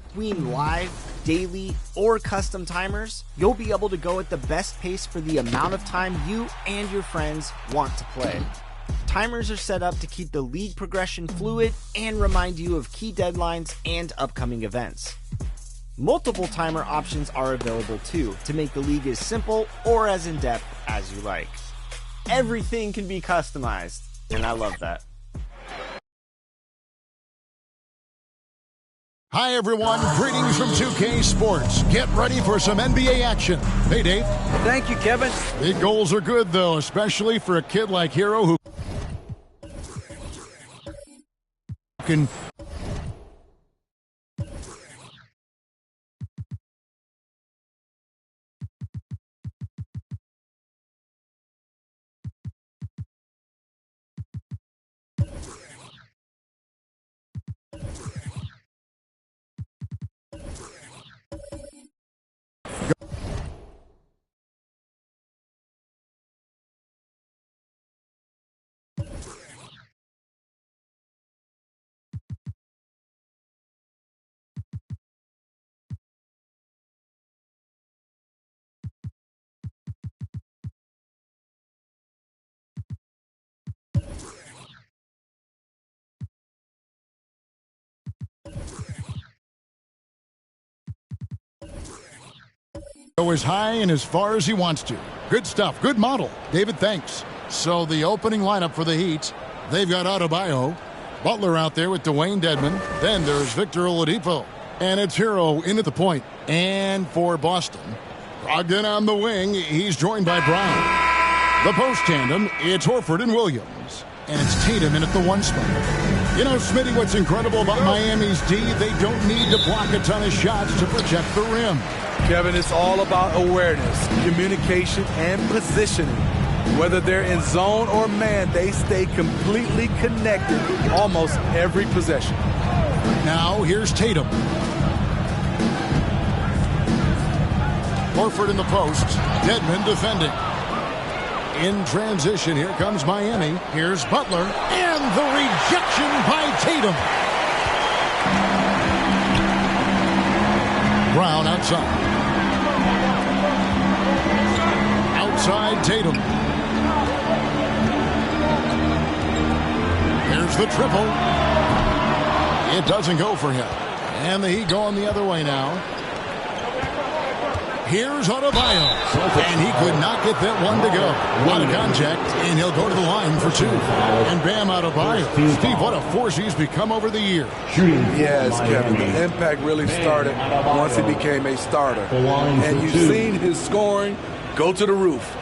Between live, daily, or custom timers, you'll be able to go at the best pace for the amount of time you and your friends want to play. Timers are set up to keep the league progression fluid and remind you of key deadlines and upcoming events. Multiple timer options are available too, to make the league as simple or as in-depth as you like. Everything can be customized, and I love that. Hi, everyone. Greetings from 2K Sports. Get ready for some NBA action. Hey, Dave. Thank you, Kevin. Big goals are good, though, especially for a kid like Hero who can... go as high and as far as he wants to. Good stuff. Good model. David, thanks. So the opening lineup for the Heat, they've got Adebayo, Butler out there with Dwayne Dedmon. Then there's Victor Oladipo. And it's Hero in at the point. And for Boston, Brogdon on the wing. He's joined by Brown. The post tandem, it's Horford and Williams. And it's Tatum in at the one spot. You know, Smitty, what's incredible about Miami's D, they don't need to block a ton of shots to protect the rim. Kevin, it's all about awareness, communication, and positioning. Whether they're in zone or man, they stay completely connected almost every possession. Now, here's Tatum. Horford in the post. Dedmon defending. In transition, here comes Miami. Here's Butler. And the rejection by Tatum. outside. Outside Tatum. Here's the triple. It doesn't go for him. And the Heat going the other way now. Here's Adebayo. And he could not get that one to go. Out of contact, and he'll go to the line for two. And Bam Adebayo. Steve, what a force he's become over the years. Yes, Kevin. The impact really started once he became a starter. And you've seen his scoring go to the roof.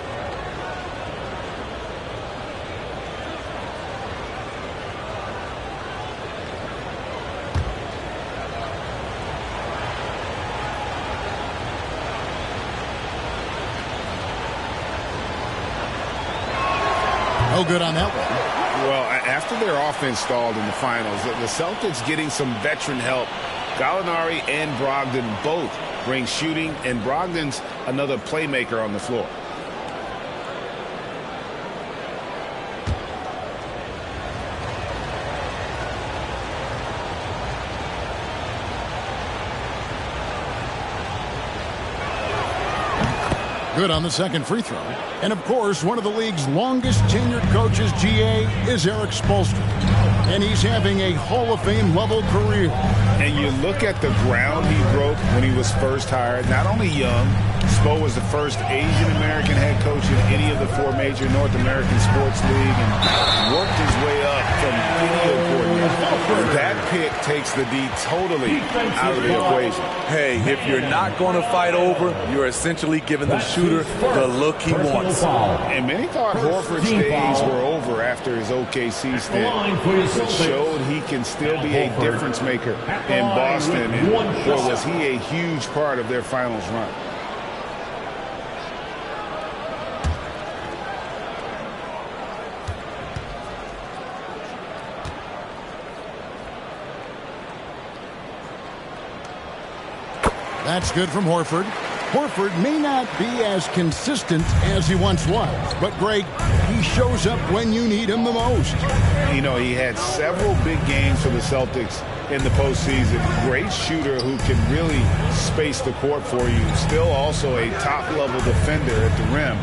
No good on that one. Well, after their offense stalled in the finals, the Celtics getting some veteran help. Gallinari and Brogdon both bring shooting, and Brogdon's another playmaker on the floor. Good on the second free throw. And, of course, one of the league's longest tenured coaches, GA, is Eric Spoelstra. And he's having a Hall of Fame level career. And you look at the ground he broke when he was first hired. Not only young, Spo was the first Asian-American head coach in any of the four major North American sports league and worked his way up from video coordinator. That pick takes the D totally out of the equation. Hey, if you're not going to fight over, you're essentially giving the shooter the look he wants. And many thought Horford's days were over after his OKC stint, but showed he can still be a difference maker in Boston. And boy, was he a huge part of their finals run. That's good from Horford. Horford may not be as consistent as he once was, but Greg, he shows up when you need him the most. You know, he had several big games for the Celtics in the postseason. Great shooter who can really space the court for you. Still also a top-level defender at the rim,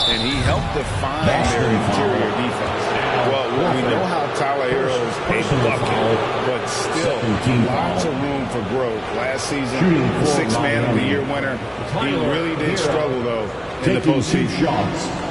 and he helped define their interior defense. Well, we know how Tyler Hero's a bucket, but still lots of room for growth. Last season, Sixth Man of the Year winner. He really did struggle, though, in the postseason.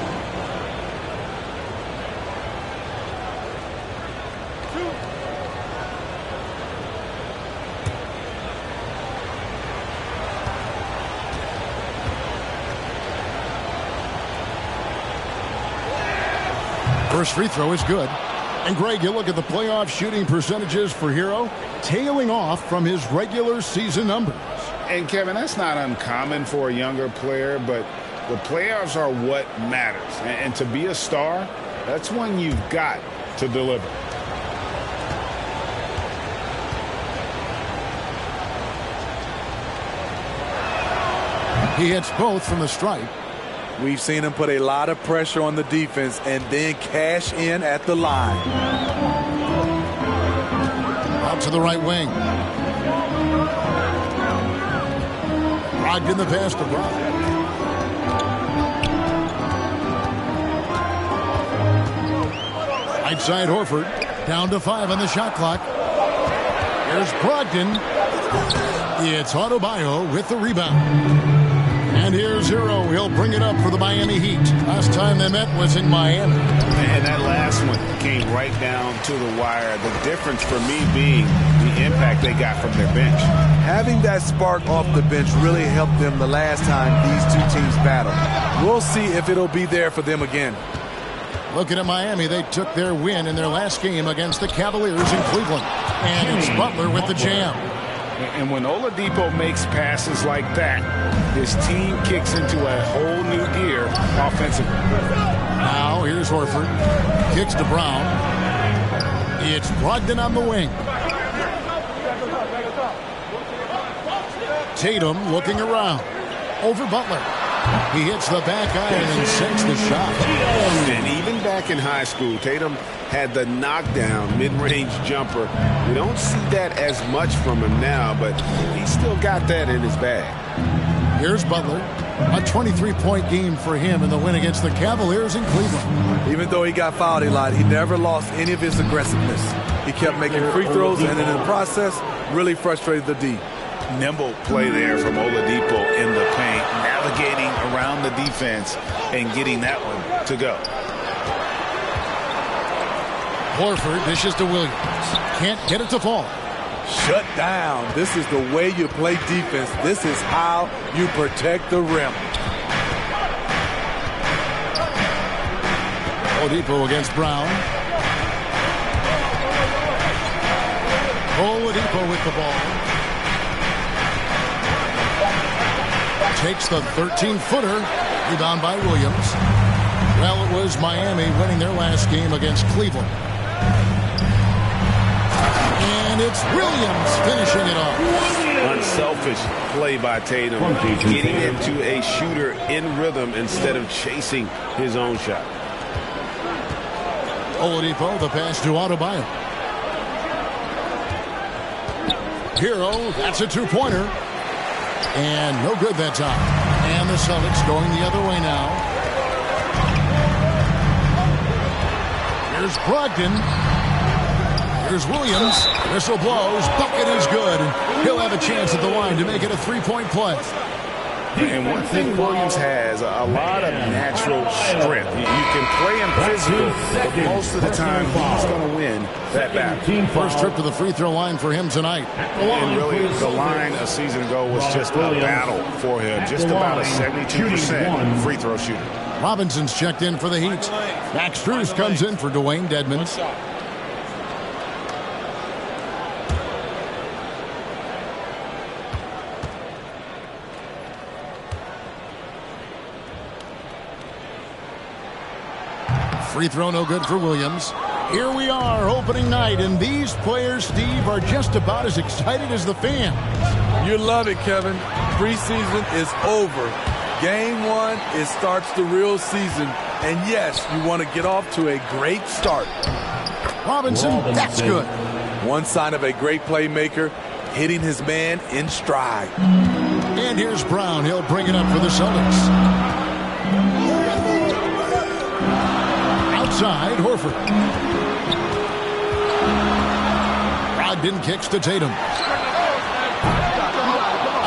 First free throw is good. And Greg, you look at the playoff shooting percentages for Hero, tailing off from his regular season numbers. And Kevin, that's not uncommon for a younger player, but the playoffs are what matters. And to be a star, that's when you've got to deliver. He hits both from the stripe. We've seen him put a lot of pressure on the defense and then cash in at the line. Out to the right wing. Brogdon the pass to Brown. Right side Horford. Down to 5 on the shot clock. Here's Brogdon. It's Adebayo with the rebound. And here's Hero. He'll bring it up for the Miami Heat. Last time they met was in Miami. And that last one came right down to the wire. The difference for me being the impact they got from their bench. Having that spark off the bench really helped them the last time these two teams battled. We'll see if it'll be there for them again. Looking at Miami, they took their win in their last game against the Cavaliers in Cleveland. And it's Butler with the jam. And when Oladipo makes passes like that, his team kicks into a whole new gear offensively. Now here's Horford. Kicks to Brown. It's Brogdon on the wing. Tatum looking around. Over Butler. He hits the back iron and sinks the shot. And even back in high school, Tatum had the knockdown mid-range jumper. We don't see that as much from him now, but he's still got that in his bag. Here's Butler. A 23-point game for him in the win against the Cavaliers in Cleveland. Even though he got fouled a lot, he never lost any of his aggressiveness. He kept making free throws, and in the process, really frustrated the D. Nimble play there from Oladipo in the paint, navigating around the defense and getting that one to go. Horford dishes to Williams. Can't get it to fall. Shut down. This is the way you play defense. This is how you protect the rim. Oladipo against Brown. Oladipo with the ball. Takes the 13-footer. Rebound by Williams. Well, it was Miami winning their last game against Cleveland. And it's Williams finishing it off. Unselfish play by Tatum, getting into a shooter in rhythm instead of chasing his own shot. Oladipo, the pass to Adebayo. Hero, that's a two-pointer. And no good that time. And the Celtics going the other way now. Here's Brogdon. Here's Williams. Whistle blows. Bucket is good. He'll have a chance at the line to make it a three-point play. And one thing Williams has, a lot of natural strength. You can play him physical, but most of the time he's going to win that battle. First trip to the free throw line for him tonight. And really, the line a season ago was just a battle for him. Just about a 72% free throw shooter. Robinson's checked in for the Heat. Max Strus comes in for Dwayne Dedmon. Free throw no good for Williams. Here we are, opening night, and these players, Steve, are just about as excited as the fans. You love it, Kevin. Preseason is over. Game one, it starts the real season. And yes, you want to get off to a great start. Robinson, that's good. One sign of a great playmaker, hitting his man in stride. And here's Brown. He'll bring it up for the Celtics. Outside, Horford. Brogdon kicks to Tatum.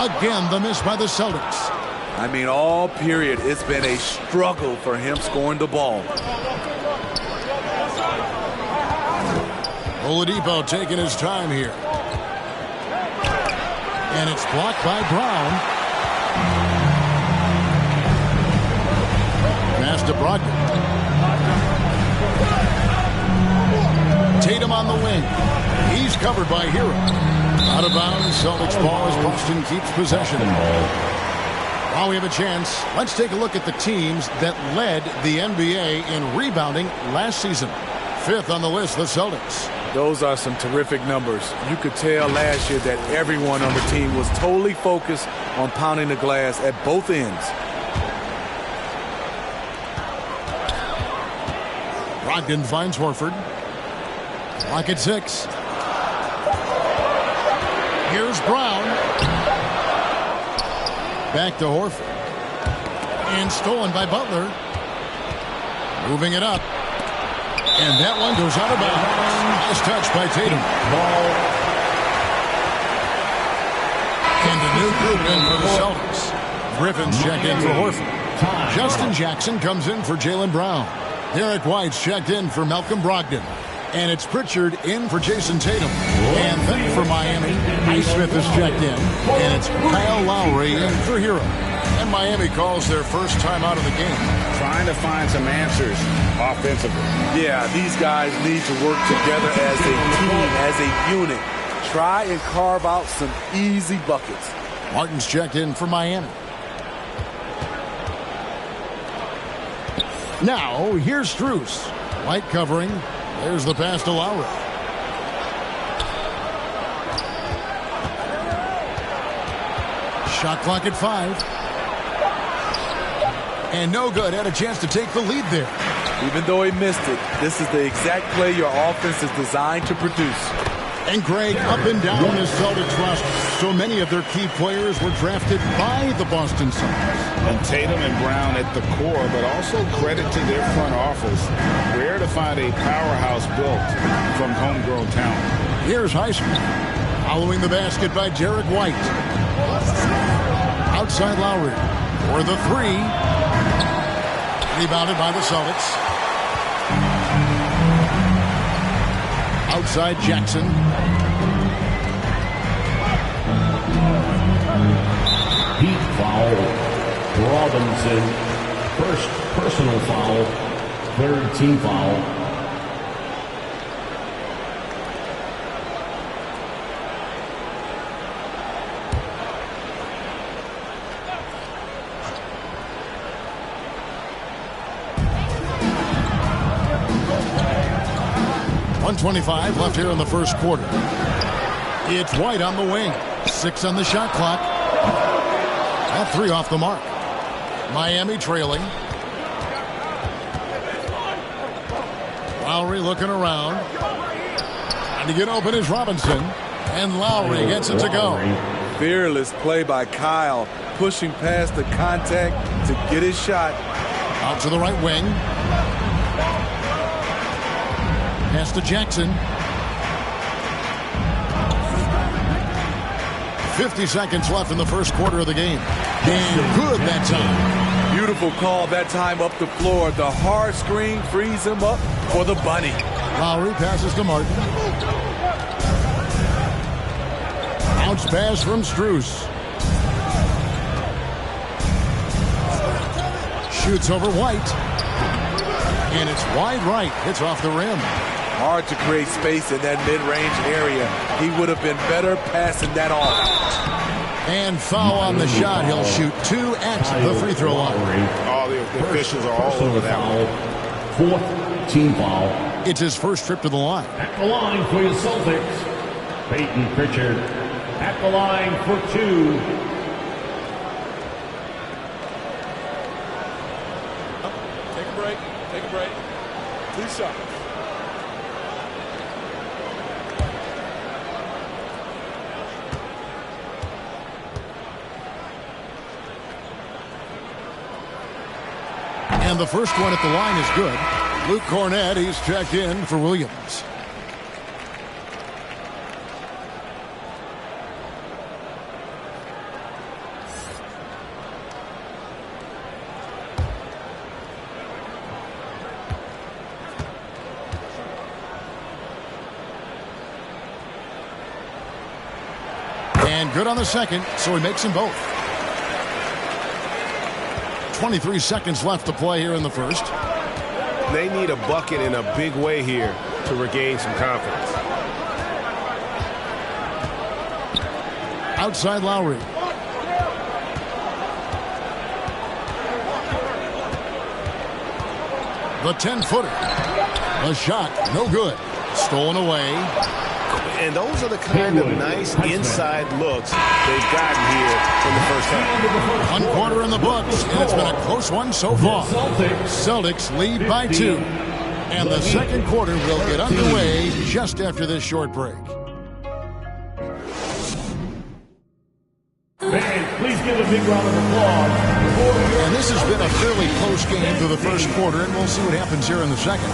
Again, the miss by the Celtics. I mean, all period, it's been a struggle for him scoring the ball. Oladipo taking his time here. And it's blocked by Brown. Pass to Brogdon. Tatum on the wing. He's covered by Hero. Out of bounds, Celtics ball as Boston keeps possession. While we have a chance, let's take a look at the teams that led the NBA in rebounding last season. Fifth on the list, the Celtics. Those are some terrific numbers. You could tell last year that everyone on the team was totally focused on pounding the glass at both ends. Brogdon finds Horford. Clock at 6. Here's Brown. Back to Horford. And stolen by Butler. Moving it up. And that one goes out of bounds. Nice touch by Tatum. And a new group in for the Celtics. Griffin's checked in for Horford. Justin Jackson comes in for Jaylen Brown. Derek White's checked in for Malcolm Brogdon. And it's Pritchard in for Jason Tatum. And then for Miami, Highsmith is checked in. And it's Kyle Lowry in for Hero. And Miami calls their first time out of the game. Trying to find some answers offensively. Yeah, these guys need to work together as a team, as a unit. Try and carve out some easy buckets. Martin's checked in for Miami. Now, here's Strus. White covering. There's the pass to Lowry. Shot clock at 5. And no good. Had a chance to take the lead there. Even though he missed it, this is the exact play your offense is designed to produce. And Greg, up and down this Celtics roster, so many of their key players were drafted by the Boston Celtics. And Tatum and Brown at the core, but also credit to their front office. Rare to find a powerhouse built from homegrown talent. Here's Heisman. Following the basket by Derek White. Outside Lowry for the three. Rebounded by the Celtics. Outside Jackson. Heat foul. Robinson. First personal foul. Third team foul. .125 left here in the first quarter. It's White on the wing. 6 on the shot clock. That 3 off the mark. Miami trailing. Lowry looking around. Trying to get open is Robinson. And Lowry gets it to go. Fearless play by Kyle, pushing past the contact to get his shot. Out to the right wing. Pass to Jackson. 50 seconds left in the first quarter of the game. And good that time. Beautiful call that time up the floor. The hard screen frees him up for the bunny. Lowry passes to Martin. Bounce pass from Strus. Shoots over White. And it's wide right. Hits off the rim. Hard to create space in that mid-range area. He would have been better passing that off. And foul on the shot. He'll shoot 2 at the free throw line. All the officials are all over that one. Fourth team foul. It's his first trip to the line. At the line for the Celtics, Peyton Pritchard. At the line for 2. Take a break. Take a break. 2 shots. And the first one at the line is good. Luke Cornett, he's checked in for Williams. And good on the second, so he makes them both. 23 seconds left to play here in the first. They need a bucket in a big way here to regain some confidence. Outside Lowry. The 10-footer. The shot, no good. Stolen away. And those are the kind of nice inside looks they've gotten here in the first half. 1 quarter in the books, and it's been a close one so far. Celtics lead by 2. And the second quarter will get underway just after this short break. Fans, please give a big round of applause. And this has been a fairly close game through the first quarter, and we'll see what happens here in the second.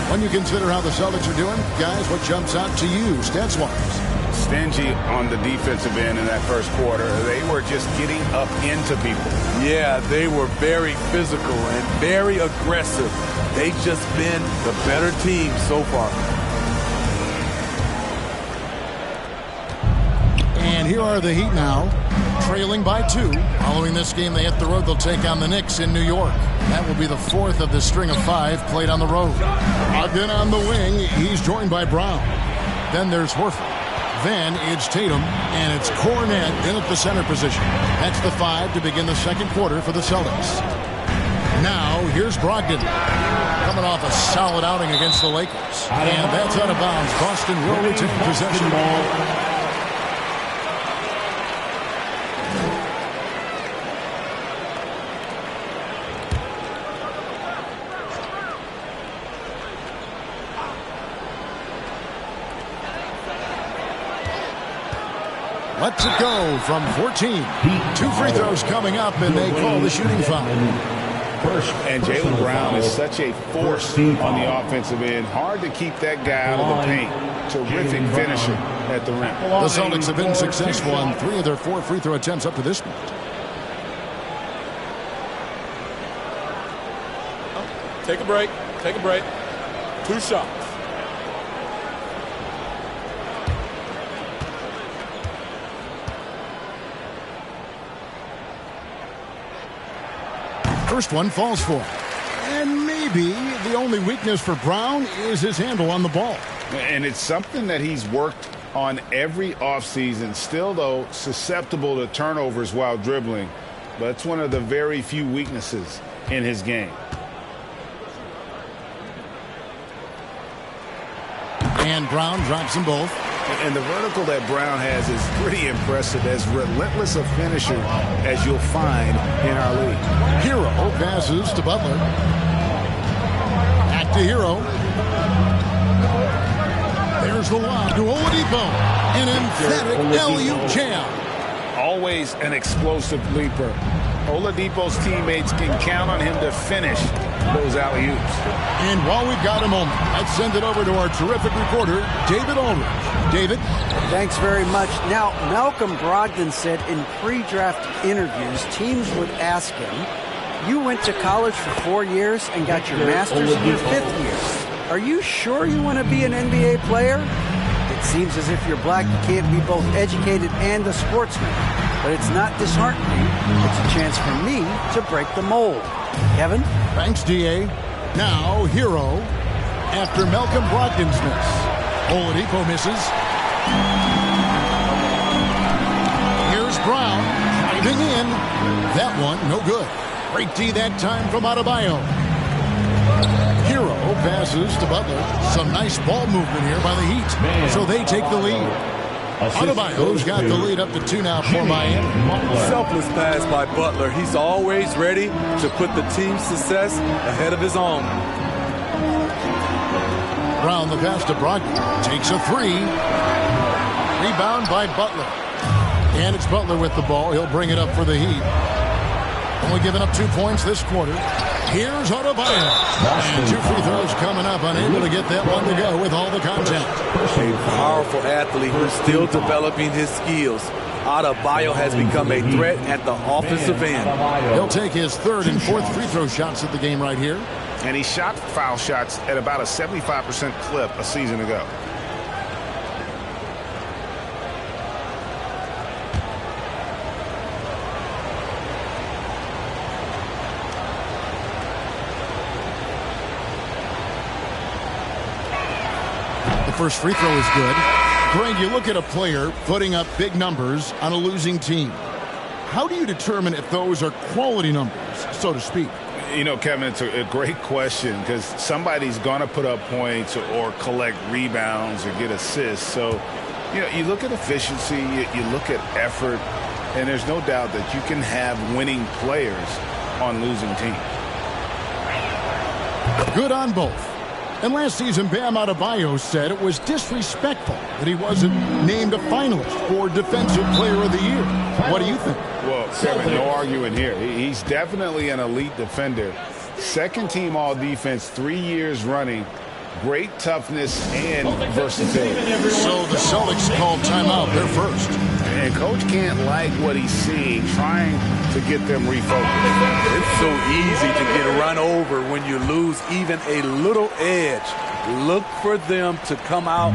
When you consider how the Celtics are doing, guys, what jumps out to you, stats-wise? Stingy on the defensive end in that first quarter. They were just getting up into people. Yeah, they were very physical and very aggressive. They've just been the better team so far. And here are the Heat now, trailing by 2. Following this game, they hit the road. They'll take on the Knicks in New York. That will be the 4th of the string of 5 played on the road. Again on the wing, he's joined by Brown. Then there's Horford. Then it's Tatum, and it's Cornett in at the center position. That's the 5 to begin the second quarter for the Celtics. Now, here's Brogdon. Coming off a solid outing against the Lakers. And that's out of bounds. Boston will retain possession. lets it go from 14. 2 free throws coming up, and they call the shooting foul. And Jaylen Brown is such a force on the offensive end. Hard to keep that guy out of the paint. Terrific finisher at the rim. The Celtics have been successful on 3 of their 4 free throw attempts up to this point. Take a break. Take a break. 2 shots. First one falls for him. And maybe the only weakness for Brown is his handle on the ball. And it's something that he's worked on every offseason. Still, though, susceptible to turnovers while dribbling. But it's one of the very few weaknesses in his game. And Brown drops them both. And the vertical that Brown has is pretty impressive. As relentless a finisher as you'll find in our league. Hero passes to Butler. Back to Hero. There's the lob to Oladipo. An emphatic alley-oop jam. Always an explosive leaper. Oladipo's teammates can count on him to finish those alley-oops. And while we've got a moment, let's send it over to our terrific reporter, David Aldridge. David? Thanks very much. Now, Malcolm Brogdon said in pre-draft interviews, teams would ask him, you went to college for 4 years and got your master's in your 5th year. Are you sure you want to be an NBA player? It seems as if you're black, you can't be both educated and a sportsman. But it's not disheartening. It's a chance for me to break the mold. Kevin? Thanks, D.A. Now, Hero after Malcolm Brogdon's miss. Oladipo misses. Here's Brown driving in. That one, no good. Great D that time from Adebayo. Hero passes to Butler. Some nice ball movement here by the Heat. So they take the lead. Adebayo's got the lead up to 2 now for Miami. Selfless pass by Butler. He's always ready to put the team's success ahead of his own. Brown the pass to Brogdon. Takes a 3. Rebound by Butler. And it's Butler with the ball. He'll bring it up for the Heat. Only giving up 2 points this quarter. Here's Adebayo. And 2 free throws coming up. Unable to get that one to go with all the contact. A powerful athlete who's still developing his skills. Adebayo has become a threat at the offensive end. He'll take his 3rd and 4th free throw shots at the game right here. And he shot foul shots at about a 75% clip a season ago. First free throw is good. Greg, you look at a player putting up big numbers on a losing team. How do you determine if those are quality numbers, so to speak? You know, Kevin, it's a great question because somebody's going to put up points or collect rebounds or get assists. So, you know, you look at efficiency, you look at effort, and there's no doubt that you can have winning players on losing teams. Good on both. And last season, Bam Adebayo said it was disrespectful that he wasn't named a finalist for Defensive Player of the Year. What do you think? Well, Kevin, no arguing here. He's definitely an elite defender. 2nd team all-defense 3 years running. Great toughness and versatility. So the Celtics called timeout. They're first. And Coach can't like what he's seeing, trying to get them refocused. It's so easy to get run over when you lose even a little edge. Look for them to come out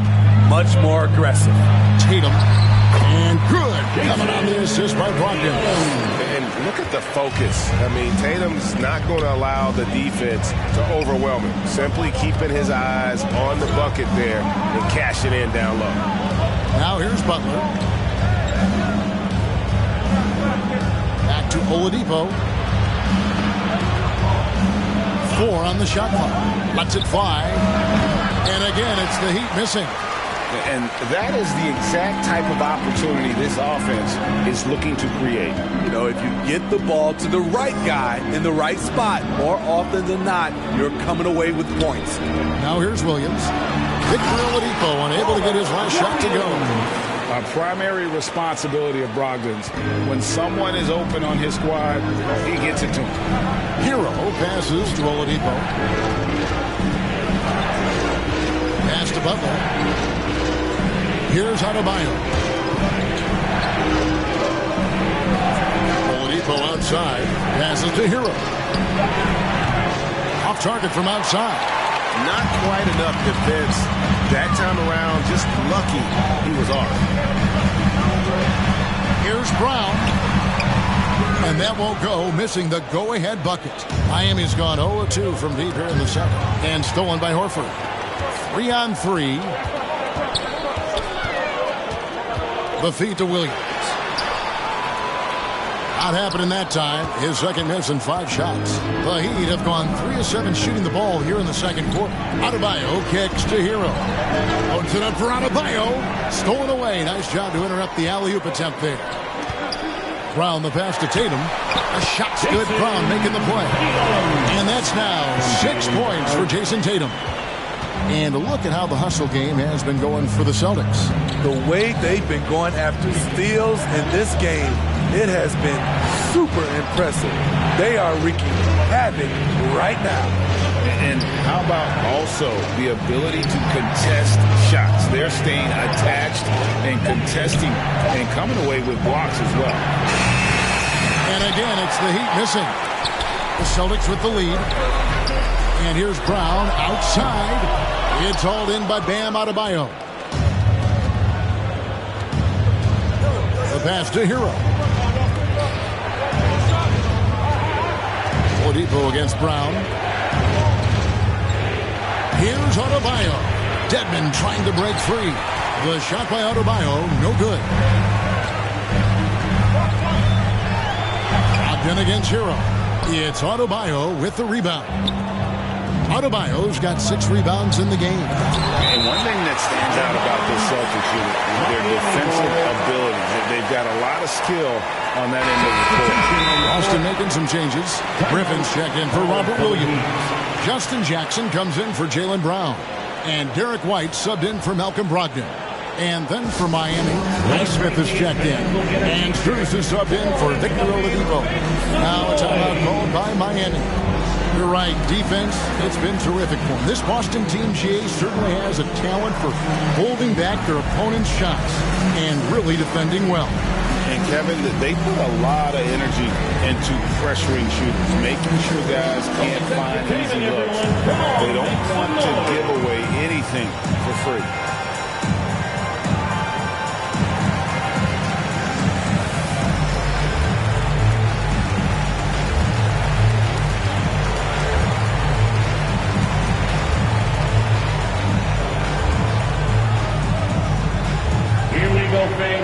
much more aggressive. Tatum. And good. Coming on the assist by Brogdon. And look at the focus. I mean, Tatum's not going to allow the defense to overwhelm him. Simply keeping his eyes on the bucket there and cashing in down low. Now here's Butler. Back to Oladipo. 4 on the shot clock. Lets it fly. And again, it's the Heat missing. And that is the exact type of opportunity this offense is looking to create. You know, if you get the ball to the right guy in the right spot, more often than not, you're coming away with points. Now here's Williams. Victor Oladipo unable to get his last shot to go. A primary responsibility of Brogdon's. When someone is open on his squad, he gets it to him. Hero passes to Oladipo. Pass to Butler. Here's Adebayo. Oladipo outside. Passes to Hero. Off target from outside. Not quite enough defense that time around. Just lucky he was off. Here's Brown. And that won't go, missing the go-ahead bucket. Miami's gone 0-2 from deep here in the second. And stolen by Horford. 3-on-3. The feed to Williams. Not happening that time. His second miss in 5 shots. The Heat have gone 3 of 7 shooting the ball here in the second quarter. Adebayo kicks to Hero. Loads it up for Adebayo. Stolen away. Nice job to interrupt the alley-oop attempt there. Brown the pass to Tatum. A shot's good. Brown making the play. And that's now 6 points for Jason Tatum. And look at how the hustle game has been going for the Celtics. The way they've been going after steals in this game, it has been super impressive. They are wreaking havoc right now. And how about also the ability to contest shots? They're staying attached and contesting and coming away with blocks as well. And again, it's the Heat missing. The Celtics with the lead. And here's Brown outside. It's hauled in by Bam Adebayo. The pass to Hero. Oladipo against Brown. Here's Adebayo. Dedmon trying to break free. The shot by Adebayo, no good. Brogdon against Hero. It's Adebayo with the rebound. Adebayo's got 6 rebounds in the game. And one thing that stands out about this Celtics unit is their defensive ability. They've got a lot of skill on that end of the court. Austin making some changes. Griffin's checked in for Robert Williams. Justin Jackson comes in for Jaylen Brown. And Derek White subbed in for Malcolm Brogdon. And then for Miami, Highsmith is checked in. And Strus is subbed in for Victor Oladipo. Now a timeout called by Miami. You're right, defense, it's been terrific for them. This Boston team, GA, certainly has a talent for holding back their opponent's shots and really defending well. And Kevin, they put a lot of energy into pressuring shooters, making sure guys can't find easy looks. They don't want to give away anything for free.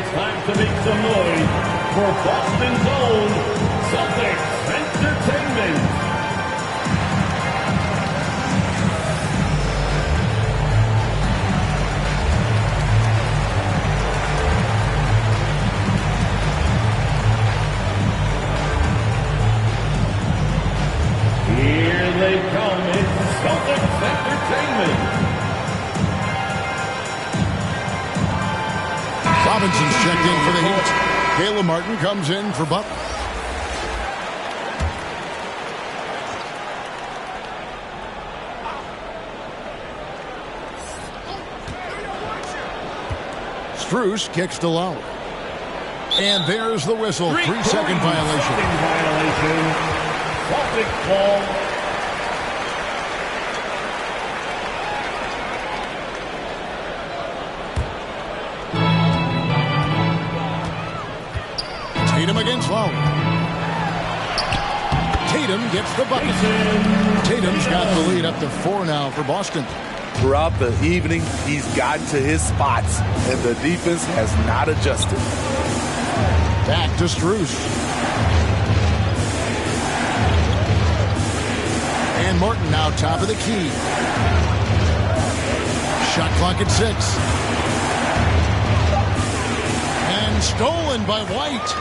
Time to make some noise for Boston's own Celtics Entertainment. Here they come, it's Celtics Entertainment. Robinson's checked in for the Heat. Caleb Martin comes in for Butler. Strus kicks to Lowry. And there's the whistle. 3-second violation. Celtic ball. Tatum against Lowry. Tatum gets the bucket. Tatum's got the lead up to 4 now for Boston. Throughout the evening, he's gotten to his spots, and the defense has not adjusted. Back to Strus. And Morton now top of the key. Shot clock at 6. And stolen by White.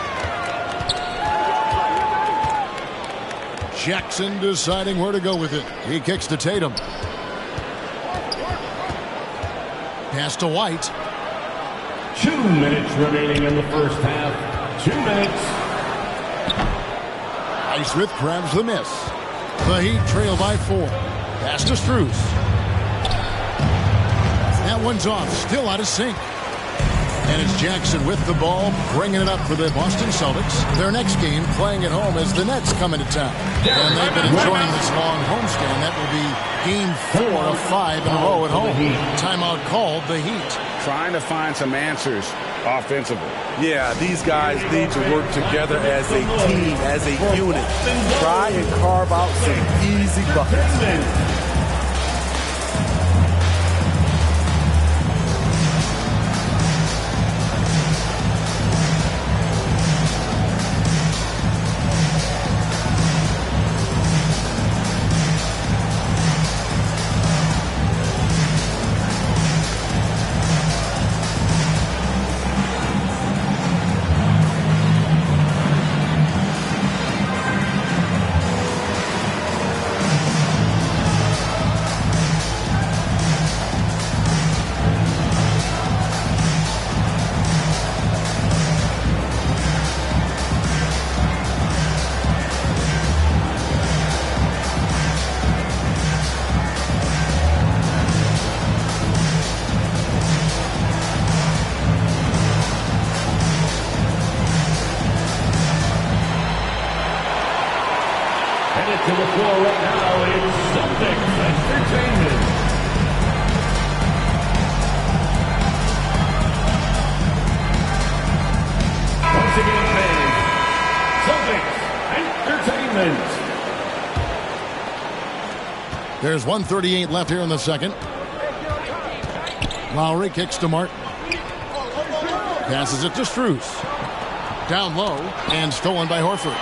Jackson deciding where to go with it. He kicks to Tatum. Pass to White. Choose minutes remaining in the first half. 2 minutes. Highsmith grabs the miss. The Heat trail by 4. Pass to Strus. That one's off. Still out of sync. And it's Jackson with the ball, bringing it up for the Boston Celtics. Their next game playing at home as the Nets come into town. And they've been enjoying this long homestand. That will be game 4 of 5 in a row at home. Timeout called, the Heat. Trying to find some answers offensively. Yeah, these guys need to work together as a team, as a unit. Try and carve out some easy buckets. To the floor right now is Celtics Entertainment. Once again, fans, Celtics Entertainment. There's 1:38 left here in the second. Lowry kicks to Martin. Passes it to Strus. Down low and stolen by Horford.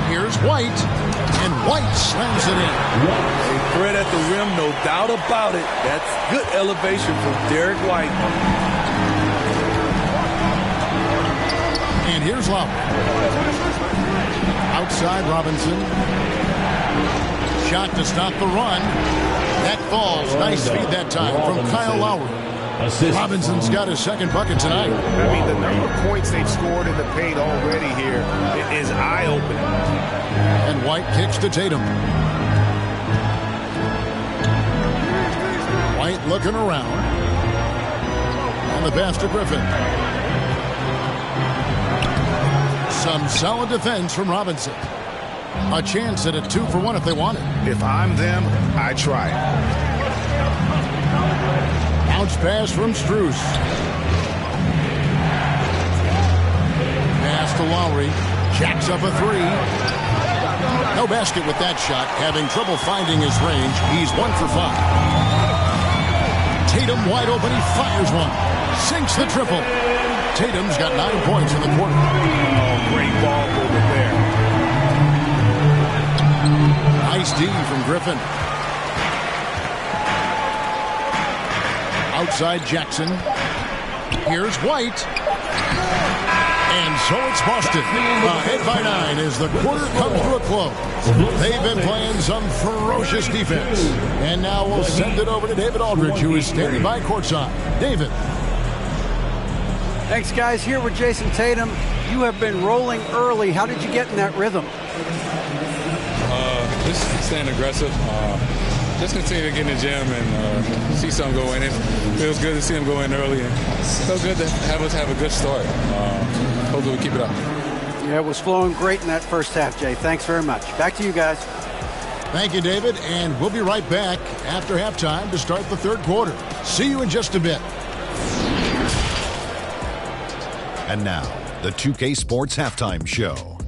Here's White, and White slams it in. A threat at the rim, no doubt about it. That's good elevation from Derek White. And here's Lowry. Outside Robinson. Shot to stop the run. That falls. Nice feed that time from Kyle Lowry. Robinson's got his second bucket tonight. I mean, the number of points they've scored in the paint already here is eye-opening. And White kicks to Tatum. White looking around. And the pass to Griffin. Some solid defense from Robinson. A chance at a 2-for-1 if they want it. If I'm them, I try it. Bounce pass from Strus. Pass to Lowry. Jacks up a 3. No basket with that shot. Having trouble finding his range. He's 1 for 5. Tatum wide open. He fires one. Sinks the triple. Tatum's got 9 points in the quarter. Oh, great ball movement there. Nice D from Griffin. Outside Jackson. Here's White. And so it's Boston. Ahead by 9 as the quarter comes to a close. They've been playing some ferocious defense. And now we'll send it over to David Aldridge, who is standing by courtside. David. Thanks, guys. Here with Jason Tatum. You have been rolling early. How did you get in that rhythm? Just staying aggressive. Just continue to get in the gym and see something go in. It feels good to see him go in early. And it's so good to have us have a good start. Hopefully we keep it up. Yeah, it was flowing great in that first half, Jay. Thanks very much. Back to you guys. Thank you, David. And we'll be right back after halftime to start the third quarter. See you in just a bit. And now, the 2K Sports Halftime Show.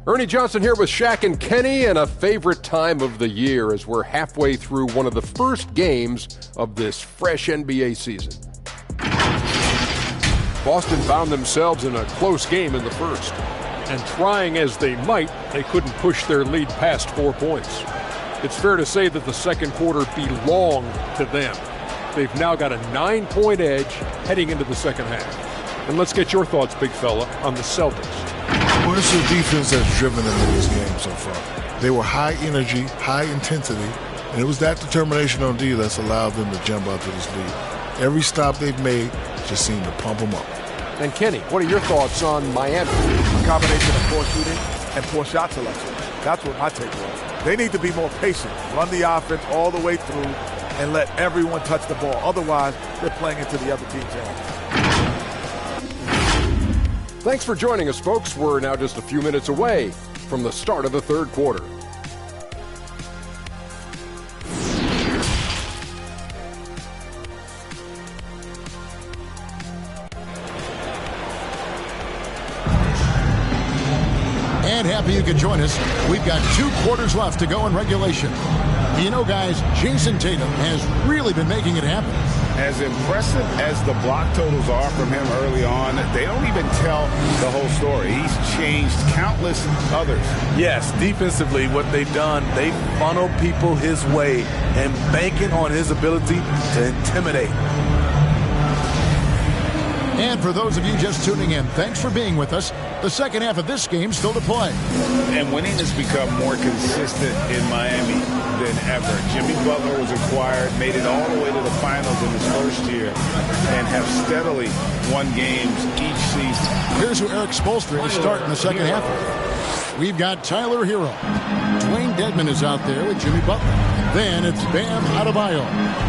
Ernie Johnson here with Shaq and Kenny, and a favorite time of the year as we're halfway through one of the first games of this fresh NBA season. Boston found themselves in a close game in the first. And trying as they might, they couldn't push their lead past 4 points. It's fair to say that the second quarter belonged to them. They've now got a 9-point edge heading into the second half. And let's get your thoughts, big fella, on the Celtics. Well, it's the defense that's driven them in this game so far. They were high energy, high intensity, And it was that determination on D that's allowed them to jump out to this lead. Every stop they've made just seemed to pump them up. And Kenny, what are your thoughts on Miami? A combination of poor shooting and poor shot selection. That's what my take was. They need to be more patient, run the offense all the way through, and let everyone touch the ball. Otherwise, they're playing into the other team's hands. Thanks for joining us, folks. We're now just a few minutes away from the start of the third quarter. And happy you could join us. We've got 2 quarters left to go in regulation. You know, guys, Jason Tatum has really been making it happen. As impressive as the block totals are from him early on, they don't even tell the whole story. He's changed countless others. Yes, defensively, what they've done, they funnel people his way and banking on his ability to intimidate. And for those of you just tuning in, thanks for being with us. The second half of this game still to play. And winning has become more consistent in Miami than ever. Jimmy Butler was acquired, made it all the way to the finals in his first year, and have steadily won games each season. Here's who Eric Spoelstra is starting the second half with. We've got Tyler Hero. Dwayne Dedmon is out there with Jimmy Butler. Then it's Bam Adebayo.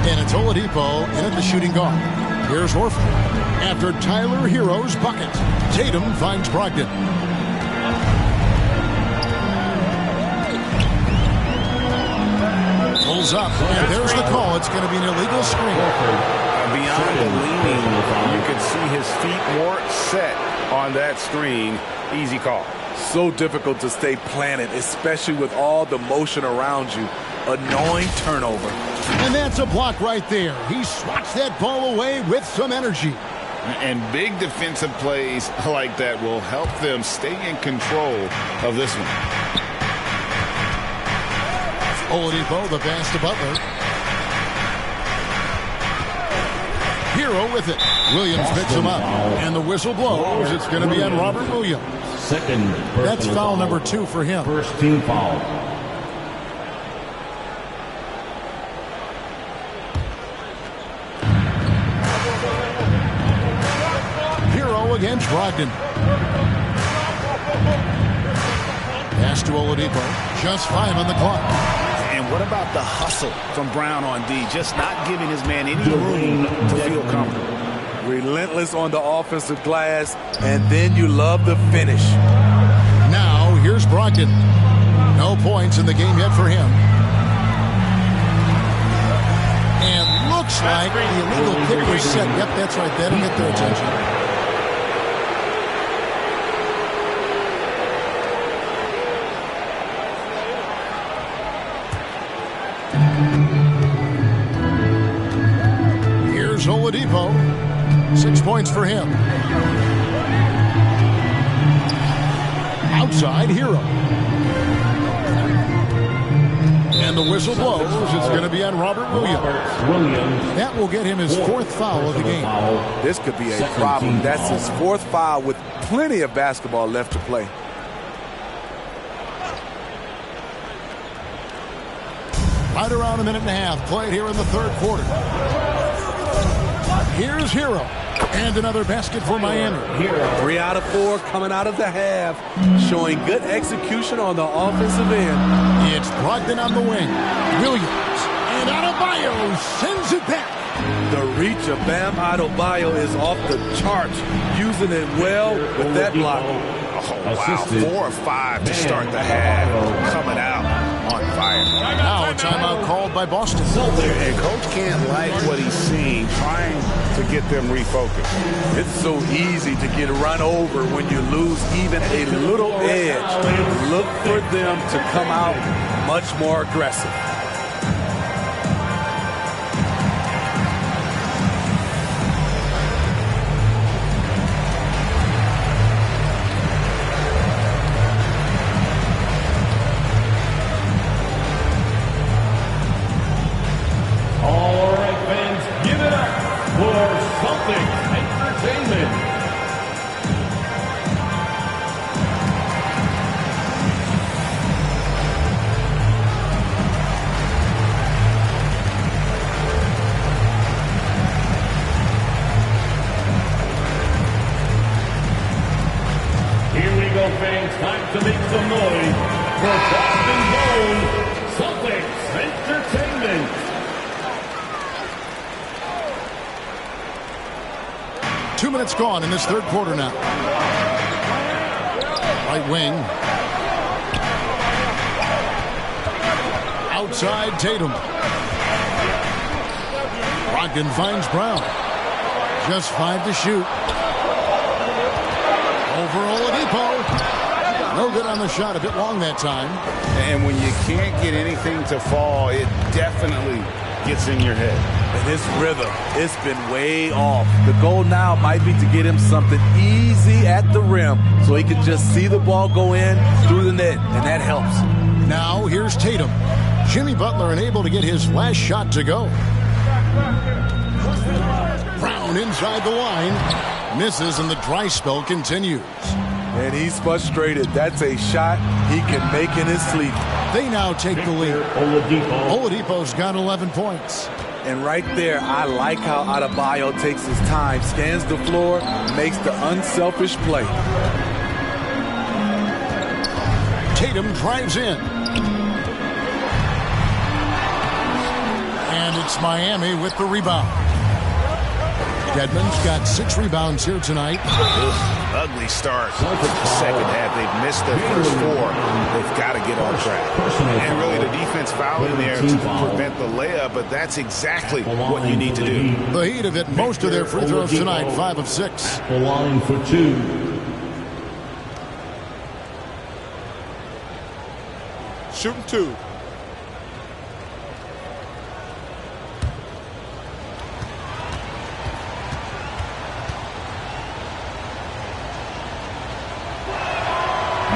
And it's Oladipo in at the shooting guard. Here's Horford. After Tyler Hero's bucket, Tatum finds Brogdon. Pulls up, and there's the call. It's going to be an illegal screen. Beyond the leaning, you can see his feet more set on that screen. Easy call. So difficult to stay planted, especially with all the motion around you. Annoying turnover. And that's a block right there. He swats that ball away with some energy. And big defensive plays like that will help them stay in control of this one. Oladipo, the pass to Butler. Hero with it. Williams picks him up. And the whistle blows. It's going to be on Robert Williams. That's foul number 2 for him. First team foul. Against Brogdon. Pass to Oladipo. Just 5 on the clock. And what about the hustle from Brown on D? Just not giving his man any room to feel comfortable. Relentless on the offensive glass, and then you love the finish. Now, here's Brogdon. No points in the game yet for him. And looks like the illegal kick was set. Yep, that's right. That'll get their attention. Here's Oladipo. 6 points for him. Outside, Hero. And the whistle blows. It's going to be on Robert Williams. That will get him his 4th foul of the game. This could be a problem. That's his 4th foul with plenty of basketball left to play. Right around a minute and a half played here in the third quarter. Here's Hero. And another basket for Miami. 3 out of 4 coming out of the half. Showing good execution on the offensive end. It's Brogdon on the wing. Williams. And Adebayo sends it back. The reach of Bam Adebayo is off the charts. Using it well with that block. Oh, wow. 4 or 5 to start the half. Coming out on fire. Now a timeout called by Boston. And coach can't like what he's seeing, trying to get them refocused. It's so easy to get run over when you lose even a little edge. Look for them to come out much more aggressive. time to make some noise for Boston's own Celtics Entertainment. Two minutes gone in this third quarter now. Right wing. Outside Tatum. Brogdon finds Brown. Just 5 to shoot. Over Oladipo. No good on the shot. A bit long that time. And when you can't get anything to fall, it definitely gets in your head. And his rhythm, it's been way off. The goal now might be to get him something easy at the rim so he can just see the ball go in through the net, and that helps. Now here's Tatum. Jimmy Butler unable to get his last shot to go. Brown inside the line. Misses, and the dry spell continues. And he's frustrated. That's a shot he can make in his sleep. They now take the lead. Oladipo's got 11 points. And right there, I like how Adebayo takes his time, scans the floor, makes the unselfish play. Tatum drives in. And it's Miami with the rebound. Dedmon's got 6 rebounds here tonight. Ugly start. Second half, they've missed their first 4. They've got to get on track. And really, the defense fouling there to prevent the layup, but that's exactly what you need to do. The Heat have hit most of their free throws tonight, 5 of 6. The line for 2. Shooting 2.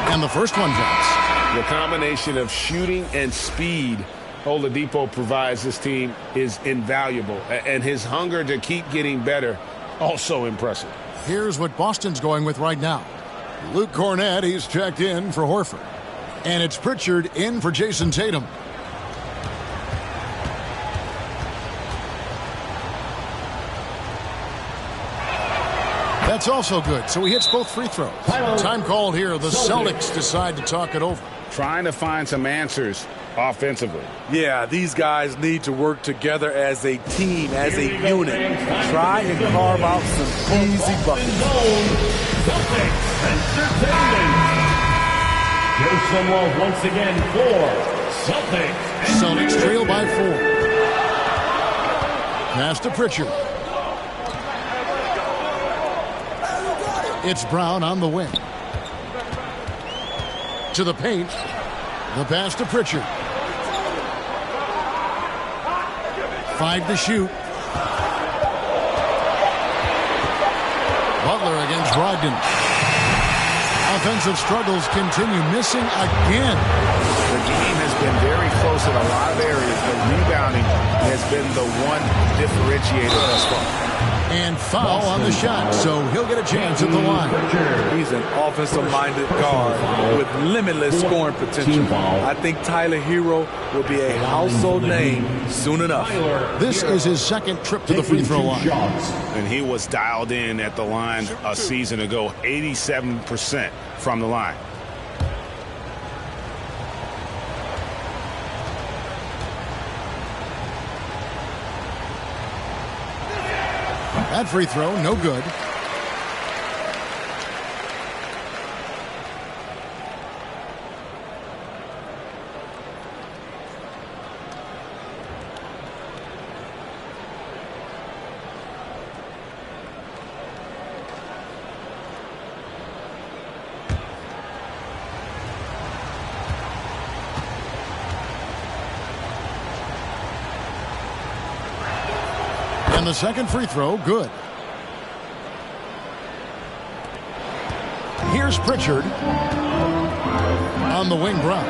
And the first one drops. The combination of shooting and speed Oladipo provides this team is invaluable. And his hunger to keep getting better, also impressive. Here's what Boston's going with right now. Luke Cornett, he's checked in for Horford. And it's Pritchard in for Jason Tatum. That's also good, so he hits both free throws. Time called here. The Celtics decide to talk it over. Trying to find some answers offensively. Yeah, these guys need to work together as a team, as a unit. Try and carve out some easy buckets. Here's some love once again for Celtics. Celtics trail by 4. Pass to Pritchard. It's Brown on the wing. To the paint. The pass to Pritchard. 5 to shoot. Butler against Brogdon. Offensive struggles continue. Missing again. The game has been very close in a lot of areas, but rebounding has been the one differentiator thus far. And foul on the shot, so he'll get a chance at the line. He's an offensive-minded guard with limitless scoring potential. I think Tyler Hero will be a household name soon enough. This is his second trip to the free throw line. And he was dialed in at the line a season ago, 87% from the line. That free throw, no good. And the second free throw, good. Here's Pritchard. On the wing, Brown.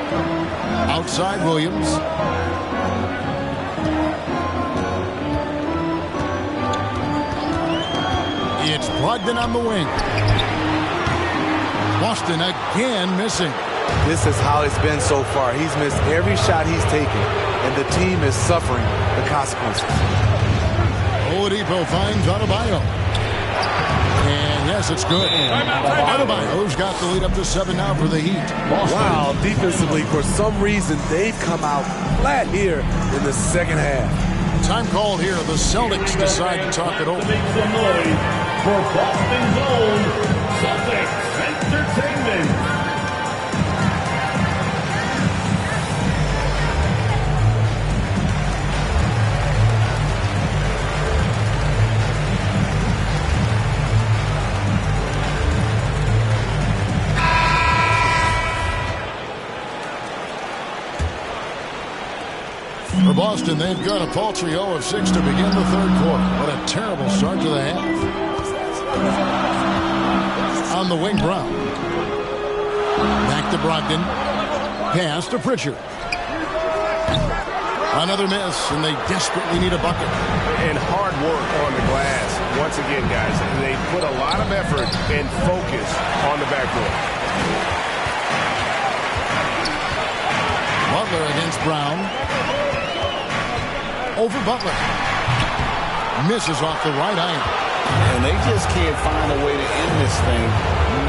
Outside, Williams. It's Brogdon on the wing. Boston again missing. This is how it's been so far. He's missed every shot he's taken, and the team is suffering the consequences. Oladipo finds Adebayo. And yes, pass. It's good. Adebayo's got the lead up to 7 now for the Heat. Wow, defensively, for some reason, they've come out flat here in the second half. Time called here. The Celtics decide to talk it over. Make some noise for Boston's own Celtics Entertainment. For Boston, they've got a paltry 0 of 6 to begin the third quarter. What a terrible start to the half. On the wing, Brown. Back to Brogdon. Pass to Pritchard. Another miss, and they desperately need a bucket. And hard work on the glass. Once again, guys, they put a lot of effort and focus on the backcourt. Butler against Brown. Over Butler. Misses off the right iron. And they just can't find a way to end this thing.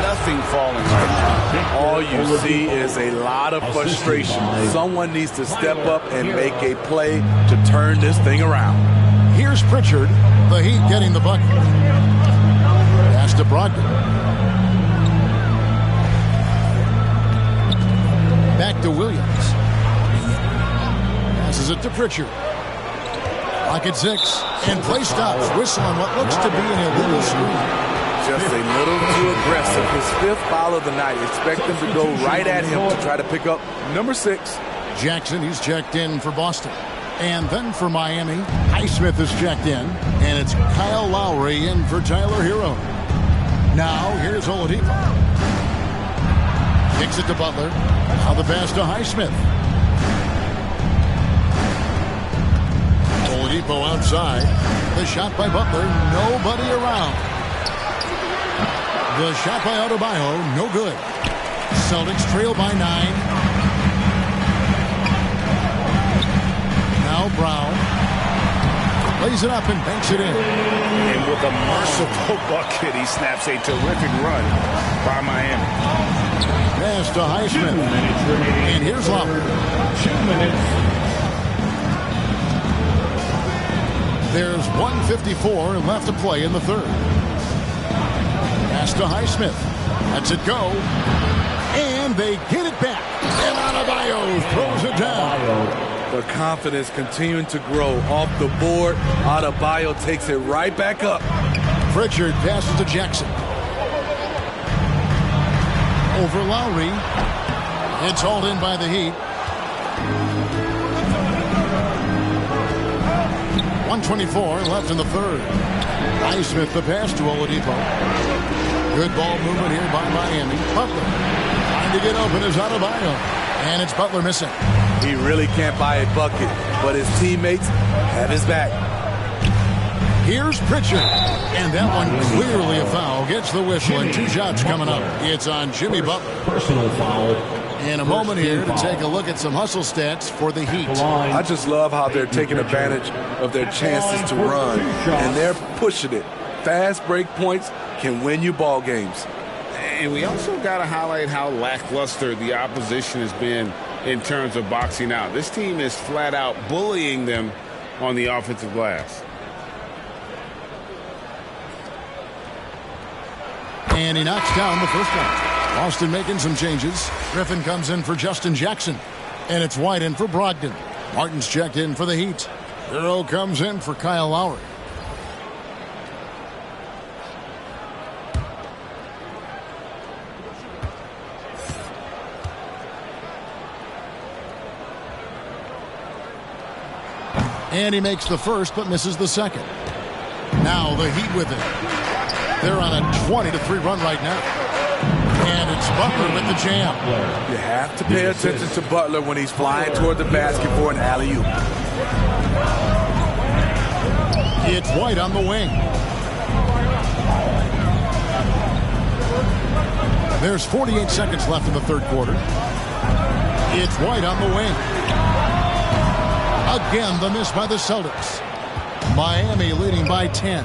Nothing falling right now. All you see is a lot of frustration. Someone needs to step up and make a play to turn this thing around. Here's Pritchard. The Heat getting the bucket. Pass to Brogdon. Back to Williams. Passes it to Pritchard. Lock at 6. And play stops. Whistle on what looks to be an illegal screen. Just a little too aggressive. His 5th foul of the night. Expect him to go right at him to try to pick up number 6. Jackson, he's checked in for Boston. And then for Miami, Highsmith is checked in. And it's Kyle Lowry in for Tyler Hero. Now, here's Oladipo. Kicks it to Butler. Now the pass to Highsmith. Oladipo outside. The shot by Butler. Nobody around. The shot by Adebayo. No good. Celtics trail by 9. Now Brown. Lays it up and banks it in. And with a merciful bucket, he snaps a terrific run by Miami. Pass to Highsmith. And here's Lowry. 2 minutes. There's 1:54 left to play in the third. Pass to Highsmith. Lets it go. And they get it back. And Adebayo throws it down. The confidence continuing to grow off the board. Adebayo takes it right back up. Pritchard passes to Jackson. Over Lowry. It's hauled in by the Heat. 1:24 left in the third. Highsmith the pass to Oladipo. Good ball movement here by Miami. Butler trying to get open is Adebayo. And it's Butler missing. He really can't buy a bucket, but his teammates have his back. Here's Pritchard. And that one clearly a foul. Gets the whistle and 2 shots coming up. It's on Jimmy Butler. Personal foul. In a moment here to take a look at some hustle stats for the Heat. I just love how they're taking advantage of their chances to run, and they're pushing it. Fast break points can win you ball games. And we also got to highlight how lackluster the opposition has been in terms of boxing out. This team is flat out bullying them on the offensive glass. And he knocks down the first one. Boston making some changes. Griffin comes in for Justin Jackson. And it's White in for Brogdon. Martin's checked in for the Heat. Hero comes in for Kyle Lowry. And he makes the first but misses the second. Now the Heat with it. They're on a 20-3 run right now. And it's Butler with the jam. You have to pay attention to Butler when he's flying toward the basket for an alley-oop. It's White on the wing. There's 48 seconds left in the third quarter. It's White on the wing. Again, the miss by the Celtics. Miami leading by 10.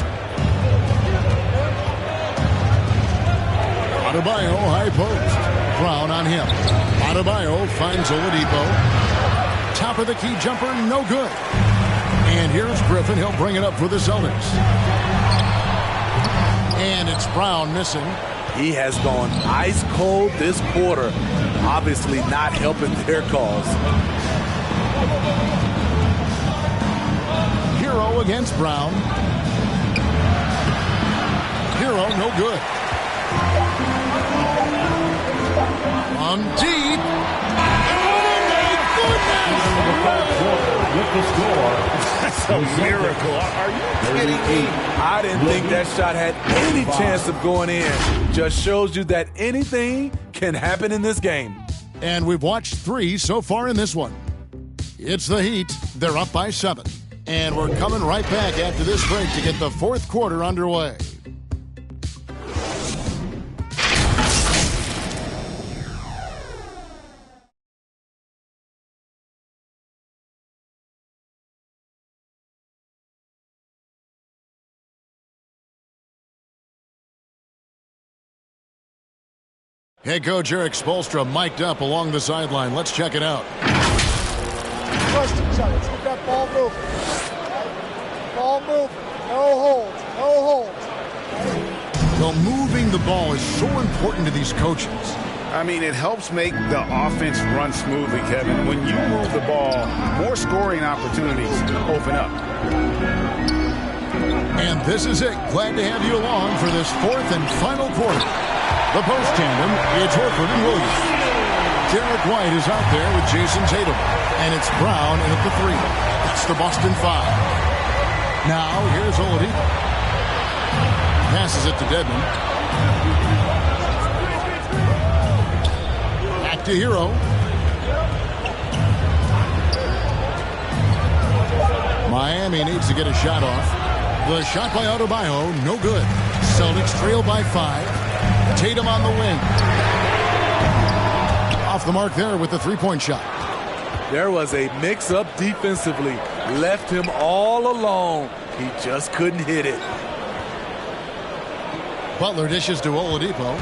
Adebayo, high post. Brown on him. Adebayo finds Oladipo. Top of the key jumper, no good. And here's Griffin. He'll bring it up for the Celtics. And it's Brown missing. He has gone ice cold this quarter. Obviously not helping their cause. Hero against Brown. Hero, no good. On deep. With the score. That's a miracle. Are you kidding me? I didn't think that shot had any chance of going in. Just shows you that anything can happen in this game. And we've watched 3 so far in this one. It's the Heat. They're up by 7. And we're coming right back after this break to get the fourth quarter underway. Head coach Eric Spoelstra mic'd up along the sideline. Let's check it out. Trust each other. Keep that ball moving. Ball moving. No holds. No holds. Well, moving the ball is so important to these coaches. I mean, it helps make the offense run smoothly, Kevin. When you move the ball, more scoring opportunities open up. And this is it. Glad to have you along for this fourth and final quarter. The post tandem, it's Horford and Williams. Derek White is out there with Jason Tatum. And it's Brown in at the 3. That's the Boston 5. Now, here's Oladipo. Passes it to Dedmon. Back to Hero. Miami needs to get a shot off. The shot by Adebayo, no good. Celtics trail by 5. Tatum on the wing. Off the mark there with the three-point shot. There was a mix-up defensively. Left him all alone. He just couldn't hit it. Butler dishes to Oladipo.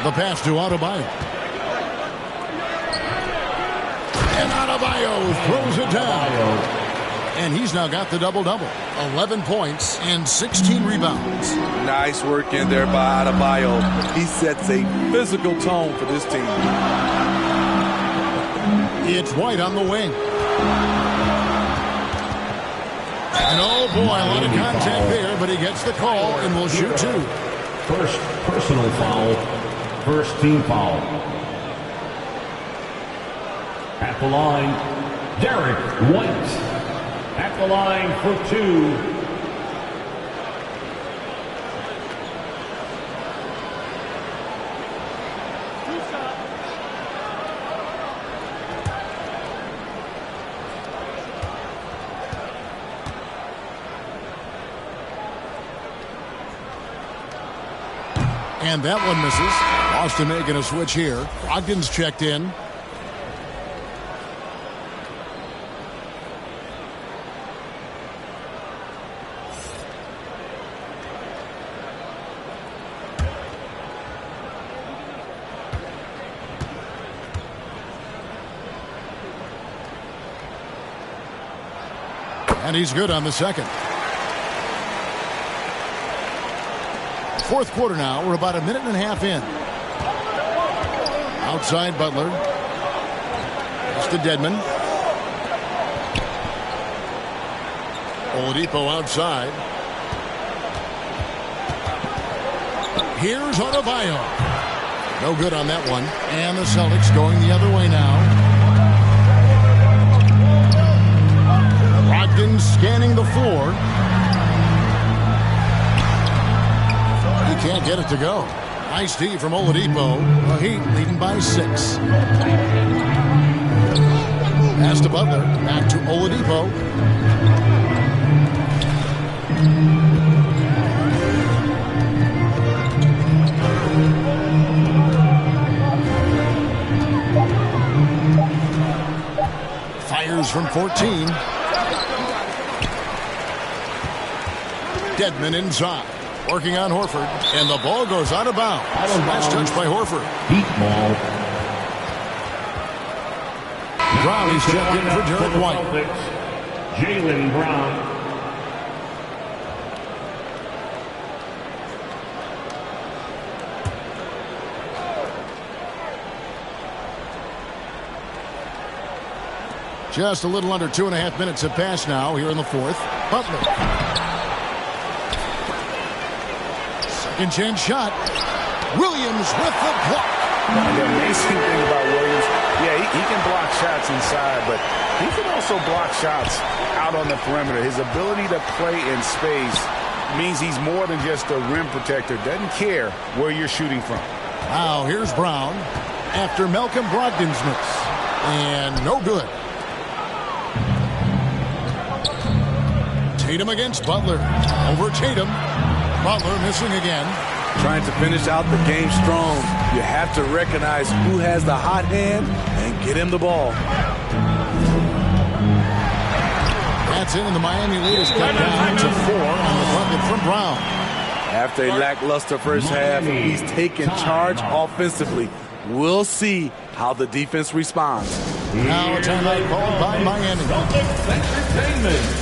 The pass to Adebayo. And Adebayo throws it down. And he's now got the double-double. 11 points and 16 rebounds. Nice work in there by Adebayo. He sets a physical tone for this team. It's White on the wing. And oh boy, a lot of contact there, but he gets the call and will shoot 2. First personal foul. First team foul. At the line, Derek White. At the line for 2. And that one misses. Boston making a switch here. Brogdon's checked in. And he's good on the second. Fourth quarter now. We're about a minute and a half in. Outside Butler. It's to Dedmon. Oladipo outside. Here's Adebayo. No good on that one. And the Celtics going the other way now. Brogdon scanning the floor. He can't get it to go. Nice D from Oladipo. The Heat leading by 6. Pass to Butler. Back to Oladipo. Fires from 14. Dedmon inside. Working on Horford, and the ball goes out of bounds. Last touch by Horford. Heat ball. Brown is checked in for Derek White. Jaylen Brown. Just a little under 2.5 minutes have passed now here in the fourth. Butler. Second chance shot. Williams with the block. The amazing thing about Williams, yeah, he can block shots inside, but he can also block shots out on the perimeter. His ability to play in space means he's more than just a rim protector. Doesn't care where you're shooting from. Now here's Brown after Malcolm Brogdon's miss. And no good. Tatum against Butler. Over Tatum. Butler missing again. Trying to finish out the game strong. You have to recognize who has the hot hand and get him the ball. That's in, and the Miami lead is cut down to 4 on the bucket from Brown. After a lackluster first half, he's taken charge offensively. We'll see how the defense responds. Now a timeout called by Miami. Entertainment.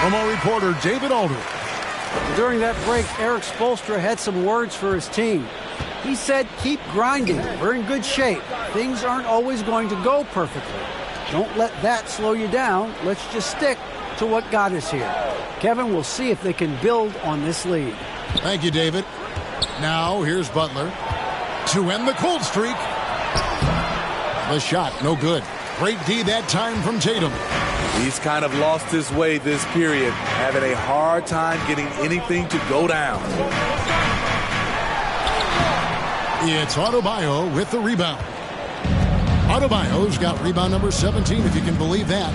From our reporter, David Aldridge. During that break, Eric Spoelstra had some words for his team. He said, keep grinding. We're in good shape. Things aren't always going to go perfectly. Don't let that slow you down. Let's just stick to what got us here. Kevin, we'll see if they can build on this lead. Thank you, David. Now, here's Butler to end the cold streak. The shot, no good. Great D that time from Tatum. He's kind of lost his way this period, having a hard time getting anything to go down. It's Adebayo with the rebound. Adebayo's got rebound number 17, if you can believe that.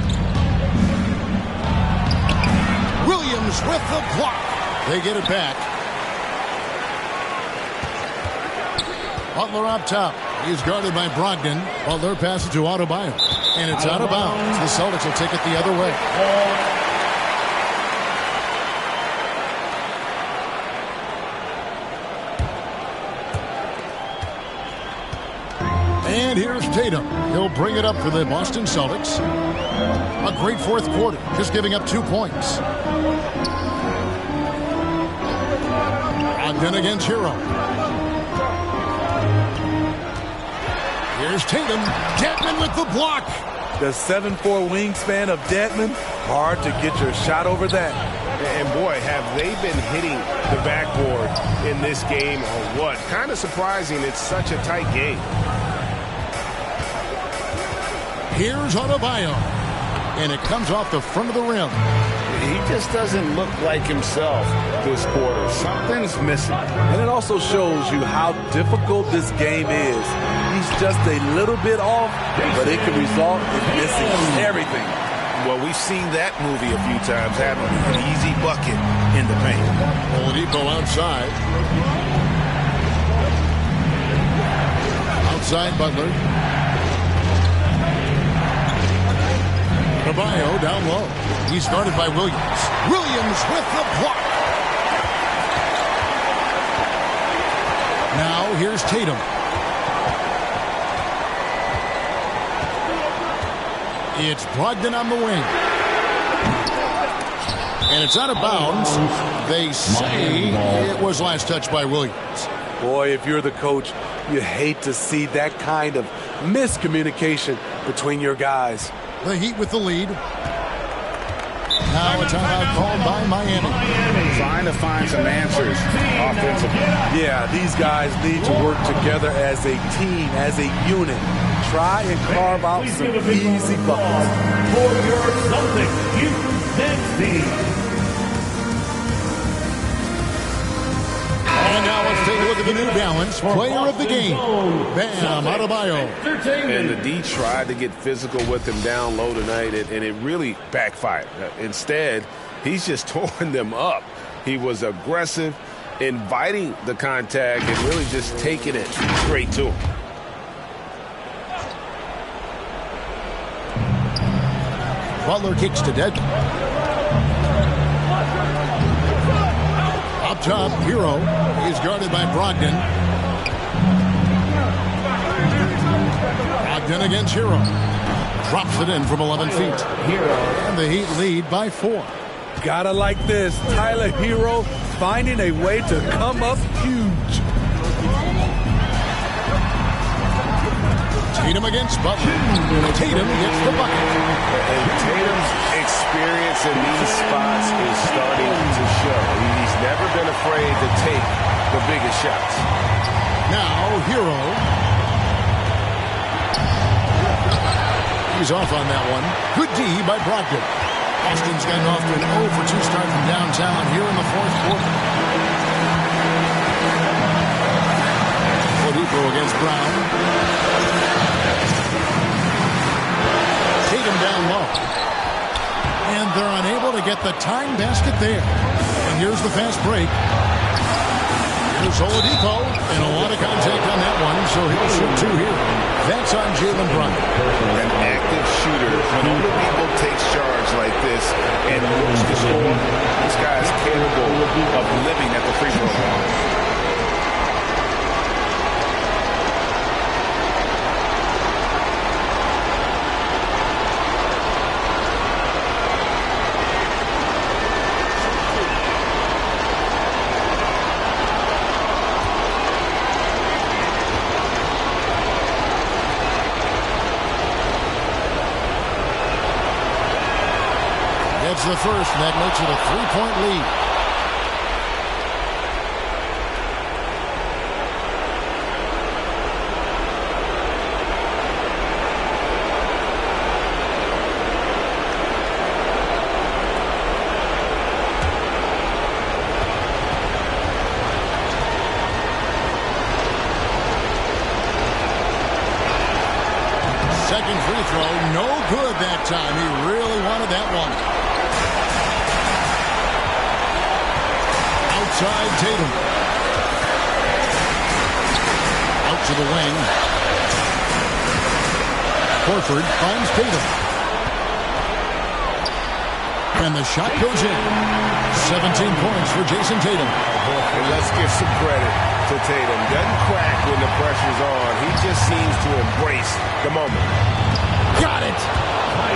Williams with the block. They get it back. Butler up top. He's guarded by Brogdon. Butler passes to Adebayo. And it's out of bounds. The Celtics will take it the other way. And here's Tatum. He'll bring it up for the Boston Celtics. A great fourth quarter, just giving up 2 points. Brogdon against Hero. Here's Tatum. Dedmon with the block. The 7'4" wingspan of Dedmon. Hard to get your shot over that. And boy, have they been hitting the backboard in this game or what? Kind of surprising it's such a tight game. Here's Adebayo. And it comes off the front of the rim. He just doesn't look like himself this quarter. Something's missing. And it also shows you how difficult this game is. He's just a little bit off, but it can result in missing everything. Well, we've seen that movie a few times, haven't we? An easy bucket in the paint. Oladipo outside. Outside Butler. Adebayo down low. He's guarded by Williams. Williams with the block. Now here's Tatum. It's Brogdon on the wing. And it's out of bounds. They say it was last touched by Williams. Boy, if you're the coach, you hate to see that kind of miscommunication between your guys. The Heat with the lead. Now a timeout called by Miami. Trying to find some answers offensively. Yeah, these guys need to work together as a team, as a unit. Try and carve out some easy buckets. For your Celtics, Houston Stanley. And now let's take a look at the New Balance player of the game, Bam Adebayo. And the D tried to get physical with him down low tonight, and it really backfired. Instead, he's just torn them up. He was aggressive, inviting the contact, and really just taking it straight to him. Butler kicks to Deadman. Up top, Hero is guarded by Brogdon. Brogdon against Hero. Drops it in from 11 feet. And the Heat lead by 4. Gotta like this. Tyler Hero finding a way to come up huge. Tatum against Butler. Tatum gets the bucket. And Tatum's experience in these spots is starting to show. He's never been afraid to take the biggest shots. Now, Hero. He's off on that one. Good D by Brogdon. Austin's gotten off to an 0 for 2 start from downtown here in the fourth quarter. Oladipo against Brown. Tatum down low. And they're unable to get the time basket there. And here's the fast break. Here's Oladipo. And a lot of contact on that one, so he'll shoot 2 here. That's on Jalen Brown. An active shooter. When Oladipo takes charge like this and looks to score, this guy's capable of living at the free throw line. The first, and that makes it a 3-point lead. Second free throw, no good that time. He really wanted that one. Outside Tatum. Out to the wing. Horford finds Tatum. And the shot goes in. 17 points for Jason Tatum. And let's give some credit to Tatum. Doesn't crack when the pressure's on. He just seems to embrace the moment. Got it.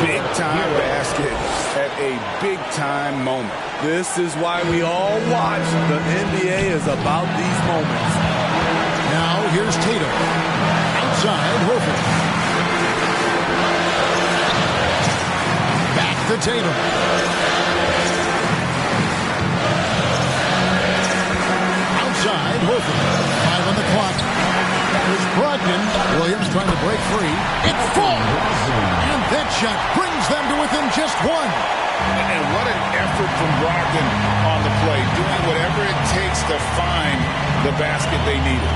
Big time basket at a big time moment. This is why we all watch. The NBA is about these moments. Now here's Tatum. Outside Horford. Back to Tatum. Outside Horford. 5 on the clock. There's Brogdon. Williams trying to break free. It falls. And that shot brings them to within just 1. And what an effort from Brogdon on the play, doing whatever it takes to find the basket they needed.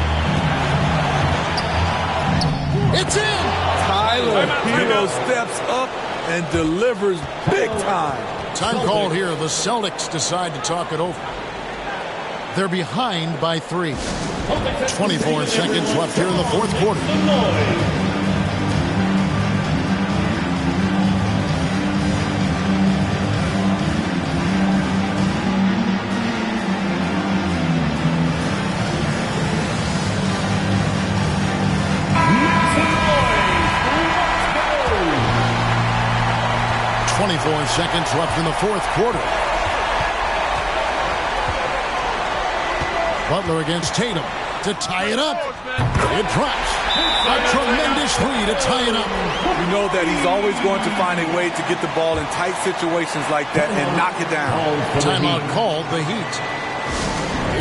It's in! Tyler Hero steps up and delivers big time. Time called here. The Celtics decide to talk it over. They're behind by 3. 24 seconds left here in the fourth quarter. 34 seconds left in the fourth quarter. Butler against Tatum to tie it up. It drops. A tremendous three to tie it up. You know that he's always going to find a way to get the ball in tight situations like that and knock it down. Timeout called, the Heat.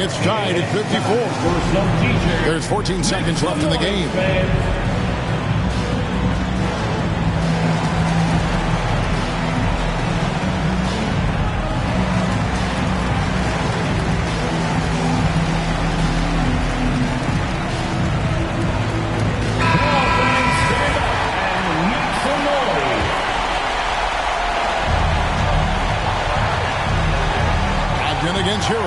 It's tied at 54. There's 14 seconds left in the game. Against Hero.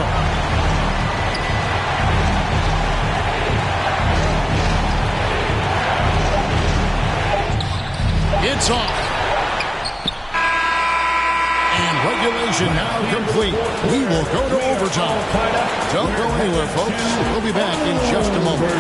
It's off. And regulation now complete. We will go to overtime. Don't go anywhere, folks. We'll be back in just a moment.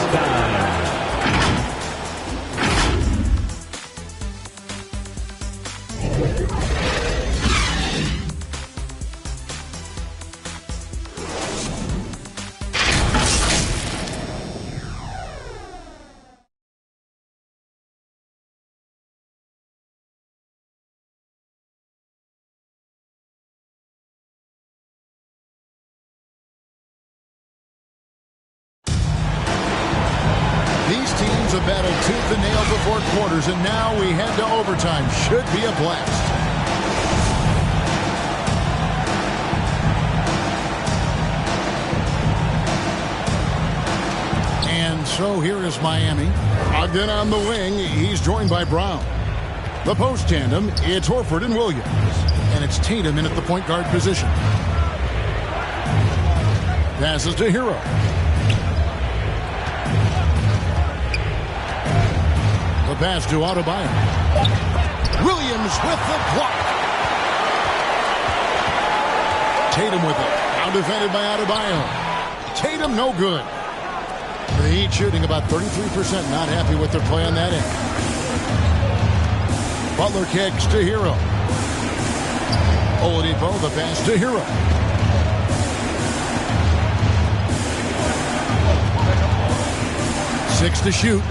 Have battled tooth and nail before quarters, and now we head to overtime. Should be a blast. And so here is Miami. Again on the wing, he's joined by Brown. The post tandem, it's Horford and Williams. And it's Tatum in at the point guard position. Passes to Hero. The pass to Adebayo. Williams with the block. Tatum with it. Now defended by Adebayo. Tatum no good. The Heat shooting about 33%. Not happy with their play on that end. Butler kicks to Hero. Oladipo, the pass to Hero. Six to shoot.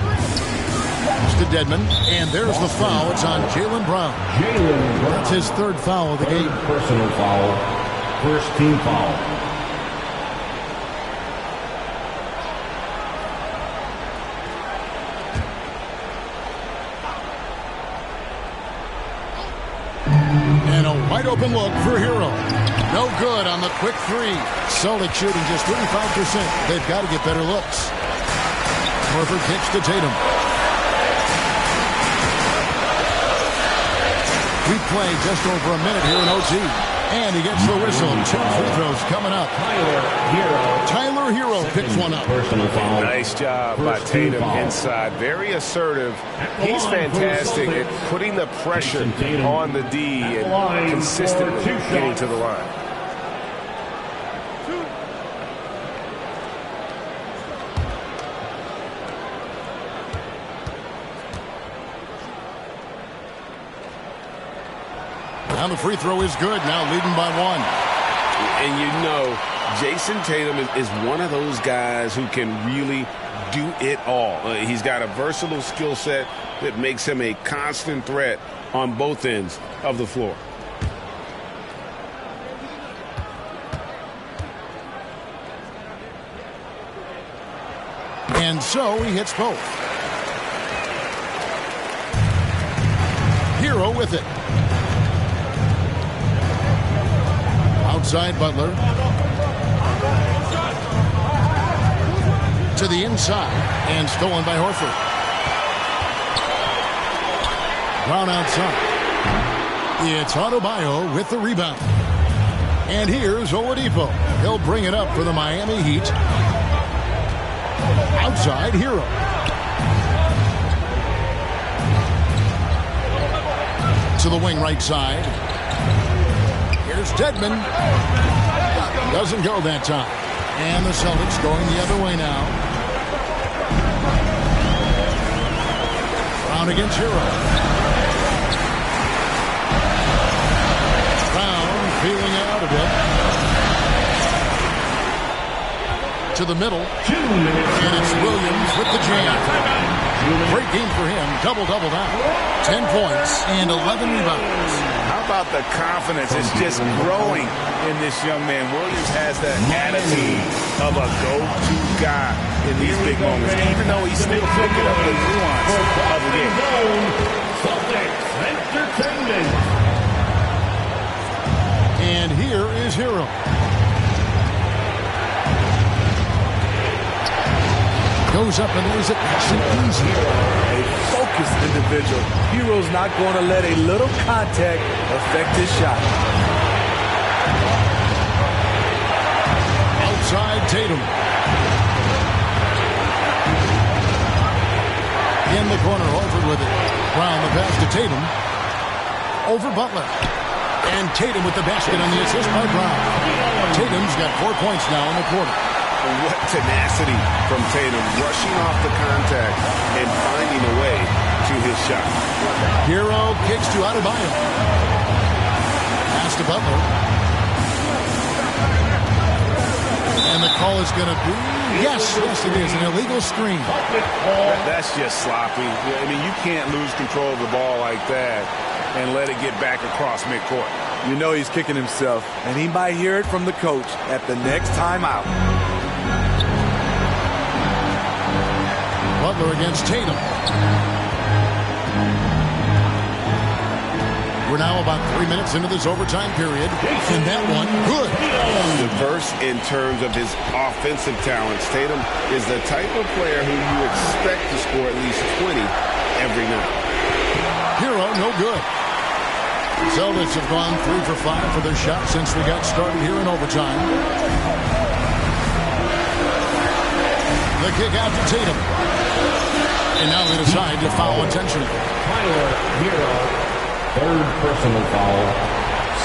To Dedmon, and there's the foul. It's on Jaylen Brown. That's his third foul of the game. Personal foul. First team foul. And a wide open look for Hero. No good on the quick three. Celtics shooting just 35%. They've got to get better looks. Horford kicks to Tatum. We play just over a minute here in OT. And he gets the whistle. 2 free throws coming up. Tyler Hero picks one up. Nice job by Tatum inside. Very assertive. He's fantastic at putting the pressure on the D and consistently getting to the line. And the free throw is good. Now leading by 1. And you know, Jason Tatum is one of those guys who can really do it all. He's got a versatile skill set that makes him a constant threat on both ends of the floor. And so he hits both. Hero with it. Outside Butler. To the inside. And stolen by Horford. Brown outside. It's Adebayo with the rebound. And here's Oladipo. He'll bring it up for the Miami Heat. Outside Hero. To the wing right side. Here's Dedmon. Doesn't go that time. And the Celtics going the other way now. Brown against Hero. to the middle. And it's Williams with the jam. Great game for him. Double-double now. 10 points and 11 rebounds. How about the confidence? It's just growing in this young man. Williams has that attitude of a go-to guy in these big moments, even though he's still picking up the nuance of the game. Celtics Entertainment. And here is Hero. Goes up and lays it nice and easy. A focused individual. Hero's not going to let a little contact affect his shot. Outside Tatum. In the corner, Horford with it. Brown the pass to Tatum. Over Butler. And Tatum with the basket on the assist by Brown. Tatum's got 4 points now in the quarter. What tenacity from Tatum, rushing off the contact and finding a way to his shot. Hero kicks to Adebayo. Pass to Butler. And the call is going to be, yes, it is, an illegal screen. That's just sloppy. I mean, you can't lose control of the ball like that and let it get back across midcourt. You know he's kicking himself, and he might hear it from the coach at the next timeout. Butler against Tatum. We're now about 3 minutes into this overtime period, and that one, good. Diverse in terms of his offensive talents. Tatum is the type of player who you expect to score at least 20 every night. Hero, no good. The Celtics have gone 3 for 5 for their shot since we got started here in overtime. The kick out to Tatum. And now they decide to foul intentionally. Tyler Hero, third personal foul,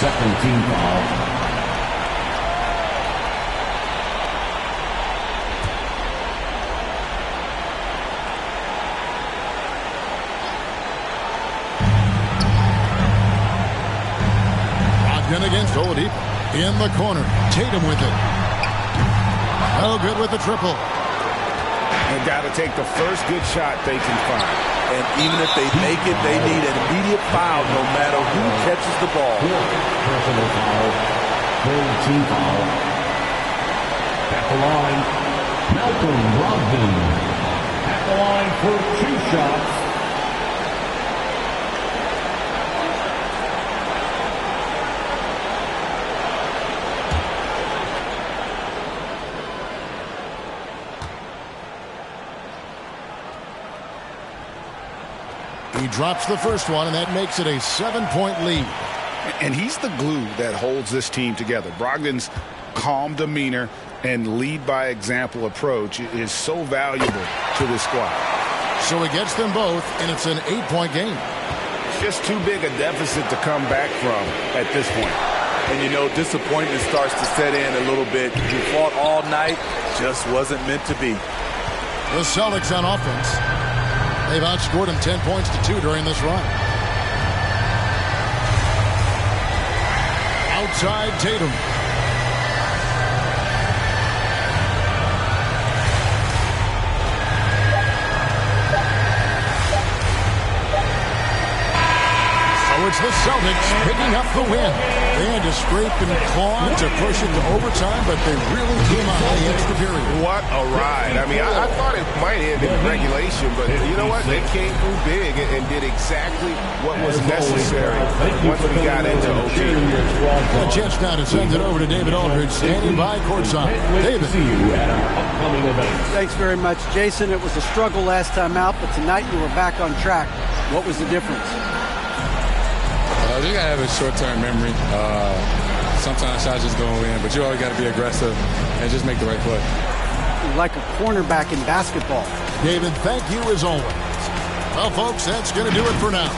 second team foul. Brogdon against Oladipo. In the corner. Tatum with it. No good with the triple. They've got to take the first good shot they can find. And even if they make it, they need an immediate foul no matter who catches the ball. Personal foul, third team foul. At the line, Malcolm Brogdon. At the line for 2 shots. He drops the first one, and that makes it a 7-point lead. And he's the glue that holds this team together. Brogdon's calm demeanor and lead by example approach is so valuable to this squad. So he gets them both, and it's an 8-point game. It's just too big a deficit to come back from at this point. And you know, disappointment starts to set in a little bit. You fought all night, just wasn't meant to be. The Celtics on offense. They've outscored him 10 points to 2 during this run. Outside Tatum. So it's the Celtics picking up the win. They had to scrape and claw to push it to overtime, but they really came out in the extra period. What a ride. I mean, I thought it might end in regulation, but you know what? They came through big and did exactly what was necessary once we got into OT. A chance now to send it over to David Aldridge, standing by courtside. David. Thanks very much, Jason. It was a struggle last time out, but tonight you were back on track. What was the difference? You got to have a short-term memory. Sometimes shots just go in, but you always got to be aggressive and just make the right play. You're like a cornerback in basketball. David, thank you as always. Well, folks, that's going to do it for now.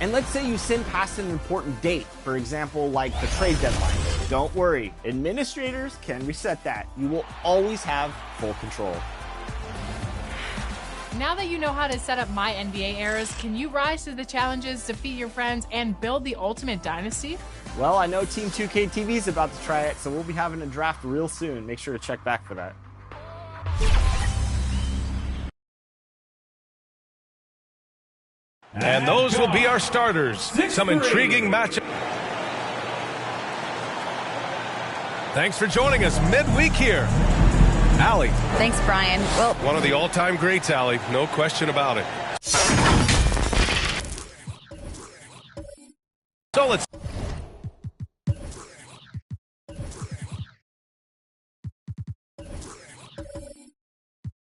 And let's say you sin past an important date, for example, like the trade deadline. Don't worry, administrators can reset that. You will always have full control. Now that you know how to set up My NBA Eras, can you rise to the challenges, defeat your friends, and build the ultimate dynasty? Well, I know Team 2K TV is about to try it, so we'll be having a draft real soon. Make sure to check back for that. And those will be our starters. Some intriguing matchups. Thanks for joining us midweek here. Allie. Thanks, Brian. Well, one of the all-time greats, Allie. No question about it. So let's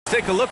take a look.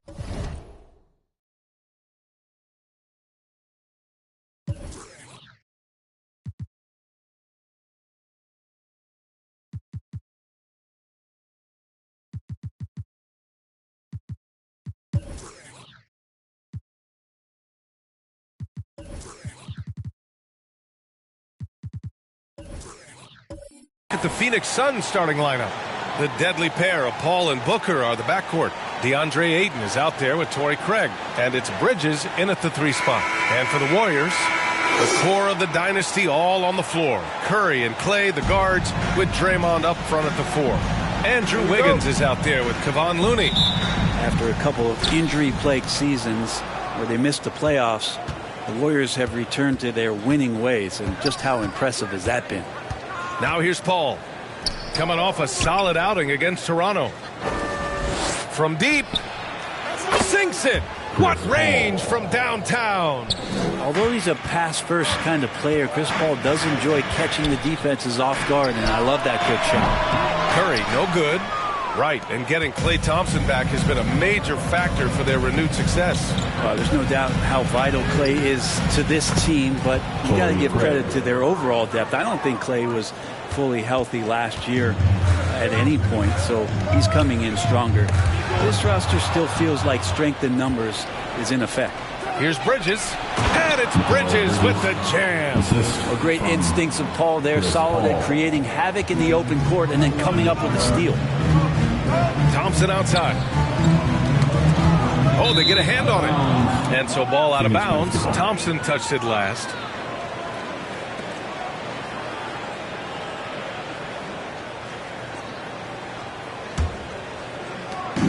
At the Phoenix Suns starting lineup. The deadly pair of Paul and Booker are the backcourt. DeAndre Ayton is out there with Torrey Craig. And it's Bridges in at the 3 spot. And for the Warriors, the core of the dynasty all on the floor. Curry and Clay, the guards, with Draymond up front at the 4. Andrew Wiggins is out there with Kevon Looney. After a couple of injury-plagued seasons where they missed the playoffs, the Warriors have returned to their winning ways. And just how impressive has that been? Now here's Paul, coming off a solid outing against Toronto. From deep, sinks it. What range from downtown! Although he's a pass-first kind of player, Chris Paul does enjoy catching the defenses off guard, and I love that quick shot. Curry, no good. Right, and getting Klay Thompson back has been a major factor for their renewed success. There's no doubt how vital Klay is to this team, but you got to give credit to their overall depth. I don't think Klay was fully healthy last year at any point, so he's coming in stronger. This roster still feels like strength in numbers is in effect. Here's Bridges, and it's Bridges with the jam. Great instincts of Paul there, solid at creating havoc in the open court and then coming up with a steal. Thompson outside. Oh, they get a hand on it. And so ball out of bounds. Thompson touched it last.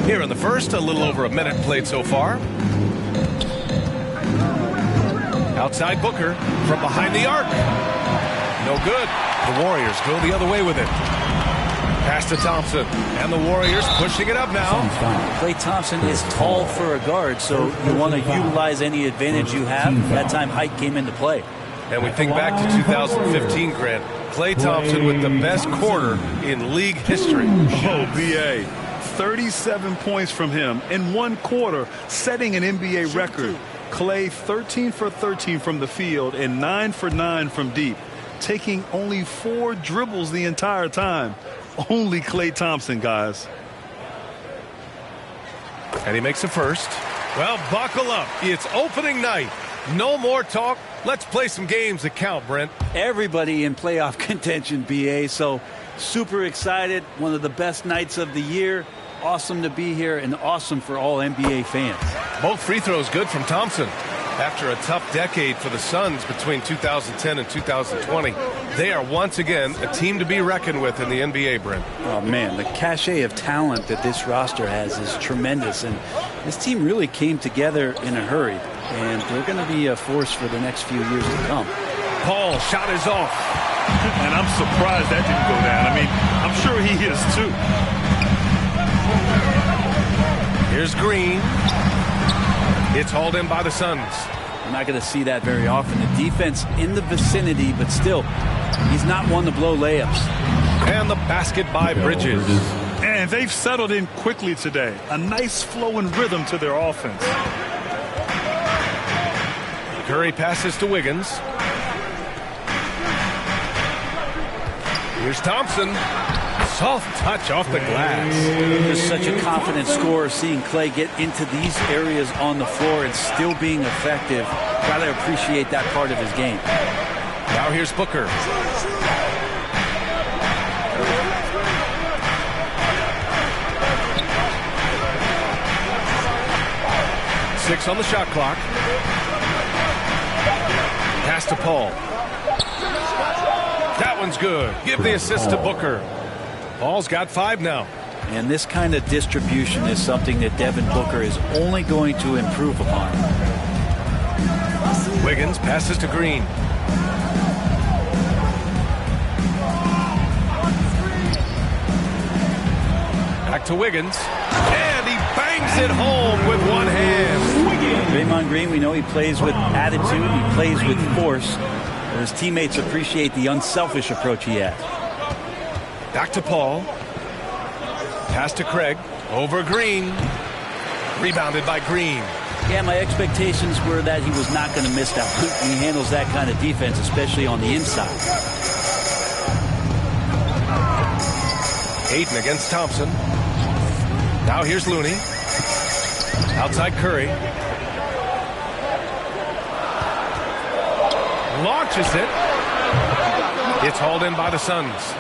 Here in the first, a little over a minute played so far. Outside Booker from behind the arc. No good. The Warriors go the other way with it. Pass to Thompson, and the Warriors pushing it up now. Klay Thompson is tall for a guard, so you want to utilize any advantage you have. That time height came into play. And we think back to 2015, Grant. Klay Thompson with the best quarter in league history. Oh, B.A. 37 points from him in one quarter, setting an NBA record. Klay 13 for 13 from the field and 9 for 9 from deep, taking only 4 dribbles the entire time. Only Klay Thompson, guys. And he makes a first. Well, buckle up. It's opening night. No more talk. Let's play some games that count, Brent. Everybody in playoff contention, BA, so super excited. One of the best nights of the year. Awesome to be here and awesome for all NBA fans. Both free throws good from Thompson. After a tough decade for the Suns between 2010 and 2020, they are once again a team to be reckoned with in the NBA, Brent. Oh, man, the cachet of talent that this roster has is tremendous, and this team really came together in a hurry, and they're going to be a force for the next few years to come. Paul, shot is off. And I'm surprised that didn't go down. I mean, I'm sure he is, too. Here's Green. It's hauled in by the Suns. We're not going to see that very often. The defense in the vicinity, but still, he's not one to blow layups. And the basket by Bridges. And they've settled in quickly today. A nice flow and rhythm to their offense. Curry passes to Wiggins. Here's Thompson. Soft touch off the glass. There's such a confident scorer seeing Klay get into these areas on the floor and still being effective. Gotta appreciate that part of his game. Now here's Booker. Six on the shot clock. Pass to Paul. That one's good. Give the assist to Booker. Paul's got 5 now. And this kind of distribution is something that Devin Booker is only going to improve upon. Wiggins passes to Green. Back to Wiggins. And he bangs it home with one hand. Draymond Green, we know he plays with attitude. He plays with force. But his teammates appreciate the unselfish approach he has. Back to Paul. Pass to Craig. Over Green. Rebounded by Green. Yeah, my expectations were that he was not going to miss that. He handles that kind of defense, especially on the inside. Ayton against Thompson. Now here's Looney. Outside Curry. Launches it. It's hauled in by the Suns.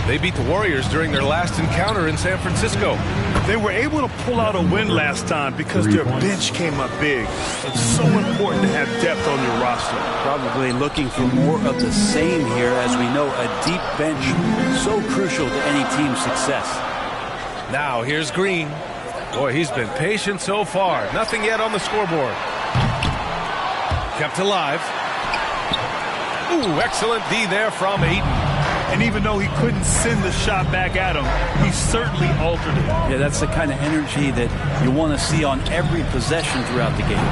They beat the Warriors during their last encounter in San Francisco. They were able to pull out a win last time because their bench came up big. It's so important to have depth on your roster. Probably looking for more of the same here. As we know, a deep bench so crucial to any team's success. Now here's Green. Boy, he's been patient so far. Nothing yet on the scoreboard. Kept alive. Ooh, excellent D there from Ayton. And even though he couldn't send the shot back at him, he certainly altered it. Yeah, that's the kind of energy that you want to see on every possession throughout the game.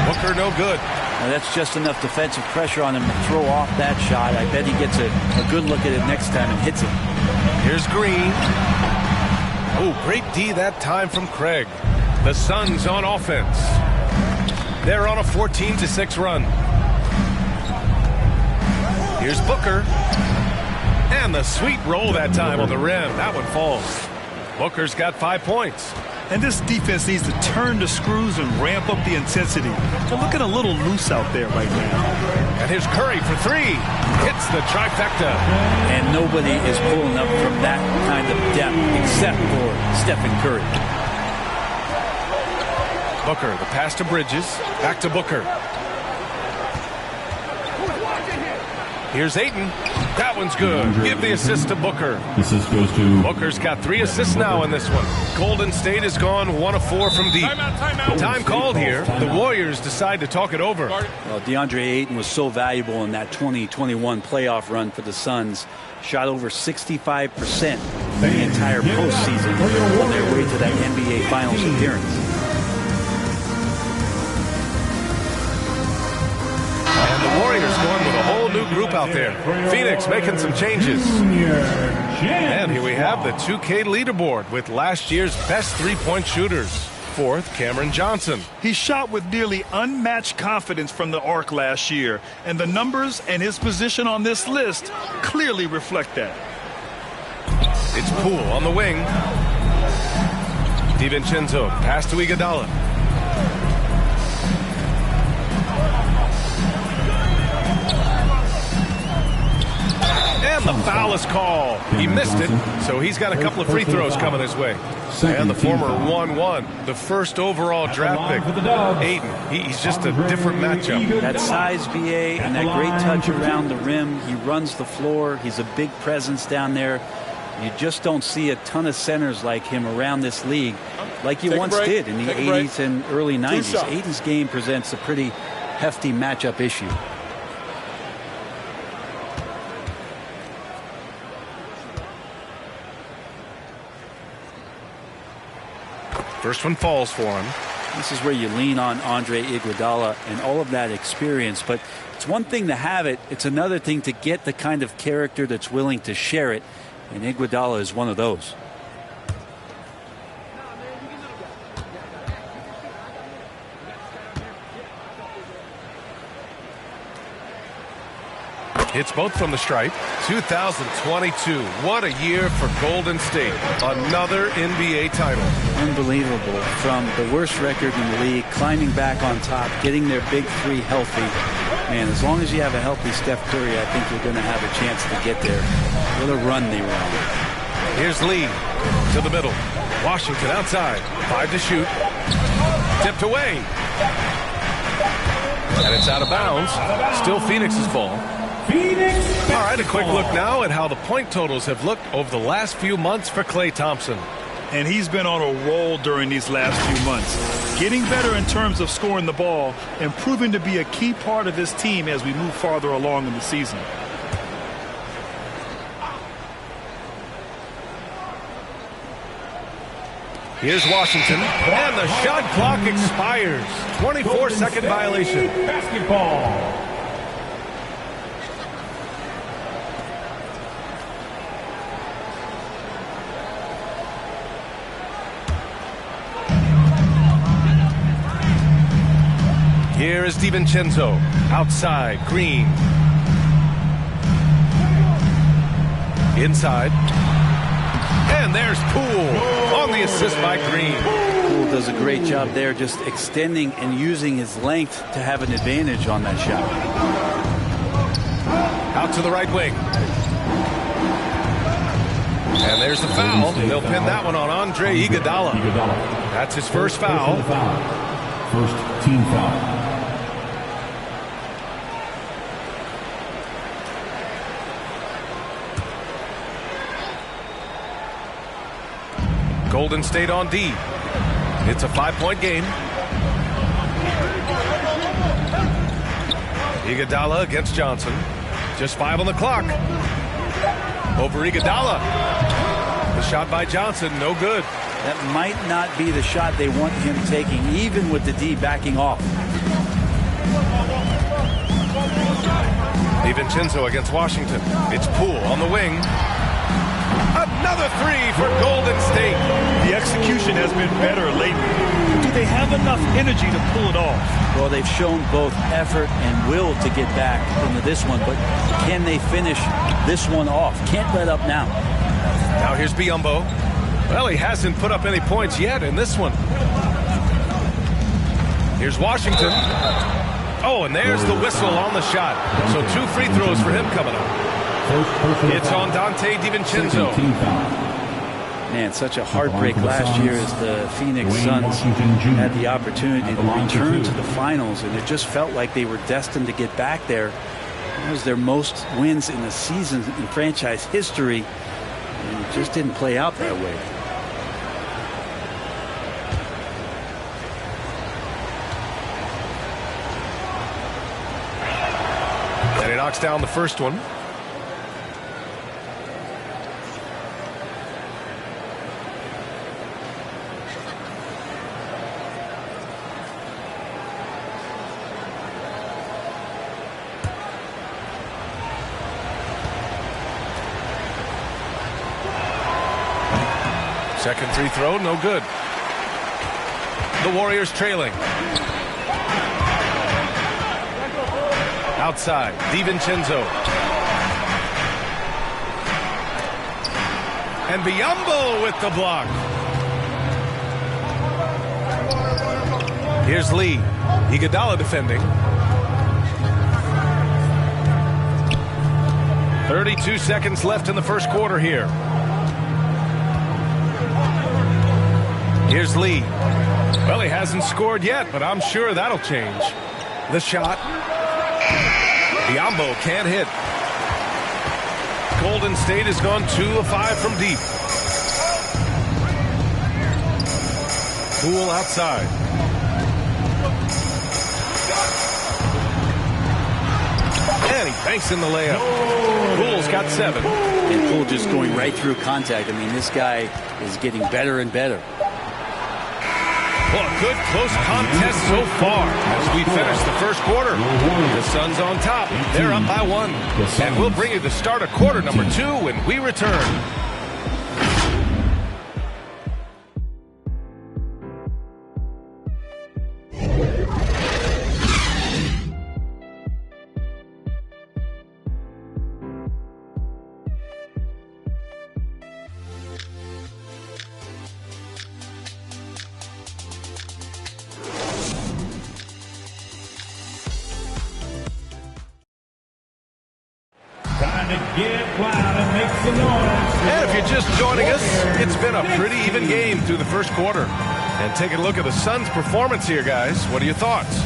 Booker no good. Now, that's just enough defensive pressure on him to throw off that shot. I bet he gets a good look at it next time and hits it. Here's Green. Oh, great D that time from Craig. The Suns on offense. They're on a 14-6 run. Here's Booker. And the sweet roll that time on the rim. That one falls. Booker's got 5 points. And this defense needs to turn the screws and ramp up the intensity. They're looking a little loose out there right now. And here's Curry for 3. Hits the trifecta. And nobody is pulling up from that kind of depth except for Stephen Curry. Booker, the pass to Bridges. Back to Booker. Here's Ayton. That one's good. Give the assist to Booker. Assist goes to Booker's got 3 assists now in this one. Golden State has gone 1 of 4 from deep. Time called here. The Warriors decide to talk it over. Well, DeAndre Ayton was so valuable in that 2021 playoff run for the Suns. Shot over 65% the entire postseason on their way to that NBA Finals appearance. And the Warriors going with a whole new group out there. Phoenix making some changes. And here we have the 2K leaderboard with last year's best three-point shooters. 4th, Cameron Johnson. He shot with nearly unmatched confidence from the arc last year, and the numbers and his position on this list clearly reflect that. It's Poole on the wing. DiVincenzo, pass to Iguodala. And the foul is called. He missed it, so he's got a couple of free throws coming his way. And the former 1-1, the first overall draft pick, Ayton. He's just a different matchup. That size, BA, and that great touch around the rim. He runs the floor. He's a big presence down there. You just don't see a ton of centers like him around this league like you once did in the 80s and early 90s. Ayton's game presents a pretty hefty matchup issue. First one falls for him. This is where you lean on Andre Iguodala and all of that experience. But it's one thing to have it. It's another thing to get the kind of character that's willing to share it. And Iguodala is one of those. Hits both from the stripe. 2022. What a year for Golden State. Another NBA title. Unbelievable. From the worst record in the league, climbing back on top, getting their big three healthy. Man, as long as you have a healthy Steph Curry, I think you're going to have a chance to get there. What a run they were on. Here's Lee to the middle. Washington outside. 5 to shoot. Tipped away. And it's out of bounds. Still Phoenix's ball. All right, a quick look now at how the point totals have looked over the last few months for Klay Thompson. And he's been on a roll during these last few months. Getting better in terms of scoring the ball and proving to be a key part of this team as we move farther along in the season. Here's Washington, and the shot clock expires. 24-second violation. Basketball. Here is DiVincenzo. Outside, Green. Inside. And there's Poole on the assist by Green. Poole does a great job there, just extending and using his length to have an advantage on that shot. Out to the right wing. And there's the foul. They'll pin that one on Andre Iguodala. That's his first foul. First team foul. Golden State on D. It's a 5-point game. Iguodala against Johnson. Just 5 on the clock. over Iguodala. The shot by Johnson, no good. That might not be the shot they want him taking, even with the D backing off. DiVincenzo against Washington. It's Poole on the wing. Another three for Golden State. The execution has been better lately. Do they have enough energy to pull it off? Well, they've shown both effort and will to get back into this one, but can they finish this one off? Can't let up now. Now here's Biyombo. Well, he hasn't put up any points yet in this one. Here's Washington. Oh, and there's the whistle on the shot. So 2 free throws for him coming up. It's on Dante DiVincenzo. Man, such a heartbreak last year as the Phoenix Suns had the opportunity to return to the finals, and it just felt like they were destined to get back there. It was their most wins in a season in franchise history, and it just didn't play out that way. And he knocks down the first one. Second free throw, no good. The Warriors trailing. Outside, DiVincenzo. And Biyombo with the block. Here's Lee. Iguodala defending. 32 seconds left in the first quarter here. Here's Lee. Well, he hasn't scored yet, but I'm sure that'll change. The shot. Biyombo can't hit. Golden State has gone 2 of 5 from deep. Poole outside. And he banks in the layup. Poole's got 7. And Poole just going right through contact. I mean, this guy is getting better and better. Well, a good close contest so far as we finish the first quarter. The Suns on top. They're up by 1. And we'll bring you the start of quarter number 2 when we return. And if you're just joining us, it's been a pretty even game through the first quarter. And taking a look at the Suns' performance here, guys. What are your thoughts?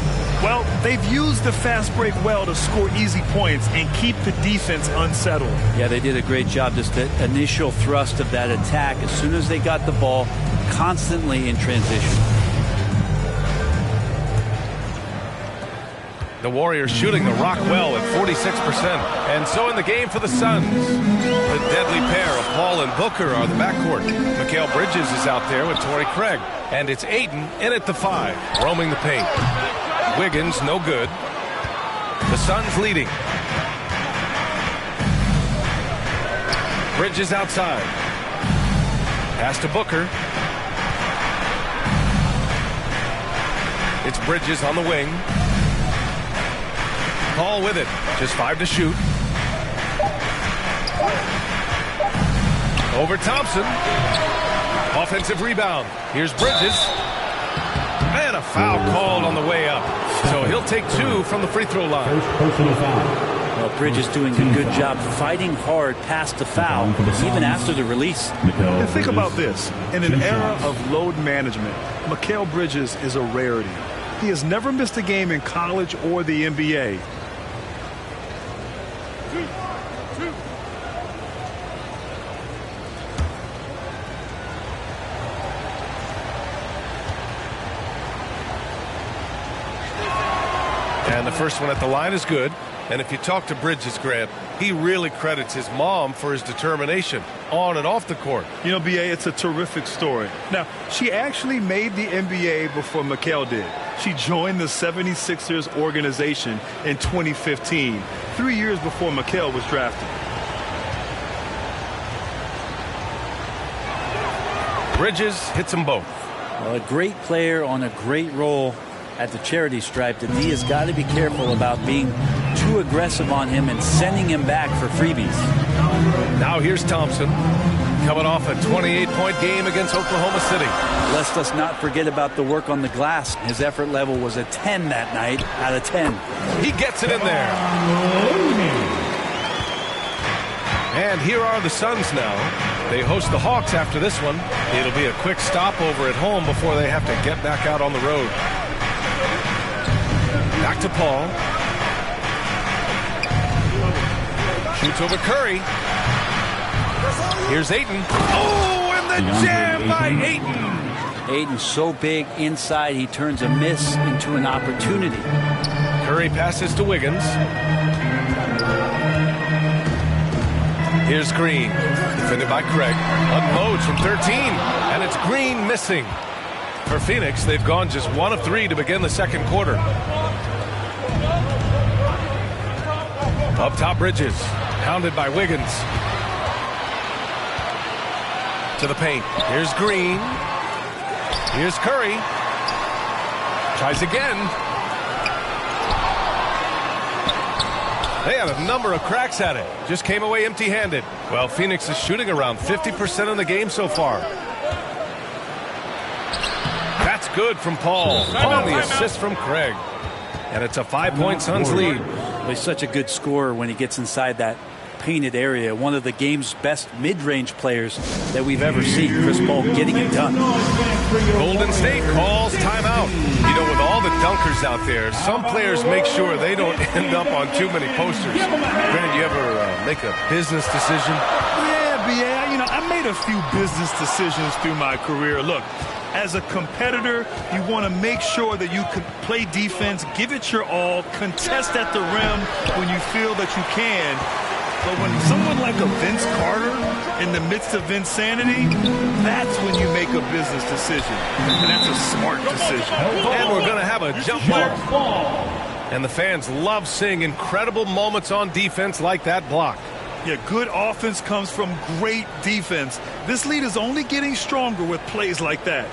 Well, they've used the fast break well to score easy points and keep the defense unsettled. Yeah, they did a great job. Just the initial thrust of that attack, as soon as they got the ball, constantly in transition. The Warriors shooting the rock well at 46%. And so in the game for the Suns, the deadly pair of Paul and Booker are the backcourt. Mikal Bridges is out there with Torrey Craig. And it's Ayton in at the 5, roaming the paint. Wiggins, no good. The Suns leading. Bridges outside. Pass to Booker. It's Bridges on the wing. Paul with it. Just 5 to shoot. Over Thompson. Offensive rebound. Here's Bridges. And a foul called on the way up. So he'll take 2 from the free throw line. Well, Bridges doing a good job fighting hard past the foul, even after the release. And think about this. In an era of load management, Mikal Bridges is a rarity. He has never missed a game in college or the NBA. And the first one at the line is good. And if you talk to Bridges, Grant, he really credits his mom for his determination on and off the court. You know, B.A., it's a terrific story. Now, she actually made the NBA before Mikal did. She joined the 76ers organization in 2015, 3 years before Mikal was drafted. Bridges hits them both. Well, a great player on a great role at the charity stripe. The D has got to be careful about being too aggressive on him and sending him back for freebies. Now here's Thompson, coming off a 28-point game against Oklahoma City. Let's just not forget about the work on the glass. His effort level was a 10 that night out of 10. He gets it in there. And here are the Suns now. They host the Hawks after this one. It'll be a quick stopover at home before they have to get back out on the road. Back to Paul. Shoots over Curry. Here's Ayton. Oh, and the jam by Ayton. Ayton's so big inside, he turns a miss into an opportunity. Curry passes to Wiggins. Here's Green, defended by Craig. Unloads from 13, and it's Green missing. For Phoenix, they've gone just 1 of 3 to begin the second quarter. Up top, Bridges, pounded by Wiggins. To the paint. Here's Green. Here's Curry. Tries again. They had a number of cracks at it. Just came away empty-handed. Well, Phoenix is shooting around 50% in the game so far. That's good from Paul. On the assist from Craig. And it's a 5-point Suns lead. He's such a good scorer when he gets inside that painted area. One of the game's best mid-range players that we've ever seen. Chris Paul getting it done. Golden State calls timeout. You know, with all the dunkers out there, some players make sure they don't end up on too many posters. Grant, you ever make a business decision? Yeah, B.A., you know, I made a few business decisions through my career. Look, as a competitor, you want to make sure that you can play defense, give it your all, contest at the rim when you feel that you can. But when someone like a Vince Carter in the midst of insanity, that's when you make a business decision. And that's a smart decision. And we're going to have a jump ball. And the fans love seeing incredible moments on defense like that block. Yeah, good offense comes from great defense. This lead is only getting stronger with plays like that.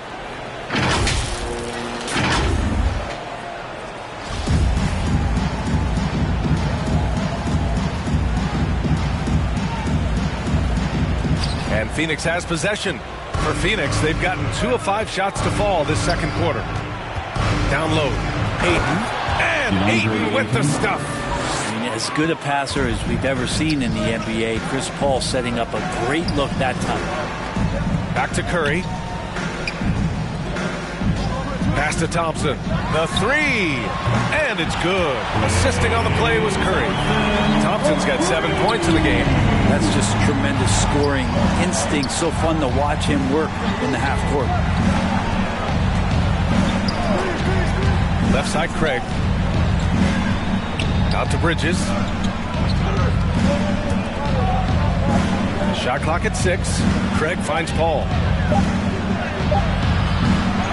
And Phoenix has possession. For Phoenix, they've gotten 2 of 5 shots to fall this second quarter. Down low, Ayton. And Ayton with the stuff. I mean, as good a passer as we've ever seen in the NBA. Chris Paul setting up a great look that time. Back to Curry. Pass to Thompson. The 3. And it's good. Assisting on the play was Curry. Thompson's got 7 points in the game. That's just tremendous scoring instinct. So fun to watch him work in the half court. Left side, Craig. Out to Bridges. Shot clock at 6. Craig finds Paul.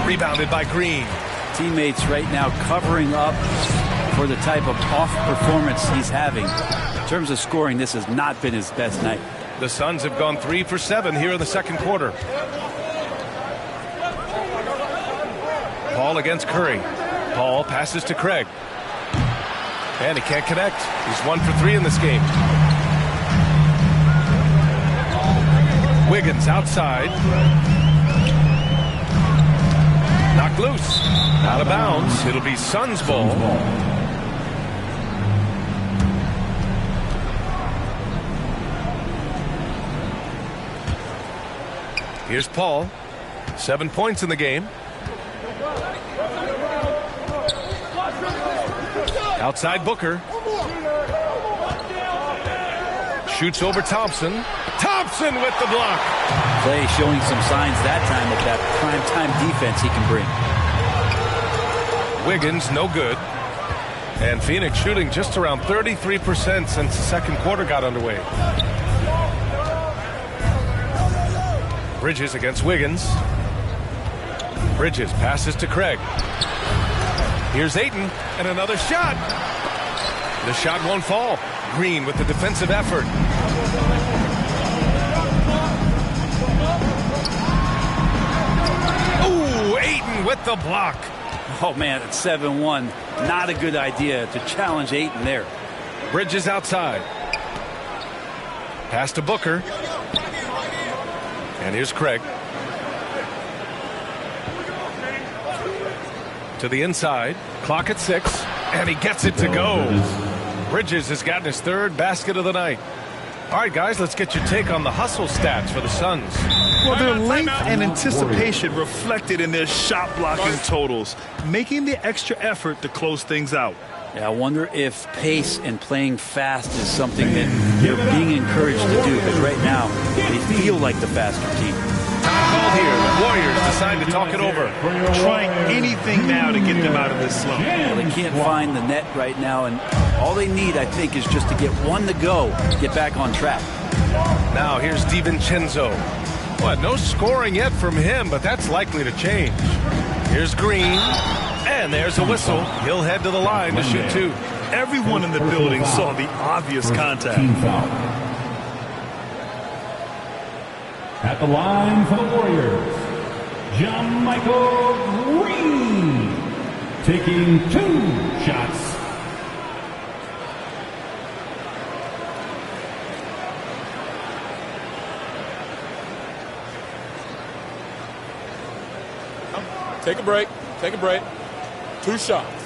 Rebounded by Green. Teammates right now covering up for the type of off performance he's having. In terms of scoring, this has not been his best night. The Suns have gone 3 for 7 here in the second quarter. Paul against Curry. Paul passes to Craig. And he can't connect. He's 1 for 3 in this game. Wiggins outside. Knocked loose. Out of bounds. It'll be Suns ball. Here's Paul. 7 points in the game. Outside Booker. Shoots over Thompson. Thompson with the block. Clay showing some signs that time of that prime time defense he can bring. Wiggins, no good. And Phoenix shooting just around 33% since the second quarter got underway. Bridges against Wiggins. Bridges passes to Craig. Here's Ayton, and another shot. The shot won't fall. Green with the defensive effort. Ooh, Ayton with the block. Oh, man, it's 7-1. Not a good idea to challenge Ayton there. Bridges outside. Pass to Booker. And here's Craig. To the inside. Clock at 6. And he gets it to go. Bridges has gotten his third basket of the night. All right, guys, let's get your take on the hustle stats for the Suns. Well, their length and anticipation reflected in their shot blocking totals, making the extra effort to close things out. Yeah, I wonder if pace and playing fast is something that they're being encouraged to do, because right now they feel like the faster team. Time called here. The Warriors decide to talk it over. Trying anything now to get them out of this slump. Well, they can't find the net right now, and all they need, I think, is just to get one to go to get back on track. Now here's DiVincenzo. Well, no scoring yet from him, but that's likely to change. Here's Green. And there's a whistle. He'll head to the line to shoot two. Everyone in the building saw the obvious contact. At the line for the Warriors, Michael Green, taking 2 shots. Take a break. Take a break. 2 shots.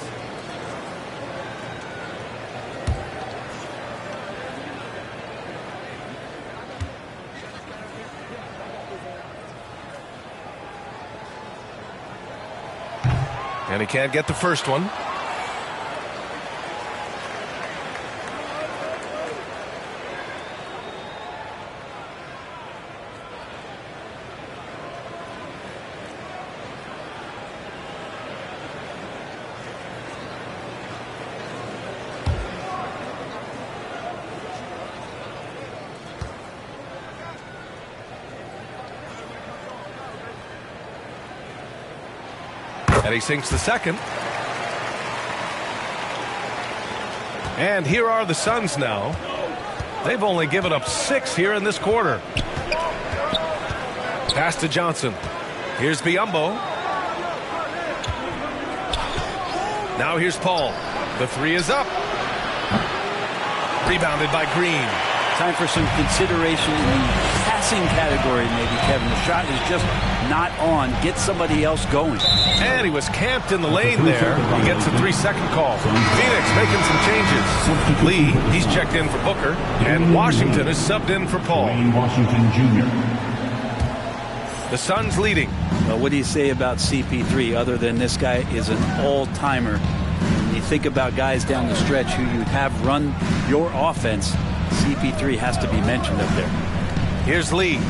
And he can't get the first one. And he sinks the second. And here are the Suns now. They've only given up 6 here in this quarter. Pass to Johnson. Here's Biyombo. Now here's Paul. The 3 is up. Rebounded by Green. Time for some consideration in the passing category, maybe, Kevin. The shot is just not on. Get somebody else going. And he was camped in the lane there. He gets a 3-second call. Phoenix making some changes. Lee, he's checked in for Booker. And Washington is subbed in for Paul. Washington Jr. The Suns leading. Well, what do you say about CP3 other than this guy is an all-timer? When you think about guys down the stretch who you'd have run your offense, CP3 has to be mentioned up there. Here's Lee.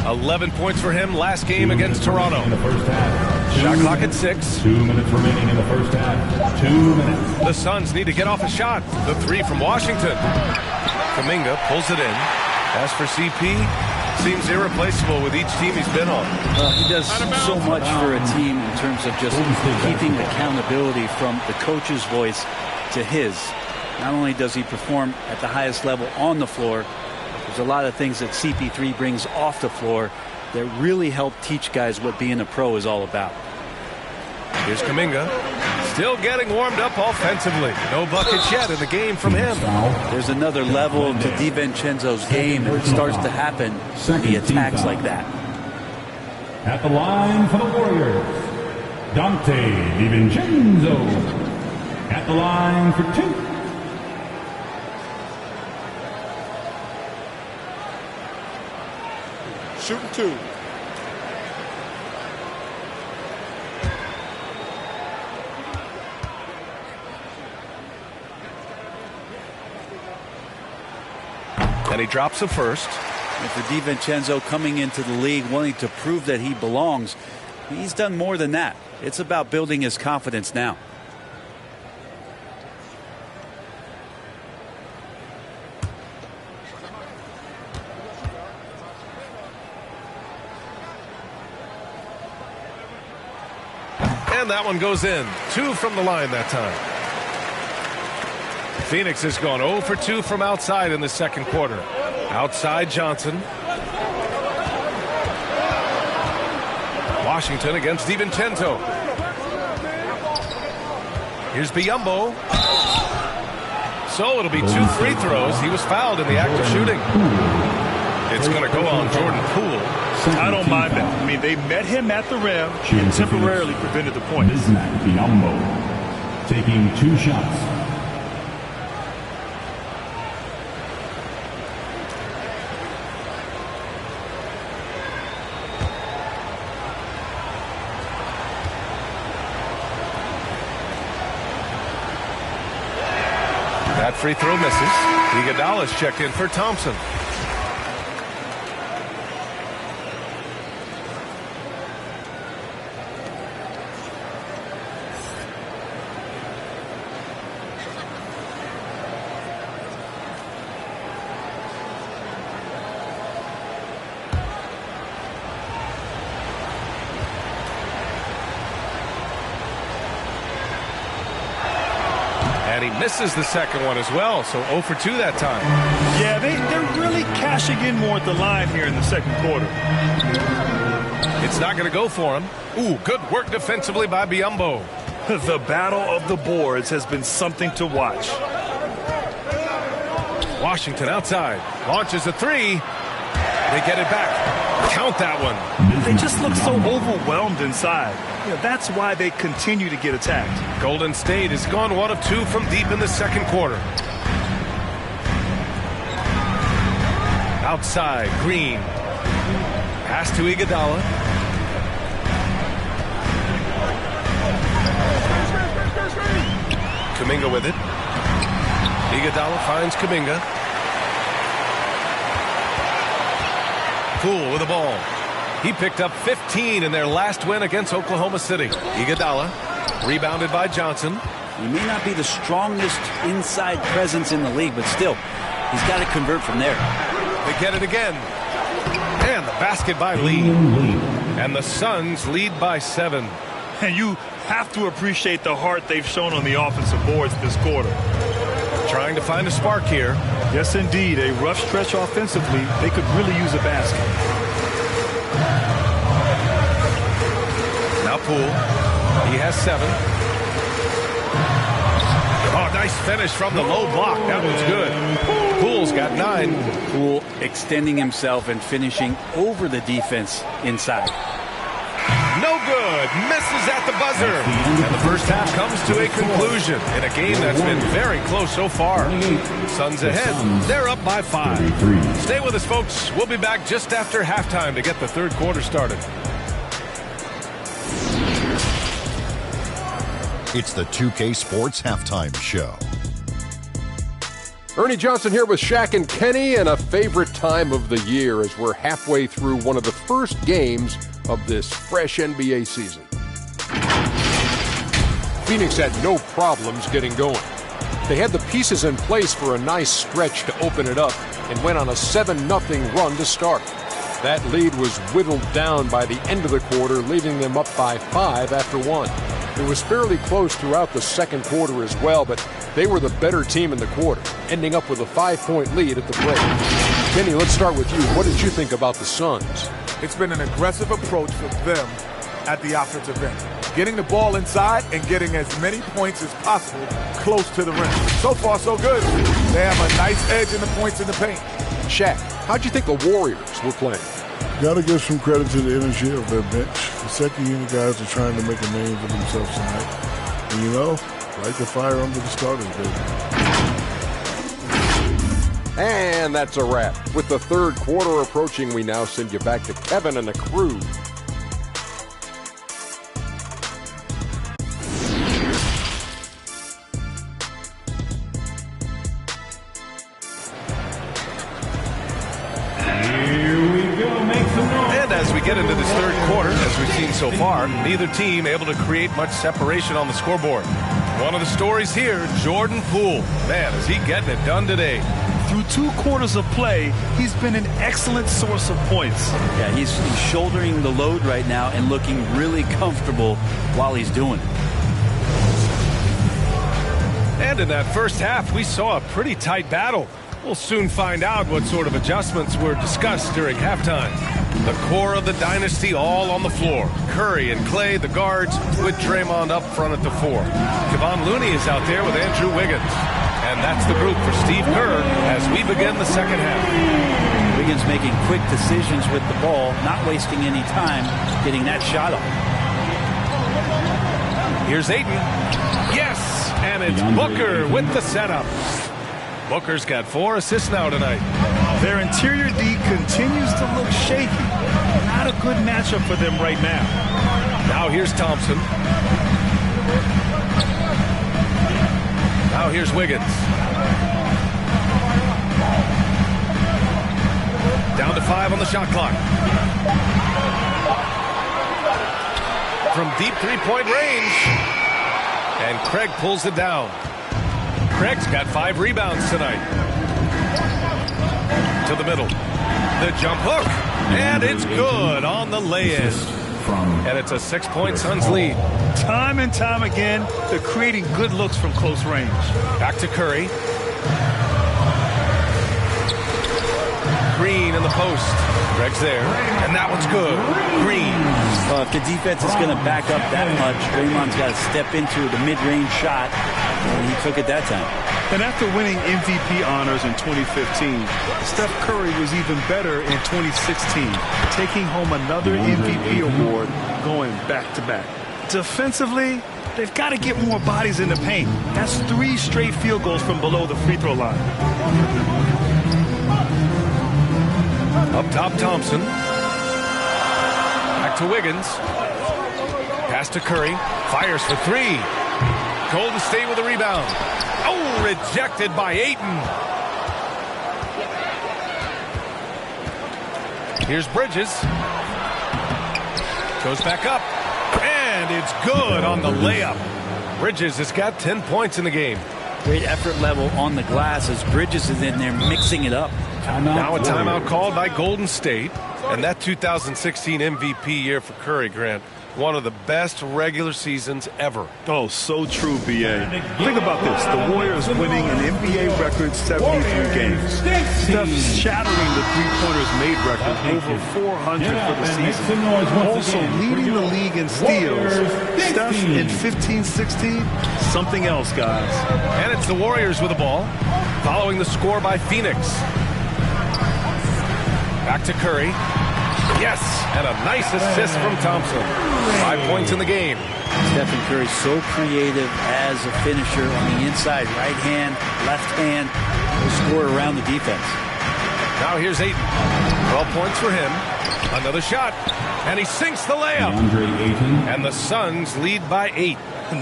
11 points for him last game against Toronto. In the first half. Shot clock at 6. 2 minutes remaining in the first half. 2 minutes. The Suns need to get off a shot. The 3 from Washington. Kuminga pulls it in. As for CP, seems irreplaceable with each team he's been on. He does so much for a team in terms of just keeping accountability from the coach's voice to his. Not only does he perform at the highest level on the floor, there's a lot of things that CP3 brings off the floor that really help teach guys what being a pro is all about. Here's Kuminga. Still getting warmed up offensively. No buckets yet in the game from him. There's another level to DiVincenzo's game that starts to happen when he attacks like that. At the line for the Warriors, Dante DiVincenzo. At the line for 2. Shooting 2. And he drops the first. And for DiVincenzo coming into the league wanting to prove that he belongs, he's done more than that. It's about building his confidence now. And that one goes in. 2 from the line that time. Phoenix has gone 0 for 2 from outside in the second quarter. Outside Johnson. Washington against DiVincenzo. Here's Biyombo. So it'll be 2 free throws. He was fouled in the act of shooting. It's going to go on Jordan Poole. I don't mind that. I mean, they met him at the rim and temporarily prevented the point. Biyombo taking 2 shots. That free throw misses. Iguodala's checked in for Thompson. And he misses the second one as well, so 0 for 2 that time. Yeah, they're really cashing in more at the line here in the second quarter. It's not going to go for him. Ooh, good work defensively by Biyombo. The battle of the boards has been something to watch. Washington outside. Launches a 3. They get it back. Count that one. They just look so overwhelmed inside. That's why they continue to get attacked. Golden State has gone 1 of 2 from deep in the second quarter. Outside, Green. Pass to Iguodala. Kuminga with it. Iguodala finds Kuminga. Poole with the ball. He picked up 15 in their last win against Oklahoma City. Iguodala, rebounded by Johnson. He may not be the strongest inside presence in the league, but still, he's got to convert from there. They get it again. And the basket by Lee. And the Suns lead by 7. And you have to appreciate the heart they've shown on the offensive boards this quarter. Trying to find a spark here. Yes, indeed. A rough stretch offensively. They could really use a basket. Now Poole. He has 7. Oh, nice finish from the low block. That was good. Poole's got 9. Poole extending himself and finishing over the defense inside. No good. Misses at the buzzer. And the first half comes to a conclusion in a game that's been very close so far. Suns ahead. They're up by 5. Stay with us, folks. We'll be back just after halftime to get the third quarter started. It's the 2K Sports Halftime Show. Ernie Johnson here with Shaq and Kenny, and a favorite time of the year as we're halfway through one of the first games of this fresh NBA season. Phoenix had no problems getting going. They had the pieces in place for a nice stretch to open it up and went on a 7-0 run to start. That lead was whittled down by the end of the quarter, leaving them up by 5 after 1. It was fairly close throughout the second quarter as well, but they were the better team in the quarter, ending up with a 5-point lead at the break. Kenny, let's start with you. What did you think about the Suns? It's been an aggressive approach for them at the offensive end. Getting the ball inside and getting as many points as possible close to the rim. So far, so good. They have a nice edge in the points in the paint. Shaq, how'd you think the Warriors were playing? Got to give some credit to the energy of their bench. The second unit guys are trying to make a name for themselves tonight. And light the fire under the starters, baby. And that's a wrap. With the third quarter approaching, we now send you back to Kevin and the crew. Get into this third quarter, as we've seen so far, neither team able to create much separation on the scoreboard. One of the stories here, Jordan Poole. Man, is he getting it done today. Through 2 quarters of play, he's been an excellent source of points. Yeah, he's shouldering the load right now and looking really comfortable while he's doing it. And in that first half, we saw a pretty tight battle. We'll soon find out what sort of adjustments were discussed during halftime. The core of the dynasty all on the floor. Curry and Clay, the guards, with Draymond up front at the 4. Kevon Looney is out there with Andrew Wiggins. And that's the group for Steve Kerr as we begin the second half. Wiggins making quick decisions with the ball, not wasting any time getting that shot up. Here's Ayton. Yes! And it's Booker with the setup. Booker's got 4 assists now tonight. Their interior D continues to look shaky. Not a good matchup for them right now. Now here's Thompson. Now here's Wiggins. Down to 5 on the shot clock. From deep three-point range. And Craig pulls it down. Craig's got 5 rebounds tonight. To the middle. The jump hook. And it's good on the lay-in. And it's a 6-point Suns lead. Time and time again, they're creating good looks from close range. Back to Curry. Green in the post. Greg's there. And that one's good. Green. If the defense is going to back up that much, Draymond's got to step into the mid-range shot. And he took it that time. And after winning MVP honors in 2015, Steph Curry was even better in 2016, taking home another MVP award going back-to-back. Defensively, they've got to get more bodies in the paint. That's 3 straight field goals from below the free throw line. Up top, Thompson. Back to Wiggins. Pass to Curry. Fires for 3. Golden State with a rebound. Oh, rejected by Ayton. Here's Bridges. Goes back up. And it's good on the layup. Bridges has got 10 points in the game. Great effort level on the glass as Bridges is in there mixing it up. Now a timeout called by Golden State. And that 2016 MVP year for Curry, Grant. One of the best regular seasons ever. Oh, so true, B.A. Think about this. The Warriors winning an NBA record 73 games. Steph's shattering the three-pointers made record, over 400 for the season. Also leading the league in steals. Steph in 15-16, something else, guys. And it's the Warriors with the ball, following the score by Phoenix. Back to Curry. Yes, and a nice assist from Thompson. 5 points in the game. Stephen Curry so creative as a finisher on the inside, right hand, left hand, will score around the defense. Now here's Ayton. 12 points for him. Another shot, and he sinks the layup. And the Suns lead by 8.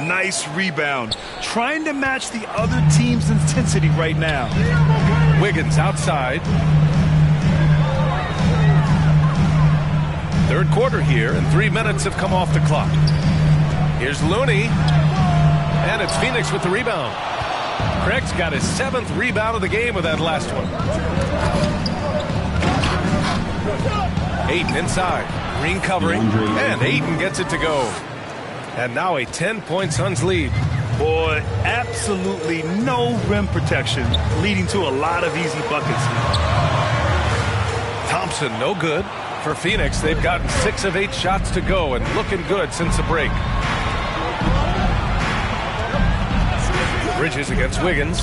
Nice rebound. Trying to match the other team's intensity right now. Wiggins outside. Third quarter here, and 3 minutes have come off the clock. Here's Looney, and it's Phoenix with the rebound. Craig's got his 7th rebound of the game with that last one. Ayton inside, Green covering, and Ayton gets it to go. And now a 10-point Suns lead. Boy, absolutely no rim protection, leading to a lot of easy buckets. Thompson, no good. For Phoenix, they've gotten 6 of 8 shots to go and looking good since the break. Bridges against Wiggins.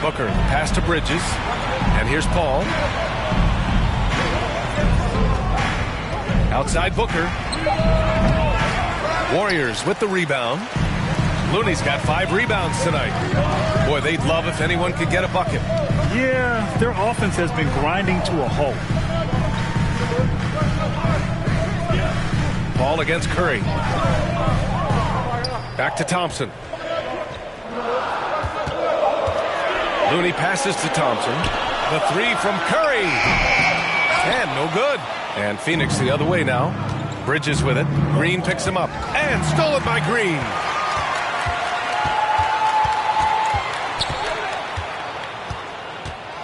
Booker, pass to Bridges. And here's Paul. Outside Booker. Warriors with the rebound. Looney's got 5 rebounds tonight. Boy, they'd love if anyone could get a bucket. Yeah, their offense has been grinding to a halt. Ball against Curry. Back to Thompson. Looney passes to Thompson. The 3 from Curry. And no good. And Phoenix the other way now. Bridges with it. Green picks him up. And stolen by Green.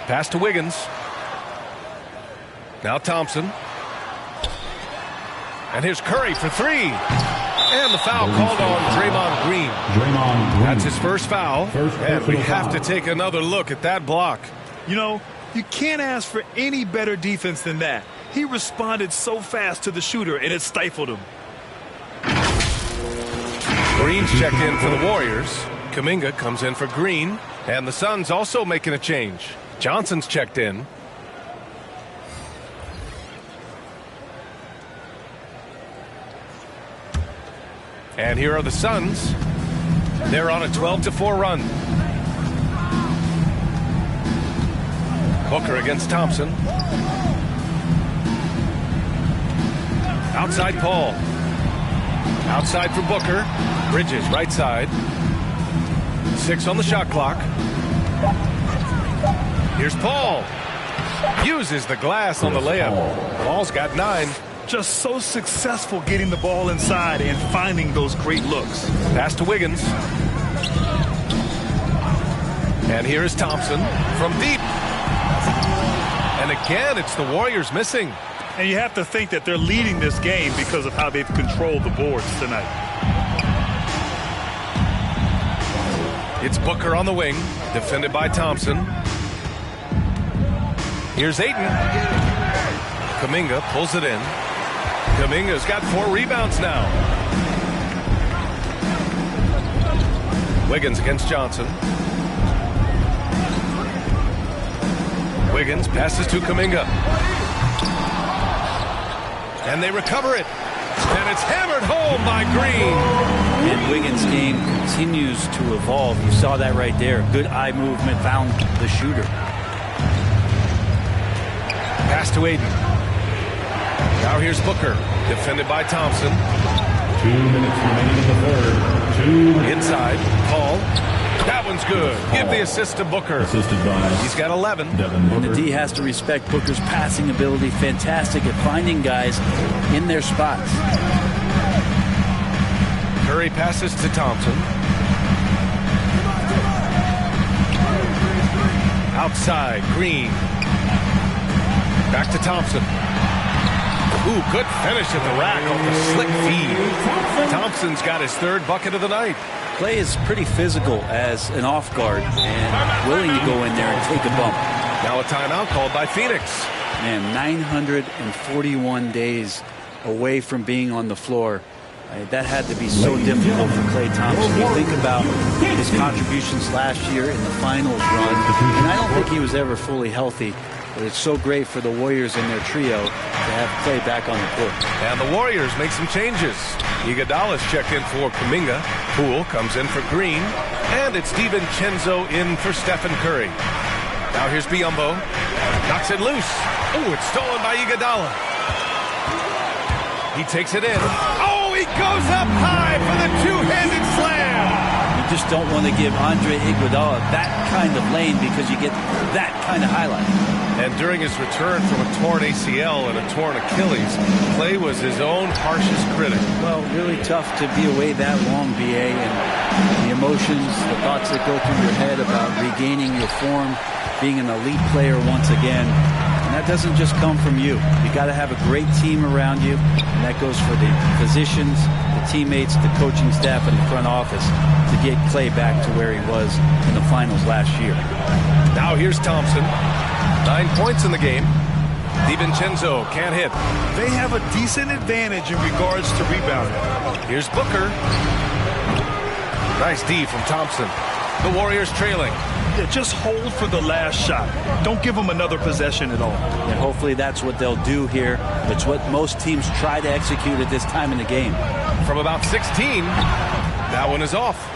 Pass to Wiggins. Now Thompson. And here's Curry for three. And the foul called on Draymond Green. That's his first foul. And we have to take another look at that block. You know, you can't ask for any better defense than that. He responded so fast to the shooter, and it stifled him. Green's checked in for the Warriors. Kuminga comes in for Green. And the Suns also making a change. Johnson's checked in. And here are the Suns. They're on a 12-4 run. Booker against Thompson. Outside Paul. Outside for Booker. Bridges right side. 6 on the shot clock. Here's Paul. Uses the glass on the layup. Paul's got 9. Just so successful getting the ball inside and finding those great looks. Pass to Wiggins. And here is Thompson from deep. And again, it's the Warriors missing. And you have to think that they're leading this game because of how they've controlled the boards tonight. It's Booker on the wing, defended by Thompson. Here's Ayton. Kuminga pulls it in. Kuminga's got 4 rebounds now. Wiggins against Johnson. Wiggins passes to Kuminga. And they recover it. And it's hammered home by Green. And Wiggins' game continues to evolve. You saw that right there. Good eye movement, found the shooter. Pass to Ayton. Now here's Booker, defended by Thompson. 2 minutes remaining in the third. Inside, Paul. That one's good. Give the assist to Booker. Assisted by He's got 11. And the D has to respect Booker's passing ability. Fantastic at finding guys in their spots. Curry passes to Thompson. Outside, Green. Back to Thompson. Ooh, good finish at the rack off the slick feed. Thompson's got his 3rd bucket of the night. Clay is pretty physical as an off guard and willing to go in there and take a bump. Now a timeout called by Phoenix. Man, 941 days away from being on the floor. That had to be so difficult for Klay Thompson. You think about his contributions last year in the finals run, and I don't think he was ever fully healthy. But it's so great for the Warriors and their trio to have Klay back on the court. And the Warriors make some changes. Iguodala's checked in for Kuminga. Poole comes in for Green. And it's DiVincenzo in for Stephen Curry. Now here's Biyombo. Knocks it loose. Oh, it's stolen by Iguodala. He takes it in. Oh, he goes up high for the two-handed slam. You just don't want to give Andre Iguodala that kind of lane because you get that kind of highlight. And during his return from a torn ACL and a torn Achilles, Klay was his own harshest critic. Well, really tough to be away that long, BA, and the emotions, the thoughts that go through your head about regaining your form, being an elite player once again. And that doesn't just come from you. You got to have a great team around you, and that goes for the physicians, the teammates, the coaching staff, and the front office to get Klay back to where he was in the finals last year. Now here's Thompson. 9 points in the game. DiVincenzo can't hit. They have a decent advantage in regards to rebounding. Here's Booker. Nice D from Thompson. The Warriors trailing. Yeah, just hold for the last shot. Don't give them another possession at all. And hopefully that's what they'll do here. It's what most teams try to execute at this time in the game. From about 16, that one is off.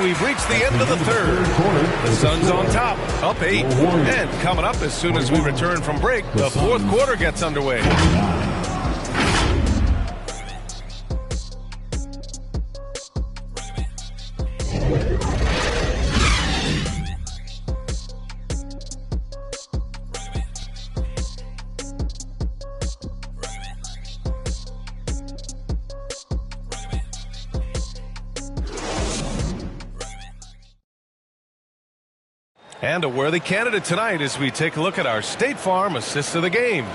We've reached the end of the third. The Suns on top, up 8. And coming up as soon as we return from break, the 4th quarter gets underway. And a worthy candidate tonight as we take a look at our State Farm Assist of the Game.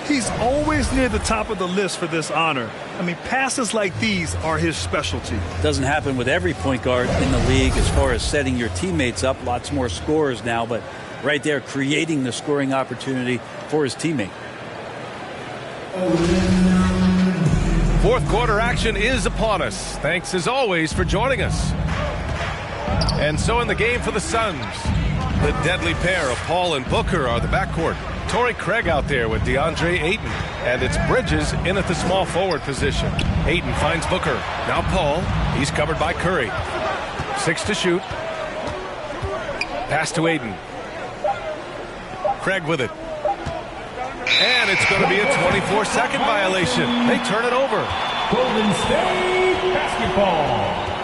He's always near the top of the list for this honor. I mean, passes like these are his specialty. Doesn't happen with every point guard in the league as far as setting your teammates up. Lots more scorers now, but right there creating the scoring opportunity for his teammate. Fourth quarter action is upon us. Thanks as always for joining us. And so in the game for the Suns, the deadly pair of Paul and Booker are the backcourt. Torrey Craig out there with DeAndre Ayton. And it's Bridges in at the small forward position. Ayton finds Booker. Now Paul. He's covered by Curry. 6 to shoot. Pass to Ayton. Craig with it. And it's going to be a 24-second violation. They turn it over. Golden State basketball.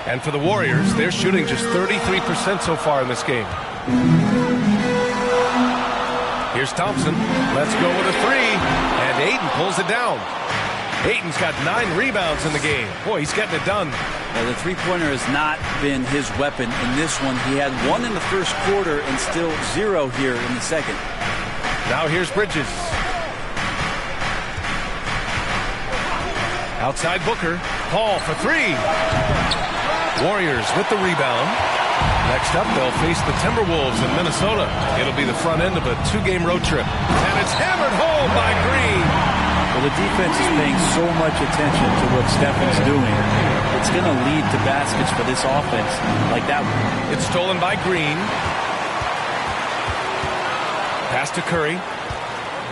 And for the Warriors, they're shooting just 33% so far in this game. Here's Thompson. Let's go with a 3. And Ayton pulls it down. Ayton's got 9 rebounds in the game. Boy, he's getting it done. Well, the three-pointer has not been his weapon in this one. He had 1 in the first quarter and still 0 here in the second. Now here's Bridges. Outside Booker. Paul for 3. Warriors with the rebound. Next up, they'll face the Timberwolves in Minnesota. It'll be the front end of a 2-game road trip. And it's hammered home by Green. Well, the defense is paying so much attention to what Stephen's doing. It's going to lead to baskets for this offense like that one. It's stolen by Green. Pass to Curry.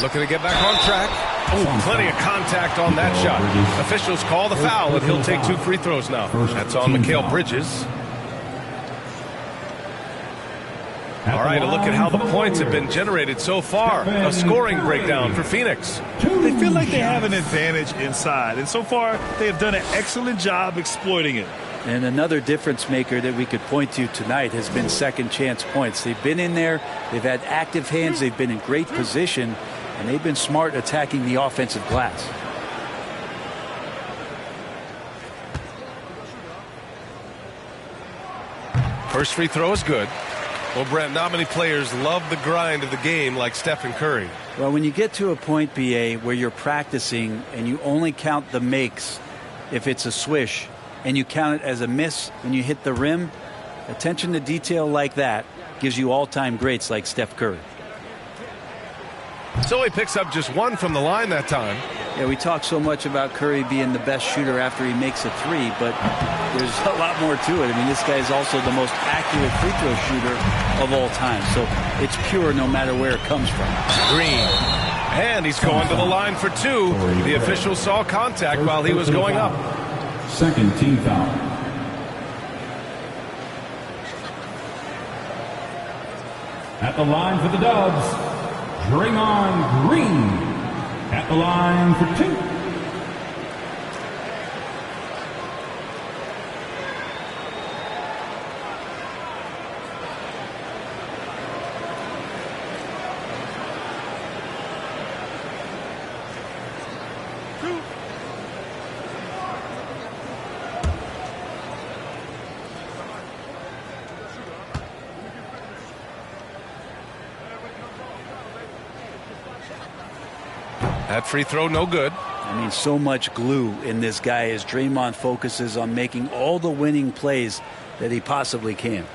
Looking to get back on track. Oh, plenty of contact on that shot. Officials call the foul, and he'll take 2 free throws now. That's on Mikal Bridges. All right, a look at how the points have been generated so far. A scoring breakdown for Phoenix. They feel like they have an advantage inside, and so far they have done an excellent job exploiting it. And another difference maker that we could point to tonight has been second chance points. They've been in there, they've had active hands, they've been in great position, and they've been smart attacking the offensive glass. First free throw is good. Well, Brent, not many players love the grind of the game like Stephen Curry. Well, when you get to a point, BA, where you're practicing and you only count the makes if it's a swish, and you count it as a miss when you hit the rim, attention to detail like that gives you all-time greats like Steph Curry. So he picks up just 1 from the line that time. Yeah, we talk so much about Curry being the best shooter after he makes a 3, but there's a lot more to it. I mean, this guy is also the most accurate free throw shooter of all time. So it's pure no matter where it comes from. Green. And he's going to the line for 2. The official saw contact while he was going up. Second team foul. At the line for the Dubs, Draymond Green. At the line for 2. That free throw, no good. I mean, so much glue in this guy as Draymond focuses on making all the winning plays that he possibly can.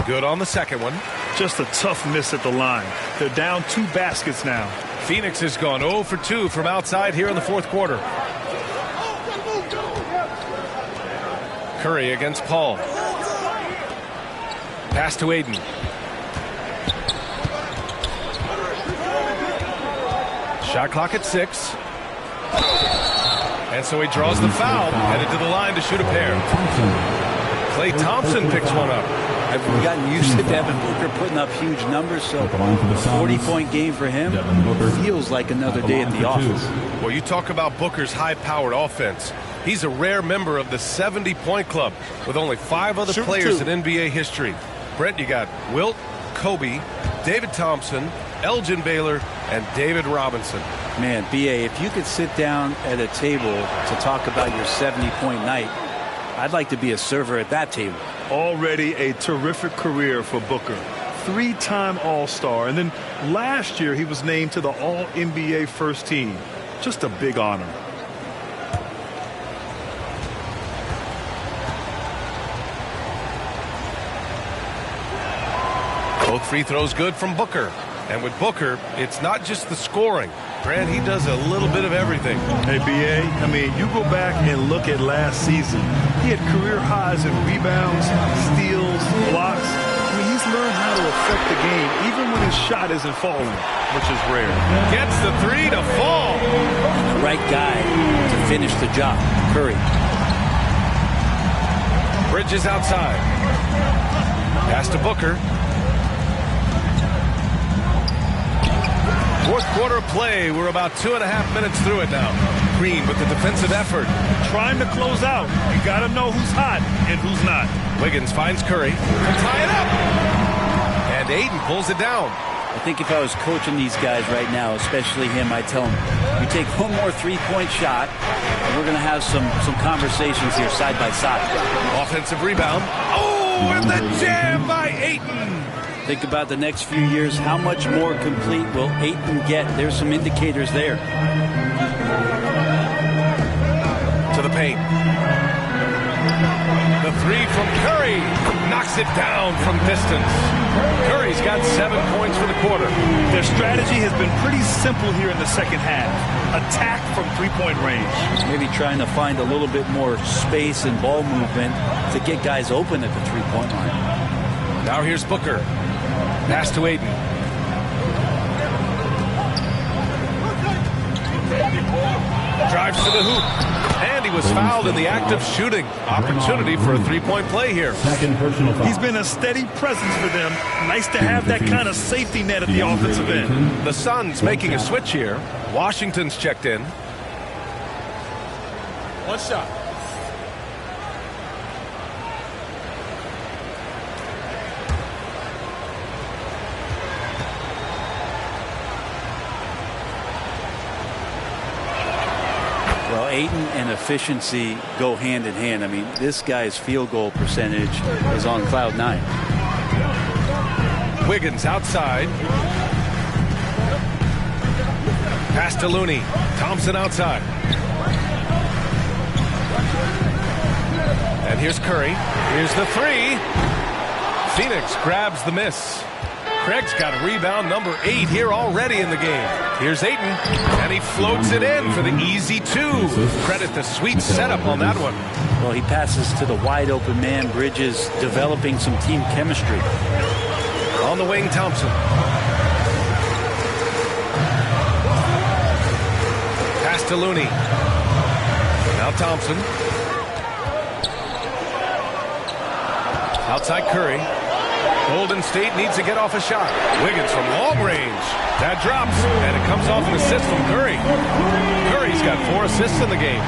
Good on the second one. Just a tough miss at the line. They're down 2 baskets now. Phoenix has gone 0 for 2 from outside here in the fourth quarter. Curry against Paul. Pass to Ayton. Shot clock at 6. And so he draws the foul, headed to the line to shoot a pair. Klay Thompson picks one up. I've gotten used to Devin Booker putting up huge numbers, so a 40-point game for him feels like another day at the office. Well, you talk about Booker's high-powered offense. He's a rare member of the 70-point club with only 5 other players in NBA history. Brent, you got Wilt, Kobe, David Thompson, Elgin Baylor, and David Robinson. Man, B.A., if you could sit down at a table to talk about your 70-point night, I'd like to be a server at that table. Already a terrific career for Booker. 3-time All-Star, and then last year he was named to the All-NBA first team. Just a big honor. Both free throws good from Booker. And with Booker, it's not just the scoring. Grant, he does a little bit of everything. Hey, B.A., I mean, you go back and look at last season. He had career highs in rebounds, steals, blocks. I mean, he's learned how to affect the game, even when his shot isn't falling, which is rare. Gets the 3 to fall. And the right guy to finish the job, Curry. Bridges outside. Pass to Booker. Fourth quarter of play. We're about 2.5 minutes through it now. Green with the defensive effort. Trying to close out. You got to know who's hot and who's not. Wiggins finds Curry to tie it up. And Ayton pulls it down. I think if I was coaching these guys right now, especially him, I'd tell him, you take one more three-point shot, and we're going to have some conversations here side by side. Offensive rebound. Oh, and the jam by Ayton. Think about the next few years. How much more complete will Ayton get? There's some indicators there. To the paint. The 3 from Curry knocks it down from distance. Curry's got 7 points for the quarter. Their strategy has been pretty simple here in the second half. Attack from three-point range. Maybe trying to find a little bit more space and ball movement to get guys open at the three-point line. Now here's Booker. Pass to Ayton. Drives to the hoop. And he was fouled in the act of shooting. Opportunity for a three-point play here. Second personal foul. He's been a steady presence for them. Nice to have that kind of safety net at the offensive end. The Suns making a switch here. Washington's checked in. One shot. Well, Ayton and efficiency go hand in hand. I mean, this guy's field goal percentage is on cloud 9. Wiggins outside. Pass to Looney. Thompson outside. And here's Curry. Here's the 3. Phoenix grabs the miss. Craig's got a rebound, number 8 here already in the game. Here's Ayton, and he floats it in for the easy 2. Credit the sweet setup on that one. Well, he passes to the wide-open man. Bridges developing some team chemistry. On the wing, Thompson. Pass to Looney. Now Thompson. Outside Curry. Golden State needs to get off a shot. Wiggins from long range. That drops, and it comes off an assist from Curry. Curry's got 4 assists in the game.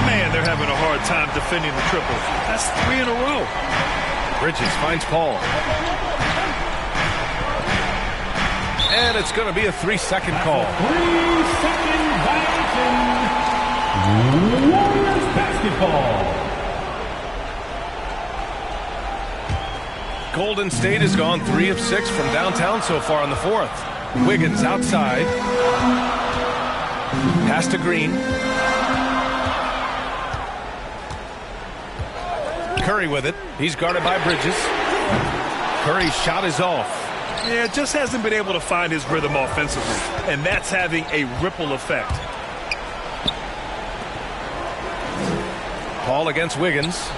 Man, they're having a hard time defending the triple. That's 3 in a row. Bridges finds Paul. And it's going to be a 3-second call. 3-second violation. Warriors basketball. Golden State has gone 3 of 6 from downtown so far in the 4th. Wiggins outside. Pass to Green. Curry with it. He's guarded by Bridges. Curry's shot is off. Yeah, just hasn't been able to find his rhythm offensively, and that's having a ripple effect. Paul against Wiggins.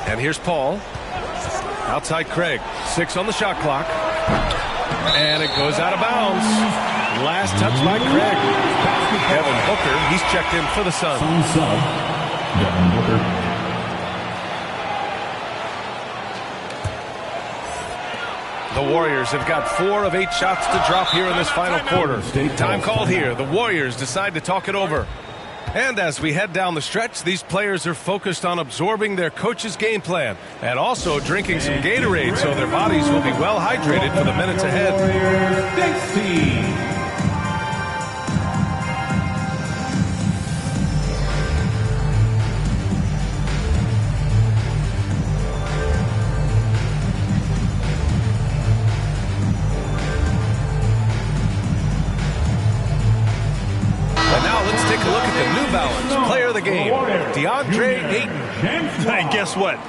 And here's Paul. Outside Craig. 6 on the shot clock. And it goes out of bounds. Last touch by Craig. Devin Booker, he's checked in for the Suns. Devin Booker. The Warriors have got 4 of 8 shots to drop here in this final quarter. Time called here. The Warriors decide to talk it over. And as we head down the stretch, these players are focused on absorbing their coach's game plan and also drinking some Gatorade so their bodies will be well hydrated for the minutes ahead. Take a look at the New Balance player of the game, DeAndre Ayton. And guess what?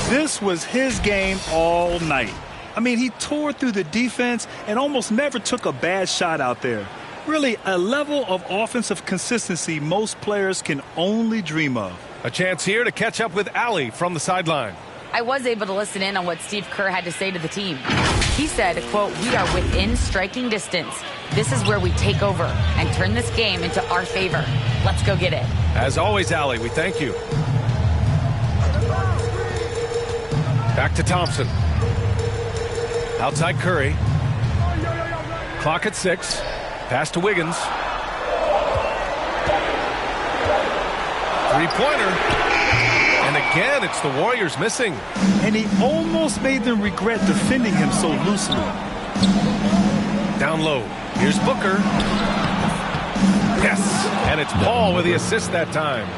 This was his game all night. I mean, he tore through the defense and almost never took a bad shot out there. Really, a level of offensive consistency most players can only dream of. A chance here to catch up with Allie from the sideline. I was able to listen in on what Steve Kerr had to say to the team. He said, quote, "We are within striking distance. This is where we take over and turn this game into our favor. Let's go get it." As always, Allie, we thank you. Back to Thompson. Outside Curry. Clock at 6. Pass to Wiggins. Three-pointer. And again, it's the Warriors missing. And he almost made them regret defending him so loosely. Down low. Here's Booker. Yes. And it's Paul with the assist that time.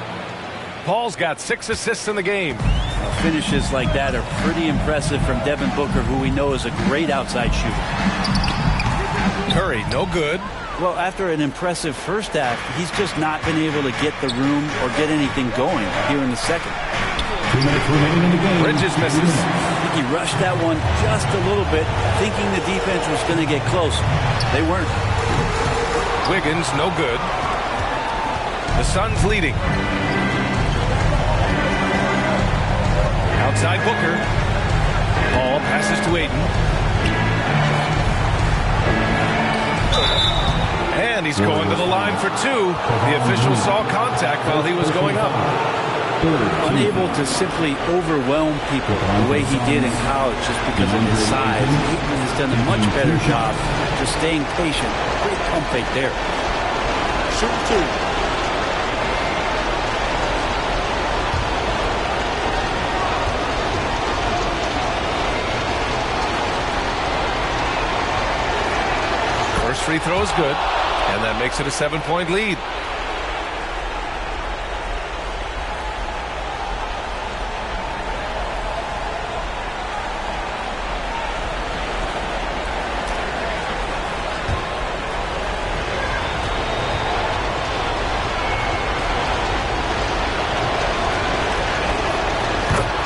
Paul's got 6 assists in the game. Finishes like that are pretty impressive from Devin Booker, who we know is a great outside shooter. Curry, no good. Well, after an impressive first half, he's just not been able to get the room or get anything going here in the second. 2 minutes remaining in the game. Bridges misses. I think he rushed that one just a little bit, thinking the defense was going to get close. They weren't. Wiggins, no good. The Suns leading. Outside Booker. Paul passes to Ayton. And he's going to the line for 2. The official saw contact while he was going up. Unable to simply overwhelm people the way he did in college just because of his size. Ayton has done a much better job just staying patient. Great pump fake there. Shoot 2. First free throw is good, and that makes it a 7-point lead.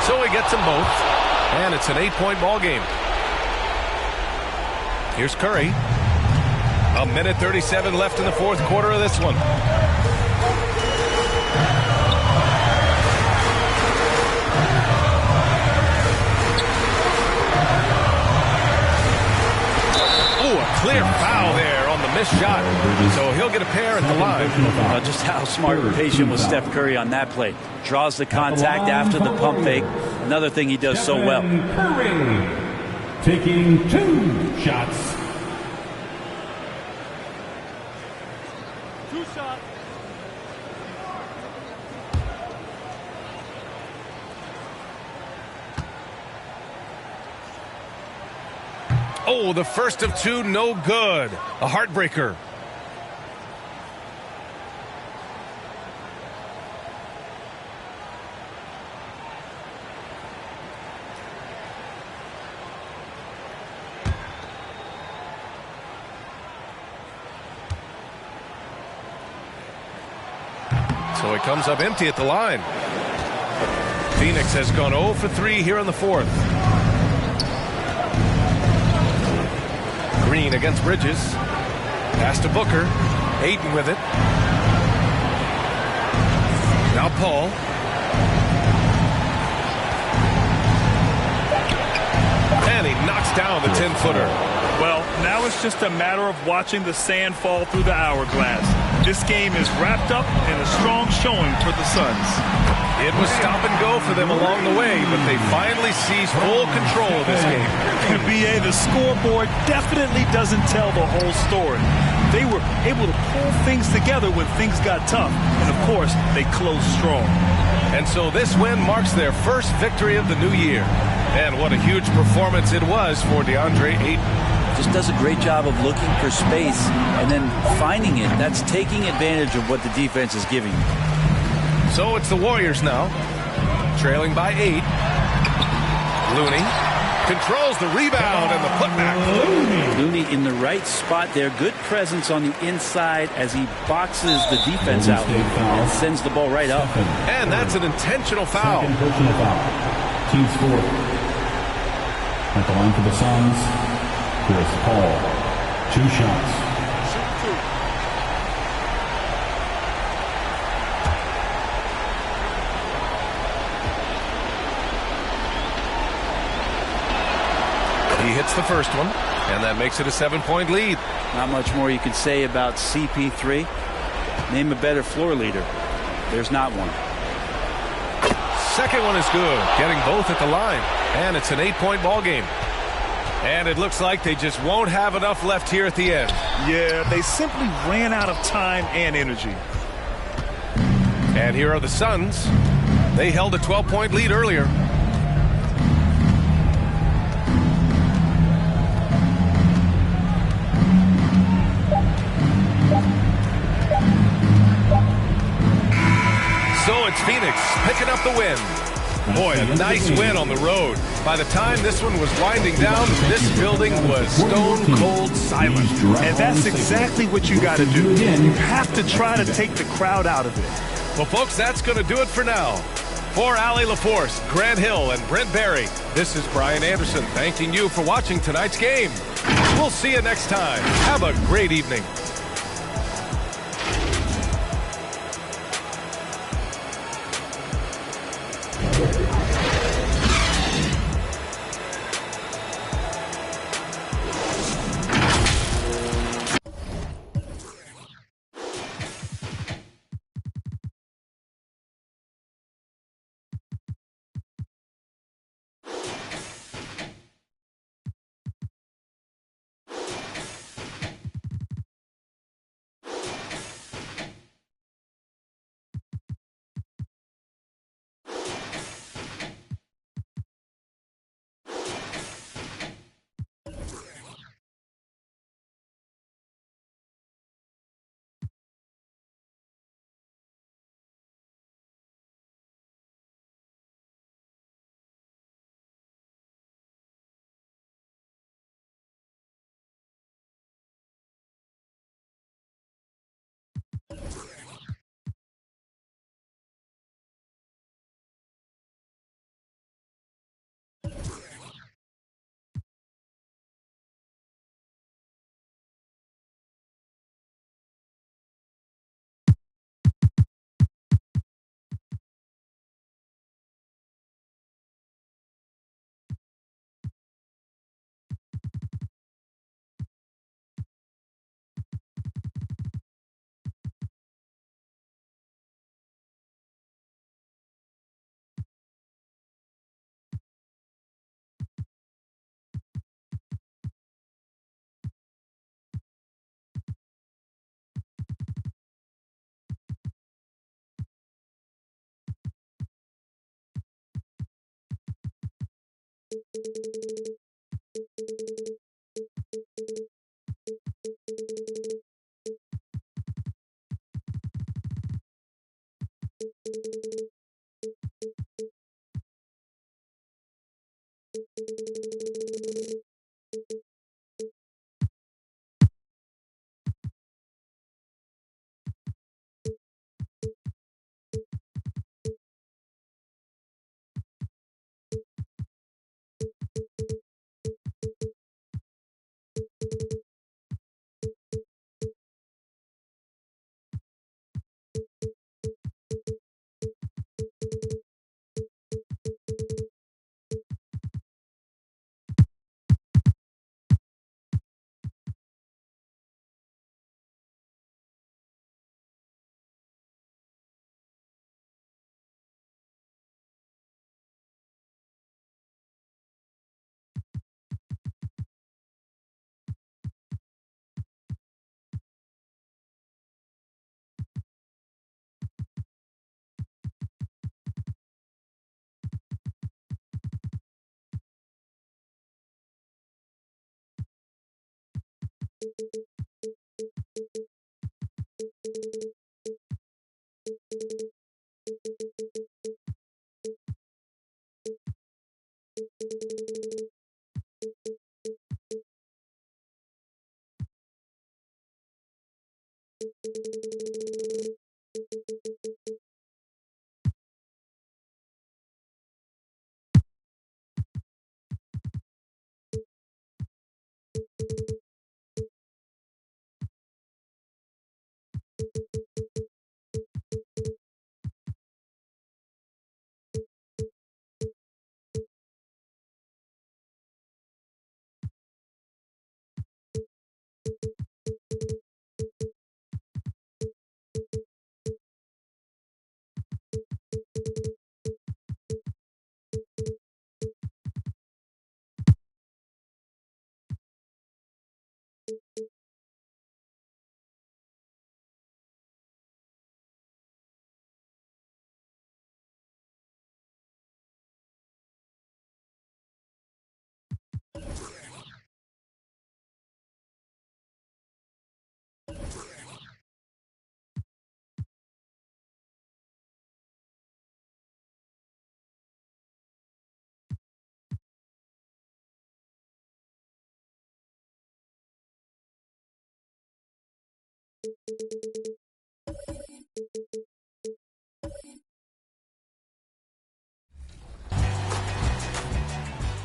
So he gets them both, and it's an 8-point ball game. Here's Curry. 1:37 left in the fourth quarter of this one. Oh, a clear foul there on the missed shot. So he'll get a pair at the line. Just how smart and patient was Steph Curry on that play. Draws the contact after the pump fake. Another thing he does so well. Curry taking 2 shots. Oh, the first of 2, no good. A heartbreaker. So he comes up empty at the line. Phoenix has gone 0 for 3 here in the fourth. Green against Bridges. Pass to Booker. Ayton with it. Now Paul. And he knocks down the 10-footer. Well, Now it's just a matter of watching the sand fall through the hourglass. This game is wrapped up in a strong showing for the Suns. It was stop and go for them along the way, but they finally seized full control of this game. And BA, the scoreboard definitely doesn't tell the whole story. They were able to pull things together when things got tough. And, of course, they closed strong. And so this win marks their first victory of the new year. And what a huge performance it was for DeAndre Ayton. Just does a great job of looking for space and then finding it. That's taking advantage of what the defense is giving you. So it's the Warriors now, trailing by 8. Looney controls the rebound and the putback. Looney in the right spot there. Good presence on the inside as he boxes the defense out and sends the ball right up. And that's an intentional foul. Second personal foul. Team's fourth. At the line for the Suns, Chris Paul. 2 shots. He hits the first one, and that makes it a 7-point lead. Not much more you can say about CP3. Name a better floor leader. There's not one. Second one is good, getting both at the line, and it's an 8-point ball game. And it looks like they just won't have enough left here at the end. Yeah, they simply ran out of time and energy. And here are the Suns. They held a 12-point lead earlier. So it's Phoenix picking up the win. Boy, a nice win on the road. By the time this one was winding down, this building was stone cold silent. And that's exactly what you got to do. You have to try to take the crowd out of it. Well, folks, that's going to do it for now. For Allie LaForce, Grant Hill, and Brent Barry, this is Brian Anderson thanking you for watching tonight's game. We'll see you next time. Have a great evening.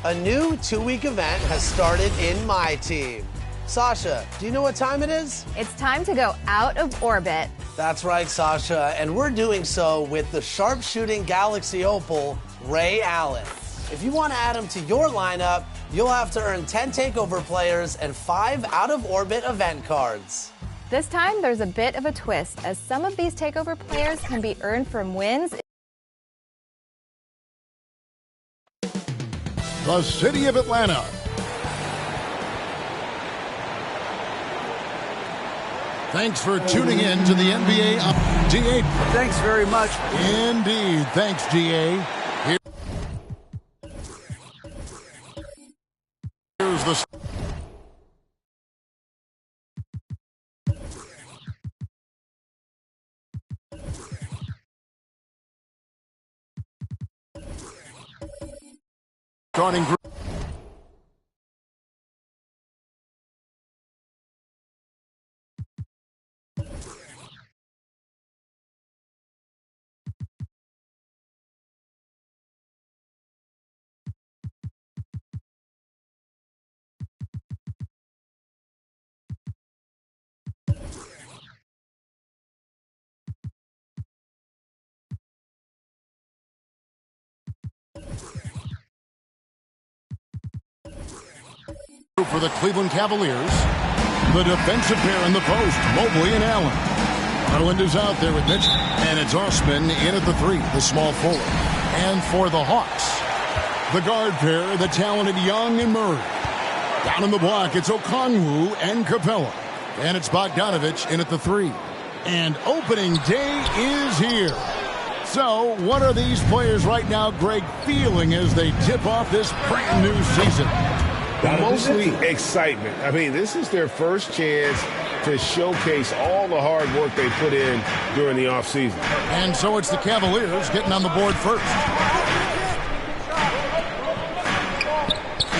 A new 2-week event has started in my team. Sasha, do you know what time it is? It's time to go out of orbit. That's right, Sasha, and we're doing so with the sharpshooting Galaxy Opal, Ray Allen. If you want to add him to your lineup, you'll have to earn 10 takeover players and 5 out-of-orbit event cards. This time, there's a bit of a twist, as some of these takeover players can be earned from wins. The city of Atlanta. Thanks for tuning in to the NBA DA. Thanks very much. Indeed. Thanks, GA. Here's the... starting group. For the Cleveland Cavaliers, the defensive pair in the post, Mobley and Allen. Garland is out there with Mitchell, and it's Osman in at the 3, the small forward. And for the Hawks, the guard pair, the talented Young and Murray. Down in the block, it's Okongwu and Capella. And it's Bogdanovich in at the 3. And opening day is here. So, what are these players right now, Greg, feeling as they tip off this brand new season? Mostly excitement. I mean, this is their first chance to showcase all the hard work they put in during the offseason. And so it's the Cavaliers getting on the board first.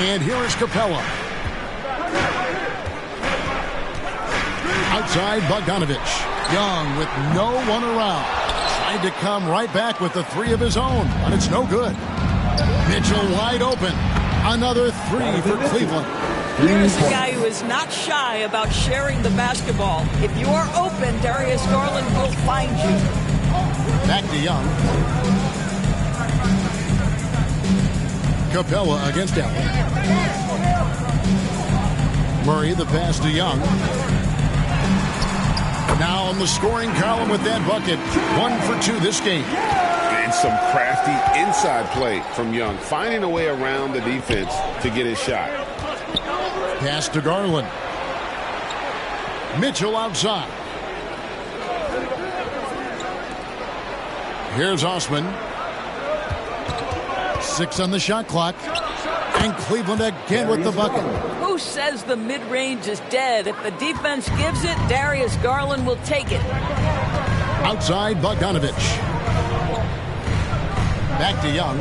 And here is Capella. Outside, Bogdanovich. Young with no one around. Tried to come right back with the 3 of his own, but it's no good. Mitchell wide open. Another 3 for Cleveland. Here's a guy who is not shy about sharing the basketball. If you are open, Darius Garland will find you. Back to Young. Capella against Allen. Murray, the pass to Young. Now on the scoring column with that bucket. 1 for 2 this game. And some crafty inside play from Young, finding a way around the defense to get his shot. Pass to Garland. Mitchell outside. Here's Osman. 6 on the shot clock. And Cleveland again with the bucket. Who says the mid-range is dead? If the defense gives it, Darius Garland will take it. Outside, Bogdanovich. Back to Young.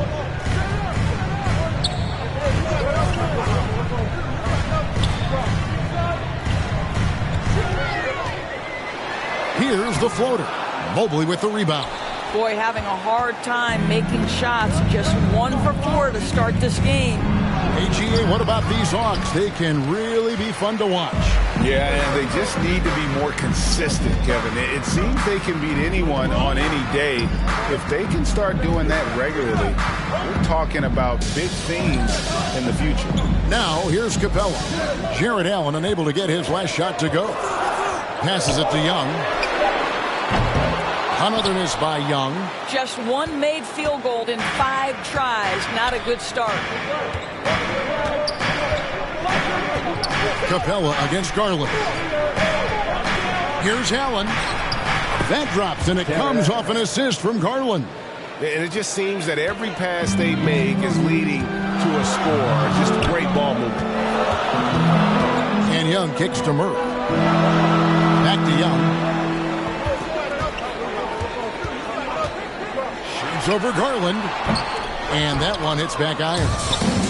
Here's the floater. Mobley with the rebound. Boy, having a hard time making shots. Just 1 for 4 to start this game. AGA, what about these Hawks? They can really be fun to watch. Yeah, and they just need to be more consistent, Kevin. It seems they can beat anyone on any day. If they can start doing that regularly, we're talking about big things in the future. Now, here's Capella. Jared Allen unable to get his last shot to go. Passes it to Young. Another miss by Young. Just 1 made field goal in 5 tries. Not a good start. Capella against Garland. Here's Allen. That drops, and it comes off an assist from Garland. And it just seems that every pass they make is leading to a score. Just great ball movement. And Young kicks to Murray. Back to Young. Over Garland, and that one hits back iron.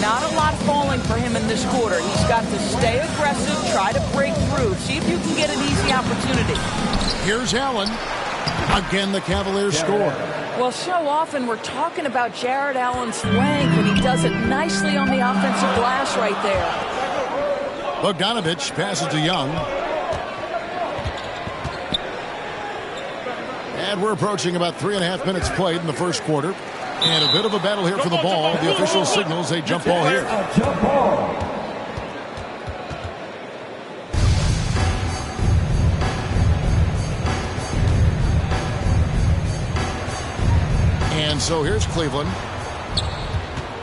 Not a lot falling for him in this quarter. He's got to stay aggressive, try to break through, see if you can get an easy opportunity. Here's Allen. Again, the Cavaliers score. Well, so often we're talking about Jared Allen's length, and he does it nicely on the offensive glass right there. Bogdanovich passes to Young. And we're approaching about 3.5 minutes played in the first quarter. And a bit of a battle here for the ball. The official signals a jump ball here. And so here's Cleveland.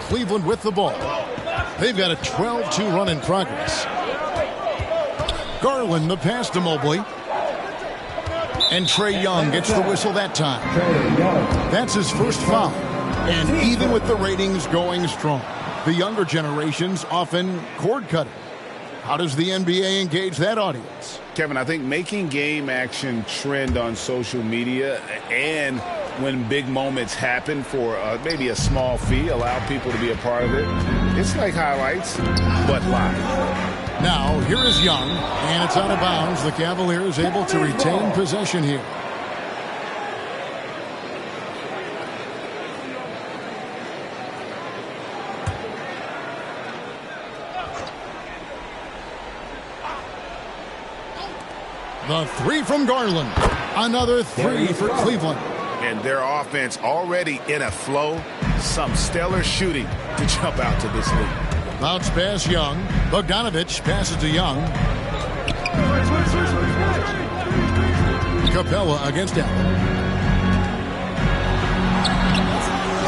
Cleveland with the ball. They've got a 12-2 run in progress. Garland, the pass to Mobley. And Trae Young gets the whistle that time. That's his first foul. And even with the ratings going strong, the younger generations often cord cutting. How does the NBA engage that audience? Kevin, I think making game action trend on social media and when big moments happen for maybe a small fee, allow people to be a part of it. It's like highlights, but live. Now, here is Young, and it's out of bounds. The Cavaliers able to retain possession here. The 3 from Garland. Another 3 for Cleveland. And their offense already in a flow. Some stellar shooting to jump out to this lead. Bounce pass Young. Bogdanovich passes to Young. Capella against Allen.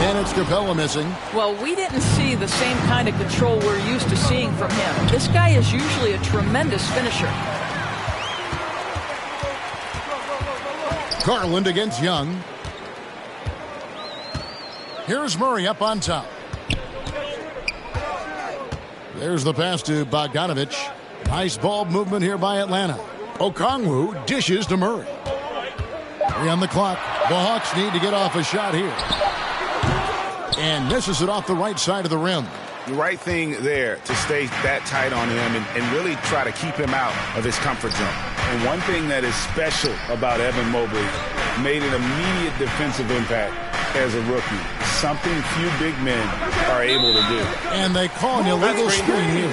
And it's Capella missing. Well, we didn't see the same kind of control we're used to seeing from him. This guy is usually a tremendous finisher. Garland against Young. Here's Murray up on top. There's the pass to Bogdanovich. Nice ball movement here by Atlanta. Okongwu dishes to Murray. 3 on the clock. The Hawks need to get off a shot here. And misses it off the right side of the rim. The right thing there to stay that tight on him and really try to keep him out of his comfort zone. And one thing that is special about Evan Mobley, made an immediate defensive impact as a rookie. Something few big men are able to do. And they call an illegal screen here.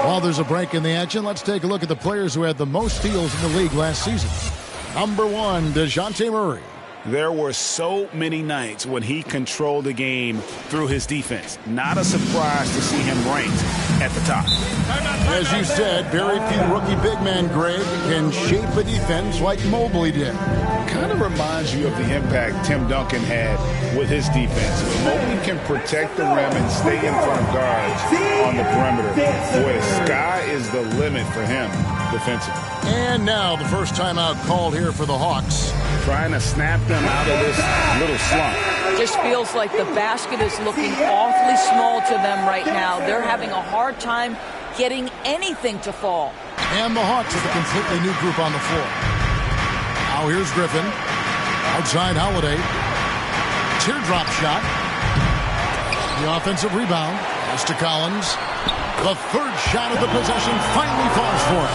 While there's a break in the action, let's take a look at the players who had the most steals in the league last season. Number 1, DeJounte Murray. There were so many nights when he controlled the game through his defense. Not a surprise to see him ranked at the top. As you said, very few rookie big men, Greg, can shape a defense like Mobley did. Kind of reminds you of the impact Tim Duncan had with his defense. If Mobley can protect the rim and stay in front of guards on the perimeter, boy, the sky is the limit for him defensively. And now the first timeout called here for the Hawks. Trying to snap them out of this little slump. Just feels like the basket is looking awfully small to them right now. They're having a hard time getting anything to fall. And the Hawks with a completely new group on the floor. Now here's Griffin. Outside Holiday. Teardrop shot. The offensive rebound. Pass to Collins. The third shot of the possession finally falls for him.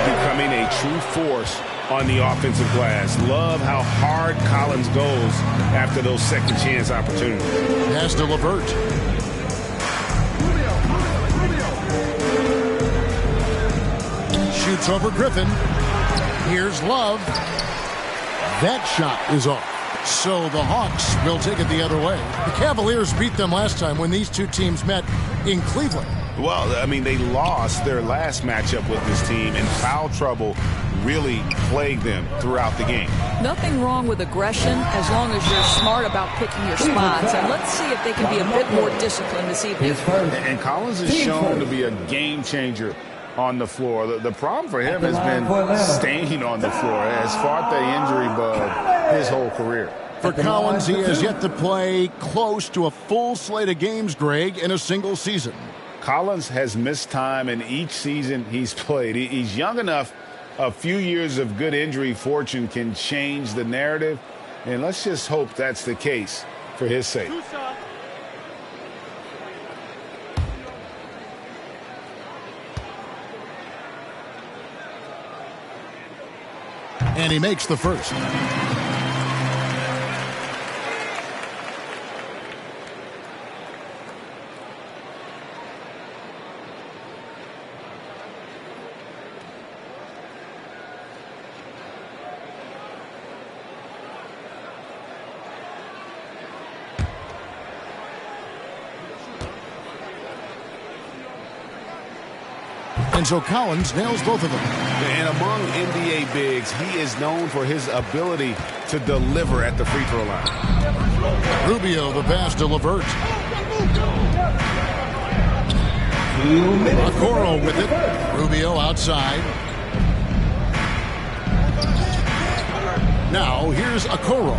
Becoming a true force on the offensive glass. Love how hard Collins goes after those second chance opportunities. Pass to LeVert. Shoots over Griffin. Here's Love. That shot is off. So the Hawks will take it the other way. The Cavaliers beat them last time when these two teams met in Cleveland. Well, I mean, they lost their last matchup with this team, and foul trouble really plagued them throughout the game. Nothing wrong with aggression as long as you're smart about picking your spots. And let's see if they can be a bit more disciplined this evening. And Collins is shown to be a game changer on the floor. The problem for him has been staying on the floor. Has fought the injury bug his whole career. For Collins, he has yet to play close to a full slate of games, Greg, in a single season. Collins has missed time in each season he's played. He's young enough. A few years of good injury fortune can change the narrative, and let's just hope that's the case for his sake. And he makes the first. And so Collins nails both of them. And among NBA bigs, he is known for his ability to deliver at the free throw line. Rubio, the pass to LeVert. Okoro with it. Rubio outside. Now here's Okoro.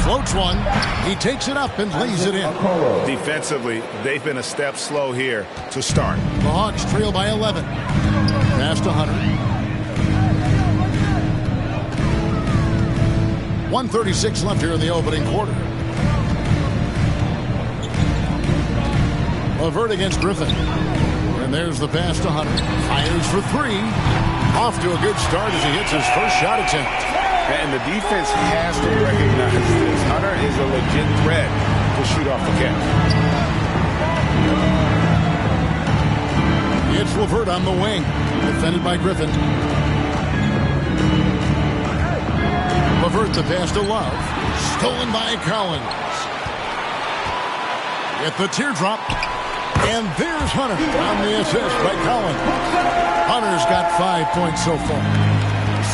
Floats one. He takes it up and lays it in. Defensively, they've been a step slow here to start. The Hawks trail by 11. Pass to Hunter. 1:36 left here in the opening quarter. LeVert against Griffin. And there's the pass to Hunter. Fires for three. Off to a good start as he hits his first shot attempt. And the defense has to recognize this. Hunter is a legit threat to shoot off the catch. It's LeVert on the wing. Defended by Griffin. LeVert the pass to Love. Stolen by Collins. Get the teardrop. And there's Hunter on the assist by Collins. Hunter's got 5 points so far.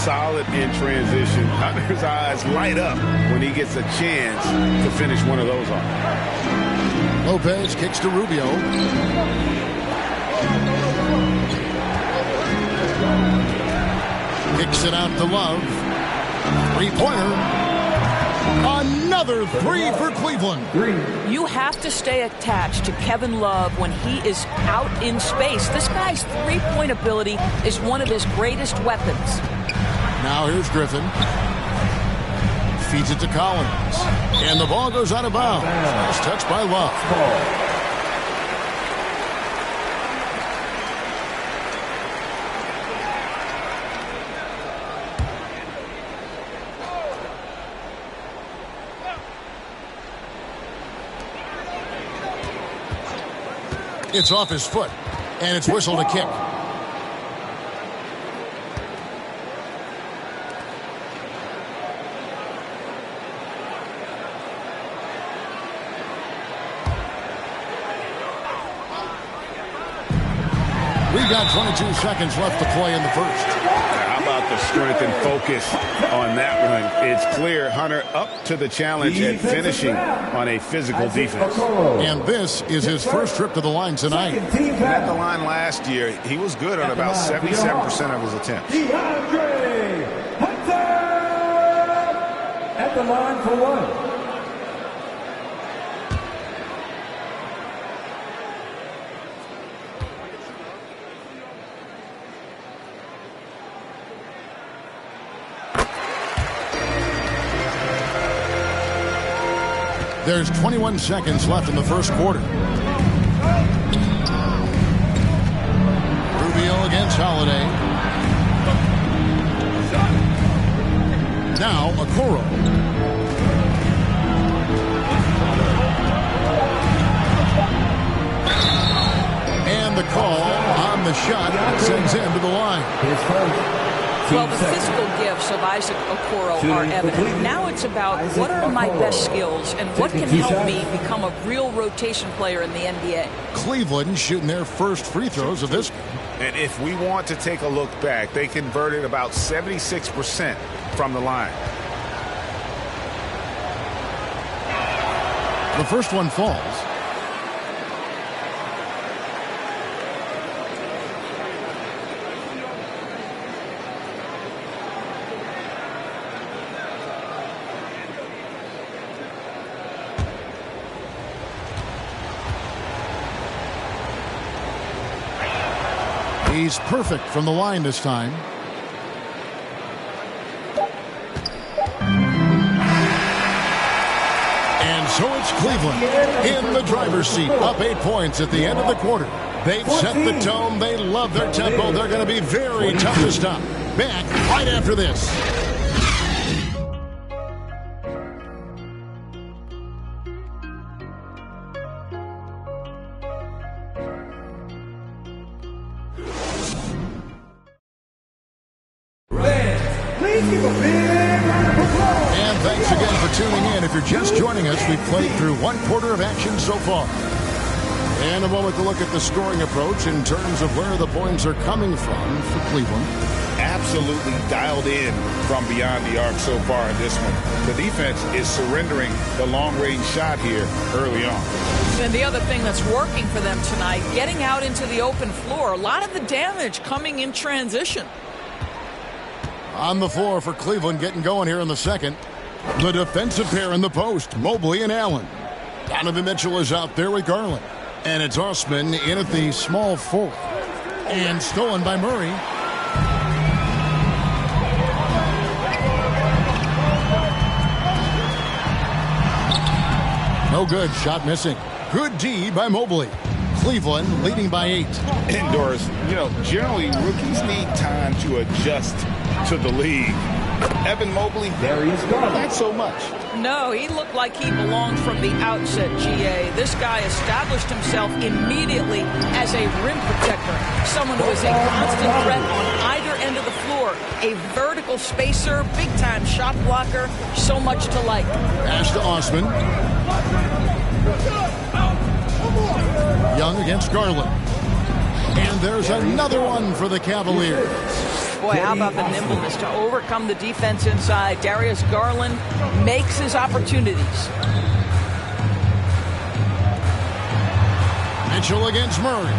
Solid in transition. Hunter's eyes light up when he gets a chance to finish one of those off. Lopez kicks to Rubio. Kicks it out to Love. Three-pointer. Another three for Cleveland. You have to stay attached to Kevin Love when he is out in space. This guy's three-point ability is one of his greatest weapons. Now here's Griffin. Feeds it to Collins. And the ball goes out of bounds. It's touched by Love. It's off his foot. And it's whistled a kick. We've got 22 seconds left to play in the first. How about the strength and focus on that one? It's clear Hunter up to the challenge at finishing on a physical defense. And this is his first trip to the line tonight. At the line last year, he was good on about 77% of his attempts. DeAndre Hunter at the line for one. There's 21 seconds left in the first quarter. Rubio against Holiday. Now Okoro. And the call on the shot sends him to the line. Well, the physical gifts of Isaac Okoro are evident. Now it's about what are my best skills and what can help me become a real rotation player in the NBA. Cleveland shooting their first free throws of this game. And if we want to take a look back, they converted about 76% from the line. The first one falls. He's perfect from the line this time. And so it's Cleveland in the driver's seat, up 8 points at the end of the quarter. They've set the tone. They love their tempo. They're going to be very tough to stop. Back right after this. And thanks again for tuning in. If you're just joining us, we've played through one quarter of action so far. And a moment to look at the scoring approach in terms of where the points are coming from for Cleveland. Absolutely dialed in from beyond the arc so far in this one. The defense is surrendering the long-range shot here early on. And the other thing that's working for them tonight, getting out into the open floor. A lot of the damage coming in transition. On the floor for Cleveland, getting going here in the second. The defensive pair in the post, Mobley and Allen. Donovan Mitchell is out there with Garland. And it's Osman in at the small forward. And stolen by Murray. No good, shot missing. Good D by Mobley. Cleveland leading by 8. Indoors, generally rookies need time to adjust to the league. Evan Mobley, not so much. No, he looked like he belonged from the outset, GA. This guy established himself immediately as a rim protector, someone who is a constant threat on either end of the floor, a vertical spacer, big-time shot blocker, so much to like. Pass to Osman. Young against Garland. And there's another one for the Cavaliers. Boy, how about the nimbleness to overcome the defense inside. Darius Garland makes his opportunities. Mitchell against Murray.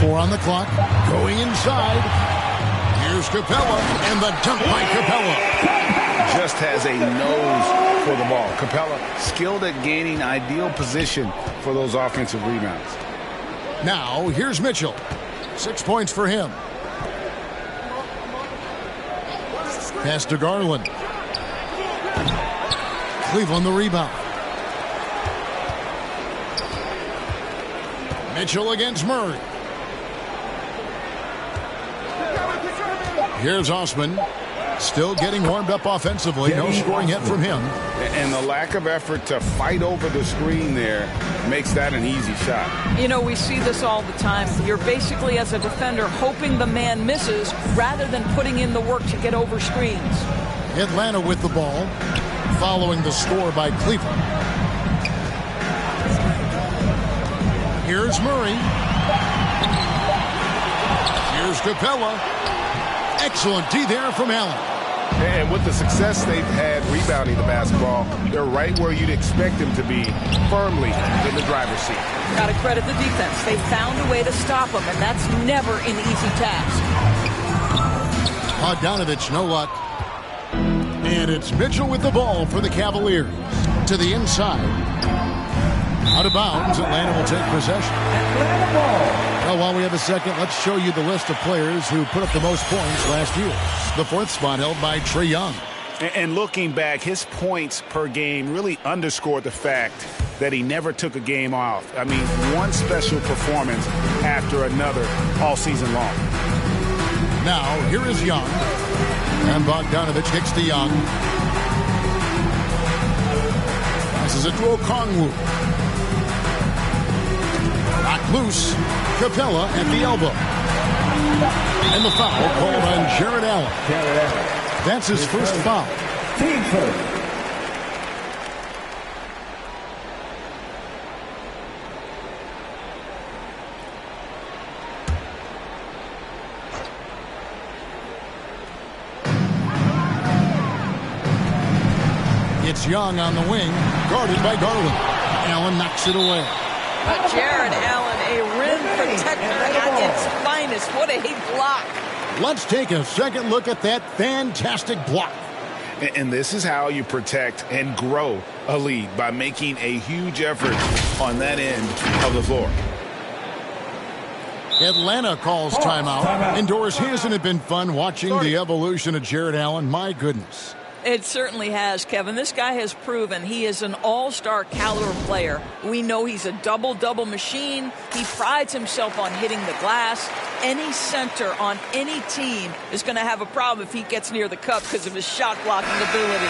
Four on the clock. Going inside. Here's Capella, and the dunk by Capella. Just has a nose for the ball. Capella skilled at gaining ideal position for those offensive rebounds. Now, here's Mitchell. 6 points for him. Pass to Garland. Cleveland the rebound. Mitchell against Murray. Here's Osman. Still getting warmed up offensively. No scoring yet from him. And the lack of effort to fight over the screen there makes that an easy shot. We see this all the time. You're basically, as a defender, hoping the man misses rather than putting in the work to get over screens. Atlanta with the ball, following the score by Cleveland. Here's Murray. Here's Capella. Excellent D there from Allen. And with the success they've had rebounding the basketball, they're right where you'd expect them to be, firmly in the driver's seat. Got to credit the defense. They found a way to stop them, and that's never an easy task. Bogdanovich, no luck. And it's Mitchell with the ball for the Cavaliers. To the inside. Out of bounds, Atlanta will take possession. Well, while we have a second, let's show you the list of players who put up the most points last year. The fourth spot held by Trae Young. And looking back, his points per game really underscored the fact that he never took a game off. I mean, one special performance after another all season long. Now, here is Young. And Bogdanovich kicks to Young. Passes it to Okongwu. Knocked loose. Capella at the elbow. And the foul called on Jared Allen. That's his first foul. Team first. It's Young on the wing, guarded by Garland. Allen knocks it away. Jared Allen, a rim protector at its finest. What a block. Let's take a second look at that fantastic block. And this is how you protect and grow a lead, by making a huge effort on that end of the floor. Atlanta calls timeout. Indoors, hasn't it been fun watching the evolution of Jared Allen? My goodness. It certainly has, Kevin. This guy has proven he is an all-star caliber player. We know he's a double-double machine. He prides himself on hitting the glass. Any center on any team is going to have a problem if he gets near the cup because of his shot-blocking ability.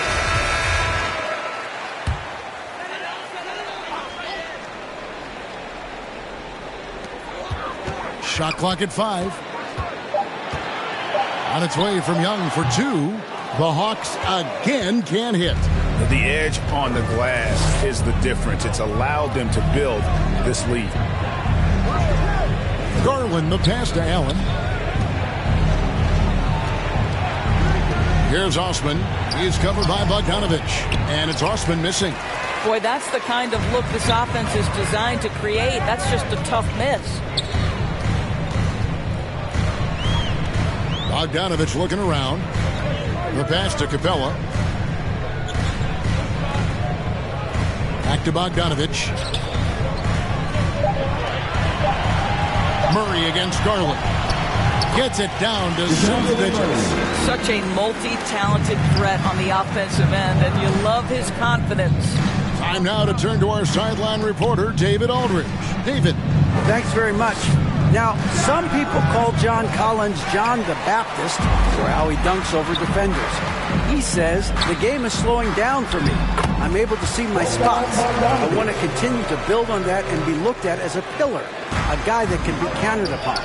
Shot clock at 5. On its way from Young for 2. The Hawks again can't hit. The edge on the glass is the difference. It's allowed them to build this lead. Garland, the pass to Allen. Here's Osman. He's covered by Bogdanovich. And it's Osman missing. Boy, that's the kind of look this offense is designed to create. That's just a tough miss. Bogdanovich looking around. The pass to Capella. Back to Bogdanovich. Murray against Garland. Gets it down to single digits. Such a multi-talented threat on the offensive end, and you love his confidence. Time now to turn to our sideline reporter, David Aldridge. David. Thanks very much. Now, some people call John Collins John the Baptist for how he dunks over defenders. He says, the game is slowing down for me. I'm able to see my spots. I want to continue to build on that and be looked at as a pillar, a guy that can be counted upon.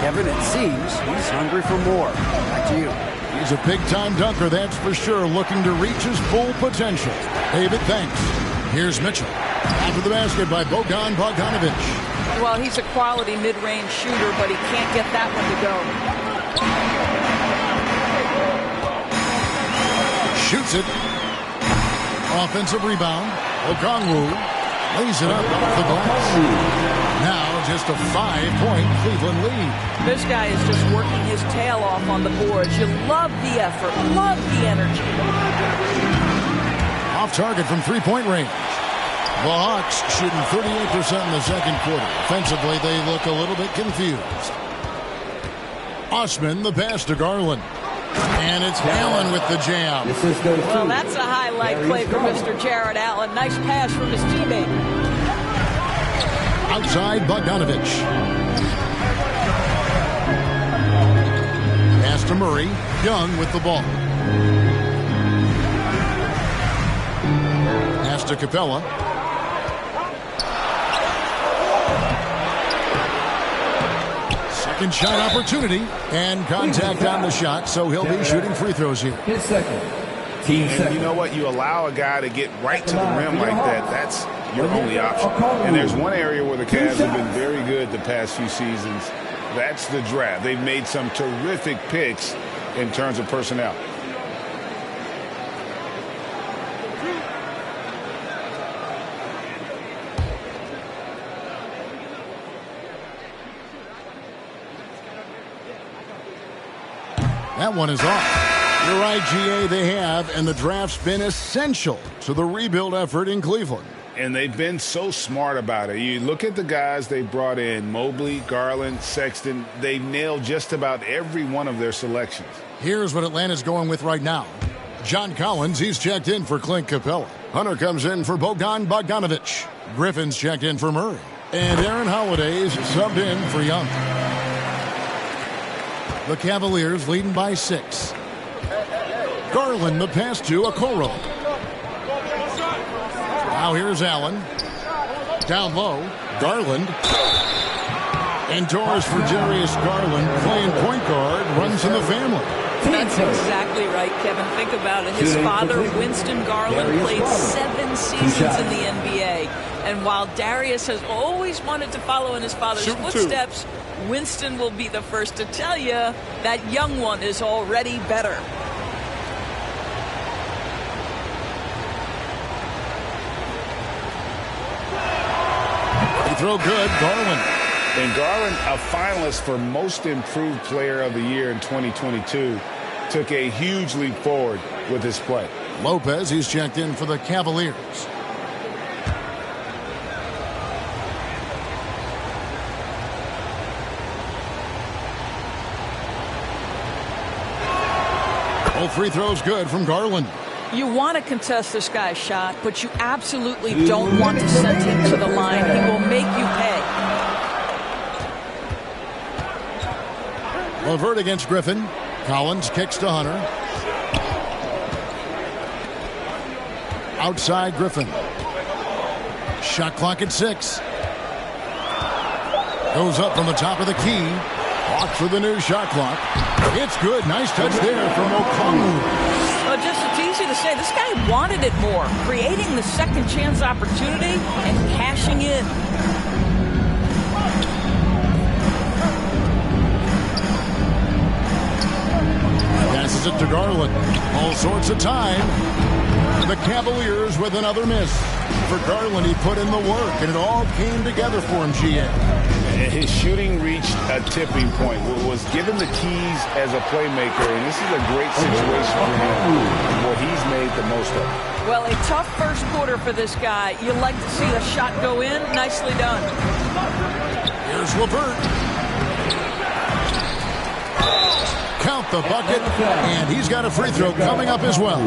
Kevin, it seems he's hungry for more. Back to you. He's a big-time dunker, that's for sure, looking to reach his full potential. David, thanks. Here's Mitchell. After the basket by Bogdanovich. Well, he's a quality mid-range shooter, but he can't get that one to go. Shoots it. Offensive rebound. Okongwu lays it up off the glass. Now just a 5-point Cleveland lead. This guy is just working his tail off on the boards. You love the effort, love the energy. Off target from three-point range. The Hawks shooting 38% in the second quarter. Offensively, they look a little bit confused. Osman, the pass to Garland. And it's Allen with the jam. Well, that's a highlight play for Mr. Jared Allen. Nice pass from his teammate. Outside, Bogdanovich. Pass to Murray. Young with the ball. Pass to Capella. Second shot opportunity and contact on the shot, so he'll be shooting free throws here. His second. Team and you know what? You allow a guy to get right to the rim like that. That's your only option. And there's one area where the Cavs have been very good the past few seasons. That's the draft. They've made some terrific picks in terms of personnel. That one is off. You're right, GA, they have, and the draft's been essential to the rebuild effort in Cleveland. And they've been so smart about it. You look at the guys they brought in, Mobley, Garland, Sexton. They nailed just about every one of their selections. Here's what Atlanta's going with right now. John Collins, he's checked in for Clint Capella. Hunter comes in for Bogdan Bogdanovic. Griffin's checked in for Murray. And Aaron Holiday's subbed in for Young. The Cavaliers leading by 6. Garland the pass to Okoro. Now here's Allen. Down low, Garland. And Torres for Darius Garland, playing point guard, runs in the family. That's exactly right, Kevin. Think about it. His father, Winston Garland, played 7 seasons in the NBA. And while Darius has always wanted to follow in his father's footsteps, Winston will be the first to tell you that young one is already better. Free throw good, Garland. And Garland, a finalist for Most Improved Player of the Year in 2022, took a huge leap forward with his play. Lopez, he's checked in for the Cavaliers. Both free throws good from Garland. You want to contest this guy's shot, but you absolutely don't want to send him to the line. He will make you pay. LeVert against Griffin. Collins kicks to Hunter. Outside Griffin. Shot clock at 6. Goes up from the top of the key. Walk for the new shot clock. It's good. Nice touch there from Okongwu. Well, it's easy to say. This guy wanted it more. Creating the second chance opportunity and cashing in. Passes it to Garland. All sorts of time. The Cavaliers with another miss. For Garland, he put in the work, and it all came together for him, GA. His shooting reached a tipping point. Was given the keys as a playmaker, and this is a great situation for him, what he's made the most of. Well, a tough first quarter for this guy. You like to see the shot go in. Nicely done. Here's LeVert. Count the bucket, and he's got a free throw coming up as well.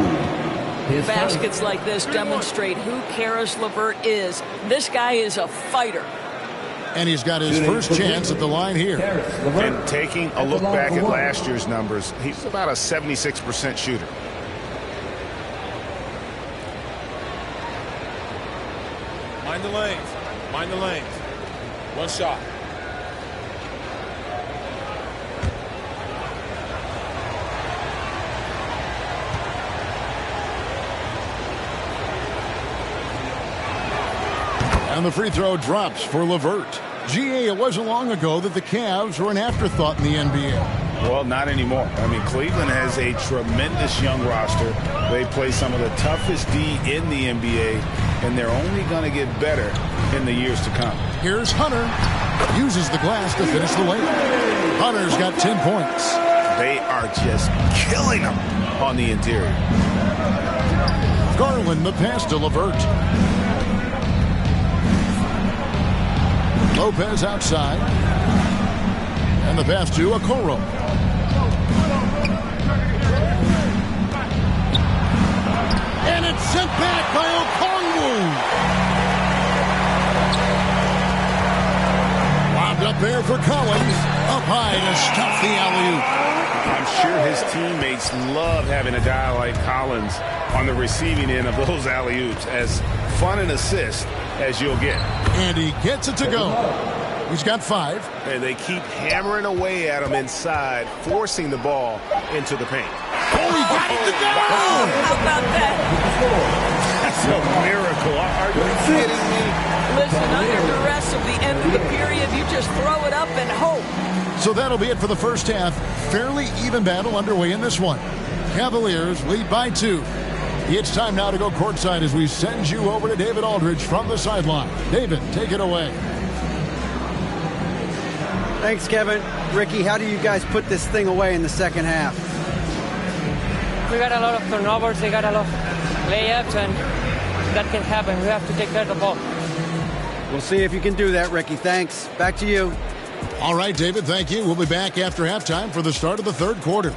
Baskets like this demonstrate who Karis LeVert is. This guy is a fighter. And he's got his first chance at the line here. And taking a look back at last year's numbers, he's about a 76% shooter. Mind the lanes. Mind the lanes. One shot. And the free throw drops for LeVert. GA, it wasn't long ago that the Cavs were an afterthought in the NBA. Well, not anymore. I mean, Cleveland has a tremendous young roster. They play some of the toughest D in the NBA, and they're only going to get better in the years to come. Here's Hunter. Uses the glass to finish the lane. Hunter's got 10 points. They are just killing them on the interior. Garland, the pass to LeVert. Lopez outside. And the pass to Okoro. And it's sent back by Okongwu. Lobbed up there for Collins. Up high to stuff the alley-oop. I'm sure his teammates love having a guy like Collins on the receiving end of those alley-oops. As fun an assist as you'll get. And he gets it to go. He's got 5. And they keep hammering away at him inside, forcing the ball into the paint. Oh, he got it to go! How about that? That's a miracle. Are you kidding me? Listen, under duress of the end of the period, you just throw it up and hope. So that'll be it for the first half. Fairly even battle underway in this one. Cavaliers lead by 2. It's time now to go courtside as we send you over to David Aldridge from the sideline. David, take it away. Thanks, Kevin. Ricky, how do you guys put this thing away in the second half? We got a lot of turnovers. They got a lot of layups, and that can happen. We have to take care of the ball. We'll see if you can do that, Ricky. Thanks. Back to you. All right, David, thank you. We'll be back after halftime for the start of the third quarter.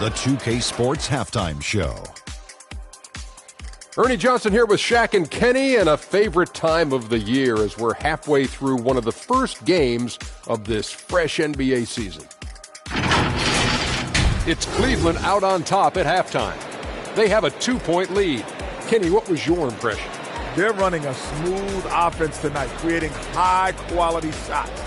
The 2K Sports Halftime Show. Ernie Johnson here with Shaq and Kenny, and a favorite time of the year as we're halfway through one of the first games of this fresh NBA season. It's Cleveland out on top at halftime. They have a 2-point lead. Kenny, what was your impression? They're running a smooth offense tonight, creating high-quality shots.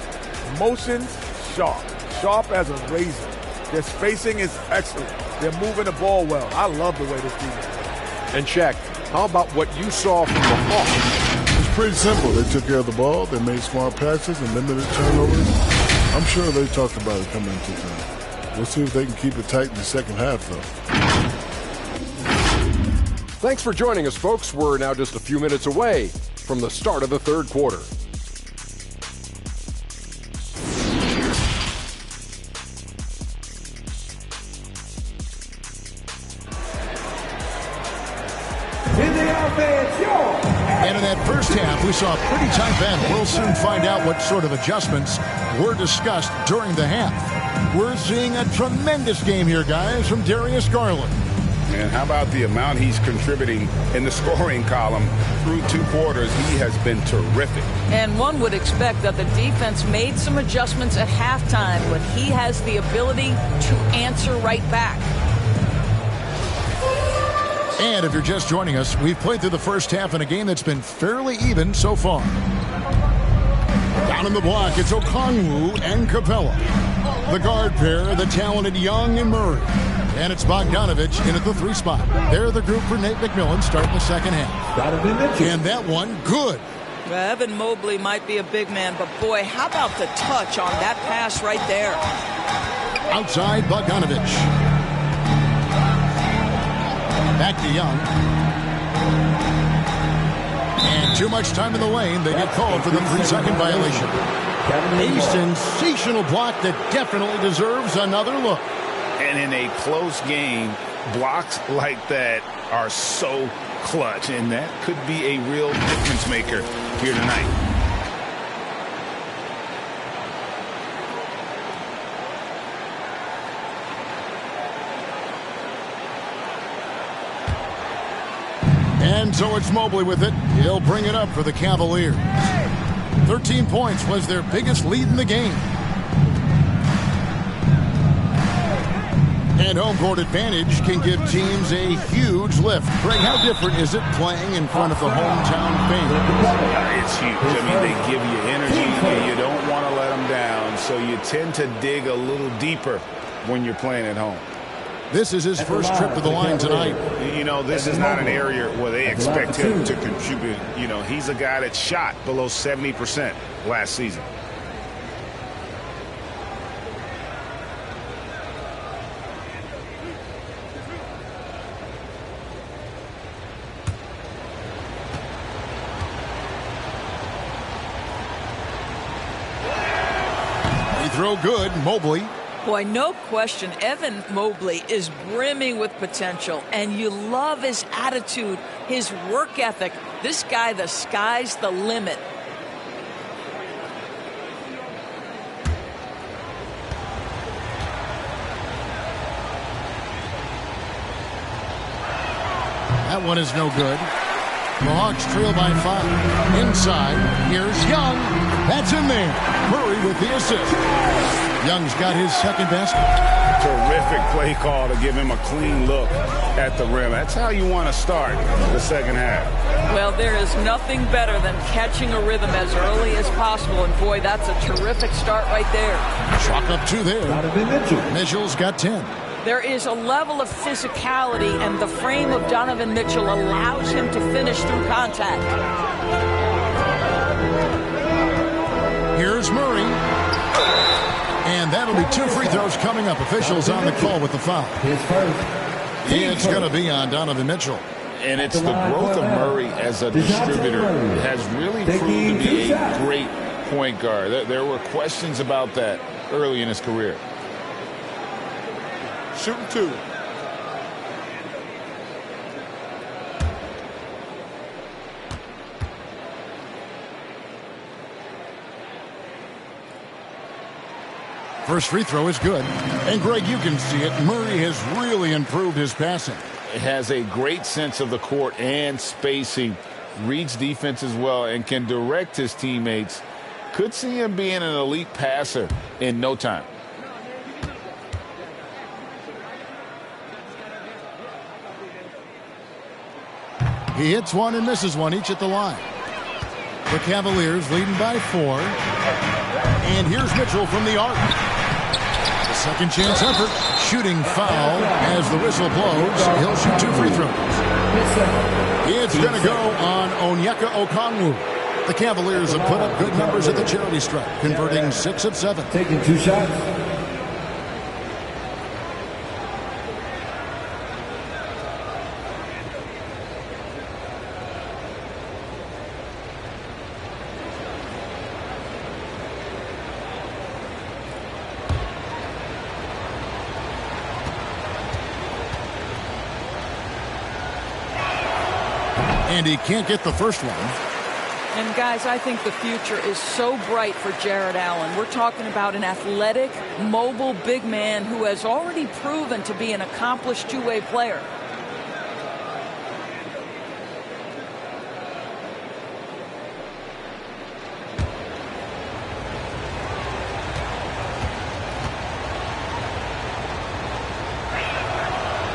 Motions, sharp as a razor. Their spacing is excellent. They're moving the ball well. I love the way this team is playing. And Shaq, how about what you saw from the Hawks? It's pretty simple. They took care of the ball. They made smart passes and limited turnovers. I'm sure they talked about it coming into time. We'll see if they can keep it tight in the second half, though. Thanks for joining us, folks. We're now just a few minutes away from the start of the third quarter. And in that first half, we saw a pretty tight battle. We'll soon find out what sort of adjustments were discussed during the half. We're seeing a tremendous game here, guys, from Darius Garland. And how about the amount he's contributing in the scoring column through 2 quarters? He has been terrific. And one would expect that the defense made some adjustments at halftime, but he has the ability to answer right back. And if you're just joining us, we've played through the first half in a game that's been fairly even so far. Down in the block, it's Okongwu and Capella. The guard pair, the talented Young and Murray. And it's Bogdanovich in at the 3 spot. They're the group for Nate McMillan starting the second half. And that one, good. Well, Evan Mobley might be a big man, but boy, how about the touch on that pass right there? Outside, Bogdanovich. Back to Young. And too much time in the lane. They get called for the 3-second violation. A sensational block that definitely deserves another look. And in a close game, blocks like that are so clutch, and that could be a real difference maker here tonight. And so it's Mobley with it. He'll bring it up for the Cavaliers. 13 points was their biggest lead in the game. And home court advantage can give teams a huge lift. Greg, how different is it playing in front of the hometown fans? It's huge. I mean, they give you energy, and you don't want to let them down, so you tend to dig a little deeper when you're playing at home. This is his first trip to the line tonight. You know, this is not an area where they expect him to contribute. You know, he's a guy that shot below 70% last season. Throw good, Mobley. Boy, no question, Evan Mobley is brimming with potential, and you love his attitude, his work ethic. This guy, the sky's the limit. That one is no good. The Hawks trail by 5. Inside, here's Young. That's in there. Murray with the assist. Young's got his second basket. Terrific play call to give him a clean look at the rim. That's how you want to start the second half. Well, there is nothing better than catching a rhythm as early as possible. And, boy, that's a terrific start right there. Chalk up 2 there. Mitchell's got 10. There is a level of physicality, and the frame of Donovan Mitchell allows him to finish through contact. Here's Murray. And that'll be 2 free throws coming up. Officials on the call with the foul. It's going to be on Donovan Mitchell. And it's the growth of Murray as a distributor has really proved to be a great point guard. There were questions about that early in his career. Shooting 2. First free throw is good. And, Greg, you can see it. Murray has really improved his passing. Has a great sense of the court and spacing. Reads defense as well and can direct his teammates. Could see him being an elite passer in no time. He hits one and misses one, each at the line. The Cavaliers leading by 4. And here's Mitchell from the arc. The second chance effort. Shooting foul as the whistle blows. He'll shoot 2 free throws. It's going to go on Onyeka Okongwu. The Cavaliers have put up good numbers at the charity stripe, converting 6 of 7. Taking 2 shots. And he can't get the first one. And, guys, I think the future is so bright for Jared Allen. We're talking about an athletic, mobile big man who has already proven to be an accomplished two-way player.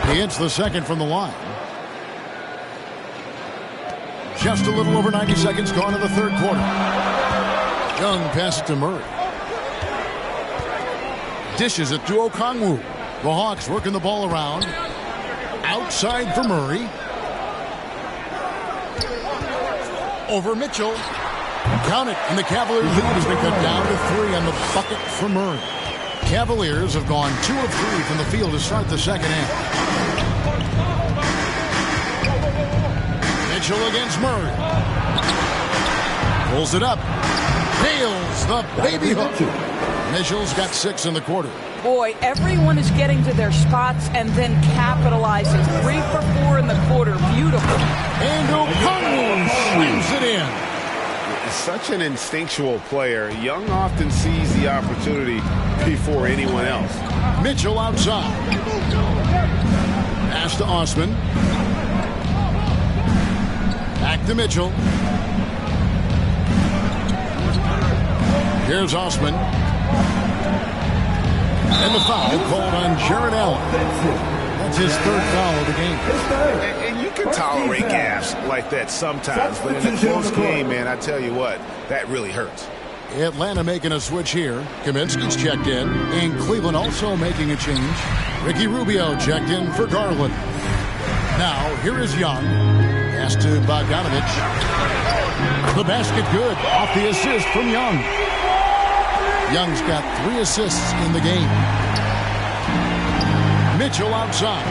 He hits the second from the line. Just a little over 90 seconds gone in the third quarter. Young passes to Murray. Dishes it to Okongwu. The Hawks working the ball around. Outside for Murray. Over Mitchell. Count it. And the Cavaliers lead has been cut down to 3 on the bucket for Murray. Cavaliers have gone 2 of 3 from the field to start the second half. Mitchell against Murray. Pulls it up. Nails the baby hook. Mitchell's got 6 in the quarter. Boy, everyone is getting to their spots and then capitalizing. 3 for 4 in the quarter. Beautiful. And Okongwu slams it in. Such an instinctual player. Young often sees the opportunity before anyone else. Mitchell outside. Pass to Osman. Back to Mitchell. Here's Osman. And the foul called on Jared Allen. That's his 3rd foul of the game. And you can tolerate gaffes like that sometimes, but in a close game, man, I tell you what, that really hurts. Atlanta making a switch here. Kaminsky's checked in, and Cleveland also making a change. Ricky Rubio checked in for Garland. Now, here is Young. Pass to Bogdanovich. The basket good. Off the assist from Young. Young's got 3 assists in the game. Mitchell outside.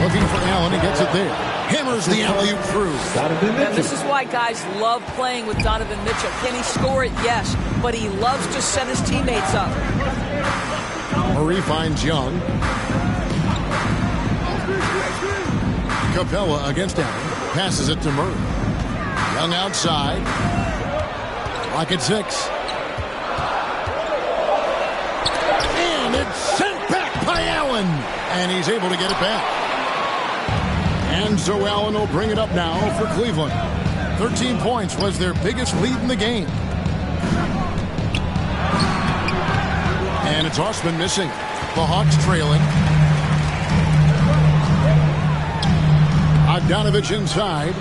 Looking for Allen. He gets it there. Hammers the alley-oop through. And this is why guys love playing with Donovan Mitchell. Can he score it? Yes. But he loves to set his teammates up. Murray finds Young. Capella against Allen. Passes it to Murray. Young outside. Clock at 6. And it's sent back by Allen. And he's able to get it back. And so Allen will bring it up now for Cleveland. 13 points was their biggest lead in the game. And it's Osman missing. The Hawks trailing. Bogdanovich inside.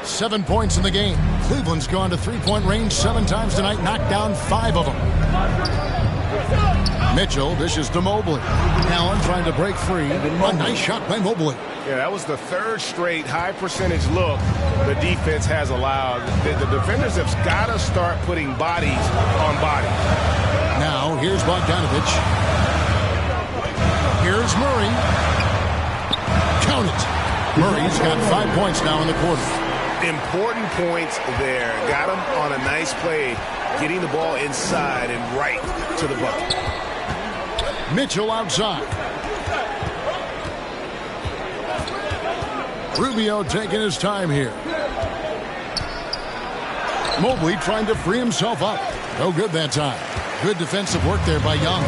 7 points in the game. Cleveland's gone to 3-point range 7 times tonight, knocked down 5 of them. Mitchell dishes to Mobley. Allen trying to break free. A nice shot by Mobley. Yeah, that was the 3rd straight high percentage look the defense has allowed. The defenders have got to start putting bodies on bodies. Now, here's Bogdanovich. Here's Murray. Count it. Murray's got 5 points now in the quarter. Important points there. Got him on a nice play, getting the ball inside and right to the bucket. Mitchell outside. Rubio taking his time here. Mobley trying to free himself up. No good that time. Good defensive work there by Young.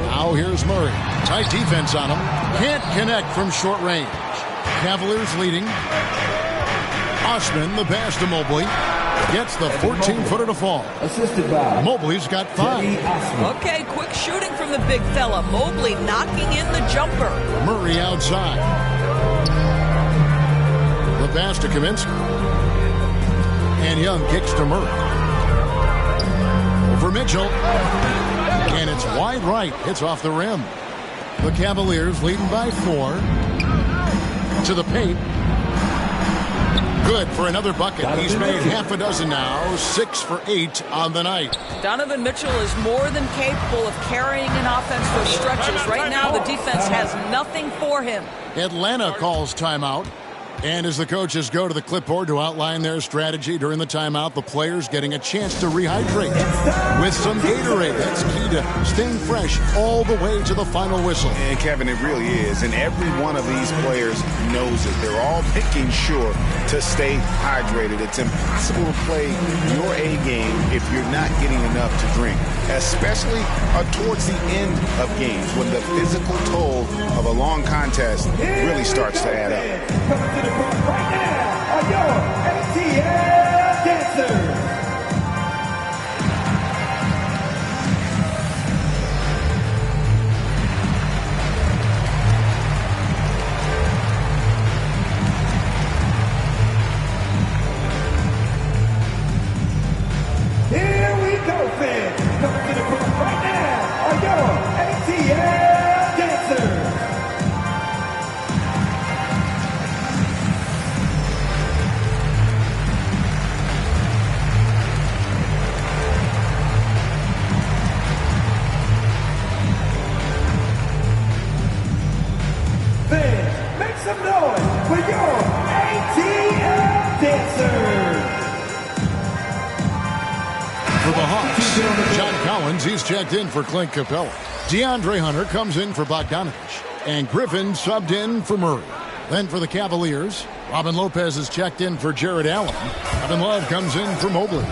Now here's Murray. Tight defense on him. Can't connect from short range. Cavaliers leading. Osman, the pass to Mobley. Gets the 14-footer to fall. Assisted by Mobley's got 5. Okay, quick shooting from the big fella. Mobley knocking in the jumper. Murray outside. The pass to Kaminsky. And Young kicks to Murray. Over Mitchell. And it's wide right. Hits off the rim. The Cavaliers leading by 4. To the paint. Good for another bucket. He's made half a dozen now. 6 for 8 on the night. Donovan Mitchell is more than capable of carrying an offense for stretches. Right now, the defense has nothing for him. Atlanta calls timeout. And as the coaches go to the clipboard to outline their strategy during the timeout, the players getting a chance to rehydrate with some Gatorade. That's key to staying fresh all the way to the final whistle. And Kevin, it really is. And every one of these players knows it. They're all making sure to stay hydrated. It's impossible to play your A game if you're not getting enough to drink, especially towards the end of games when the physical toll of a long contest really starts to add up. Right now are your ATL dancers. Here we go, fans. Coming to the front right now are your ATL dancers. Fans, make some noise for your ATL dancers. For the Hawks, John Collins, he's checked in for Clint Capella. DeAndre Hunter comes in for Bogdanovich. And Griffin subbed in for Murray. Then for the Cavaliers, Robin Lopez is checked in for Jared Allen. Kevin Love comes in for Mobley.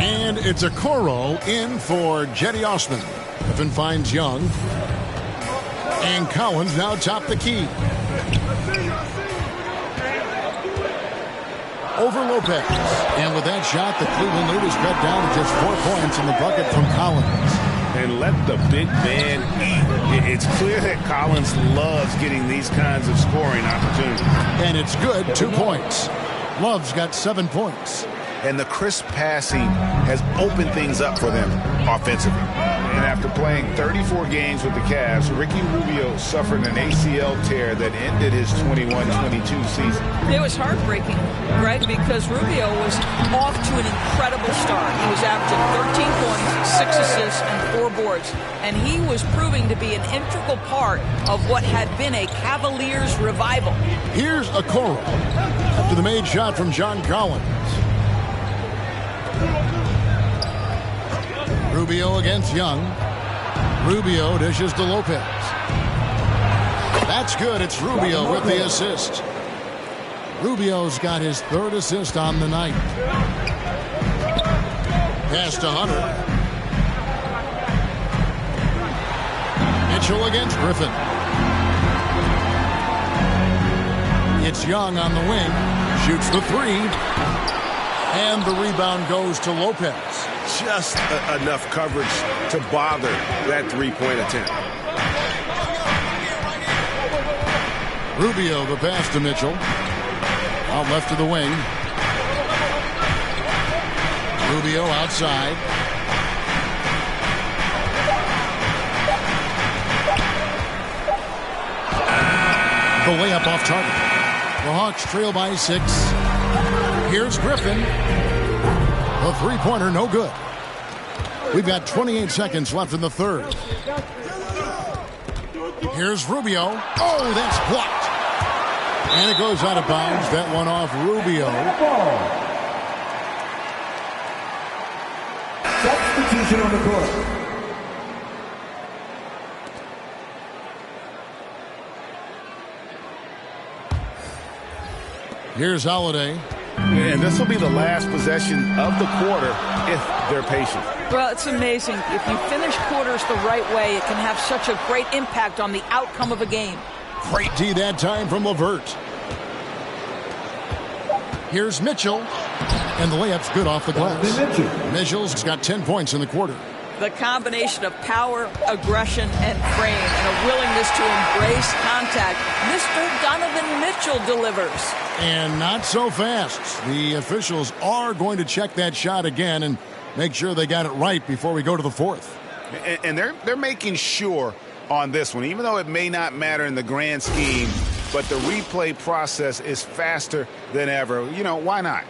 And it's a Okoro in for Jetty Osman. Griffin finds Young. And Collins now top the key. Over Lopez. And with that shot, the Cleveland lead is cut down to just 4 points in the bucket from Collins. And let the big man eat. It's clear that Collins loves getting these kinds of scoring opportunities. And it's good, 2 points. Love's got 7 points. And the crisp passing has opened things up for them offensively. And after playing 34 games with the Cavs, Ricky Rubio suffered an ACL tear that ended his 21-22 season. It was heartbreaking, Greg, because Rubio was off to an incredible start. He was averaging 13 points, 6 assists, and 4 boards. And he was proving to be an integral part of what had been a Cavaliers revival. Here's Okoro after the made shot from John Collins. Rubio against Young. Rubio dishes to Lopez. That's good. It's Rubio with the assist. Rubio's got his 3rd assist on the night. Pass to Hunter. Mitchell against Griffin. It's Young on the wing. Shoots the 3. And the rebound goes to Lopez. Just enough coverage to bother that three-point attempt. Rubio, the pass to Mitchell. Out left to the wing. Rubio outside. The layup off target. The Hawks trail by 6. Here's Griffin. The three-pointer, no good. We've got 28 seconds left in the 3rd. Here's Rubio. Oh, that's blocked. And it goes out of bounds. That one off Rubio. Substitution on the court. Here's Holiday. And this will be the last possession of the quarter if they're patient. Well, it's amazing. If you finish quarters the right way, it can have such a great impact on the outcome of a game. Great D that time from LeVert. Here's Mitchell, and the layup's good off the glass. Mitchell's got 10 points in the quarter. The combination of power, aggression, and frame, and a willingness to embrace contact. Mr. Donovan Mitchell delivers. And not so fast. The officials are going to check that shot again and make sure they got it right before we go to the fourth. And they're making sure on this one, even though it may not matter in the grand scheme, but the replay process is faster than ever. You know, why not?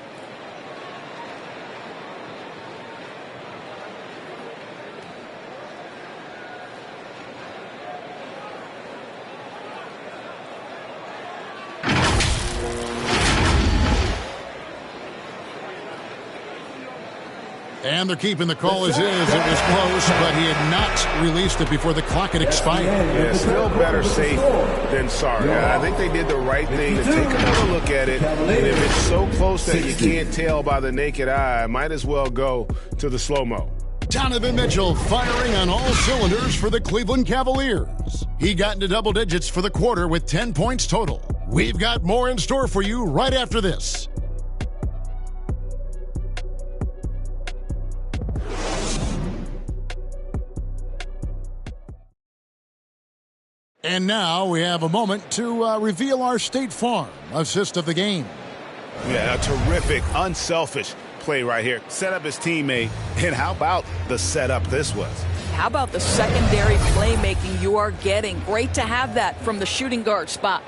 And they're keeping the call as is. It was close, but he had not released it before the clock had expired. Yeah, still better safe than sorry. I think they did the right thing to take another look at it. And if it's so close that you can't tell by the naked eye, might as well go to the slow-mo. Donovan Mitchell firing on all cylinders for the Cleveland Cavaliers. He got into double digits for the quarter with 10 points total. We've got more in store for you right after this. And now we have a moment to reveal our State Farm assist of the game. Yeah, a terrific, unselfish play right here. Set up his teammate, and how about the setup this was? How about the secondary playmaking you are getting? Great to have that from the shooting guard spot.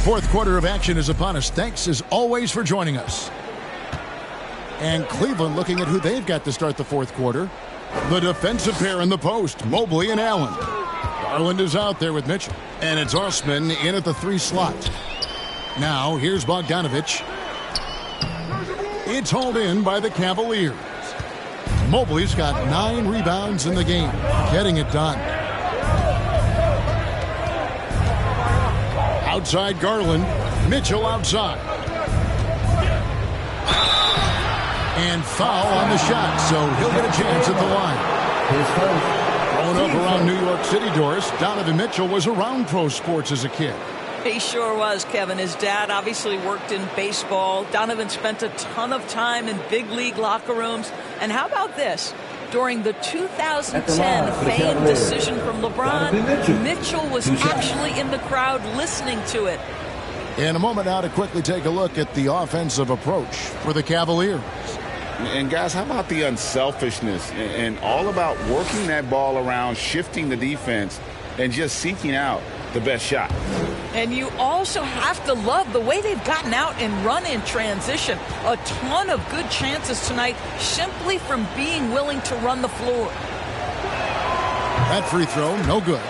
Fourth quarter of action is upon us. Thanks as always for joining us. And Cleveland looking at who they've got to start the fourth quarter. The defensive pair in the post, Mobley and Allen. Garland is out there with Mitchell. And it's Osman in at the 3 slot. Now, here's Bogdanovich. It's hauled in by the Cavaliers. Mobley's got 9 rebounds in the game, getting it done. Outside Garland, Mitchell outside. And foul on the shot, so he'll get a chance at the line. Growing up around New York City, Doris, Donovan Mitchell was around pro sports as a kid. He sure was, Kevin. His dad obviously worked in baseball. Donovan spent a ton of time in big league locker rooms. And how about this? During the 2010 famed decision from LeBron, Mitchell was actually in the crowd listening to it. In a moment now to quickly take a look at the offensive approach for the Cavaliers. And guys, how about the unselfishness and all about working that ball around, shifting the defense, and just seeking out the best shot. And you also have to love the way they've gotten out and run in transition. A ton of good chances tonight simply from being willing to run the floor. That free throw, no good.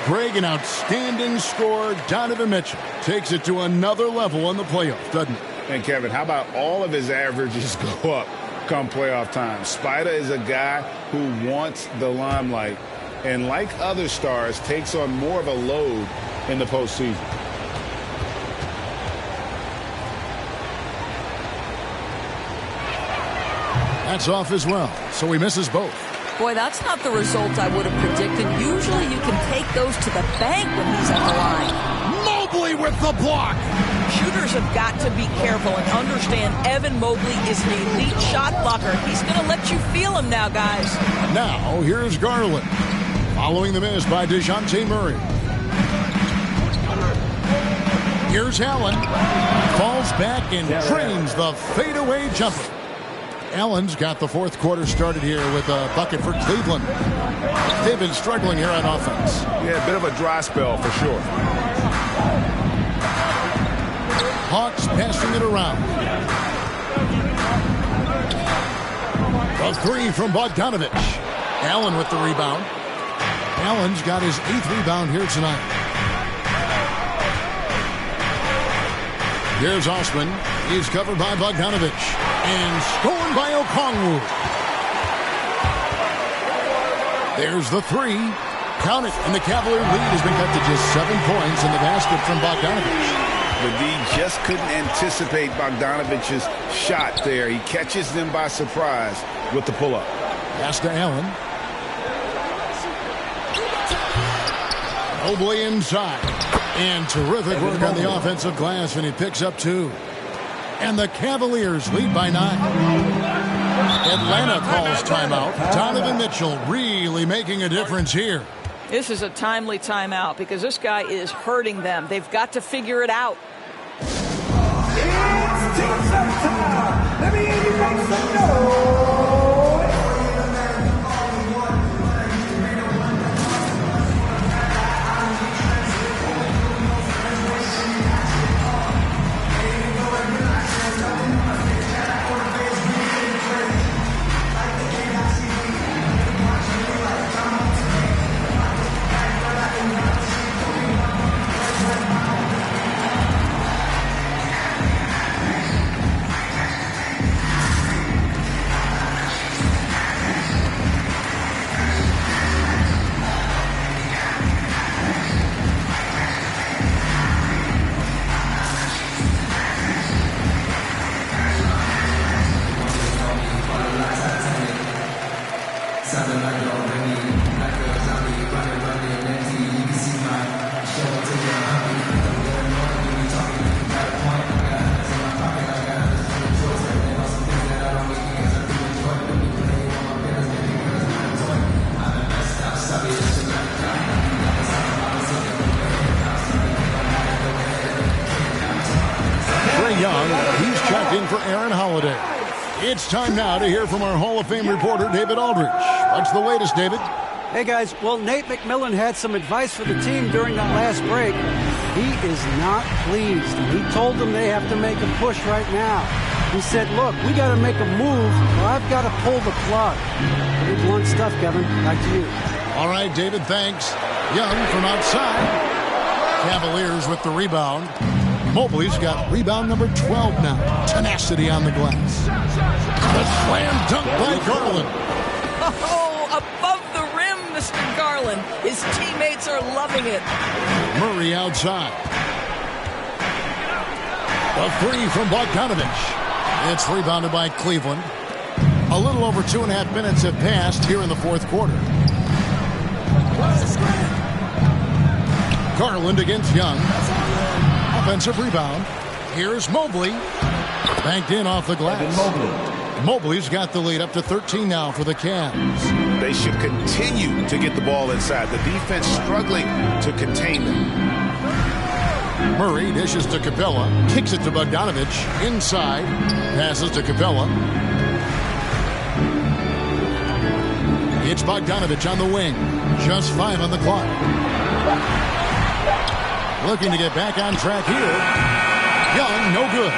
Greg, an outstanding scorer. Donovan Mitchell takes it to another level in the playoffs, doesn't it? And Kevin, how about all of his averages go up come playoff time? Spider is a guy who wants the limelight, and like other stars, takes on more of a load in the postseason. That's off as well, so he misses both. Boy, that's not the result I would have predicted. Usually you can take those to the bank when he's at the line. Mobley with the block. Shooters have got to be careful and understand Evan Mobley is an elite shot blocker. He's going to let you feel him now, guys. Now, here's Garland. Following the miss by DeJounte Murray. Here's Allen. Falls back and drains the fadeaway jumper. Allen's got the fourth quarter started here with a bucket for Cleveland. They've been struggling here on offense. Yeah, a bit of a dry spell for sure. Hawks passing it around. A three from Bogdanovich. Allen with the rebound. Allen's got his 8th rebound here tonight. Here's Osman. He's covered by Bogdanovich. And stolen by Okongwu. There's the three. Count it, and the Cavalier lead has been cut to just 7 points in the basket from Bogdanovich. The D just couldn't anticipate Bogdanovich's shot there. He catches them by surprise with the pull-up. Pass to Allen. Mobley inside. And terrific work on the offensive glass, and he picks up 2. And the Cavaliers lead by 9. Atlanta calls timeout. Donovan Mitchell really making a difference here. This is a timely timeout because this guy is hurting them. They've got to figure it out. It's team-up time. Let me hear you make some noise. It's time now to hear from our Hall of Fame reporter, David Aldridge. What's the latest, David? Hey, guys. Well, Nate McMillan had some advice for the team during that last break. He is not pleased. He told them they have to make a push right now. He said, look, we got to make a move, or I've got to pull the plug. Pretty blunt stuff, Kevin. Back to you. All right, David, thanks. Young from outside. Cavaliers with the rebound. Mobley's got rebound number 12 now. Tenacity on the glass. The slam dunk by Garland. Oh, above the rim, Mr. Garland. His teammates are loving it. Murray outside. A 3 from Bogdanovich. It's rebounded by Cleveland. A little over 2.5 minutes have passed here in the fourth quarter. Garland against Young. Offensive rebound. Here's Mobley. Banked in off the glass. Mobley's got the lead up to 13 now for the Cavs. They should continue to get the ball inside. The defense struggling to contain them. Murray dishes to Capella. Kicks it to Bogdanovich. Inside. Passes to Capella. It's Bogdanovich on the wing. Just 5 on the clock. Looking to get back on track here. Young, no good.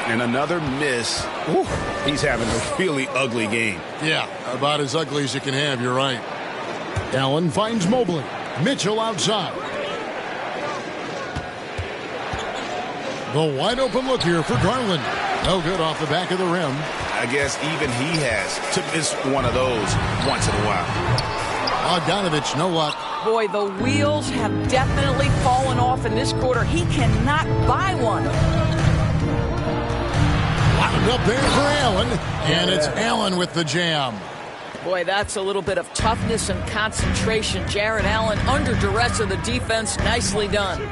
And another miss. Ooh, he's having a really ugly game. Yeah, about as ugly as you can have, you're right. Allen finds Mobley. Mitchell outside. The wide open look here for Garland. No good off the back of the rim. I guess even he has to miss one of those once in a while. Bogdanovich, no luck. Boy, the wheels have definitely fallen off in this quarter. He cannot buy one. Wound up there for Allen, and it's Allen with the jam. Boy, that's a little bit of toughness and concentration. Jarrett Allen under duress of the defense. Nicely done.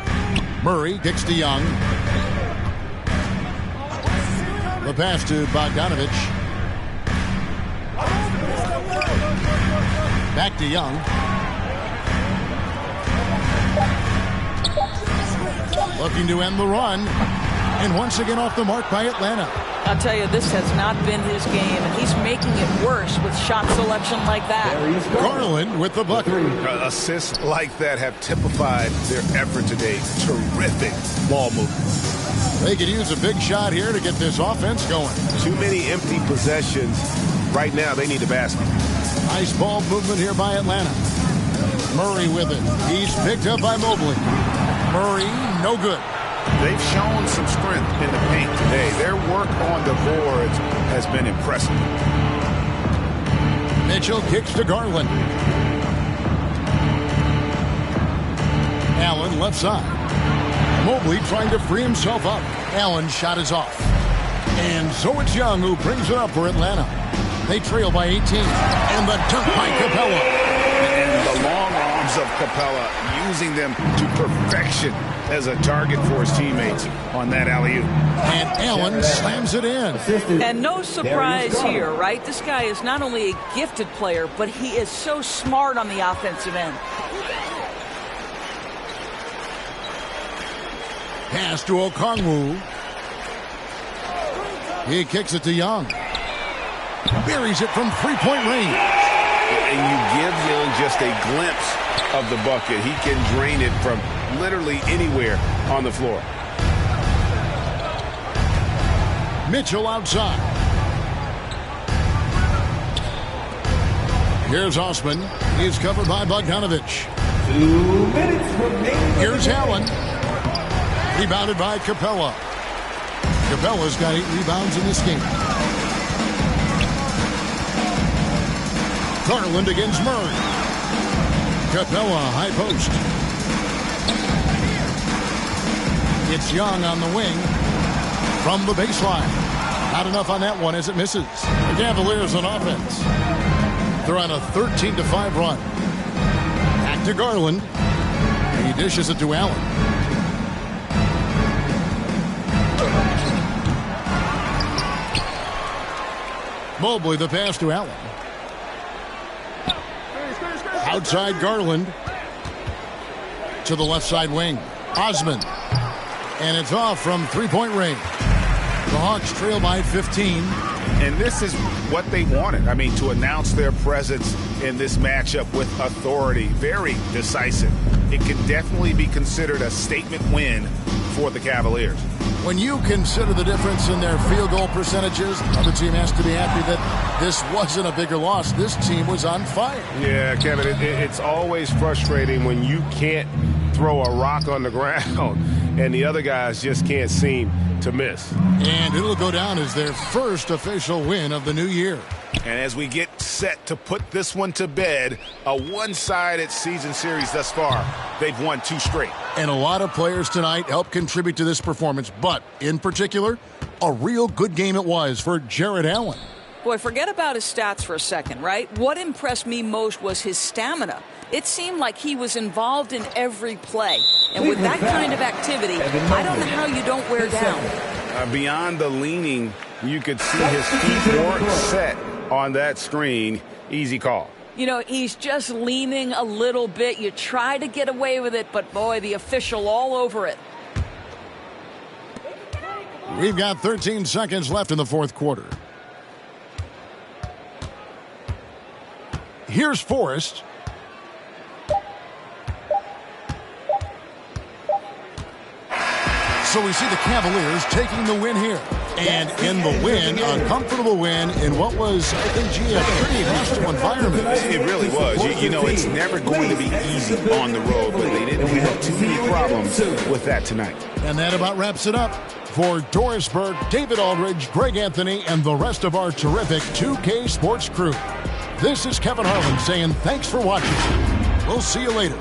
Murray kicks to Young. The pass to Bogdanovich. Back to Young. Looking to end the run. And once again off the mark by Atlanta. I'll tell you, this has not been his game, and he's making it worse with shot selection like that. Garland with the bucket. Assists like that have typified their effort today. Terrific ball movement. They could use a big shot here to get this offense going. Too many empty possessions. Right now, they need a basket. Nice ball movement here by Atlanta. Murray with it. He's picked up by Mobley. Murray, no good. They've shown some strength in the paint today. Their work on the boards has been impressive. Mitchell kicks to Garland. Allen left side. Mobley trying to free himself up. Allen's shot is off. And so it's Young who brings it up for Atlanta. They trail by 18. And the dunk by Capella. And the long arms of Capella, using them to perfection as a target for his teammates on that alley-oop. And Allen slams it in. And no surprise here, right? This guy is not only a gifted player, but he is so smart on the offensive end. Pass to Okongwu. He kicks it to Young. Buries it from three-point range. And you give Young just a glimpse of the bucket. He can drain it from literally anywhere on the floor. Mitchell outside. Here's Osman. He's covered by Bogdanovich. 2 minutes remaining. Here's Allen. Rebounded by Capella. Capella's got 8 rebounds in this game. Garland against Murray. Capella, high post. It's Young on the wing from the baseline. Not enough on that one as it misses. The Cavaliers on offense. They're on a 13-5 run. Back to Garland. He dishes it to Allen. Mobley the pass to Allen. Outside Garland. To the left side wing. Osman. And it's off from three-point range. The Hawks trail by 15. And this is what they wanted. I mean, to announce their presence in this matchup with authority. Very decisive. It can definitely be considered a statement win for the Cavaliers. When you consider the difference in their field goal percentages, the other team has to be happy that this wasn't a bigger loss. This team was on fire. Yeah, Kevin, it's always frustrating when you can't throw a rock on the ground and the other guys just can't seem to miss. And it'll go down as their first official win of the new year. And as we get set to put this one to bed, a one-sided season series thus far, they've won 2 straight. And a lot of players tonight helped contribute to this performance, but in particular, a real good game it was for Jared Allen. Boy, forget about his stats for a second, right? What impressed me most was his stamina. It seemed like he was involved in every play. And with that kind of activity, I don't know how you don't wear down. Beyond the leaning, you could see his feet weren't set on that screen. Easy call. You know, he's just leaning a little bit. You try to get away with it, but boy, the official all over it. We've got 13 seconds left in the fourth quarter. Here's Forrest. So we see the Cavaliers taking the win here. And in the win, a comfortable win in what was, I think, a pretty hostile environment. It really was. You know, it's never going to be easy on the road, but they didn't have too many problems with that tonight. And that about wraps it up. For Doris Burke, David Aldridge, Greg Anthony, and the rest of our terrific 2K Sports crew, this is Kevin Harlan saying thanks for watching. We'll see you later.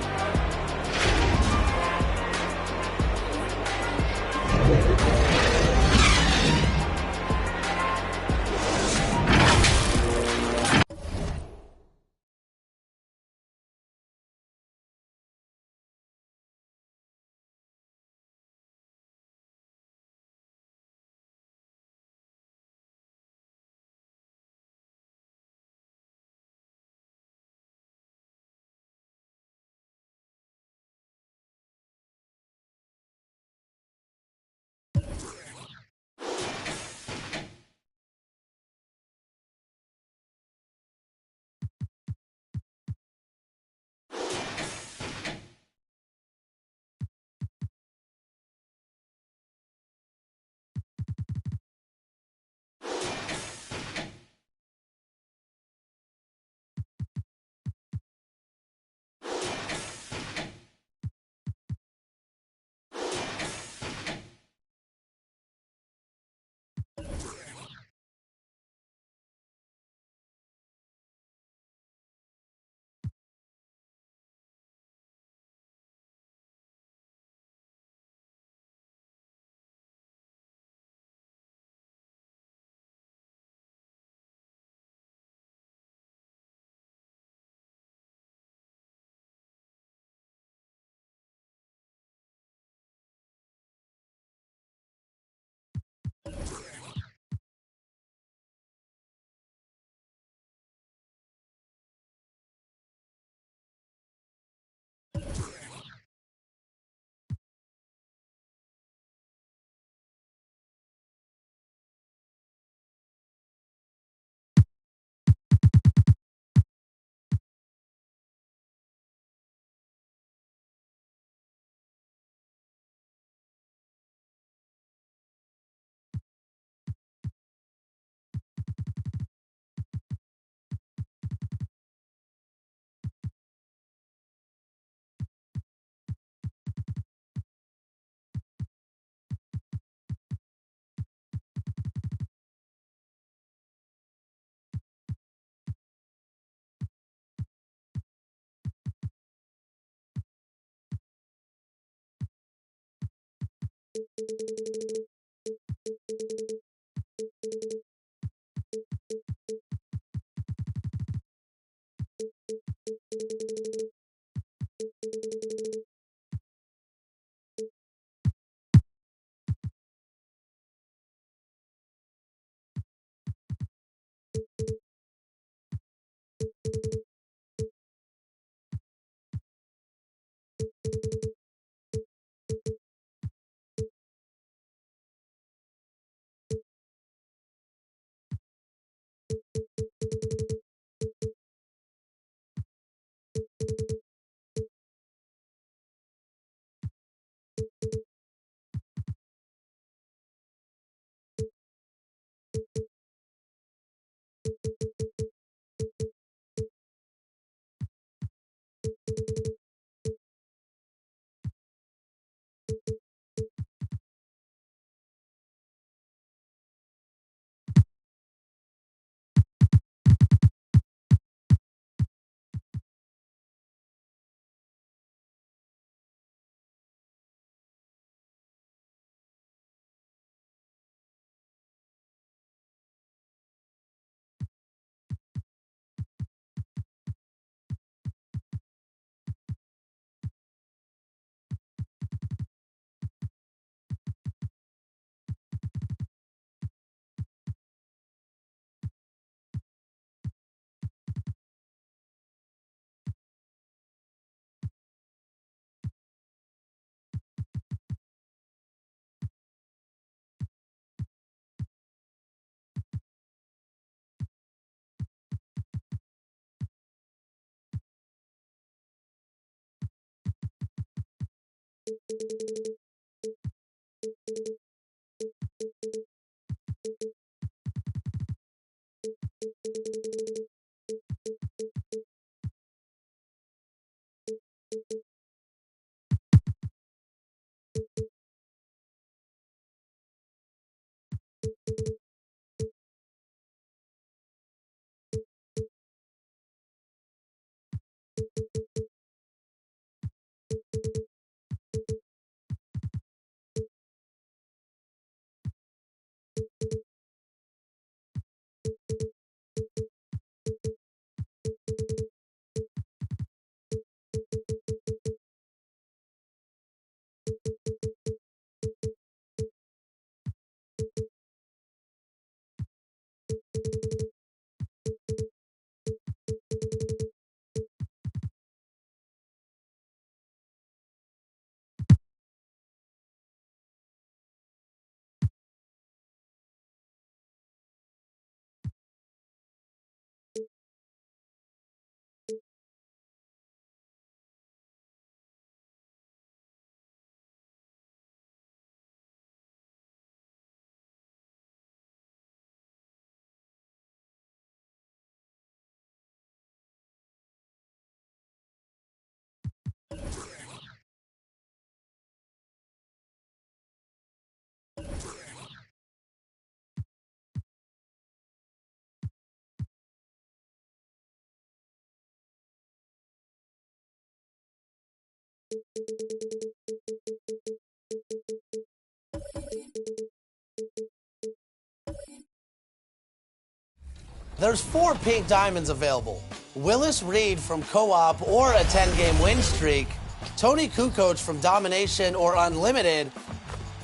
There's 4 pink diamonds available. Willis Reed from Co-op or a 10-game win streak, Tony Kukoc from Domination or Unlimited,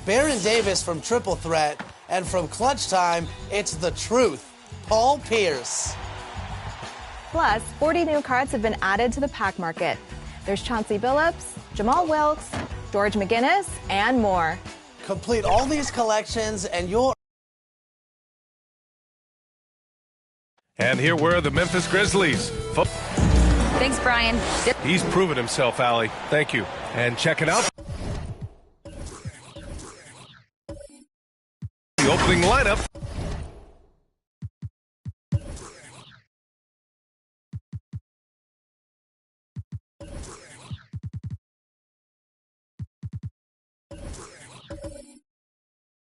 Baron Davis from Triple Threat, and from Clutch Time, it's the truth, Paul Pierce. Plus, 40 new cards have been added to the pack market. There's Chauncey Billups, Jamal Wilkes, George McGinnis, and more. Complete all these collections and you'll... And here were the Memphis Grizzlies. Thanks, Brian. He's proven himself, Allie. Thank you. And check it out. The opening lineup.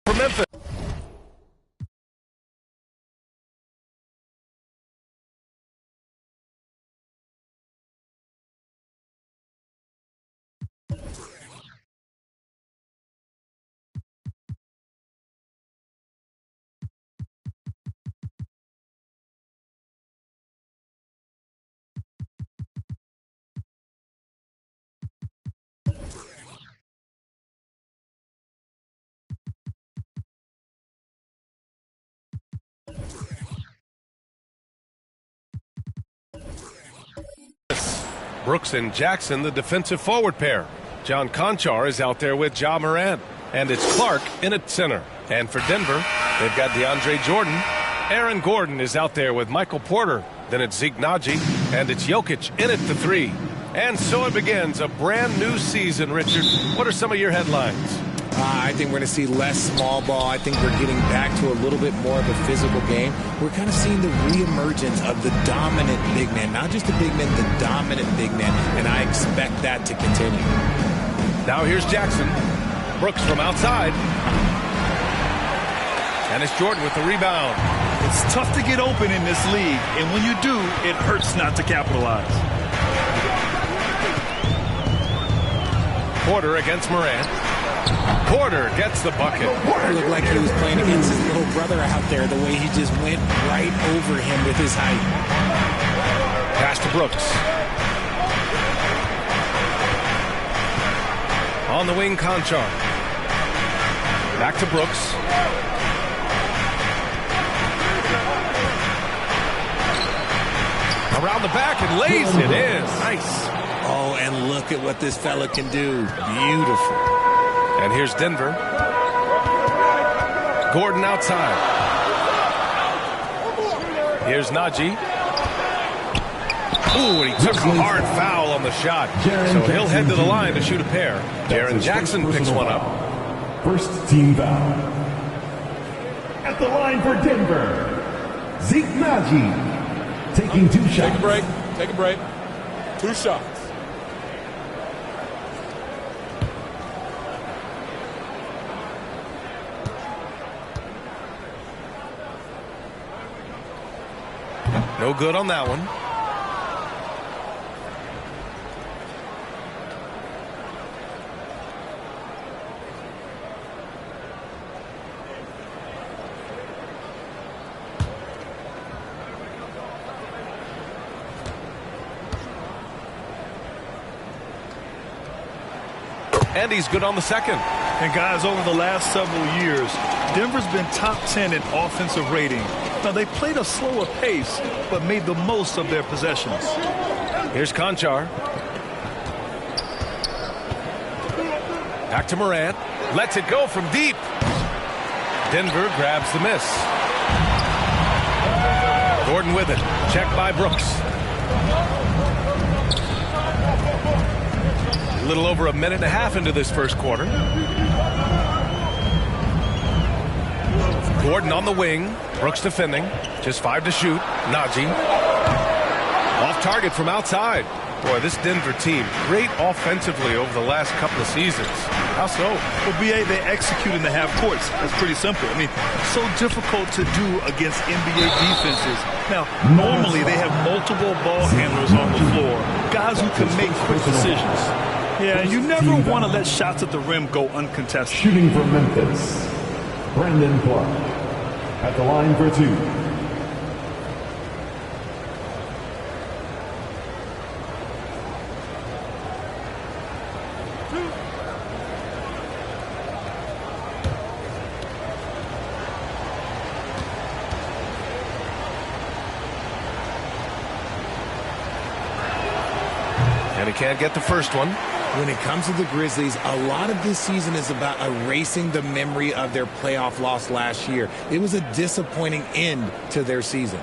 For Memphis. Brooks and Jackson, the defensive forward pair. John Conchar is out there with Ja Morant. And it's Clark in at center. And for Denver, they've got DeAndre Jordan. Aaron Gordon is out there with Michael Porter. Then it's Zeke Naji. And it's Jokic in at the 3. And so it begins a brand new season, Richard. What are some of your headlines? I think we're going to see less small ball. I think we're getting back to a little bit more of a physical game. We're kind of seeing the reemergence of the dominant big man. Not just the big man, the dominant big man. And I expect that to continue. Now here's Jackson. Brooks from outside. And it's Jordan with the rebound. It's tough to get open in this league, and when you do, it hurts not to capitalize. Porter against Morant. Porter gets the bucket. Porter looked like he was playing against his little brother out there, the way he just went right over him with his height. Pass to Brooks. On the wing, Conchar. Back to Brooks. Around the back and lays it in. Nice. Oh, and look at what this fella can do. Beautiful. And here's Denver. Gordon outside. Here's Naji. Ooh, and he took a hard foul on the shot. So he'll head to the line to shoot a pair. Jaren Jackson picks one up. First team foul. At the line for Denver, Zeke Naji. Taking 2 shots. Take a break. Take a break. 2 shots. No good on that one. And he's good on the second. And guys, over the last several years, Denver's been top 10 in offensive rating. Now, they played a slower pace, but made the most of their possessions. Here's Conchar. Back to Morant. Lets it go from deep. Denver grabs the miss. Gordon with it. Checked by Brooks. A little over a minute and a half into this first quarter. Gordon on the wing. Brooks defending. Just 5 to shoot. Naji. Off target from outside. Boy, this Denver team, great offensively over the last couple of seasons. How so? Well, BA, they execute in the half courts. That's pretty simple. I mean, so difficult to do against NBA defenses. Now, normally they have multiple ball handlers on the floor, guys who can make quick decisions. Yeah, you never want to let shots at the rim go uncontested. Shooting for Memphis, Brandon Clark. At the line for 2. And he can't get the first one. When it comes to the Grizzlies, a lot of this season is about erasing the memory of their playoff loss last year. It was a disappointing end to their season.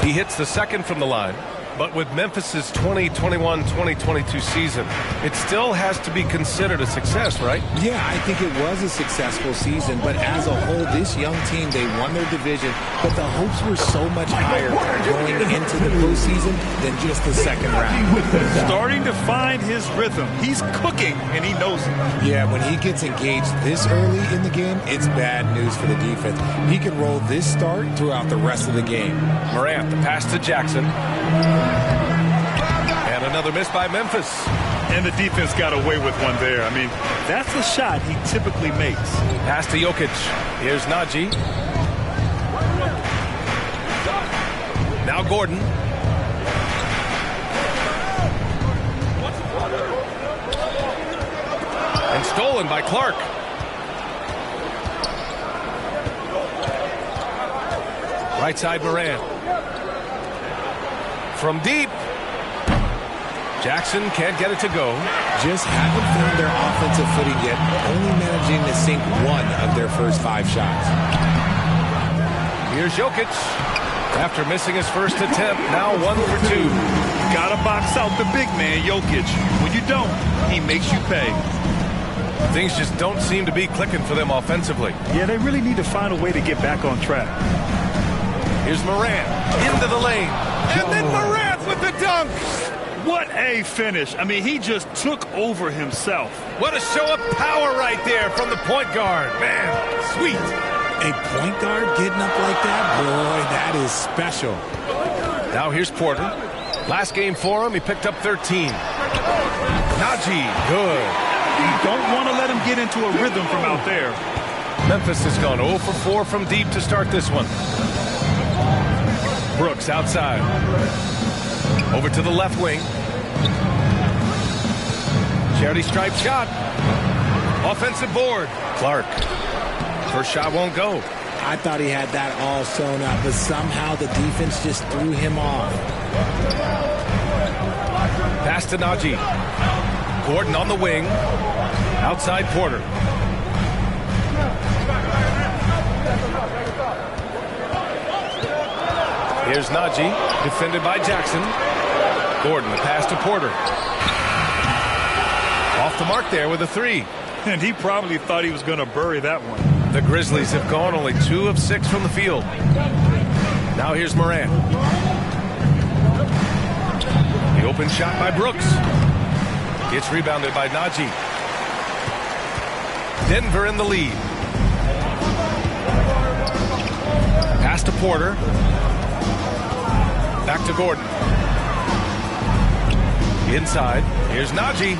He hits the second from the line. But with Memphis's 2021-2022 season, it still has to be considered a success, right? Yeah, I think it was a successful season, but as a whole, this young team, they won their division, but the hopes were so much higher going into the postseason than just the second round. Starting to find his rhythm. He's cooking, and he knows it. Yeah, when he gets engaged this early in the game, it's bad news for the defense. He can roll this start throughout the rest of the game. Morant, the pass to Jackson. And another miss by Memphis. And the defense got away with one there. I mean, that's the shot he typically makes. Pass to Jokic. Here's Naji. Now Gordon. stolen by Clark. Right side Moran. From deep. Jackson can't get it to go. Just haven't found their offensive footing yet, only managing to sink one of their first 5 shots. Here's Jokic. After missing his first attempt, now 1 for 2. Gotta box out the big man, Jokic. When you don't, he makes you pay. Things just don't seem to be clicking for them offensively. Yeah, they really need to find a way to get back on track. Here's Moran into the lane. And then Morant with the dunk. What a finish. I mean, he just took over himself. What a show of power right there from the point guard. Man, sweet. A point guard getting up like that? Boy, that is special. Now here's Porter. Last game for him, he picked up 13. Najee, good. You don't want to let him get into a rhythm from out there. Memphis has gone 0 for 4 from deep to start this one. Brooks outside. Over to the left wing. Charity stripe shot. Offensive board. Clark. First shot won't go. I thought he had that all sewn up, but somehow the defense just threw him off. Pass to Najee. Gordon on the wing. Outside Porter. Here's Najee, defended by Jackson. Gordon, the pass to Porter. Off the mark there with a 3. And he probably thought he was going to bury that one. The Grizzlies have gone only 2 of 6 from the field. Now here's Moran. The open shot by Brooks. Gets rebounded by Najee. Denver in the lead. Pass to Porter. Back to Gordon. Inside. Here's Najee.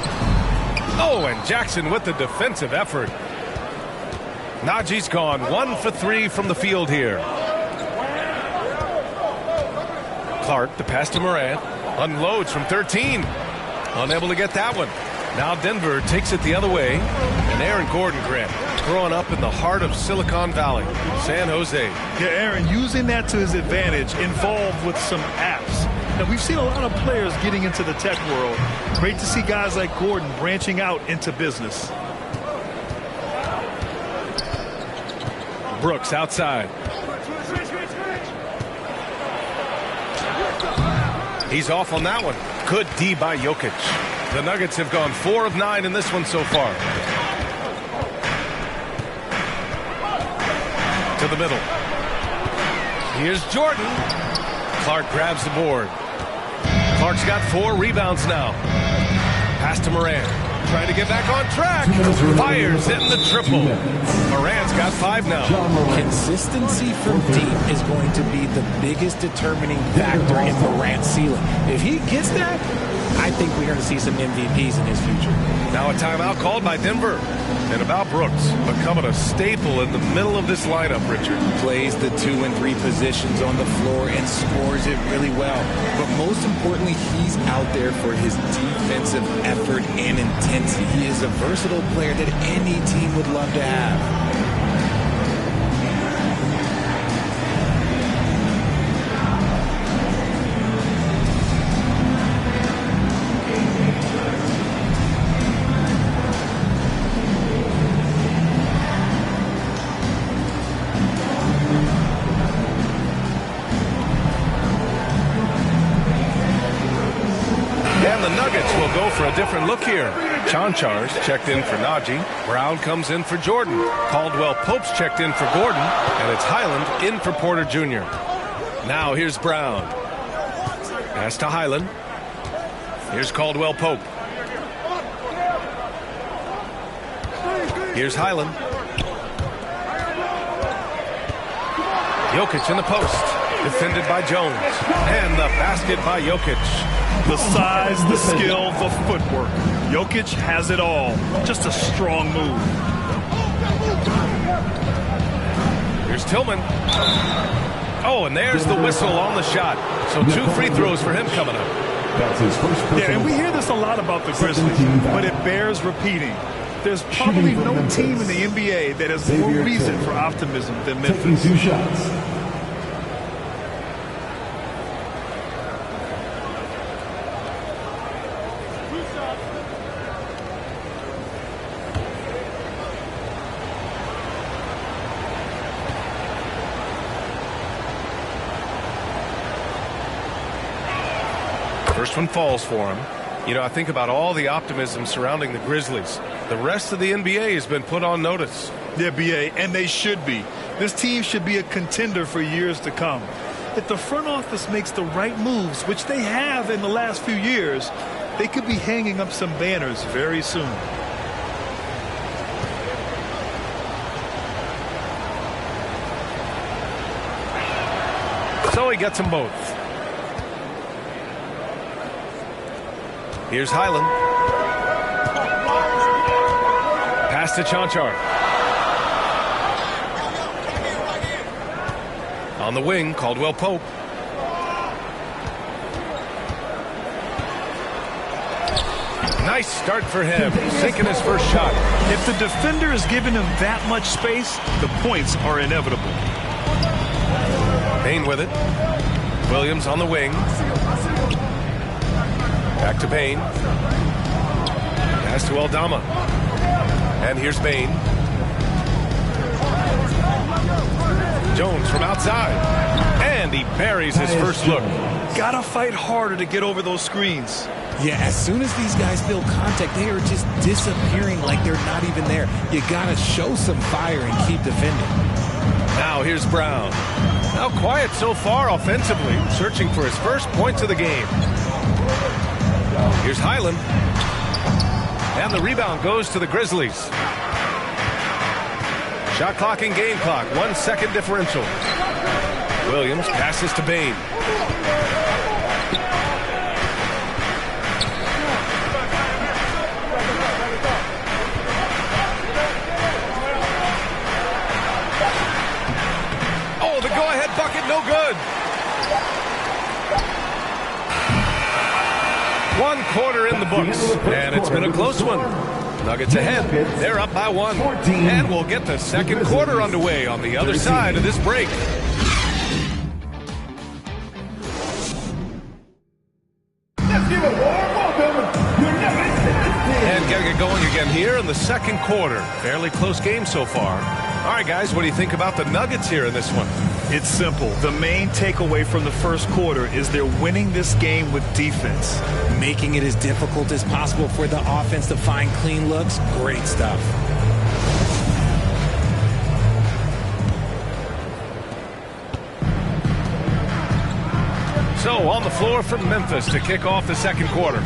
Oh, and Jackson with the defensive effort. Najee's gone 1 for 3 from the field here. Clark, the pass to Morant. Unloads from 13. Unable to get that one. Now Denver takes it the other way. And Aaron Gordon Grant growing up in the heart of Silicon Valley, San Jose. Yeah, Aaron, using that to his advantage, involved with some apps. Now, we've seen a lot of players getting into the tech world. Great to see guys like Gordon branching out into business. Brooks outside. He's off on that one. Good D by Jokic. The Nuggets have gone 4 of 9 in this one so far. To the middle. Here's Jordan. Clark grabs the board. Clark's got 4 rebounds now. Pass to Moran. Trying to get back on track. Fires in the triple. Moran's got 5 now. Consistency from deep is going to be the biggest determining factor in Morant's ceiling. If he gets that, I think we're going to see some MVPs in his future. Now a timeout called by Denver. And about Brooks becoming a staple in the middle of this lineup, Richard. Plays the 2 and 3 positions on the floor and scores it really well. But most importantly, he's out there for his defensive effort and intensity. He is a versatile player that any team would love to have. For a different look here. Chanchar's checked in for Najee. Brown comes in for Jordan. Caldwell Pope's checked in for Gordon. And it's Highland in for Porter Jr. Now here's Brown. Pass to Highland. Here's Caldwell Pope. Here's Highland. Jokic in the post. Defended by Jones. And the basket by Jokic. The size, the skill, the footwork. Jokic has it all. Just a strong move. Here's Tillman. Oh, and there's the whistle on the shot. So 2 free throws for him coming up. That's his first. Yeah, and we hear this a lot about the Grizzlies, but it bears repeating. There's probably no team in the NBA that has more reason for optimism than Memphis. Taking 2 shots. First one falls for him. You know, I think about all the optimism surrounding the Grizzlies. The rest of the NBA has been put on notice. Yeah, BA, and they should be. This team should be a contender for years to come. If the front office makes the right moves, which they have in the last few years, they could be hanging up some banners very soon. So he gets them both. Here's Highland. Pass to Chanchar. On the wing, Caldwell Pope. Nice start for him, sinking his first shot. If the defender is giving him that much space, the points are inevitable. Payne with it. Williams on the wing. Back to Payne. Pass to Aldama. And here's Payne. Jones from outside. And he buries his first look. Gotta fight harder to get over those screens. Yeah, as soon as these guys feel contact, they are just disappearing like they're not even there. You gotta show some fire and keep defending. Now here's Brown. Now quiet so far offensively, searching for his first points of the game. Here's Highland. And the rebound goes to the Grizzlies. Shot clock and game clock, 1 second differential. Williams passes to Bain. Oh, the go-ahead bucket, no good. 1 quarter in the books, and it's been a close one. Nuggets ahead. They're up by 1. And we'll get the second quarter underway on the other side of this break. And getting it going again here in the second quarter. Fairly close game so far. All right, guys, what do you think about the Nuggets here in this one? It's simple. The main takeaway from the first quarter is they're winning this game with defense. Making it as difficult as possible for the offense to find clean looks. Great stuff. So on the floor for Memphis to kick off the second quarter.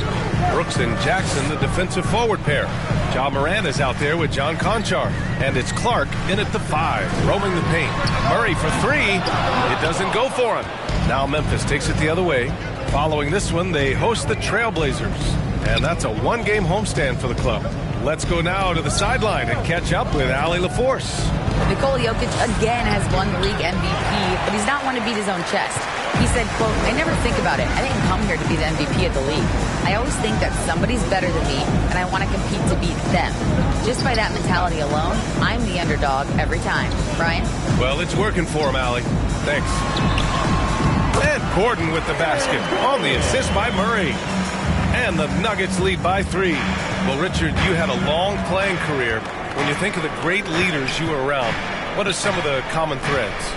Brooks and Jackson, the defensive forward pair. Ja Morant is out there with John Conchar. And it's Clark in at the 5, roaming the paint. Murray for 3. It doesn't go for him. Now Memphis takes it the other way. Following this one, they host the Trailblazers. And that's a 1-game homestand for the club. Let's go now to the sideline and catch up with Allie LaForce. Nikola Jokic again has won the league MVP, but he's not one to beat his own chest. He said, quote, "I never think about it. I didn't come here to be the MVP of the league. I always think that somebody's better than me, and I want to compete to beat them. Just by that mentality alone, I'm the underdog every time." Brian? Well, it's working for him, Allie. Thanks. And Gordon with the basket on the assist by Murray. And the Nuggets lead by 3. Well, Richard, you had a long playing career. When you think of the great leaders you were around, what are some of the common threads?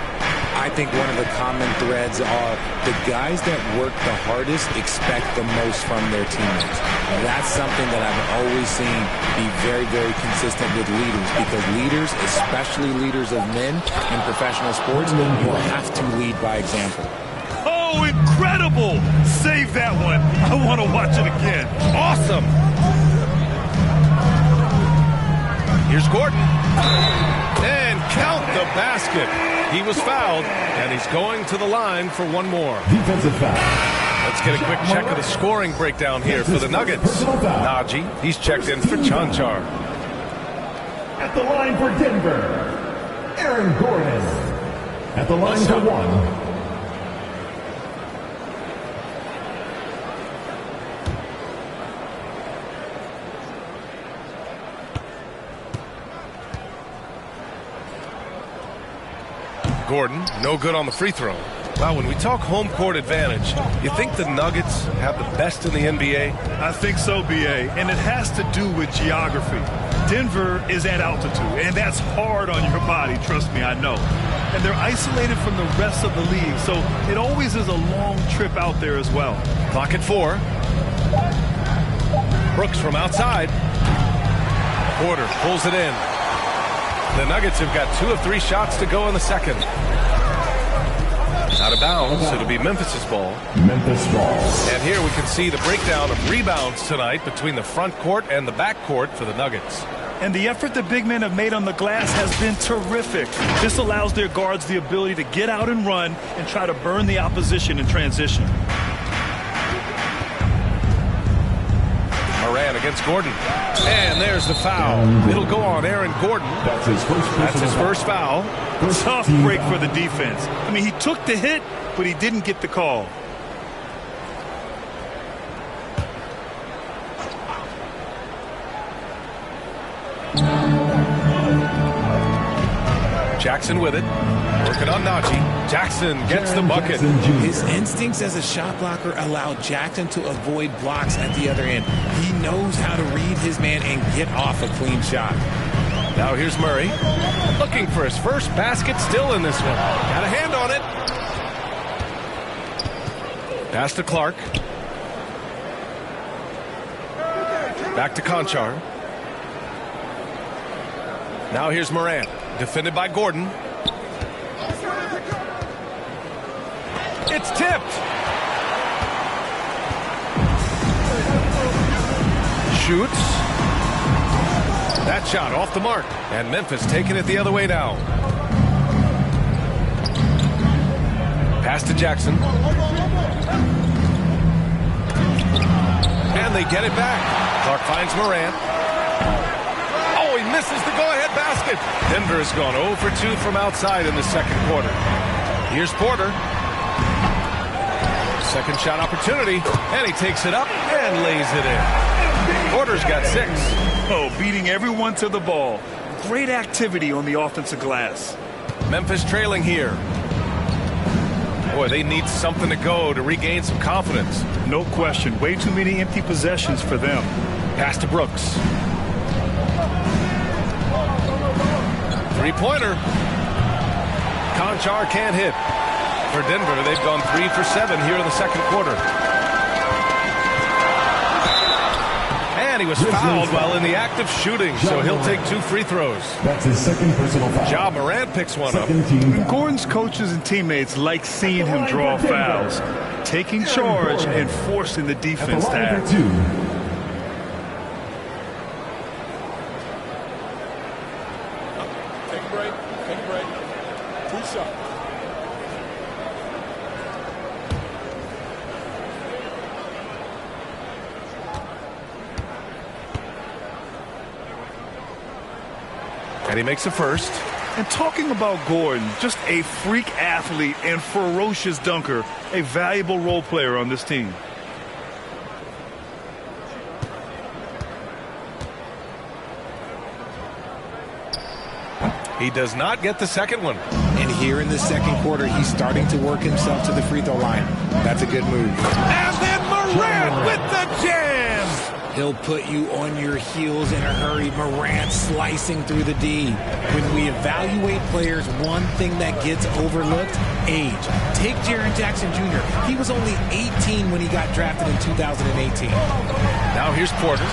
I think one of the common threads are the guys that work the hardest expect the most from their teammates. And that's something that I've always seen be very, very consistent with leaders, because leaders, especially leaders of men in professional sports, will have to lead by example. Oh, incredible! Save that one. I want to watch it again. Awesome! Here's Gordon. And count the basket. He was fouled, and he's going to the line for one more. Defensive foul. Let's get a quick check of the scoring breakdown here for the Nuggets. Najee, he's checked in for Chanchar. At the line for Denver, Aaron Gordon. At the line for 1. Gordon, no good on the free throw. Wow, when we talk home court advantage, you think the Nuggets have the best in the NBA? I think so, B.A., and it has to do with geography. Denver is at altitude, and that's hard on your body, trust me, I know. And they're isolated from the rest of the league, so it always is a long trip out there as well. Clock at 4. Brooks from outside. Porter pulls it in. The Nuggets have got 2 of 3 shots to go in the second. Out of bounds, it'll be Memphis's ball. Memphis ball. And here we can see the breakdown of rebounds tonight between the front court and the back court for the Nuggets. And the effort the big men have made on the glass has been terrific. This allows their guards the ability to get out and run and try to burn the opposition in transition. Moran against Gordon. And there's the foul. It'll go on Aaron Gordon. That's his first foul. Tough break for the defense. I mean, he took the hit, but he didn't get the call. Jackson with it. Working on Najee. Jackson gets the bucket. His instincts as a shot blocker allow Jackson to avoid blocks at the other end. He knows how to read his man and get off a clean shot. Now here's Murray. Looking for his first basket, still in this one. Got a hand on it. Pass to Clark. Back to Conchar. Now here's Moran. Defended by Gordon. It's tipped. Shoots. That shot off the mark. And Memphis taking it the other way now. Pass to Jackson. And they get it back. Clark finds Moran. Oh, he misses the go-ahead basket. Denver has gone 0 for 2 from outside in the second quarter. Here's Porter. Second shot opportunity, and he takes it up and lays it in. Porter's got 6. Oh, beating everyone to the ball. Great activity on the offensive glass. Memphis trailing here. Boy, they need something to go to regain some confidence. No question. Way too many empty possessions for them. Pass to Brooks. Three-pointer. Conchar can't hit. For Denver, they've gone 3 for 7 here in the second quarter. And he was fouled while in the act of shooting, so he'll take 2 free throws. That's his second personal foul. Ja Morant picks one up. Gordon's coaches and teammates like seeing him draw fouls, taking charge and forcing the defense to act. Take a break. Take a break. 2 shots. And he makes a first. And talking about Gordon, just a freak athlete and ferocious dunker, a valuable role player on this team. He does not get the second one. And here in the second quarter, he's starting to work himself to the free throw line. That's a good move. And then Morant with the jam. He'll put you on your heels in a hurry. Morant slicing through the D. When we evaluate players, one thing that gets overlooked, age. Take Jaren Jackson Jr. He was only 18 when he got drafted in 2018. Now here's Porter.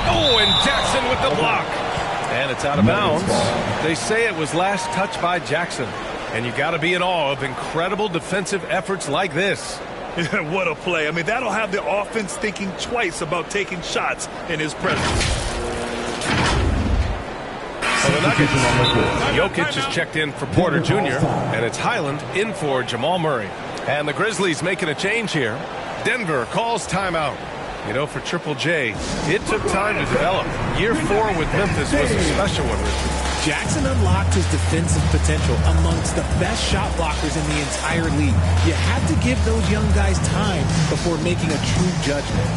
Oh, and Jackson with the block. And it's out of bounds. They say it was last touched by Jackson. And you got to be in awe of incredible defensive efforts like this. What a play. I mean, that'll have the offense thinking twice about taking shots in his presence. For the Nuggets, Jokic is checked in for Porter Jr., and it's Highland in for Jamal Murray. And the Grizzlies making a change here. Denver calls timeout. You know, for Triple J, it took time to develop. Year 4 with Memphis was a special one, Richard. Jackson unlocked his defensive potential amongst the best shot blockers in the entire league. You have to give those young guys time before making a true judgment.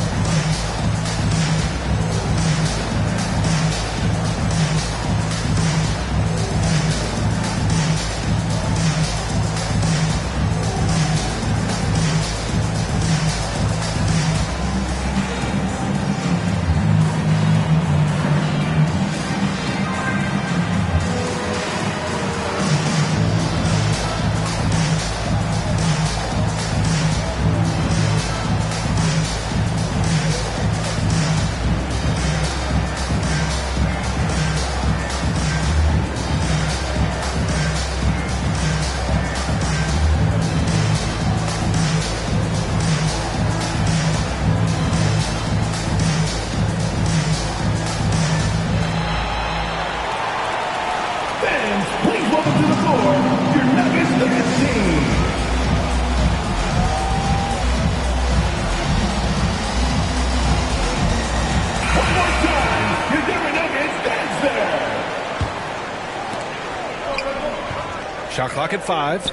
Shot clock at 5.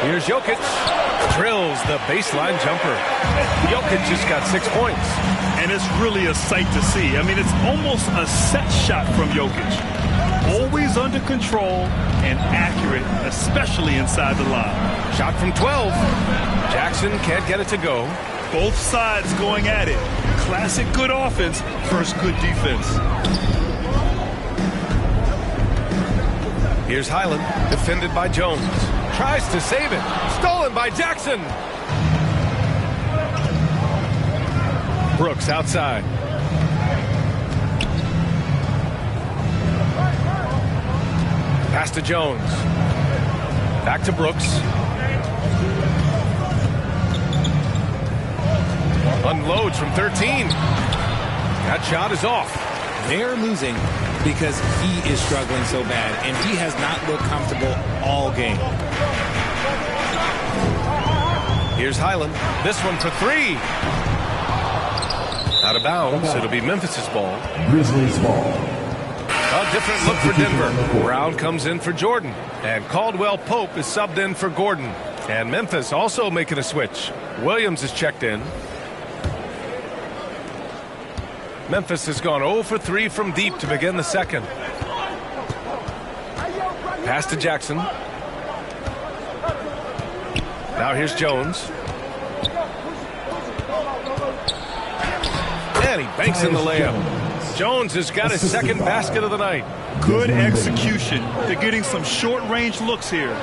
Here's Jokic. Drills the baseline jumper. Jokic just got 6 points. And it's really a sight to see. I mean, it's almost a set shot from Jokic. Always under control and accurate, especially inside the line. Shot from 12. Jackson can't get it to go. Both sides going at it. Classic good offense versus good defense. Here's Highland, defended by Jones. Tries to save it. Stolen by Jackson. Brooks outside. Pass to Jones. Back to Brooks. Unloads from 13. That shot is off. They're losing because he is struggling so bad, and he has not looked comfortable all game. Here's Highland. This one for 3. Out of bounds. It'll be Memphis's ball. Grizzlies ball. A different look for Denver. Brown comes in for Jordan, and Caldwell Pope is subbed in for Gordon. And Memphis also making a switch. Williams is checked in. Memphis has gone 0 for 3 from deep to begin the second. Pass to Jackson. Now here's Jones. And he banks in the layup. Jones has got his second basket of the night. Good execution. They're getting some short-range looks here.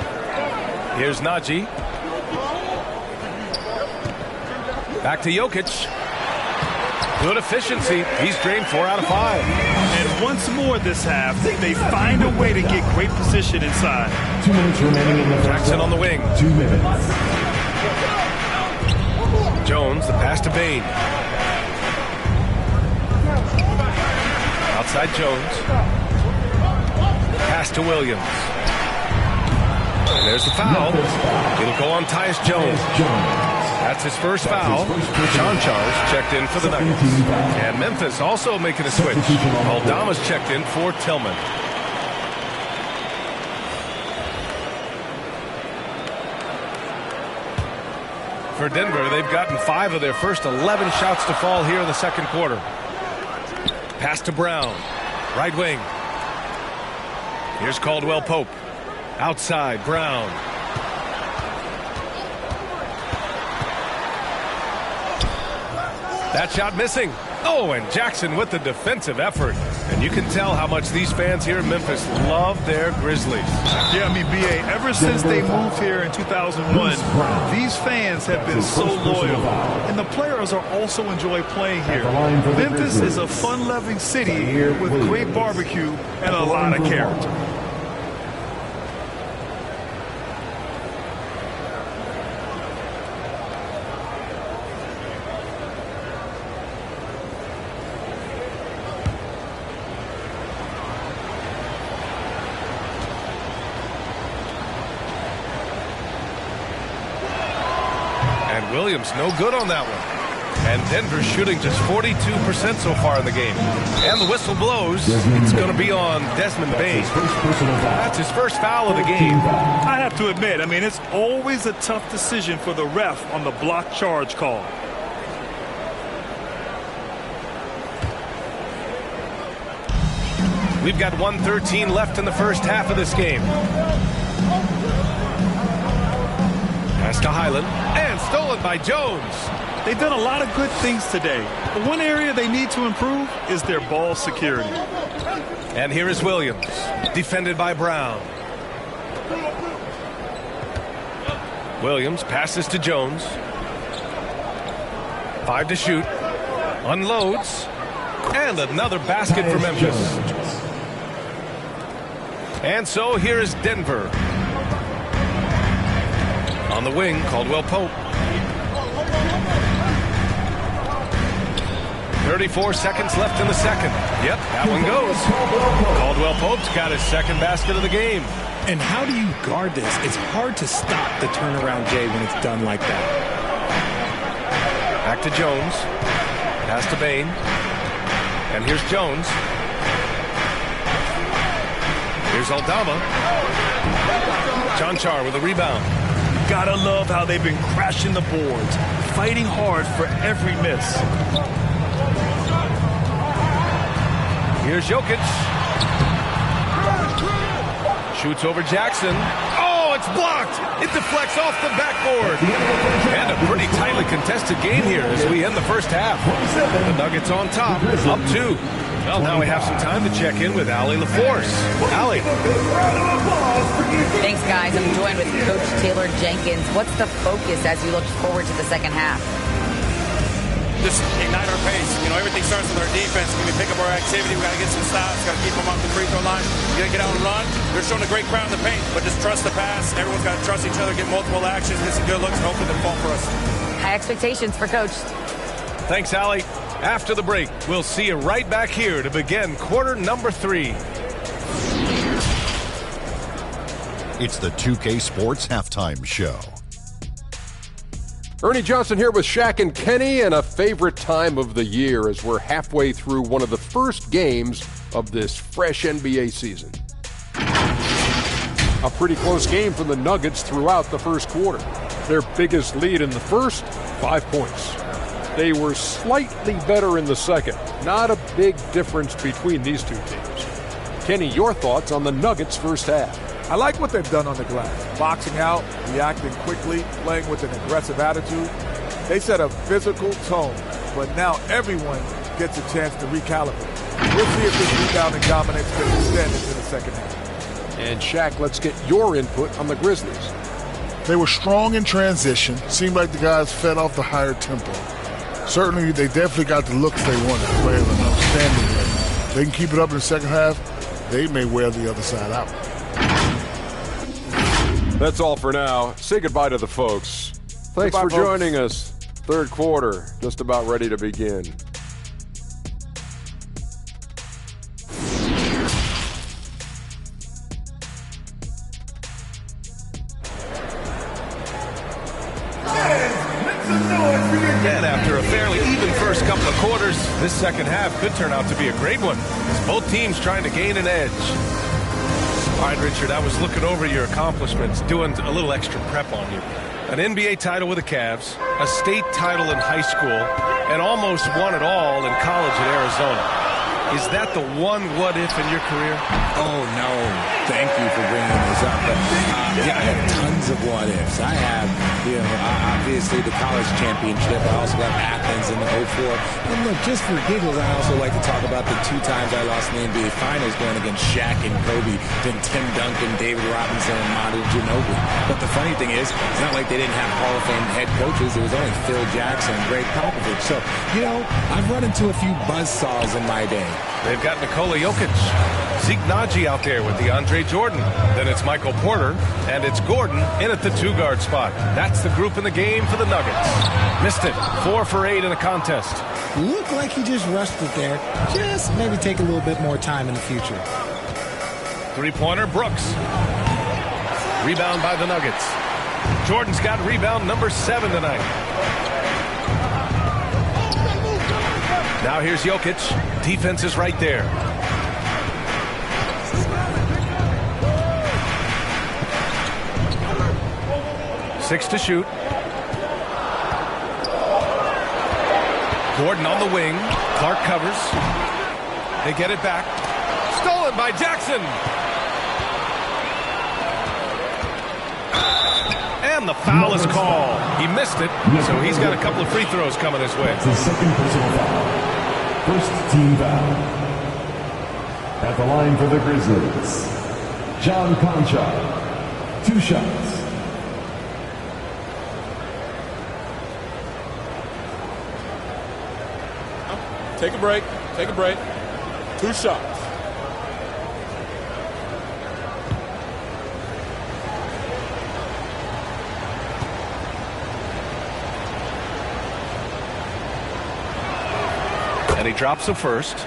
Here's Najee. Back to Jokic. Good efficiency. He's drained 4 out of 5. And once more this half, they find a way to get great position inside. 2 minutes remaining in the first Jackson on the wing. 2 minutes. Jones, the pass to Bain. Outside Jones. Pass to Williams. And there's the foul. It'll go on Tyus Jones. That's his first foul. Sean Charles checked in for the Nuggets. And Memphis also making a switch. Aldama's checked in for Tillman. For Denver, they've gotten 5 of their first 11 shots to fall here in the second quarter. Pass to Brown. Right wing. Here's Caldwell Pope. Outside, Brown. That shot missing. Oh, and Jackson with the defensive effort. And you can tell how much these fans here in Memphis love their Grizzlies. Yeah, I mean, B.A., ever since they moved here in 2001, these fans have been so loyal. And the players are also enjoy playing here. Memphis is a fun-loving city with great barbecue and a lot of character. Williams no good on that one. And Denver's shooting just 42% so far in the game. And the whistle blows. It's going to be on Desmond Bain. That's his first foul of the game. I have to admit, I mean, it's always a tough decision for the ref on the block charge call. We've got 1:13 left in the first half of this game. Pass to Highland. And stolen by Jones. They've done a lot of good things today. But one area they need to improve is their ball security. And here is Williams. Defended by Brown. Williams passes to Jones. 5 to shoot. Unloads. And another basket for Memphis. And so here is Denver. On the wing, Caldwell Pope. 34 seconds left in the second. Yep, that one goes. Caldwell Pope's got his second basket of the game. And how do you guard this? It's hard to stop the turnaround, Jay, when it's done like that. Back to Jones. Pass to Bain. And here's Jones. Here's Aldama. Jonchar with a rebound. Gotta love how they've been crashing the boards, fighting hard for every miss. Here's Jokic. Shoots over Jackson. Oh, it's blocked. It deflects off the backboard. And a pretty tightly contested game here as we end the first half. The Nuggets on top, up 2. Well, now we have some time to check in with Allie LaForce. Allie. Thanks, guys. I'm joined with Coach Taylor Jenkins. What's the focus as you look forward to the second half? Just ignite our pace. You know, everything starts with our defense. When we pick up our activity, we got to get some stops, got to keep them off the free throw line. You got to get out and run. They're showing a great crowd in the paint, but just trust the pass. Everyone's got to trust each other, get multiple actions, get some good looks, and hopefully they'll fall for us. High expectations for Coach. Thanks, Allie. After the break, we'll see you right back here to begin quarter number 3. It's the 2K Sports Halftime Show. Ernie Johnson here with Shaq and Kenny, and a favorite time of the year as we're halfway through one of the first games of this fresh NBA season. A pretty close game for the Nuggets throughout the first quarter. Their biggest lead in the first, 5 points. They were slightly better in the second. Not a big difference between these two teams. Kenny, your thoughts on the Nuggets' first half? I like what they've done on the glass. Boxing out, reacting quickly, playing with an aggressive attitude. They set a physical tone, but now everyone gets a chance to recalibrate. We'll see if this rebounding dominance can extend into the second half. And Shaq, let's get your input on the Grizzlies. They were strong in transition. Seemed like the guys fed off the higher tempo. Certainly, they definitely got the looks they wanted, playing an outstanding way. If they can keep it up in the second half, they may wear the other side out. That's all for now. Say goodbye to the folks. Thanks for joining us. Third quarter, just about ready to begin. And after a fairly even first couple of quarters, this second half could turn out to be a great one, as both teams trying to gain an edge. All right, Richard, I was looking over your accomplishments, doing a little extra prep on you. An NBA title with the Cavs, a state title in high school, and almost won it all in college at Arizona. Is that the one what-if in your career? Oh, no. Thank you for bringing this up. But, yeah, I have tons of what-ifs. I have, obviously the college championship. I also got Athens in the 04. And look, just for giggles, I also like to talk about the 2 times I lost in the NBA Finals going against Shaq and Kobe, then Tim Duncan, David Robinson, and Manu Ginobili. But the funny thing is, it's not like they didn't have Hall of Fame head coaches. It was only Phil Jackson and Greg Popovich. So, I've run into a few buzzsaws in my day. They've got Nikola Jokic, Zeke Naji out there with DeAndre Jordan. Then it's Michael Porter, and it's Gordon in at the 2-guard spot. That's the group in the game for the Nuggets. Missed it. 4 for 8 in a contest. Looked like he just rushed it there. Just maybe take a little bit more time in the future. 3-pointer, Brooks. Rebound by the Nuggets. Jordan's got rebound number 7 tonight. Now here's Jokic. Defense is right there. Six to shoot. Gordon on the wing. Clark covers. They get it back. Stolen by Jackson. And the foul is called. He missed it, so he's got a couple of free throws coming his way. That's the second personal foul. First team foul. At the line for the Grizzlies, John Concha. 2 shots. Take a break. Take a break. 2 shots. And he drops the first.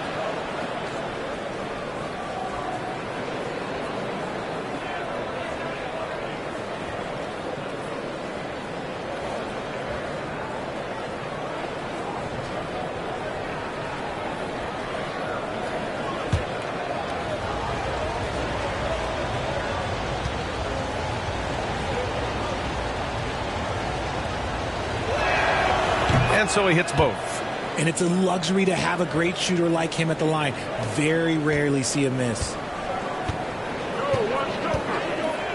And so he hits both. And it's a luxury to have a great shooter like him at the line. Very rarely see a miss.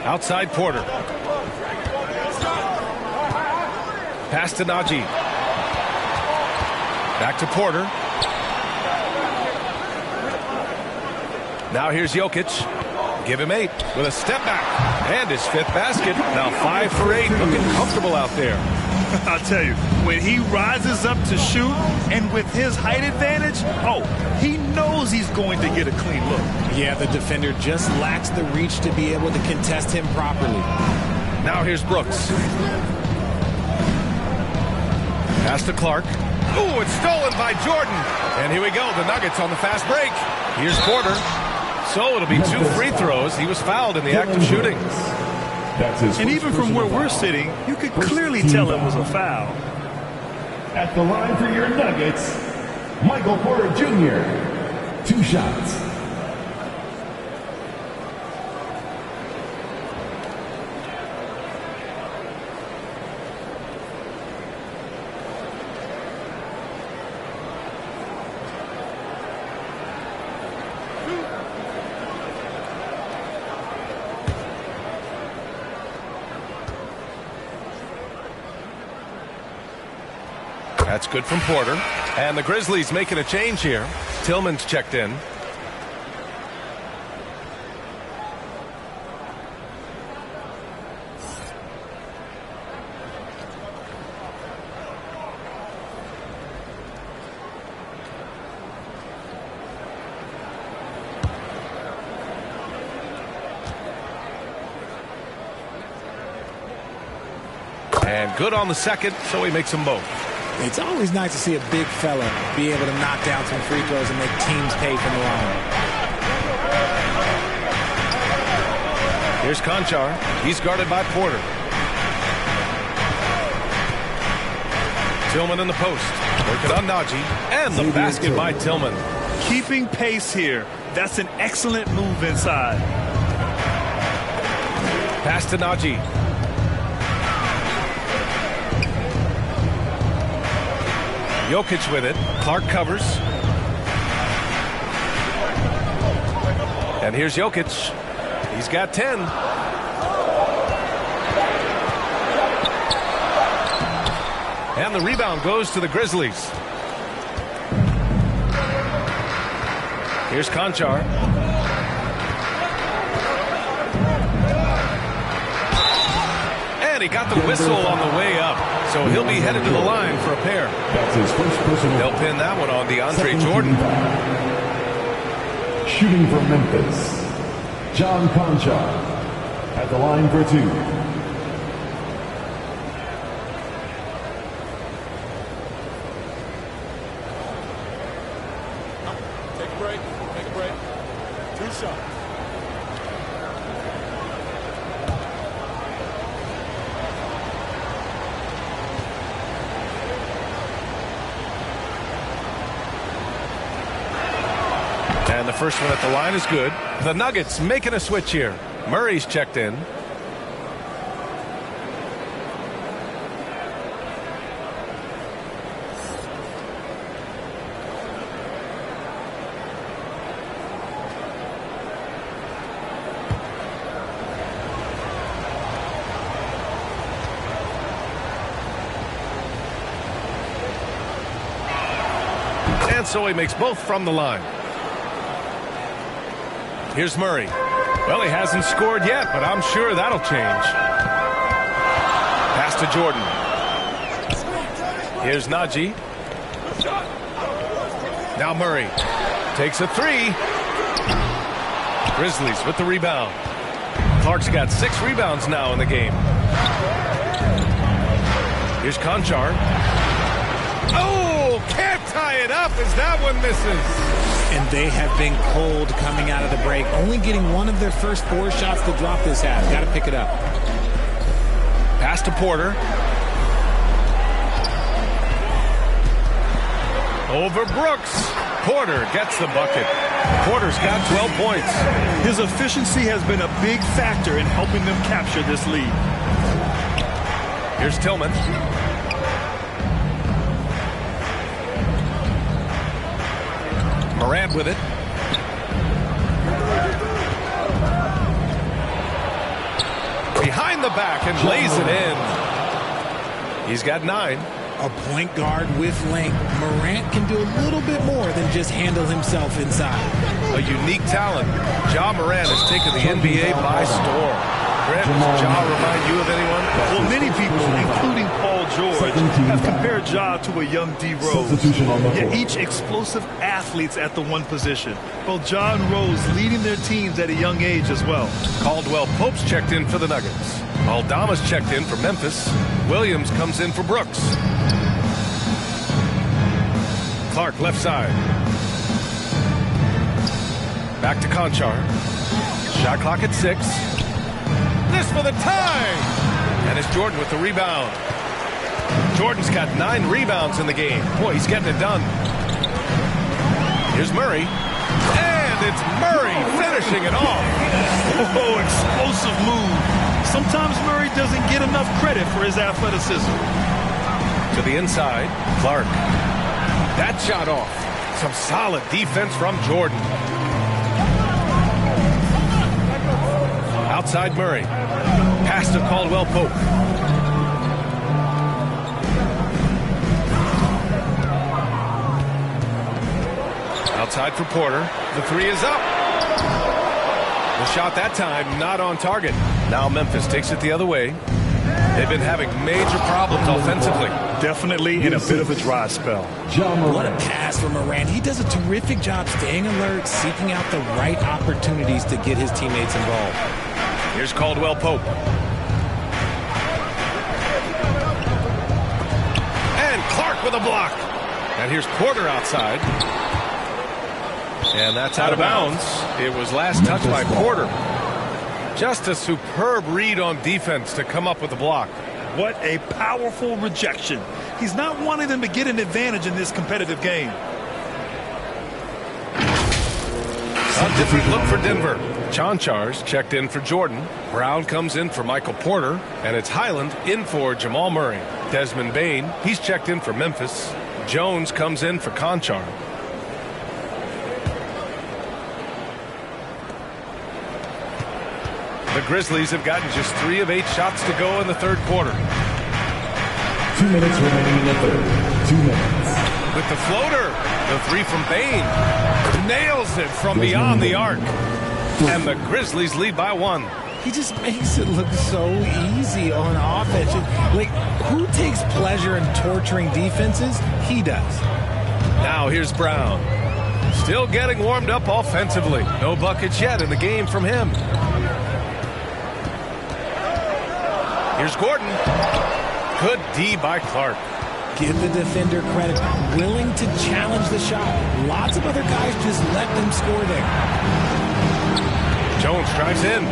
Outside Porter. Pass to Najee. Back to Porter. Now here's Jokic. Give him 8 with a step back. And his 5th basket. Now 5 for 8. Looking comfortable out there. I'll tell you, when he rises up to shoot and with his height advantage, he knows he's going to get a clean look. Yeah, the defender just lacks the reach to be able to contest him properly. Now here's Brooks. Pass to Clark. Ooh, it's stolen by Jordan. And here we go, the Nuggets on the fast break. Here's Porter. So it'll be 2 free throws. He was fouled in the act of shooting. And even from where we're sitting, you could clearly tell it was a foul. At the line for your Nuggets, Michael Porter Jr. 2 shots. That's good from Porter. And the Grizzlies making a change here. Tillman's checked in. And good on the second, so he makes them both. It's always nice to see a big fella be able to knock down some free throws and make teams pay from the line. Here's Conchar. He's guarded by Porter. Tillman in the post. Working on Najee. And the basket by Tillman. Keeping pace here. That's an excellent move inside. Pass to Najee. Jokic with it. Clark covers. And here's Jokic. He's got 10. And the rebound goes to the Grizzlies. Here's Conchar. And he got the whistle on the way up. So he'll be headed to the line for a pair. That's his first personal. They'll pin that one on DeAndre Jordan. Shooting from Memphis, John Conchar at the line for 2. Take a break. Take a break. 2 shots. And the first one at the line is good. The Nuggets making a switch here. Murray's checked in. And so he makes both from the line. Here's Murray. Well, he hasn't scored yet, but I'm sure that'll change. Pass to Jordan. Here's Najee. Now Murray takes a 3. Grizzlies with the rebound. Clark's got 6 rebounds now in the game. Here's Conchar. Oh, can't tie it up as that one misses. And they have been cold coming out of the break. Only getting one of their first 4 shots to drop this half. Got to pick it up. Pass to Porter. Over Brooks. Porter gets the bucket. Porter's got 12 points. His efficiency has been a big factor in helping them capture this lead. Here's Tillman. Morant with it. Behind the back and lays it in. He's got 9. A point guard with length. Morant can do a little bit more than just handle himself inside. A unique talent. Ja Morant has taken the NBA by storm. Brent, does Ja remind you of anyone? Well, many people, including Paul George, have compared Ja to a young D. Rose. Yet each explosive athletes at the one position. Both Ja and Rose leading their teams at a young age as well. Caldwell Pope's checked in for the Nuggets. Aldama's checked in for Memphis. Williams comes in for Brooks. Clark left side. Back to Conchar. Shot clock at 6. This for the tie! And it's Jordan with the rebound. Jordan's got 9 rebounds in the game. Boy, he's getting it done. Here's Murray. And it's Murray finishing it off. Oh, explosive move. Sometimes Murray doesn't get enough credit for his athleticism. To the inside, Clark. That shot off. Some solid defense from Jordan. Outside Murray. Pass to Caldwell Pope. Outside for Porter. The 3 is up. The shot that time not on target. Now Memphis takes it the other way. They've been having major problems offensively. Definitely in a bit of a dry spell. What a pass from Morant. He does a terrific job staying alert, seeking out the right opportunities to get his teammates involved. Here's Caldwell Pope. And Clark with a block. And here's Porter outside. And that's out of bounds. It was last touched by Porter. Just a superb read on defense to come up with the block. What a powerful rejection. He's not wanting them to get an advantage in this competitive game. A different look for Denver. Chonchar's checked in for Jordan. Brown comes in for Michael Porter. And it's Highland in for Jamal Murray. Desmond Bane, he's checked in for Memphis. Jones comes in for Conchar. The Grizzlies have gotten just 3 of 8 shots to go in the third quarter. 2 minutes remaining in the third. 2 minutes. With the floater, the 3 from Bane. Nails it from beyond the arc. And the Grizzlies lead by 1. He just makes it look so easy on offense. Like, who takes pleasure in torturing defenses? He does. Now here's Brown. Still getting warmed up offensively. No buckets yet in the game from him. Here's Gordon. Good D by Clark. Give the defender credit. Willing to challenge the shot. Lots of other guys just let them score there. Jones drives in.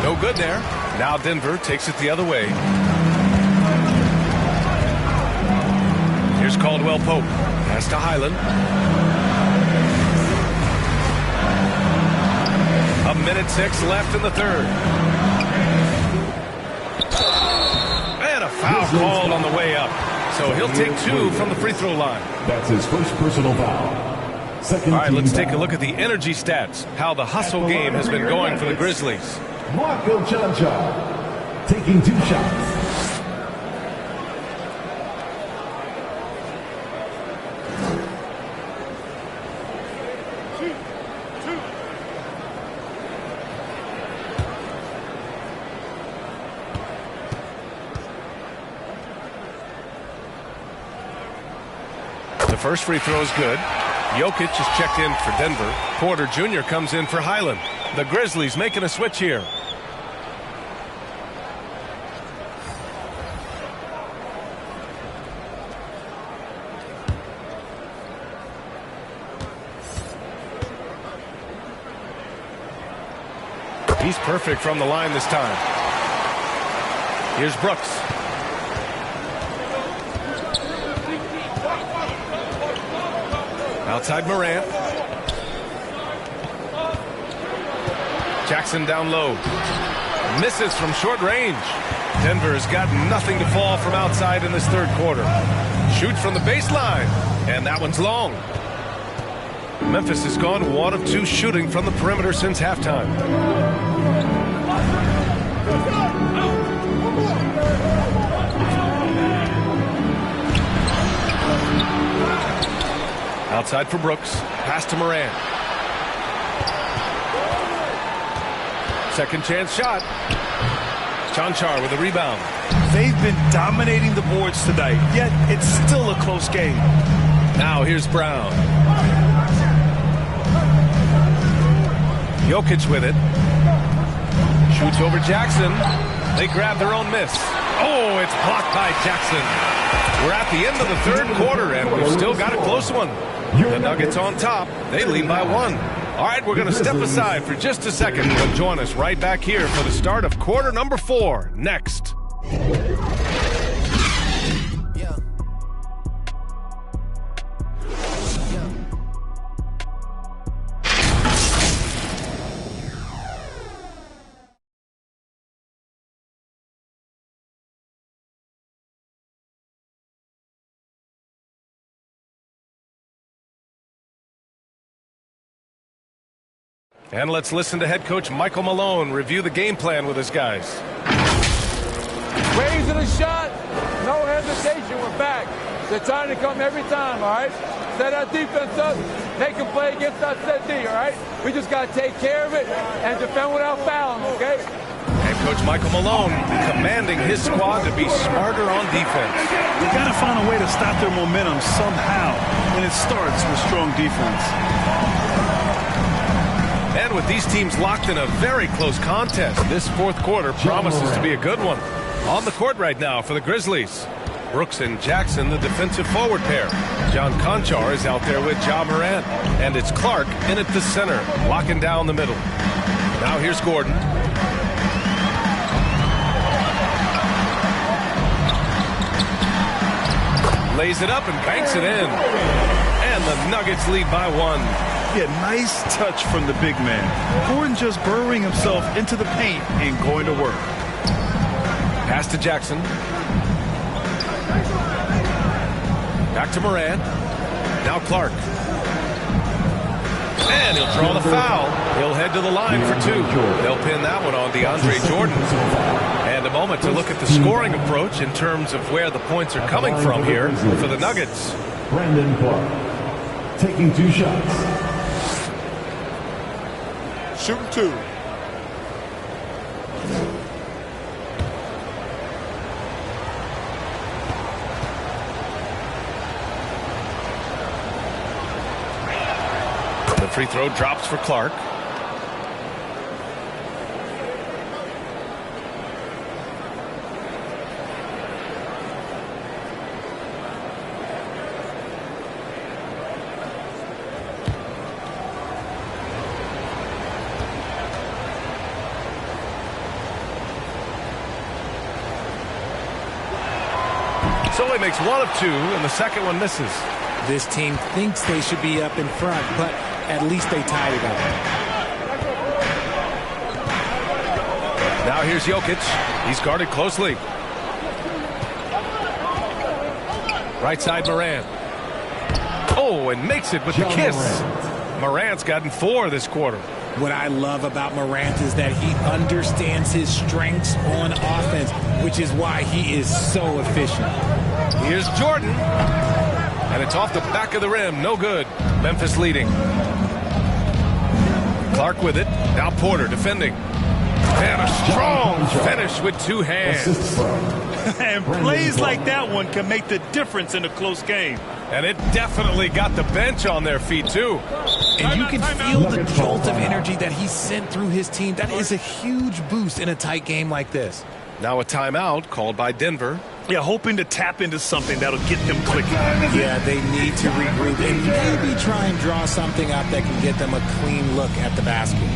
No good there. Now Denver takes it the other way. Here's Caldwell Pope. Pass to Highland. A minute 6 left in the third. And a foul called on the way up. So he'll take 2 from the free throw line. That's his first personal foul. All right, let's take a look at the energy stats. How the hustle game has been going for the Grizzlies. Marco Chancha taking 2 shots. The first free throw is good. Jokic is checked in for Denver. Porter Jr. comes in for Highland. The Grizzlies making a switch here. He's perfect from the line this time. Here's Brooks. Outside Morant. Jackson down low. Misses from short range. Denver has got nothing to fall from outside in this third quarter. Shoots from the baseline. And that one's long. Memphis has gone 1 of 2 shooting from the perimeter since halftime. Outside for Brooks. Pass to Moran. Second chance shot. Chanchar with a rebound. They've been dominating the boards tonight, yet it's still a close game. Now here's Brown. Jokic with it. Shoots over Jackson. They grab their own miss. Oh, it's blocked by Jackson. We're at the end of the third quarter, and we've still got a close one. The Nuggets on top. They lead by 1. All right, we're going to step aside for just a second. But join us right back here for the start of quarter number 4 next. And let's listen to head coach Michael Malone review the game plan with his guys. Raising a shot, no hesitation, we're back. They're trying to come every time, all right? Set our defense up, they can play against us set D, all right? We just got to take care of it and defend without fouling, okay? Head coach Michael Malone commanding his squad to be smarter on defense. We got to find a way to stop their momentum somehow, and it starts with strong defense. And with these teams locked in a very close contest, this fourth quarter promises to be a good one. On the court right now for the Grizzlies, Brooks and Jackson, the defensive forward pair. John Conchar is out there with Ja Morant. And it's Clark in at the center, locking down the middle. Now here's Gordon. Lays it up and banks it in. And the Nuggets lead by 1. Yeah, nice touch from the big man. Gordon just burrowing himself into the paint and going to work. Pass to Jackson. Back to Moran. Now Clark. And he'll draw the foul. He'll head to the line for 2. They'll pin that one on DeAndre Jordan. And a moment to look at the scoring approach in terms of where the points are coming from here for the Nuggets. Brandon Clark taking 2 shots. Shooting 2. The free throw drops for Clark. So he makes 1 of 2, and the second one misses. This team thinks they should be up in front, but at least they tied it up. Now here's Jokic. He's guarded closely. Right side, Moran. Oh, and makes it with the kiss. Morant's gotten 4 this quarter. What I love about Morant is that he understands his strengths on offense, which is why he is so efficient. Here's Jordan. And it's off the back of the rim. No good. Memphis leading. Clark with it. Now Porter defending. And a strong finish with 2 hands. And plays like that one can make the difference in a close game. And it definitely got the bench on their feet, too. And you can feel the jolt of energy that he sent through his team. That is a huge boost in a tight game like this. Now a timeout called by Denver. Yeah, hoping to tap into something that'll get them clicking. Yeah, they need to regroup and maybe try and draw something up that can get them a clean look at the basket.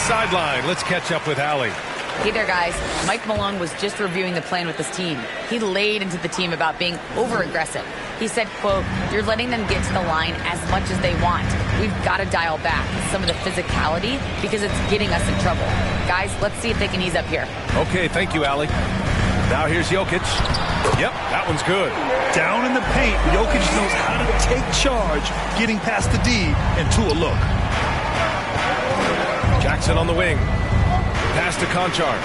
sideline. Let's catch up with Allie. Hey there, guys. Mike Malone was just reviewing the plan with his team. He laid into the team about being over-aggressive. He said, quote, "You're letting them get to the line as much as they want. We've got to dial back some of the physicality because it's getting us in trouble. Guys, let's see if they can ease up here." Okay, thank you, Allie. Now here's Jokic. Yep, that one's good. Down in the paint, Jokic knows how to take charge, getting past the D and to a look. Jackson on the wing. Pass to Conchar.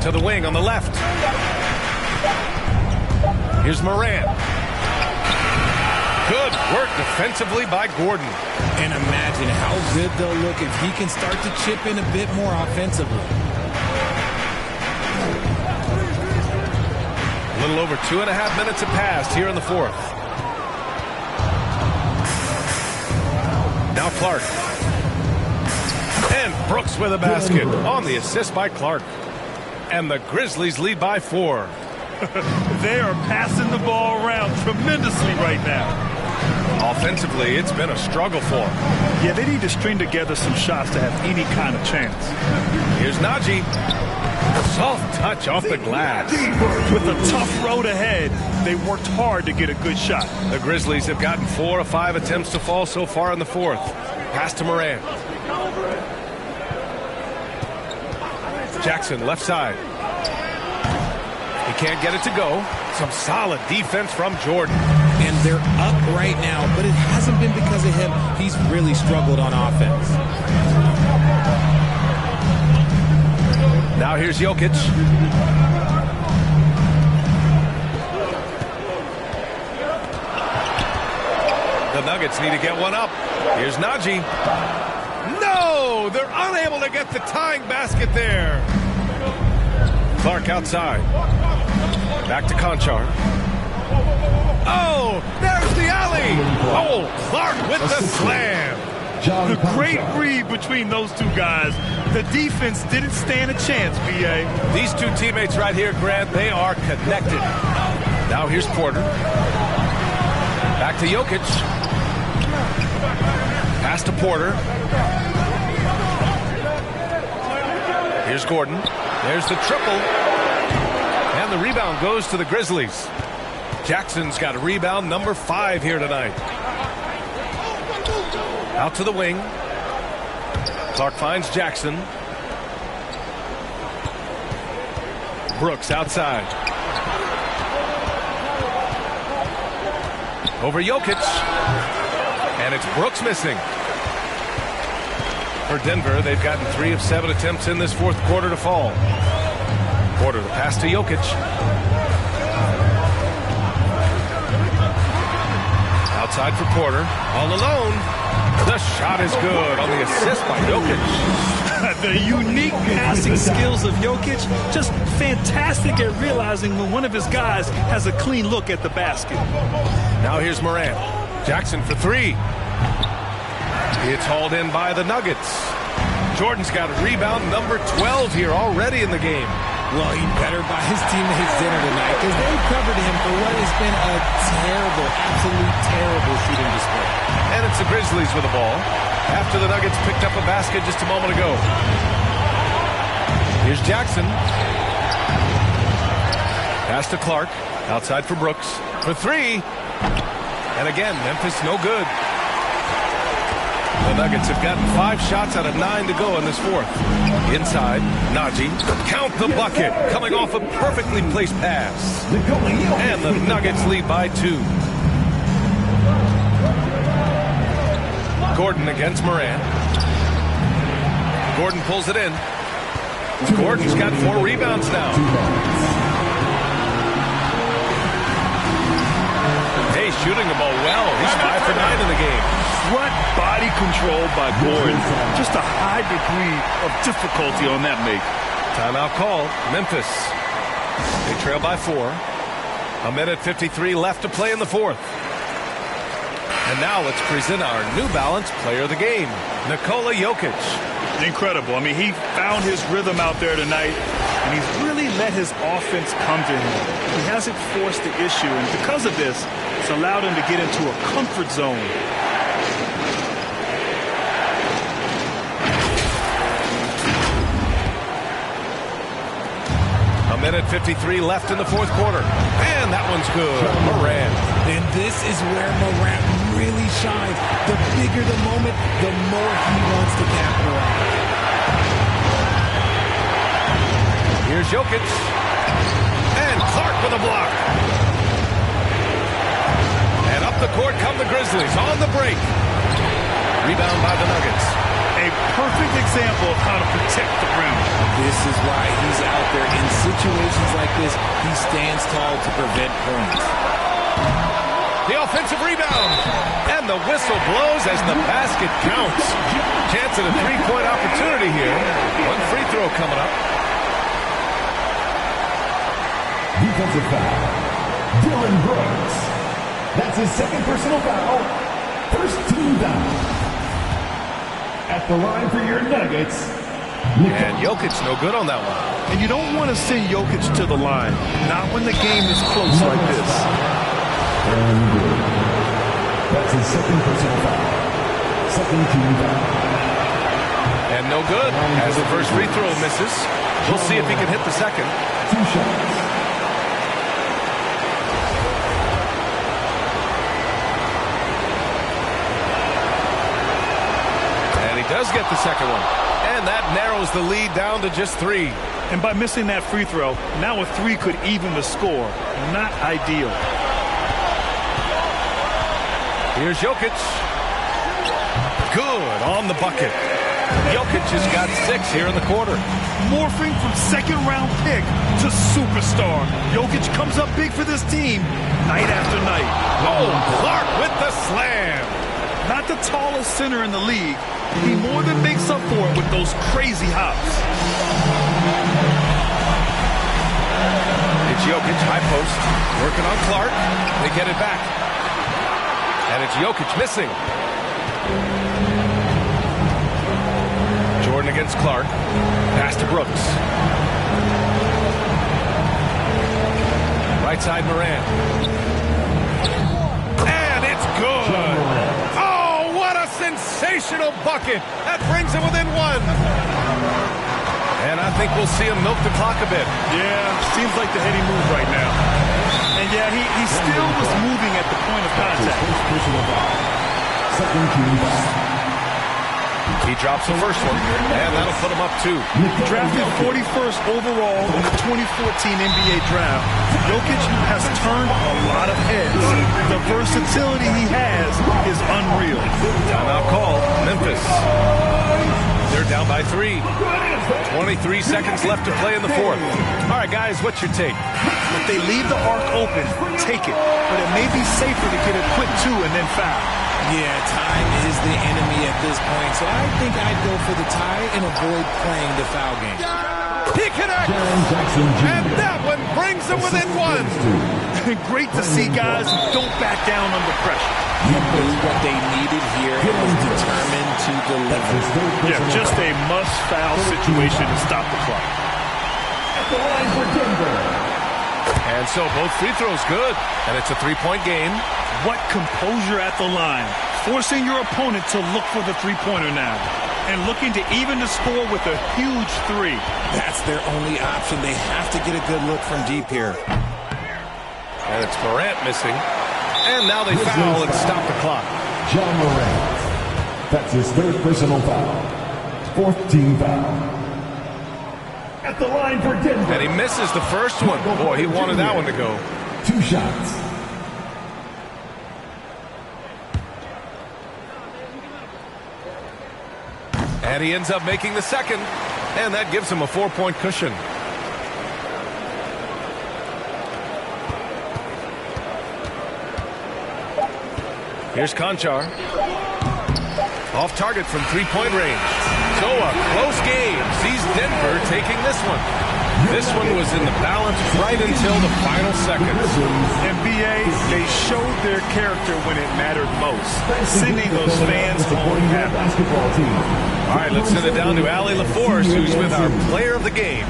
To the wing on the left. Here's Morant. Good work defensively by Gordon. And imagine how good they'll look if he can start to chip in a bit more offensively. A little over 2.5 minutes have passed here in the fourth. Now Clark. And Brooks with a basket on the assist by Clark. And the Grizzlies lead by 4. They are passing the ball around tremendously right now. Offensively, it's been a struggle for them. Yeah, they need to string together some shots to have any kind of chance. Here's Najee. Soft touch off the glass. With a tough road ahead, they worked hard to get a good shot. The Grizzlies have gotten 4 of 5 attempts to fall so far in the fourth. Pass to Morant. Jackson, left side. He can't get it to go. Some solid defense from Jordan. And they're up right now, but it hasn't been because of him. He's really struggled on offense. Now here's Jokic. The Nuggets need to get one up. Here's Najee. No! They're unable to get the tying basket there. Clark outside. Back to Conchar. Oh, there's the alley. Oh, Clark with the slam. The great read between those two guys. The defense didn't stand a chance, B.A. These two teammates right here, Grant, they are connected. Now here's Porter. Back to Jokic. Pass to Porter. Here's Gordon. There's the triple. And the rebound goes to the Grizzlies. Jackson's got a rebound, number 5 here tonight. Out to the wing. Clark finds Jackson. Brooks outside. Over Jokic. And it's Brooks missing. For Denver, they've gotten 3 of 7 attempts in this fourth quarter to fall. Porter, the pass to Jokic. Outside for Porter. All alone. The shot is good on the assist by Jokic. The unique passing skills of Jokic, just fantastic at realizing when one of his guys has a clean look at the basket. Now here's Morant. Jackson for 3. It's hauled in by the Nuggets. Jordan's got a rebound, number 12 here already in the game. Well, he better buy his teammates dinner tonight because they've covered him for what has been a terrible, absolute terrible shooting display. And it's the Grizzlies with the ball after the Nuggets picked up a basket just a moment ago. Here's Jackson. Pass to Clark. Outside for Brooks. For 3. And again, Memphis no good. The Nuggets have gotten 5 shots out of 9 to go in this fourth. Inside, Najee. Count the bucket. Coming off a perfectly placed pass. And the Nuggets lead by 2. Gordon against Morant. Gordon pulls it in. Gordon's got 4 rebounds now. Hey, shooting the ball well. He's 5 for 9 in the game. Front body control by Gordon. Just a high degree of difficulty on that make. Timeout call. Memphis. They trail by 4. 1:53 left to play in the fourth. And now let's present our New Balance player of the game, Nikola Jokic. Incredible. I mean, he found his rhythm out there tonight, and he's really let his offense come to him. He hasn't forced the issue, and because of this, it's allowed him to get into a comfort zone. A minute 53 left in the fourth quarter. And that one's good. Morant. And this is where Morant really shines. The bigger the moment, the more he wants to capitalize. Here's Jokic. And Clark with a block. And up the court come the Grizzlies on the break. Rebound by the Nuggets. A perfect example of how to protect the rim. This is why he's out there. In situations like this, he stands tall to prevent points. The offensive rebound. And the whistle blows as the basket counts. Chance at a three-point opportunity here. One free throw coming up. Defensive foul. Dylan Brooks. That's his second personal foul. First team foul. At the line for your Nuggets. And Jokic no good on that one. And you don't want to send Jokic to the line. Not when the game is close like this. And good. That's his second personal foul. Second team foul. And no good as the first free throw misses. We'll see if he can hit the second. 2 shots. Does get the second one. And that narrows the lead down to just 3. And by missing that free throw, now a 3 could even the score. Not ideal. Here's Jokic. Good on the bucket. Jokic has got 6 here in the quarter. Morphing from second-round pick to superstar. Jokic comes up big for this team night after night. Oh, Clark with the slam. Not the tallest center in the league. He more than makes up for it with those crazy hops. It's Jokic, high post, working on Clark. They get it back. And it's Jokic missing. Jordan against Clark. Pass to Brooks. Right side Morant. And it's good. Sensational bucket. That brings him within 1. And I think we'll see him milk the clock a bit. Yeah, seems like the heady move right now. And yeah, he still was moving at the point of contact. Second team foul. He drops the first one, and that'll put him up 2. Drafted 41st overall in the 2014 NBA draft, Jokic has turned a lot of heads. The versatility he has is unreal. Timeout call, Memphis. They're down by 3. 23 seconds left to play in the fourth. All right, guys, what's your take? If they leave the arc open, take it. But it may be safer to get a quick 2 and then foul. Yeah, time is the enemy at this point, so I think I'd go for the tie and avoid playing the foul game. He connects! And that one brings him within 1. Great to see guys who don't back down under pressure. He knew what they needed here and was determined to deliver. Yeah, just a must-foul situation to stop the clock. At the line for Denver. And so both free throws good, and it's a 3-point game. What composure at the line, forcing your opponent to look for the three-pointer now, and looking to even the score with a huge 3. That's their only option. They have to get a good look from deep here. And it's Morant missing. And now they foul and stop the clock. John Morant. That's his 3rd personal foul. 4th team foul. At the line for Denver. And he misses the first one. Boy, he wanted that one to go. 2 shots. And he ends up making the second. And that gives him a 4-point cushion. Here's Conchar. Off target from 3-point range. So a close game sees Denver taking this one. This one was in the balance right until the final seconds. NBA, they showed their character when it mattered most, sending those fans home happy. All right, let's send it down to Allie LaForce, who's with our player of the game.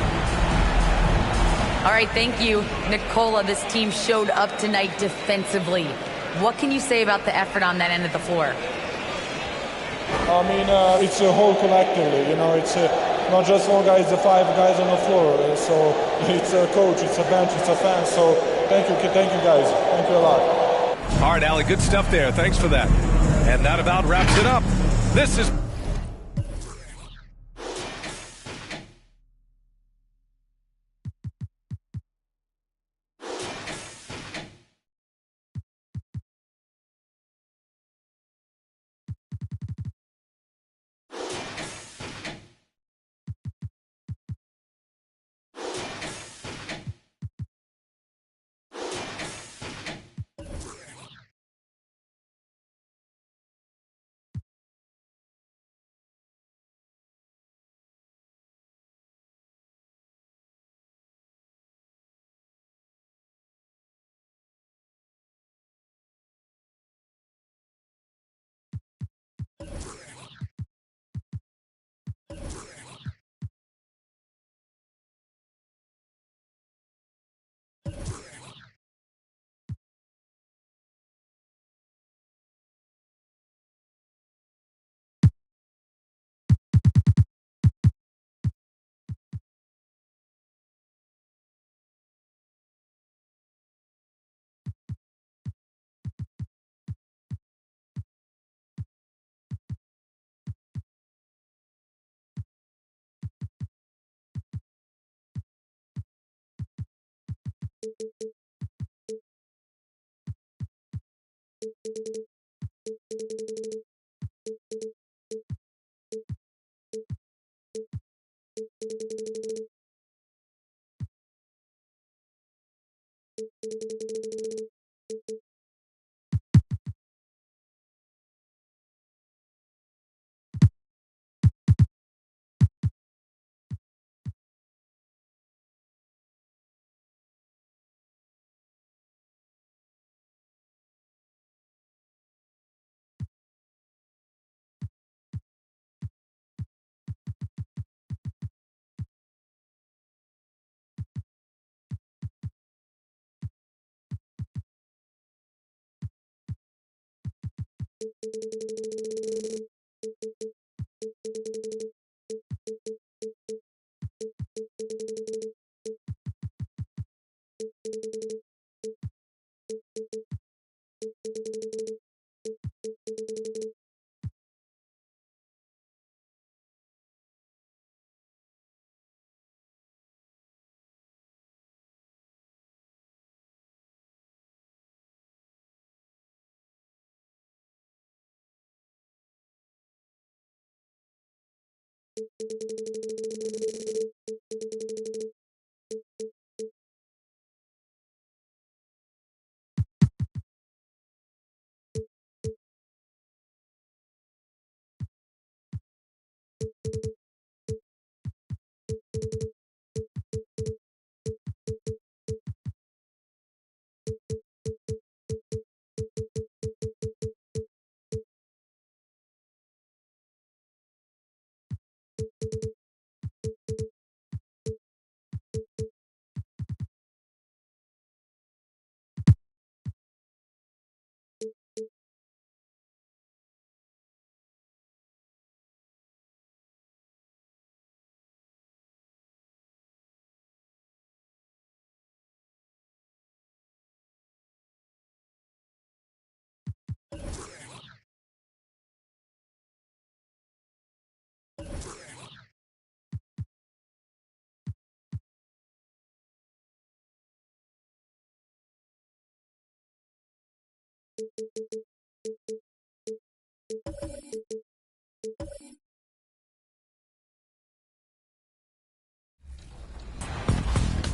All right, thank you, Nicola. This team showed up tonight defensively. What can you say about the effort on that end of the floor? I mean, it's a whole collectively. It's not just one guy, it's the 5 guys on the floor. So it's a coach, it's a bench, it's a fan. So thank you guys. Thank you a lot. All right, Allie, good stuff there. Thanks for that. And that about wraps it up. This is...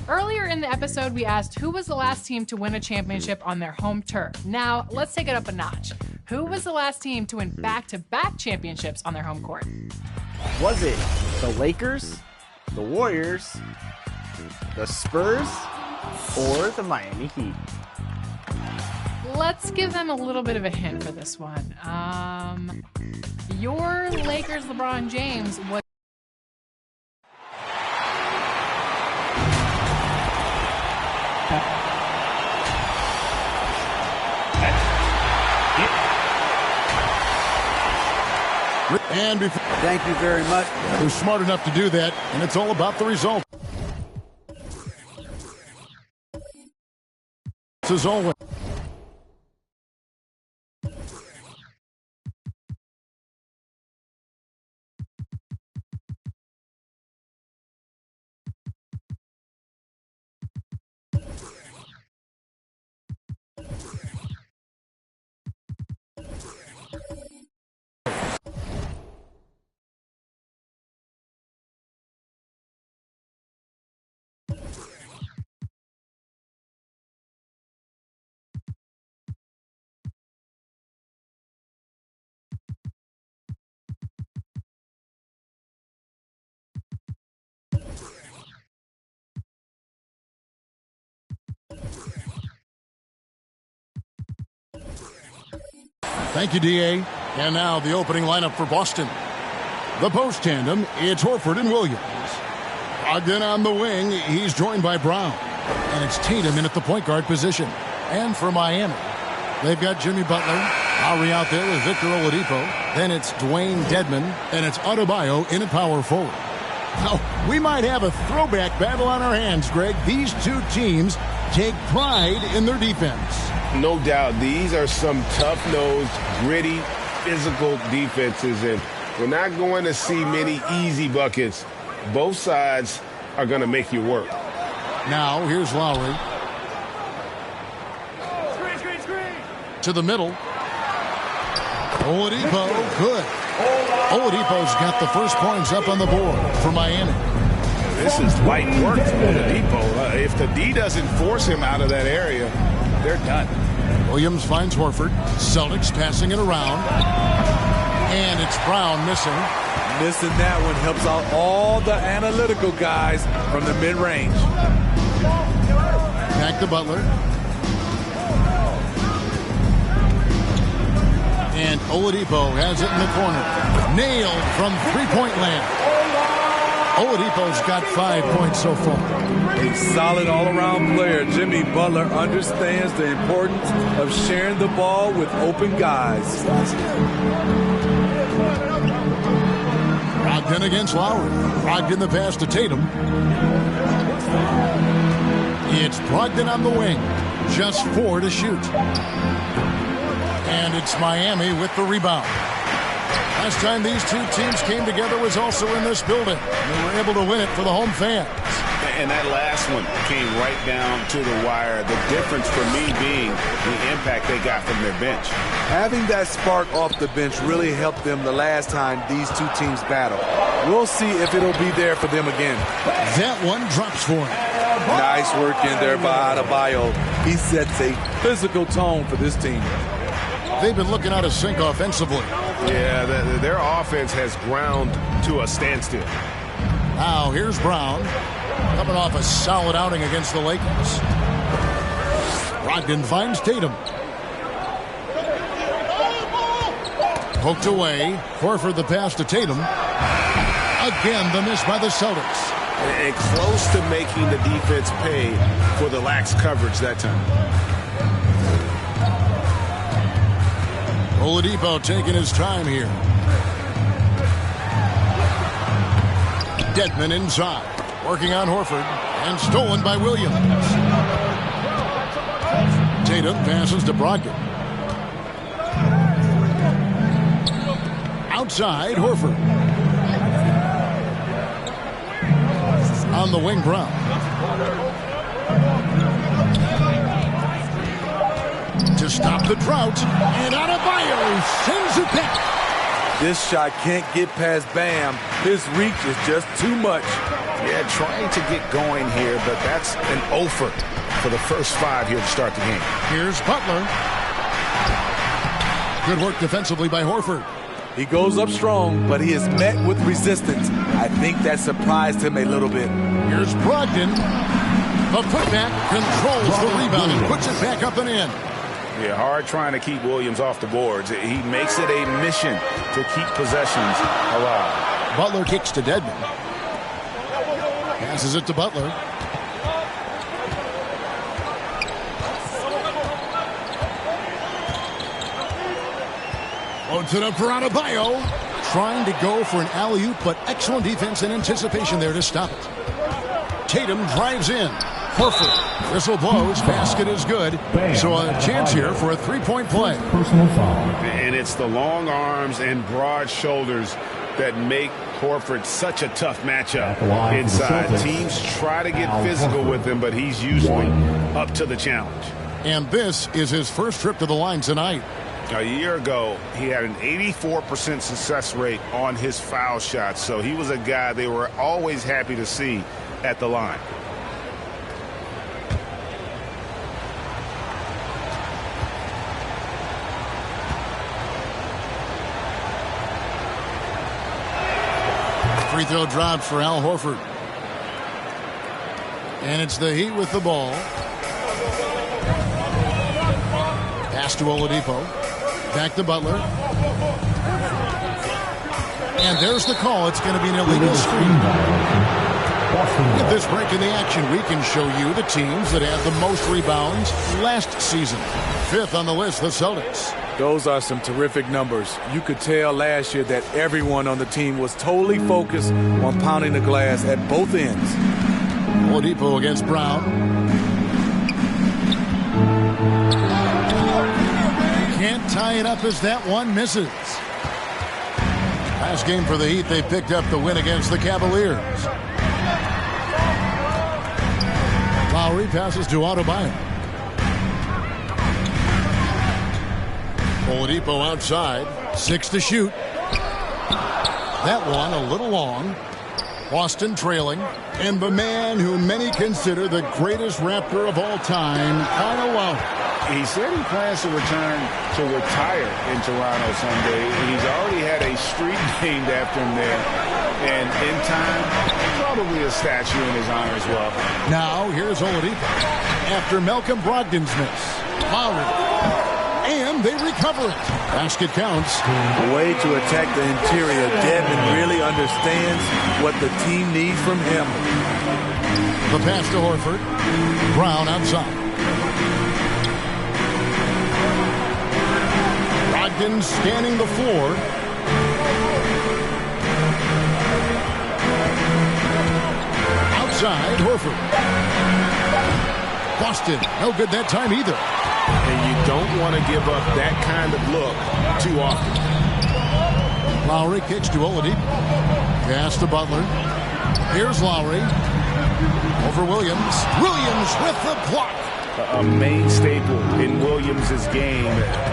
Earlier in the episode, we asked who was the last team to win a championship on their home turf. Now, let's take it up a notch. Who was the last team to win back-to-back championships on their home court? Was it the Lakers, the Warriors, the Spurs, or the Miami Heat? Let's give them a little bit of a hint for this one. Your Lakers LeBron James was... And thank you very much. They're smart enough to do that, and it's all about the result. As always. Thank you, D.A. And now the opening lineup for Boston. The post tandem, it's Horford and Williams. Ogden on the wing, he's joined by Brown. And it's Tatum in at the point guard position. And for Miami, they've got Jimmy Butler. Lowry out there with Victor Oladipo. Then it's Dwayne Dedmon. And it's Adebayo in at power forward. Now, we might have a throwback battle on our hands, Greg. These two teams take pride in their defense. No doubt. These are some tough-nosed, gritty, physical defenses, and we're not going to see many easy buckets. Both sides are going to make you work. Now, here's Lowry. Screen. To the middle. Oladipo, good. Oladipo's got the first points up on the board for Miami. This is light work for Oladipo. If the D doesn't force him out of that area, they're done. Williams finds Horford. Celtics passing it around. And it's Brown missing. Missing that one helps out all the analytical guys from the mid-range. Back to Butler. And Oladipo has it in the corner. Nailed from three-point land. Oladipo's got 5 points so far. A solid all-around player. Jimmy Butler understands the importance of sharing the ball with open guys. Brogdon against Lowry. Brogdon the pass to Tatum. It's Brogdon on the wing. Just 4 to shoot. And it's Miami with the rebound. Last time these two teams came together was also in this building. They were able to win it for the home fans. And that last one came right down to the wire. The difference for me being the impact they got from their bench. Having that spark off the bench really helped them the last time these two teams battled. We'll see if it'll be there for them again. That one drops for him. Nice work in there by Adebayo. He sets a physical tone for this team. They've been looking out of sync offensively. Yeah, their offense has ground to a standstill. Now, here's Brown. Coming off a solid outing against the Lakers. Brogdon finds Tatum. Poked away. Horford the pass to Tatum. Again, the miss by the Celtics. And close to making the defense pay for the lax coverage that time. Oladipo taking his time here. Dedmon inside. Working on Horford. And stolen by Williams. Tatum passes to Brogdon. Outside, Horford. On the wing, Brown. To stop the drought, and Adebayo sends it back. This shot can't get past Bam. His reach is just too much. Yeah, trying to get going here, but that's an offer for the first 5 here to start the game. Here's Butler. Good work defensively by Horford. He goes up strong, but he is met with resistance. I think that surprised him a little bit. Here's Brogdon. The putback controls the rebound and puts it back up and in. Yeah, hard trying to keep Williams off the boards. He makes it a mission to keep possessions alive. Butler kicks to Dedmon. Passes it to Butler. Loads it up for Adebayo. trying to go for an alley-oop, but excellent defense and anticipation there to stop it. Tatum drives in. Horford. Whistle blows. Basket is good. So a chance here for a three-point play. And it's the long arms and broad shoulders that make Horford such a tough matchup inside. Teams try to get physical with him, but he's usually up to the challenge. And this is his first trip to the line tonight. A year ago, he had an 84% success rate on his foul shots, so he was a guy they were always happy to see at the line. Free throw dropped for Al Horford. And it's the Heat with the ball. Pass to Oladipo. Back to Butler. And there's the call. It's going to be an illegal screen. With this break in the action, we can show you the teams that had the most rebounds last season. Fifth on the list, the Celtics. Those are some terrific numbers. You could tell last year that everyone on the team was totally focused on pounding the glass at both ends. Oladipo against Brown. Can't tie it up as that one misses. Last game for the Heat, they picked up the win against the Cavaliers. Lowry passes to Adebayo. Oladipo outside. 6 to shoot. That one a little long. Boston trailing. And the man who many consider the greatest Raptor of all time, Kyle Lowry. He said he plans to return to retire in Toronto someday. He's already had a street named after him there. And in time, probably a statue in his honor as well. Now, here's Oladipo. After Malcolm Brogdon's miss. Lowry. And they recover it. Basket counts. A way to attack the interior. Dedmon really understands what the team needs from him. The pass to Horford. Brown outside. Brogdon scanning the floor. Outside, Horford. Boston, no good that time either. And you don't want to give up that kind of look too often. Lowry kicks to Oladipo. Pass to Butler. Here's Lowry. Over Williams. Williams with the block. A main staple in Williams' game.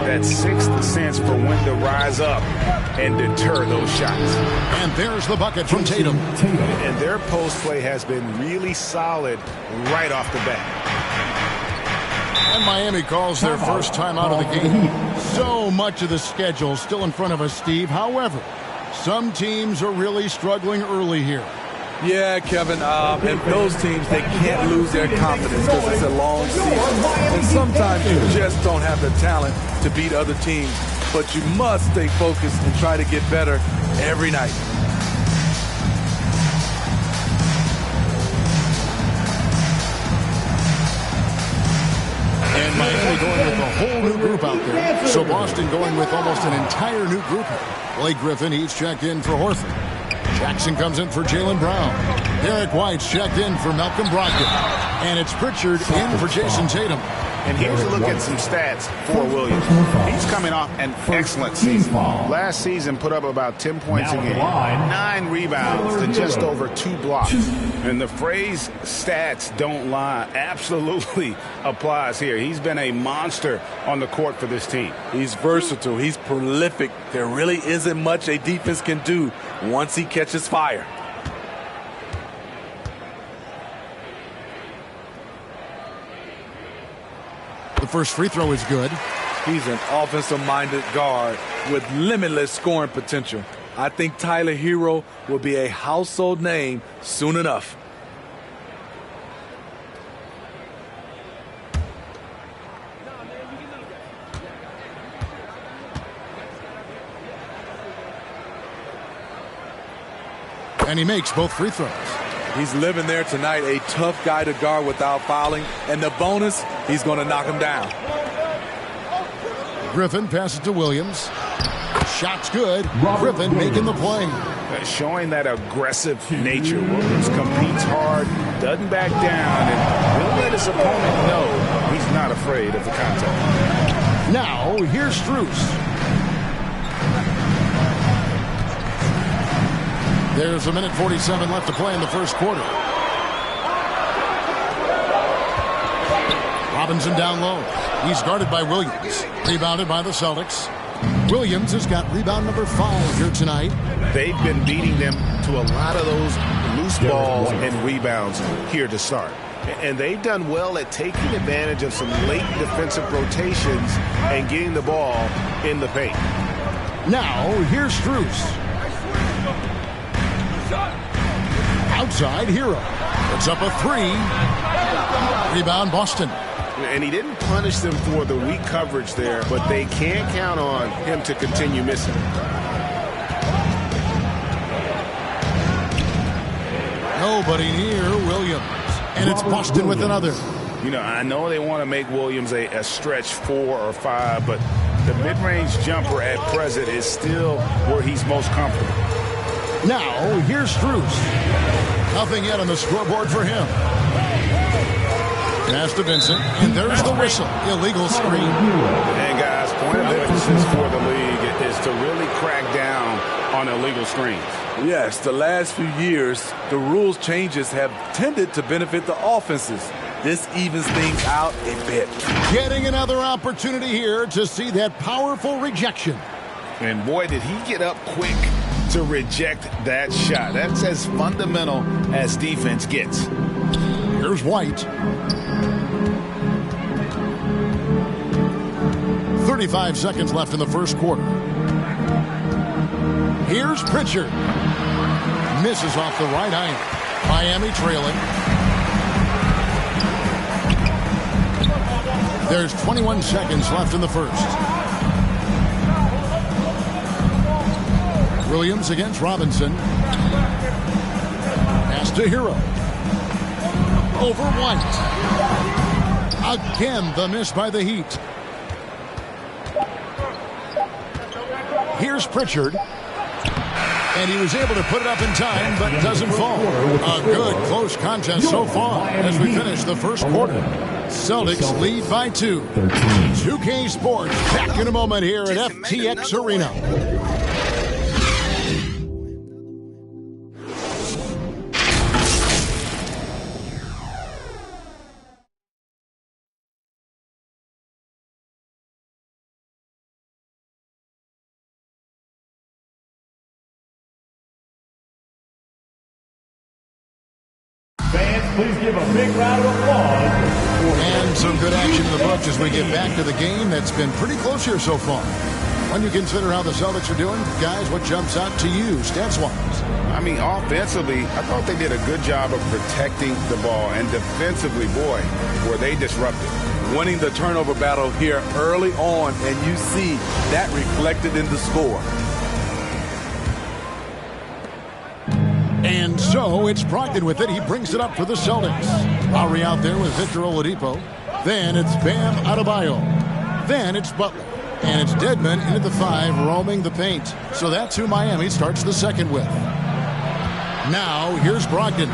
That sixth sense for when to rise up and deter those shots. And there's the bucket from Tatum. And their post play has been really solid right off the bat. And Miami calls their first time out of the game. So much of the schedule still in front of us, Steve. However, some teams are really struggling early here. Yeah, Kevin, and those teams, they can't lose their confidence because it's a long season. And sometimes you just don't have the talent to beat other teams. But you must stay focused and try to get better every night. And Miami going with a whole new group out there. So Boston going with almost an entire new group. Blake Griffin, he's checked in for Horford. Jackson comes in for Jaylen Brown. Derek White's checked in for Malcolm Brogdon. And it's Pritchard in for Jason Tatum. And here's a look at some stats for Williams. He's coming off an excellent season. Last season put up about 10 points a game, 9 rebounds to just over 2 blocks. And the phrase stats don't lie absolutely applies here. He's been a monster on the court for this team. He's versatile. He's prolific. There really isn't much a defense can do once he catches fire. The first free throw is good. He's an offensive-minded guard with limitless scoring potential. I think Tyler Hero will be a household name soon enough. And he makes both free throws. He's living there tonight, a tough guy to guard without fouling. And the bonus, he's going to knock him down. Griffin passes to Williams. shot's good. Griffin making the play. Showing that aggressive nature. Williams competes hard, doesn't back down, and will let his opponent know he's not afraid of the contact. Now, here's Strus. There's a minute 47 left to play in the first quarter. Robinson down low. He's guarded by Williams. Rebounded by the Celtics. Williams has got rebound number 5 here tonight. They've been beating them to a lot of those loose balls and rebounds here to start. And they've done well at taking advantage of some late defensive rotations and getting the ball in the paint. Now, here's Strus. Outside, Hero. Puts up a 3. Rebound, Boston. And he didn't punish them for the weak coverage there, but they can't count on him to continue missing. Nobody near Williams. And it's Boston with another. You know, I know they want to make Williams a stretch 4 or 5, but the mid-range jumper at present is still where he's most comfortable. Now, here's Strus. Nothing yet on the scoreboard for him. Pass to Vincent, and there's the whistle. Illegal screen. And guys, point of emphasis for the league is to really crack down on illegal screens. Yes, the last few years, the rules changes have tended to benefit the offenses. This evens things out a bit. Getting another opportunity here to see that powerful rejection. And boy, did he get up quick to reject that shot. That's as fundamental as defense gets. Here's White. 35 seconds left in the first quarter. Here's Pritchard. Misses off the right iron. Miami trailing. There's 21 seconds left in the first. Williams against Robinson. Pass to Hero. Over White. Again, the miss by the Heat. Here's Pritchard. And he was able to put it up in time, but doesn't fall. A good close contest so far as we finish the first quarter. Celtics lead by 2. 2K Sports back in a moment here at FTX Arena. Please give a big round of applause. And some good action in the books as we get back to the game that's been pretty close here so far. When you consider how the Celtics are doing, guys, what jumps out to you stats-wise? I mean, offensively, I thought they did a good job of protecting the ball. And defensively, boy, were they disruptive. Winning the turnover battle here early on, and you see that reflected in the score. And so it's Brogdon with it. He brings it up for the Celtics. Lowry out there with Victor Oladipo. Then it's Bam Adebayo. Then it's Butler. And it's Dedmon into the 5, roaming the paint. So that's who Miami starts the second with. Now, here's Brogdon.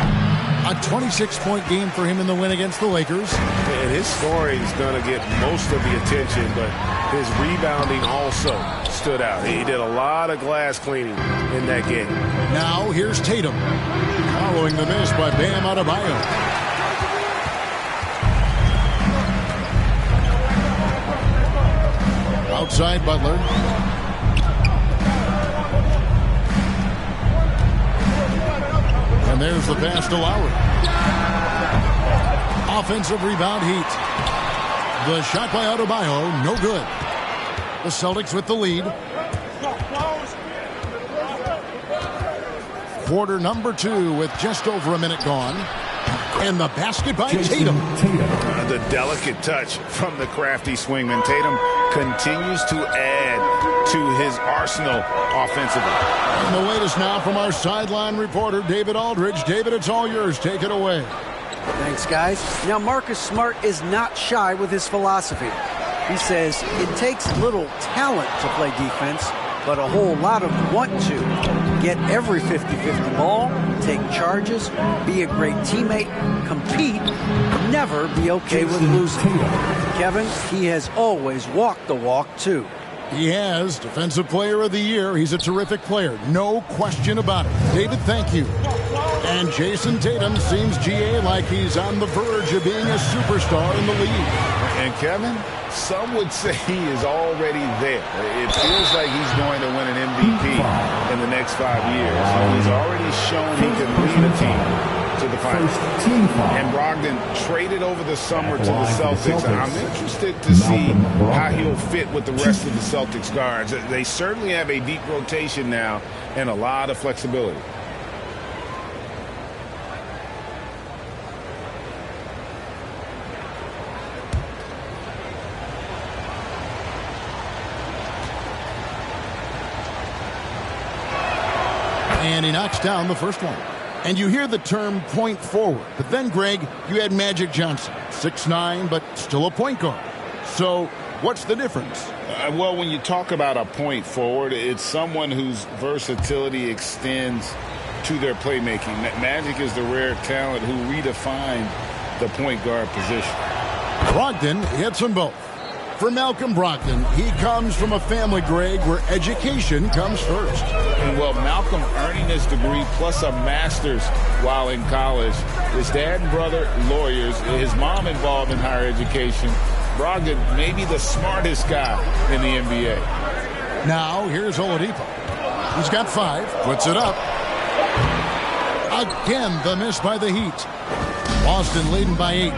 A 26-point game for him in the win against the Lakers. And his scoring is going to get most of the attention, but his rebounding also stood out. He did a lot of glass cleaning in that game. Now, here's Tatum. Following the miss by Bam Adebayo. Outside Butler. And there's the pass to Lowry. Offensive rebound Heat. The shot by Adebayo, no good. The Celtics with the lead. Quarter number 2 with just over a minute gone. And the basket by Tatum. The delicate touch from the crafty swingman. Tatum continues to add to his arsenal offensively. And the latest now from our sideline reporter, David Aldridge. David, it's all yours. Take it away. Thanks, guys. Now, Marcus Smart is not shy with his philosophy. He says it takes little talent to play defense. but a whole lot of them want to. Get every 50-50 ball, take charges, be a great teammate, compete, never be okay with losing. Kevin, he has always walked the walk, too. He has. Defensive Player of the Year. He's a terrific player. No question about it. David, thank you. And Jason Tatum seems, GA, like he's on the verge of being a superstar in the league. And Kevin, some would say he is already there. It feels like he's going to win an MVP in the next 5 years. He's already shown he can lead a team to the finals. And Brogdon traded over the summer to the Celtics. I'm interested to see how he'll fit with the rest of the Celtics guards. They certainly have a deep rotation now and a lot of flexibility. And he knocks down the first one. And you hear the term point forward. But then, Greg, you had Magic Johnson, 6'9", but still a point guard. So what's the difference? Well, when you talk about a point forward, it's someone whose versatility extends to their playmaking. Magic is the rare talent who redefined the point guard position. Brogdon hits them both. For Malcolm Brogdon, he comes from a family, Greg, where education comes first. Well, Malcolm earning his degree plus a master's while in college. His dad and brother, lawyers. His mom involved in higher education. Brogdon may be the smartest guy in the NBA. Now, here's Oladipo. He's got 5, puts it up. Again, the miss by the Heat. Boston leading by 8.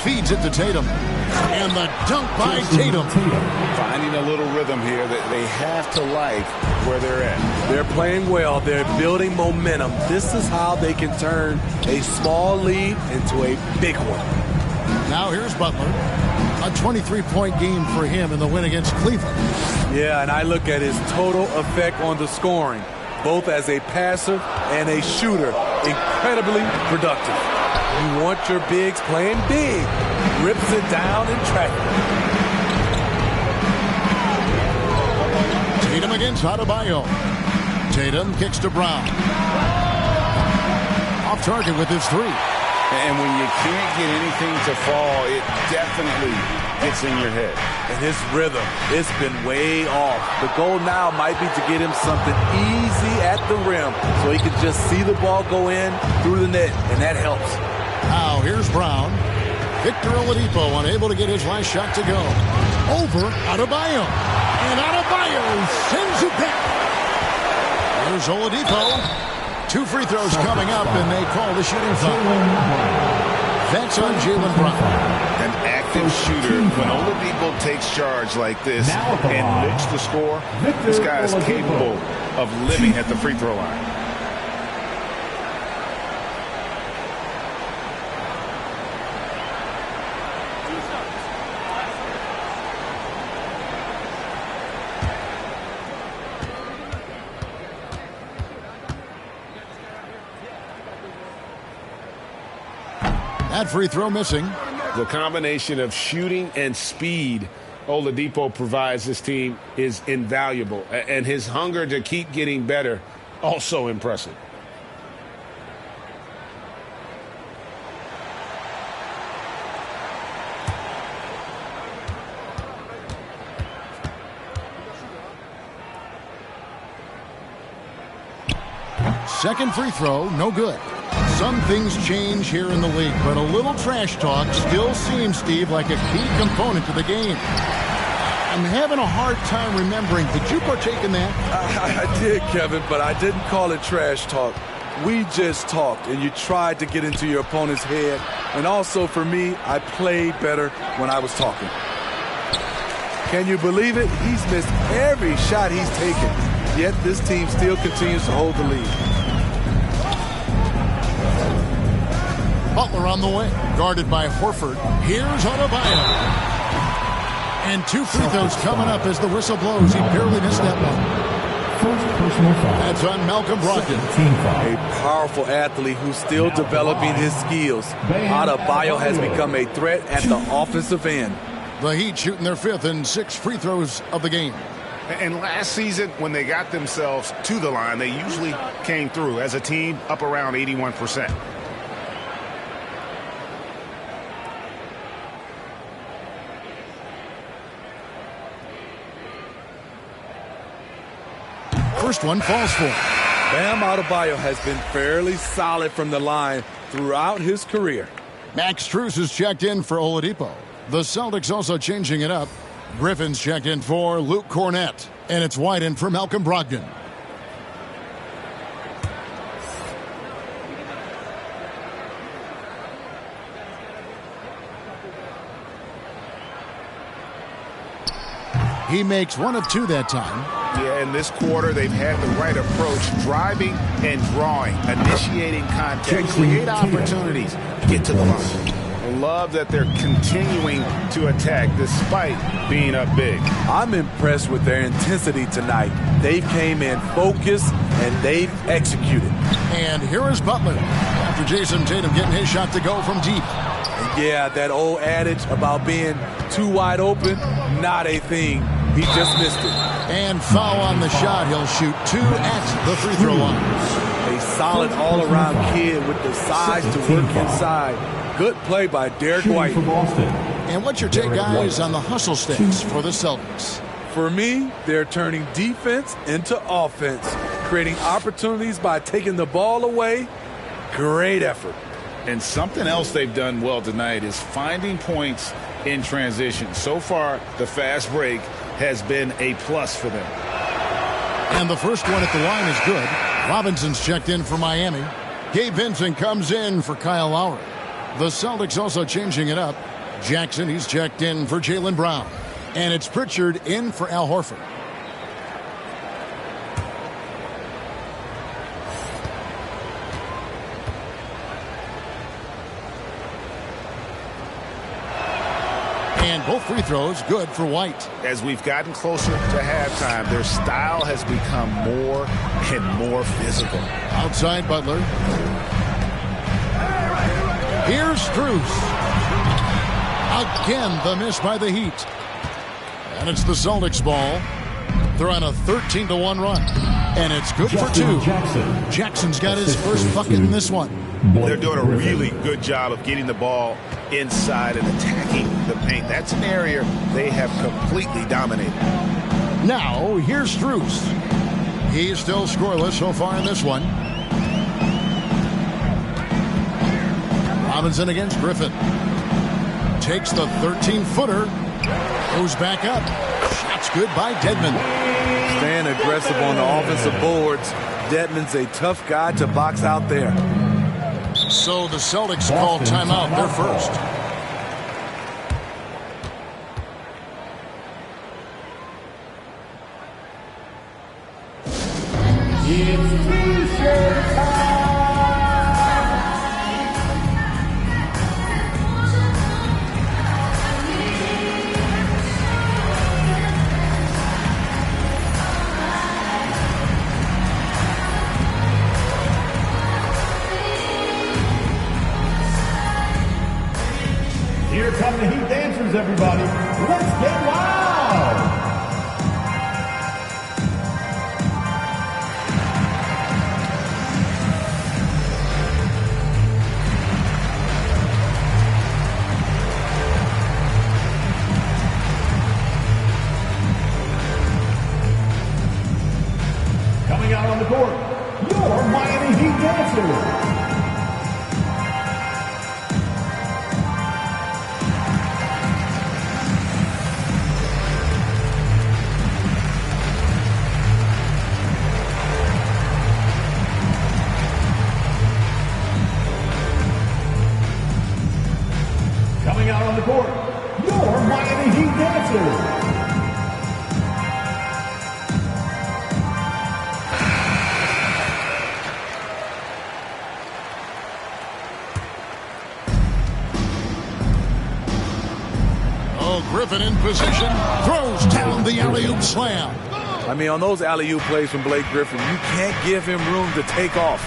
Feeds it to Tatum. And the dunk by Tatum. Finding a little rhythm here that they have to like where they're at. They're playing well. They're building momentum. This is how they can turn a small lead into a big one. Now here's Butler. A 23-point game for him in the win against Cleveland. Yeah, and I look at his total effect on the scoring, both as a passer and a shooter. Incredibly productive. You want your bigs playing big. Rips it down in traffic. Tatum against Adebayo. Tatum kicks to Brown. Off target with his 3. And when you can't get anything to fall, it definitely gets in your head. And his rhythm, it's been way off. The goal now might be to get him something easy at the rim so he can just see the ball go in through the net, and that helps. Now here's Brown. Victor Oladipo unable to get his last shot to go. Over Adebayo. And Adebayo sends it back. There's Oladipo. 2 free throws coming up, and they call the shooting foul. That's on Jaylen Brown. An active shooter. When Oladipo takes charge like this and looks to score, this guy is capable of living at the free throw line. That free throw missing. The combination of shooting and speed Oladipo provides this team is invaluable. And his hunger to keep getting better, also impressive. Second free throw, no good. Some things change here in the league, but a little trash talk still seems, Steve, like a key component to the game. I'm having a hard time remembering. Did you partake in that? I did, Kevin, but I didn't call it trash talk. We just talked, and you tried to get into your opponent's head. And also, for me, I played better when I was talking. Can you believe it? He's missed every shot he's taken. Yet this team still continues to hold the lead. Butler on the way, guarded by Horford. Here's Adebayo. And 2 free throws coming up as the whistle blows. He barely missed that one. First personal foul. That's on Malcolm Brogdon. A powerful athlete who's still developing his skills. Adebayo has become a threat at the offensive end. The Heat shooting their 5th and 6 free throws of the game. And last season, when they got themselves to the line, they usually came through as a team up around 81%. First one falls for him. Bam Adebayo has been fairly solid from the line throughout his career. Max Strus is checked in for Oladipo. The Celtics also changing it up. Griffin's checked in for Luke Cornett. And it's White in for Malcolm Brogdon. He makes 1 of 2 that time. Yeah, in this quarter, they've had the right approach, driving and drawing, initiating contact, create opportunities, get to the line. I love that they're continuing to attack despite being up big. I'm impressed with their intensity tonight. They came in focused and they've executed. And here is Butler after Jason Tatum getting his shot to go from deep. Yeah, that old adage about being too wide open, not a thing. He just missed it. And foul on the shot. He'll shoot 2 at the free throw line. A solid all-around kid with the size to work inside. Good play by Derek White. And what's your take, guys, on the hustle stakes for the Celtics? For me, they're turning defense into offense, creating opportunities by taking the ball away. Great effort. And something else they've done well tonight is finding points in transition. So far, the fast break has been a plus for them. And the first one at the line is good. Robinson's checked in for Miami. Gabe Vincent comes in for Kyle Lowry. The Celtics also changing it up. Jackson, he's checked in for Jaylen Brown. And it's Pritchard in for Al Horford. And both free throws good for White. As we've gotten closer to halftime, their style has become more and more physical. Outside Butler. Here's Strus. Again, the miss by the Heat. And it's the Celtics ball. They're on a 13-1 run. And it's good for 2. Jackson's got his first bucket in this one. They're doing a really good job of getting the ball inside and attacking the paint. That's an area they have completely dominated. Now, here's Strus. He's still scoreless so far in this one. Robinson against Griffin. Takes the 13-footer. Goes back up. Shot's good by Dedmon. Staying aggressive on the offensive boards. Dedmon's a tough guy to box out there. So the Celtics call timeout. They're first. It's T-shirt time. Here come the Heat dancers, everybody. Let's get wild! Coming out on the court, your Miami Heat dancers. Coming out on the court, your Miami Heat dancers. Oh, Griffin in position, throws down the alley-oop slam. I mean, on those alley-oop plays from Blake Griffin, you can't give him room to take off.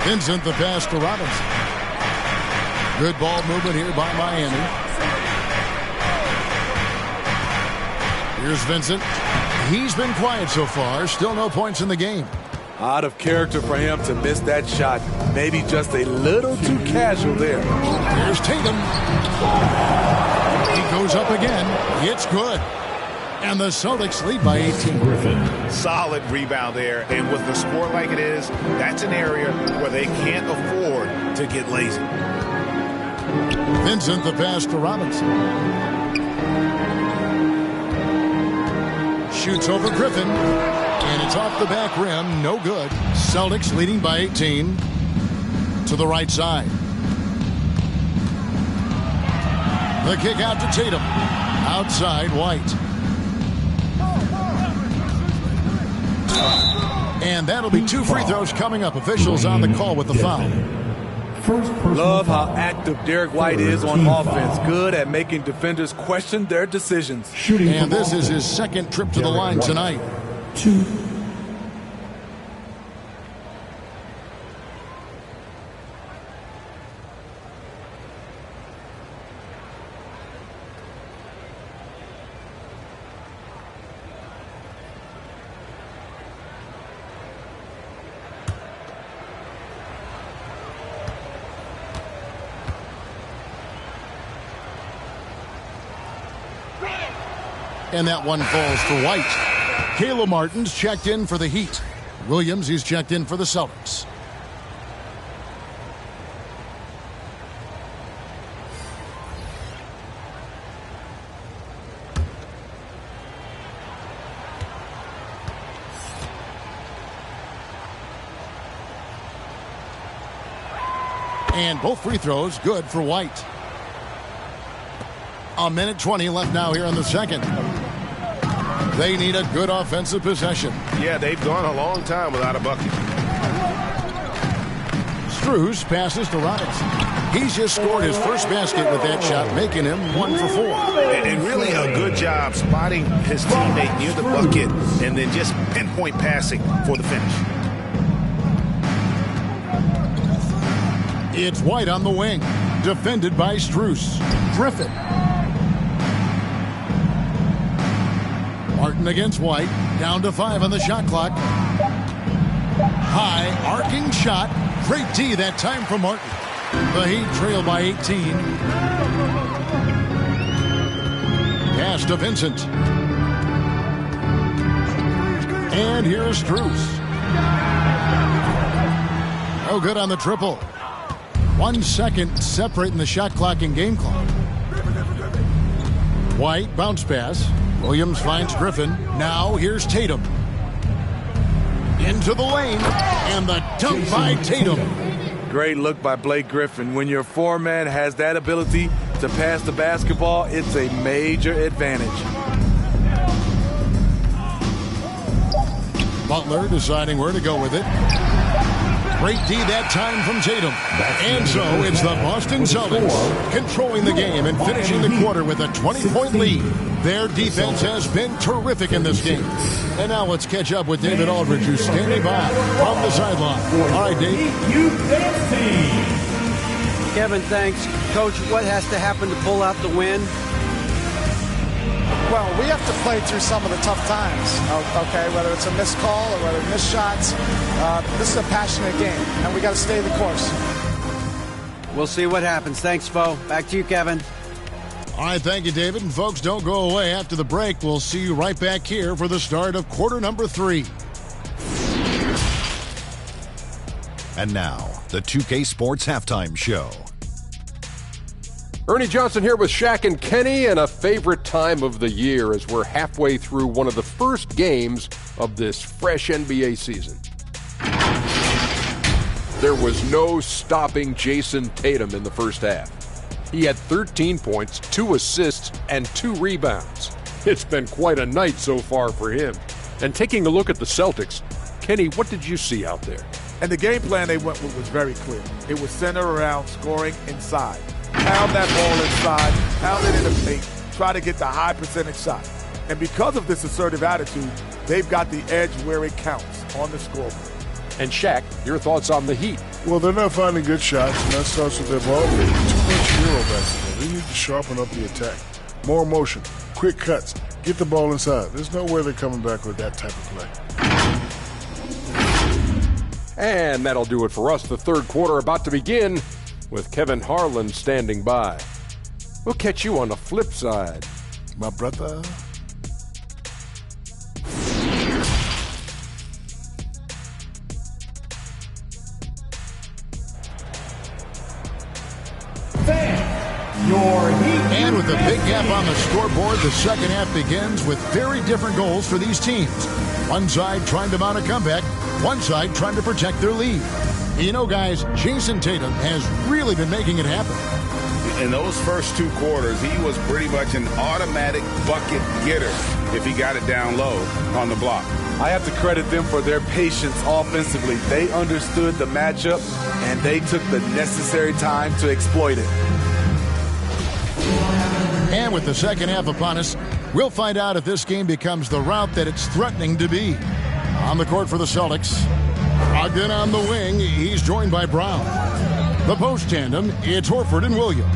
Vincent the pass to Robinson. Good ball movement here by Miami. Here's Vincent. He's been quiet so far. Still no points in the game. Out of character for him to miss that shot. Maybe just a little too casual there. Here's Tatum. He goes up again. It's good. And the Celtics lead by 18. Griffin. Solid rebound there. And with the score like it is, that's an area where they can't afford to get lazy. Vincent the pass to Robinson. Shoots over Griffin. And it's off the back rim. No good. Celtics leading by 18. To the right side. The kick out to Tatum. Outside, White. And that'll be 2 free throws coming up. Officials on the call with the foul. Love how active Derek White is on offense. Good at making defenders question their decisions. And this is his second trip to the line tonight. 2. And that one falls for White. Caleb Martin's checked in for the Heat. Williams, he's checked in for the Celtics. And both free throws good for White. 1:20 left now here in the second. They need a good offensive possession. Yeah, they've gone a long time without a bucket. Strus passes to Robinson. He's just scored his first basket with that shot, making him 1 for 4. And really a good job spotting his teammate near the bucket and then just pinpoint passing for the finish. It's White on the wing, defended by Strus. Griffin. Martin against White, down to 5 on the shot clock. High, arcing shot. Great D that time from Martin. The Heat trail by 18. Pass to Vincent. And here's Strus. No good on the triple. 1 second separating the shot clock and game clock. White, bounce pass. Williams finds Griffin. Now here's Tatum. Into the lane. And the dunk by Tatum. Great look by Blake Griffin. When your foreman has that ability to pass the basketball, it's a major advantage. Butler deciding where to go with it. Great D that time from Tatum. And so it's the Boston Celtics controlling the game and finishing the quarter with a 20-point lead. Their defense has been terrific in this game. And now let's catch up with David Aldridge, who's standing by from the sideline. All right, Dave. Kevin, thanks. Coach, what has to happen to pull out the win? Well, we have to play through some of the tough times, okay, whether it's a missed call or whether missed shots. This is a passionate game, and we got to stay the course. We'll see what happens. Thanks, Bo. Back to you, Kevin. All right, thank you, David. And folks, don't go away. After the break, we'll see you right back here for the start of quarter number 3. And now, the 2K Sports Halftime Show. Ernie Johnson here with Shaq and Kenny, and a favorite time of the year as we're halfway through one of the first games of this fresh NBA season. There was no stopping Jason Tatum in the first half. He had 13 points, 2 assists, and 2 rebounds. It's been quite a night so far for him. And taking a look at the Celtics, Kenny, what did you see out there? And the game plan they went with was very clear. It was centered around scoring inside. Pound that ball inside, pound it in the paint, try to get the high percentage shot. And because of this assertive attitude, they've got the edge where it counts on the scoreboard. And Shaq, your thoughts on the Heat? Well, they're not finding good shots, and that starts with their ball game. Too much hero basketball. They need to sharpen up the attack. More motion, quick cuts, Get the ball inside. There's no way they're coming back with that type of play. And that'll do it for us. The third quarter about to begin with Kevin Harlan standing by. We'll catch you on the flip side, my brother. And with a big gap on the scoreboard, the second half begins with very different goals for these teams. One side trying to mount a comeback, one side trying to protect their lead. You know, guys, Jason Tatum has really been making it happen. In those first two quarters, he was pretty much an automatic bucket getter if he got it down low on the block. I have to credit them for their patience offensively. They understood the matchup, and they took the necessary time to exploit it. And with the second half upon us, we'll find out if this game becomes the route that it's threatening to be. On the court for the Celtics, Ogden on the wing. He's joined by Brown. The post tandem, it's Horford and Williams.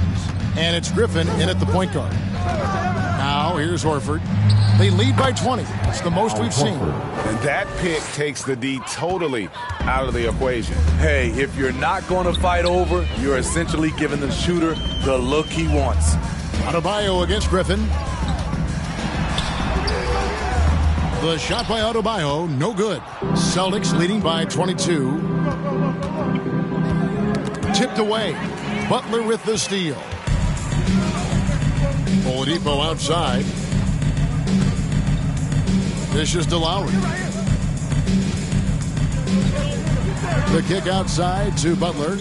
And it's Griffin in at the point guard. Now, here's Horford. They lead by 20. It's the most we've seen. And that pick takes the D totally out of the equation. Hey, if you're not going to fight over, you're essentially giving the shooter the look he wants. Adebayo against Griffin. The shot by Adebayo, no good. Celtics leading by 22. Tipped away. Butler with the steal. Oladipo outside. This is DeLowry. The kick outside to Butler.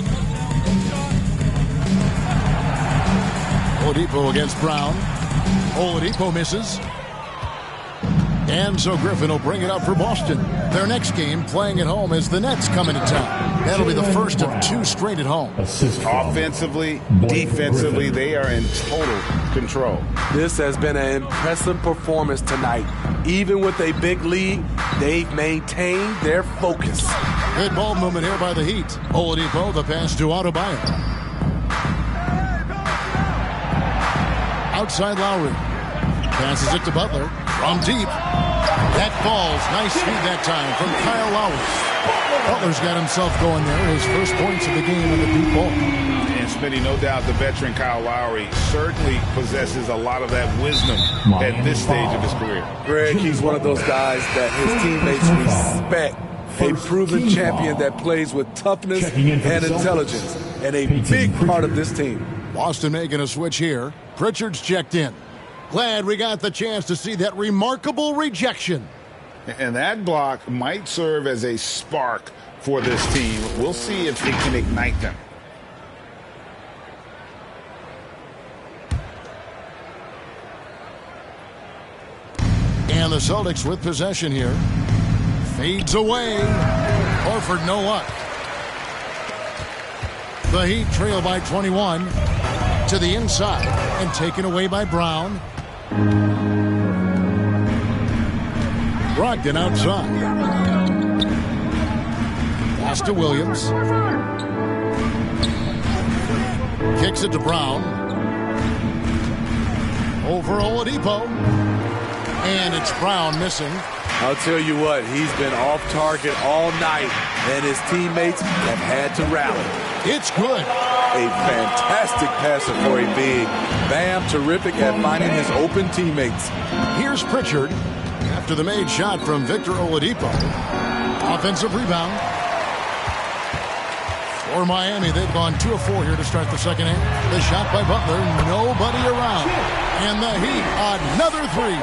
Oladipo against Brown. Oladipo misses. And so Griffin will bring it up for Boston. Their next game, playing at home, as the Nets come into town. That'll be the first of two straight at home. Offensively, defensively, they are in total control. This has been an impressive performance tonight. Even with a big lead, they've maintained their focus. Good ball movement here by the Heat. Oladipo, the pass to Adebayo. Outside Lowry. Passes it to Butler. From deep. That falls. Nice feed that time from Kyle Lowry. Butler's got himself going there. His first points of the game on the deep ball. And Smitty, no doubt the veteran Kyle Lowry certainly possesses a lot of that wisdom at this stage of his career. Greg, he's one of those guys that his teammates respect. A proven champion that plays with toughness and intelligence. And a big part of this team. Boston making a switch here. Pritchard's checked in. Glad we got the chance to see that remarkable rejection. And that block might serve as a spark for this team. We'll see if it can ignite them. And the Celtics with possession here. Fades away. Horford no luck. The Heat trail by 21 to the inside and taken away by Brown. Brogdon outside. Pass to Williams. Kicks it to Brown. Over Oladipo. And it's Brown missing. I'll tell you what, he's been off target all night, and his teammates have had to rally. It's good. A fantastic passer for a big. Bam, terrific at finding his open teammates. Here's Pritchard after the made shot from Victor Oladipo. Offensive rebound. For Miami, they've gone 2 of 4 here to start the second half. The shot by Butler, nobody around. And the Heat, another 3.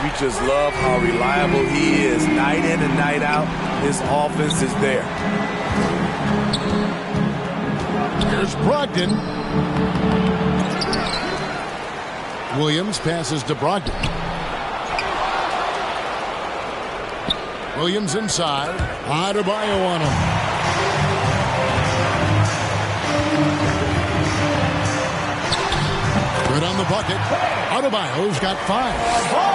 We just love how reliable he is night in and night out. His offense is there. Here's Brogdon. Williams passes to Brogdon. Williams inside. Adebayo on him. Good on the bucket. Adebayo's got 5.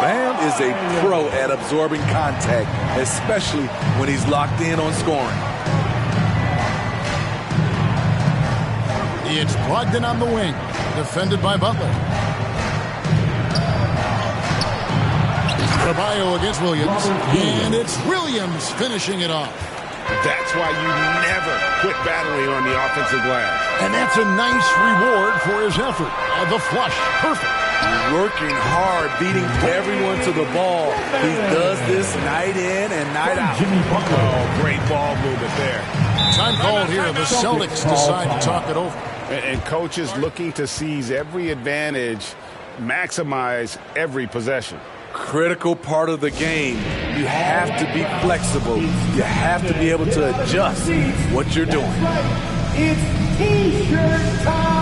Bam is a pro at absorbing contact, especially when he's locked in on scoring. It's Brogdon on the wing, defended by Butler. Adebayo against Williams, and it's Williams finishing it off. That's why you never quit battling on the offensive glass. And that's a nice reward for his effort. The flush, perfect. He's working hard, beating everyone to the ball. He does this night in and night out. Oh, great ball movement there. Time called here. The Celtics decide to talk it over. And coaches looking to seize every advantage, maximize every possession. Critical part of the game. You have to be flexible. You have to be able to adjust what you're doing. It's T-shirt time!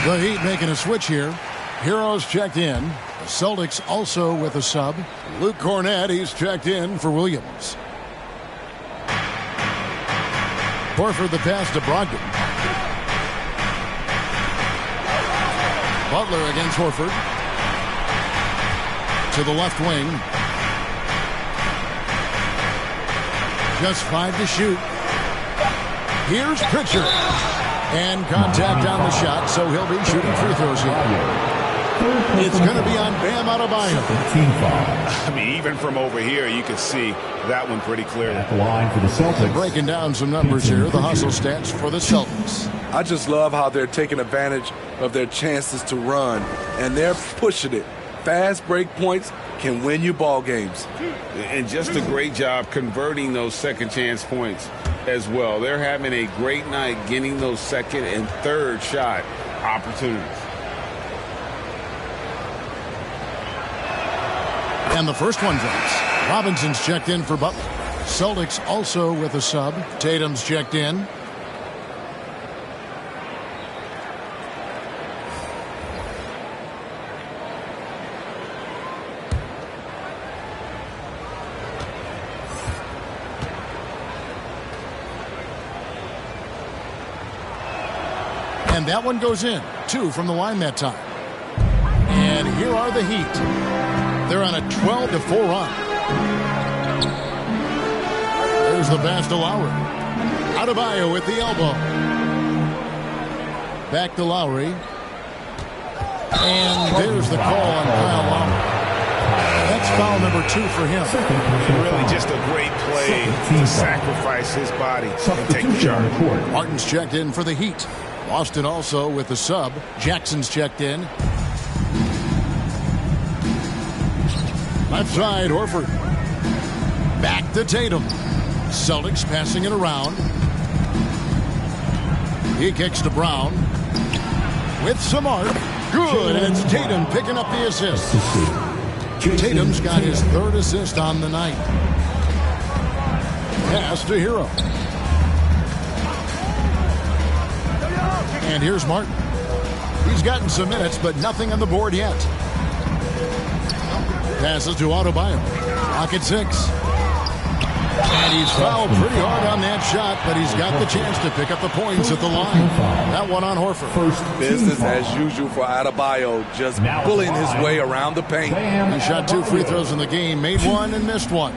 The Heat making a switch here. Heroes checked in. The Celtics also with a sub. Luke Cornett, he's checked in for Williams. Horford the pass to Brogdon. Butler against Horford. To the left wing. Just 5 to shoot. Here's Pritchard. And contact on the shot, so he'll be shooting free throws here. It's going to be on Bam Adebayo. I mean, even from over here, you can see that one pretty clearly. At the line for the Celtics. Breaking down some numbers here, the hustle stats for the Celtics. I just love how they're taking advantage of their chances to run, and they're pushing it. Fast break points can win you ball games. And just a great job converting those second chance points as well. They're having a great night getting those second and third shot opportunities. And the first one drops. Robinson's checked in for Butler. Celtics also with a sub. Tatum's checked in. And that one goes in. 2 from the line that time. And here are the Heat. They're on a 12-4 run. There's the pass to Lowry. Adebayo with the elbow. Back to Lowry. And there's the call on Kyle Lowry. That's foul number 2 for him. Really just a great play to sacrifice his body and take the charge. Martin's checked in for the Heat. Boston also with the sub. Jackson's checked in. Left side, Horford. Back to Tatum. Celtics passing it around. He kicks to Brown. With some arc. Good, and it's Tatum picking up the assist. Tatum's got his 3rd assist on the night. Pass to Hero. And here's Martin. He's gotten some minutes, but nothing on the board yet. Passes to Adebayo. Clock at 6. And he's fouled pretty hard on that shot, but he's got the chance to pick up the points at the line. That one on Horford. Business as usual for Adebayo, just bullying his way around the paint. He shot 2 free throws in the game, made 1 and missed 1.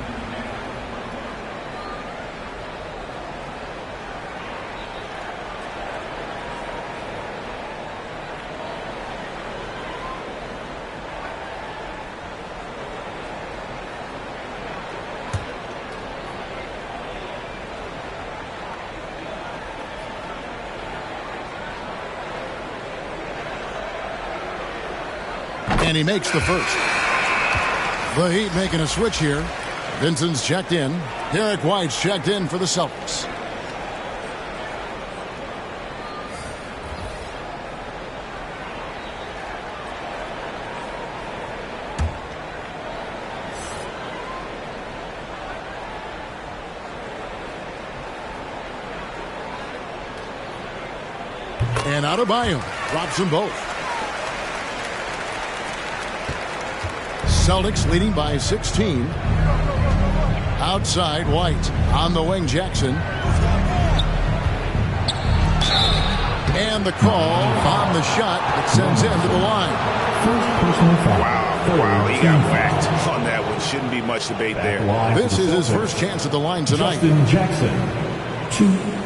And he makes the first. The Heat making a switch here. Vincent's checked in. Derek White's checked in for the Celtics. And Adebayo drops them both. Celtics leading by 16. Outside, White. On the wing, Jackson. And the call on the shot that sends him to the line. Wow, he got whacked on that one. Shouldn't be much debate there. This is his first chance at the line tonight. Justin Jackson, 2.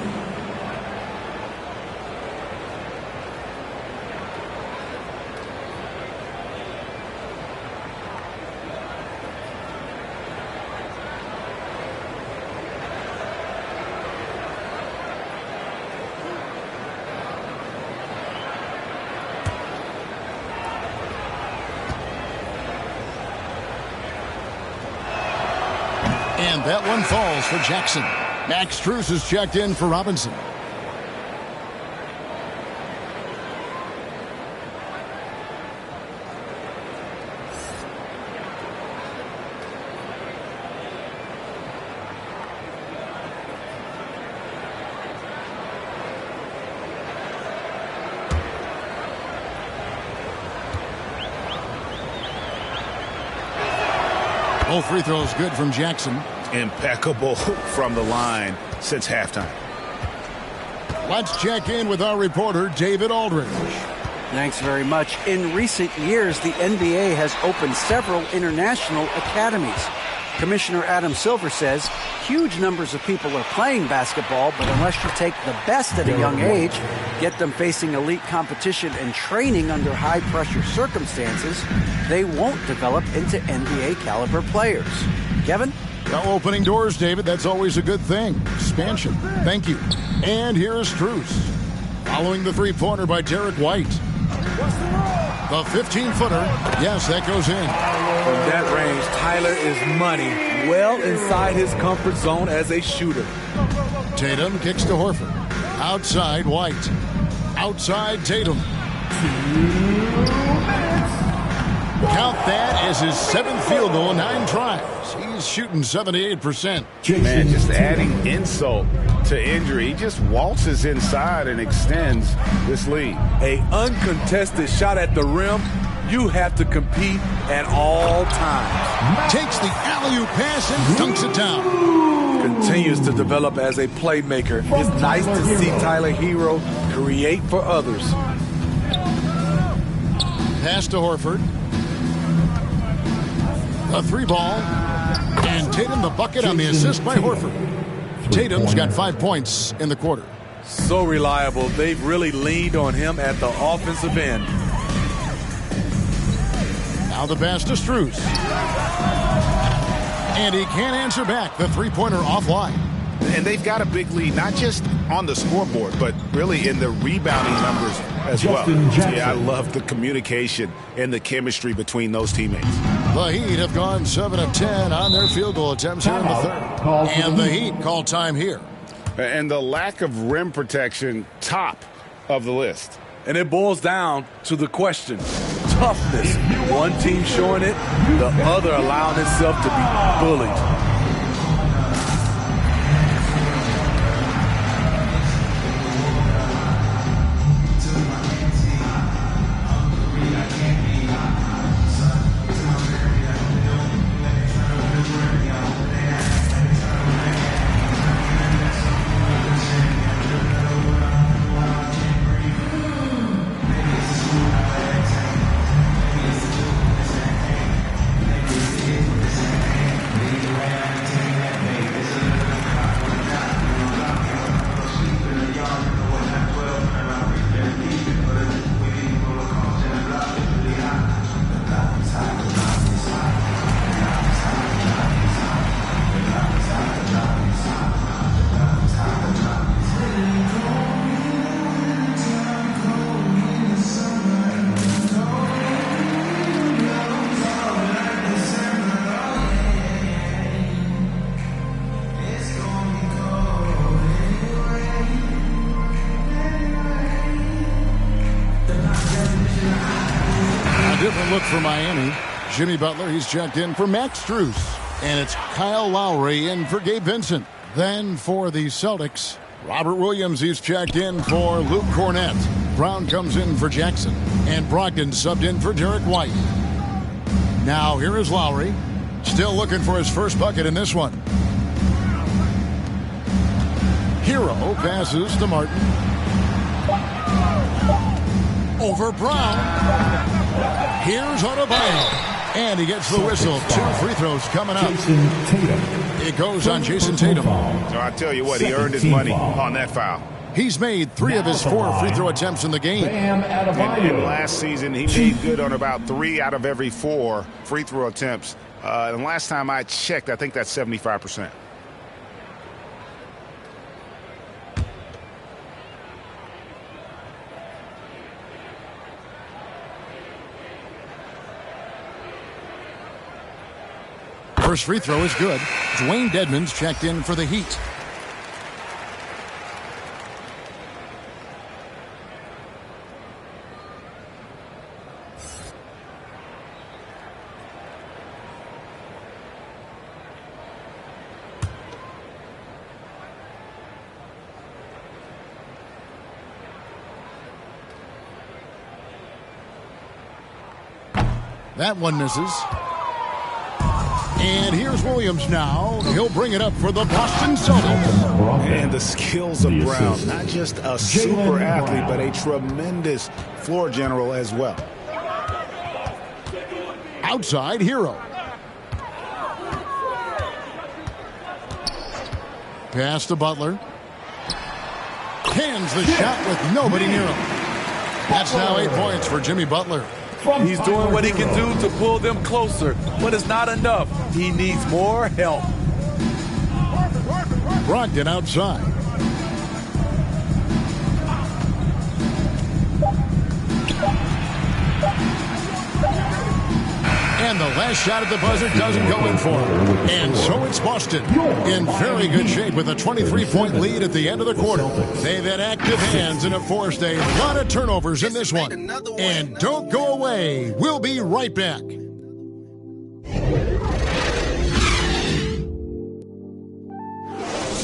And that one falls for Jackson. Max Strus is checked in for Robinson. Both free throws good from Jackson. Impeccable from the line since halftime. Let's check in with our reporter, David Aldridge. Thanks very much. In recent years, the NBA has opened several international academies. Commissioner Adam Silver says huge numbers of people are playing basketball, but unless you take the best at a young age, get them facing elite competition and training under high-pressure circumstances, they won't develop into NBA-caliber players. Kevin? No opening doors, David. That's always a good thing. Expansion. Thank you. And here is Strus. Following the three-pointer by Derek White. The 15-footer. Yes, that goes in. From that range, Tyler is money. Well inside his comfort zone as a shooter. Tatum kicks to Horford. Outside, White. Outside, Tatum. Count that as his 7th field goal in 9 tries. He's shooting 78%. Man, just adding insult to injury. He just waltzes inside and extends this lead. A uncontested shot at the rim. You have to compete at all times. Takes the alley-oop pass and dunks it down. Continues to develop as a playmaker. It's nice to see Tyler Hero create for others. Pass to Horford. A 3-ball. And Tatum the bucket on the assist by Horford. Tatum's got 5 points in the quarter. So reliable. They've really leaned on him at the offensive end. Now the pass to Strus. And he can't answer back. The three-pointer offline. And they've got a big lead, not just on the scoreboard, but really in the rebounding numbers as well. Yeah, I love the communication and the chemistry between those teammates. The Heat have gone 7 of 10 on their field goal attempts here in the third. And the Heat call time here. And the lack of rim protection, top of the list. And it boils down to the question. Toughness. One team showing it, the other allowing itself to be bullied. Different look for Miami. Jimmy Butler, he's checked in for Max Strus. And it's Kyle Lowry in for Gabe Vincent. Then for the Celtics, Robert Williams, he's checked in for Luke Cornett. Brown comes in for Jackson. And Brogdon subbed in for Derek White. Now here is Lowry. Still looking for his first bucket in this one. Hero passes to Martin. Over Brown. Here's Adebayo. And he gets the whistle. 2 free throws coming up. It goes on Jason Tatum. So I tell you what, he earned his money on that foul. He's made 3 of his 4 free throw attempts in the game. And last season, he made good on about 3 out of every 4 free throw attempts. And last time I checked, I think that's 75%. First free throw is good. Dwayne Dedmon's checked in for the Heat. That one misses. And here's Williams now. He'll bring it up for the Boston Celtics. And the skills of Brown, not just a super athlete, but a tremendous floor general as well. Outside, Hero. Pass to Butler. Cans the shot with nobody near him. That's now 8 points for Jimmy Butler. He's doing what he can do to pull them closer, but it's not enough. He needs more help. Brogdon outside. And the last shot at the buzzer doesn't go in for him. And so it's Boston in very good shape with a 23-point lead at the end of the quarter. They've had active hands and have forced a lot of turnovers in this one. And don't go away. We'll be right back.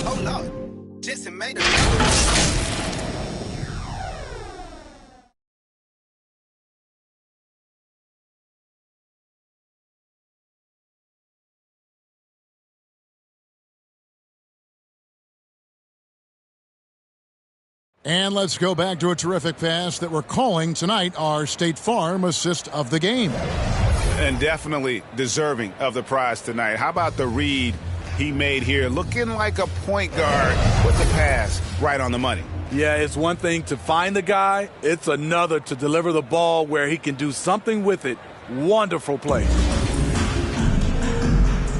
Oh, no. Jason made it. And let's go back to a terrific pass that we're calling tonight our State Farm assist of the game. And definitely deserving of the prize tonight. How about the read he made here? Looking like a point guard with the pass right on the money. Yeah, it's one thing to find the guy. It's another to deliver the ball where he can do something with it. Wonderful play.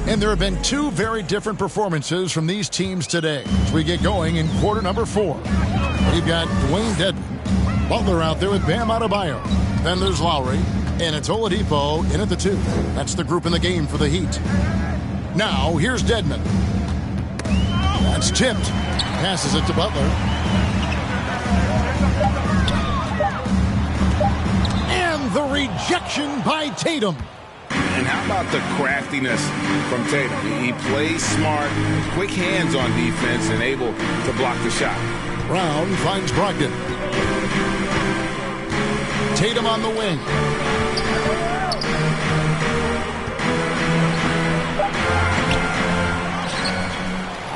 And there have been 2 very different performances from these teams today as we get going in quarter number 4. We've got Dwayne Dedmon, Butler out there with Bam Adebayo. Then there's Lowry, and it's Oladipo in at the 2. That's the group in the game for the Heat. Now, here's Dedmon. That's tipped. Passes it to Butler. And the rejection by Tatum. And how about the craftiness from Tatum? He plays smart, quick hands on defense, and able to block the shot. Brown finds Brogdon. Tatum on the wing.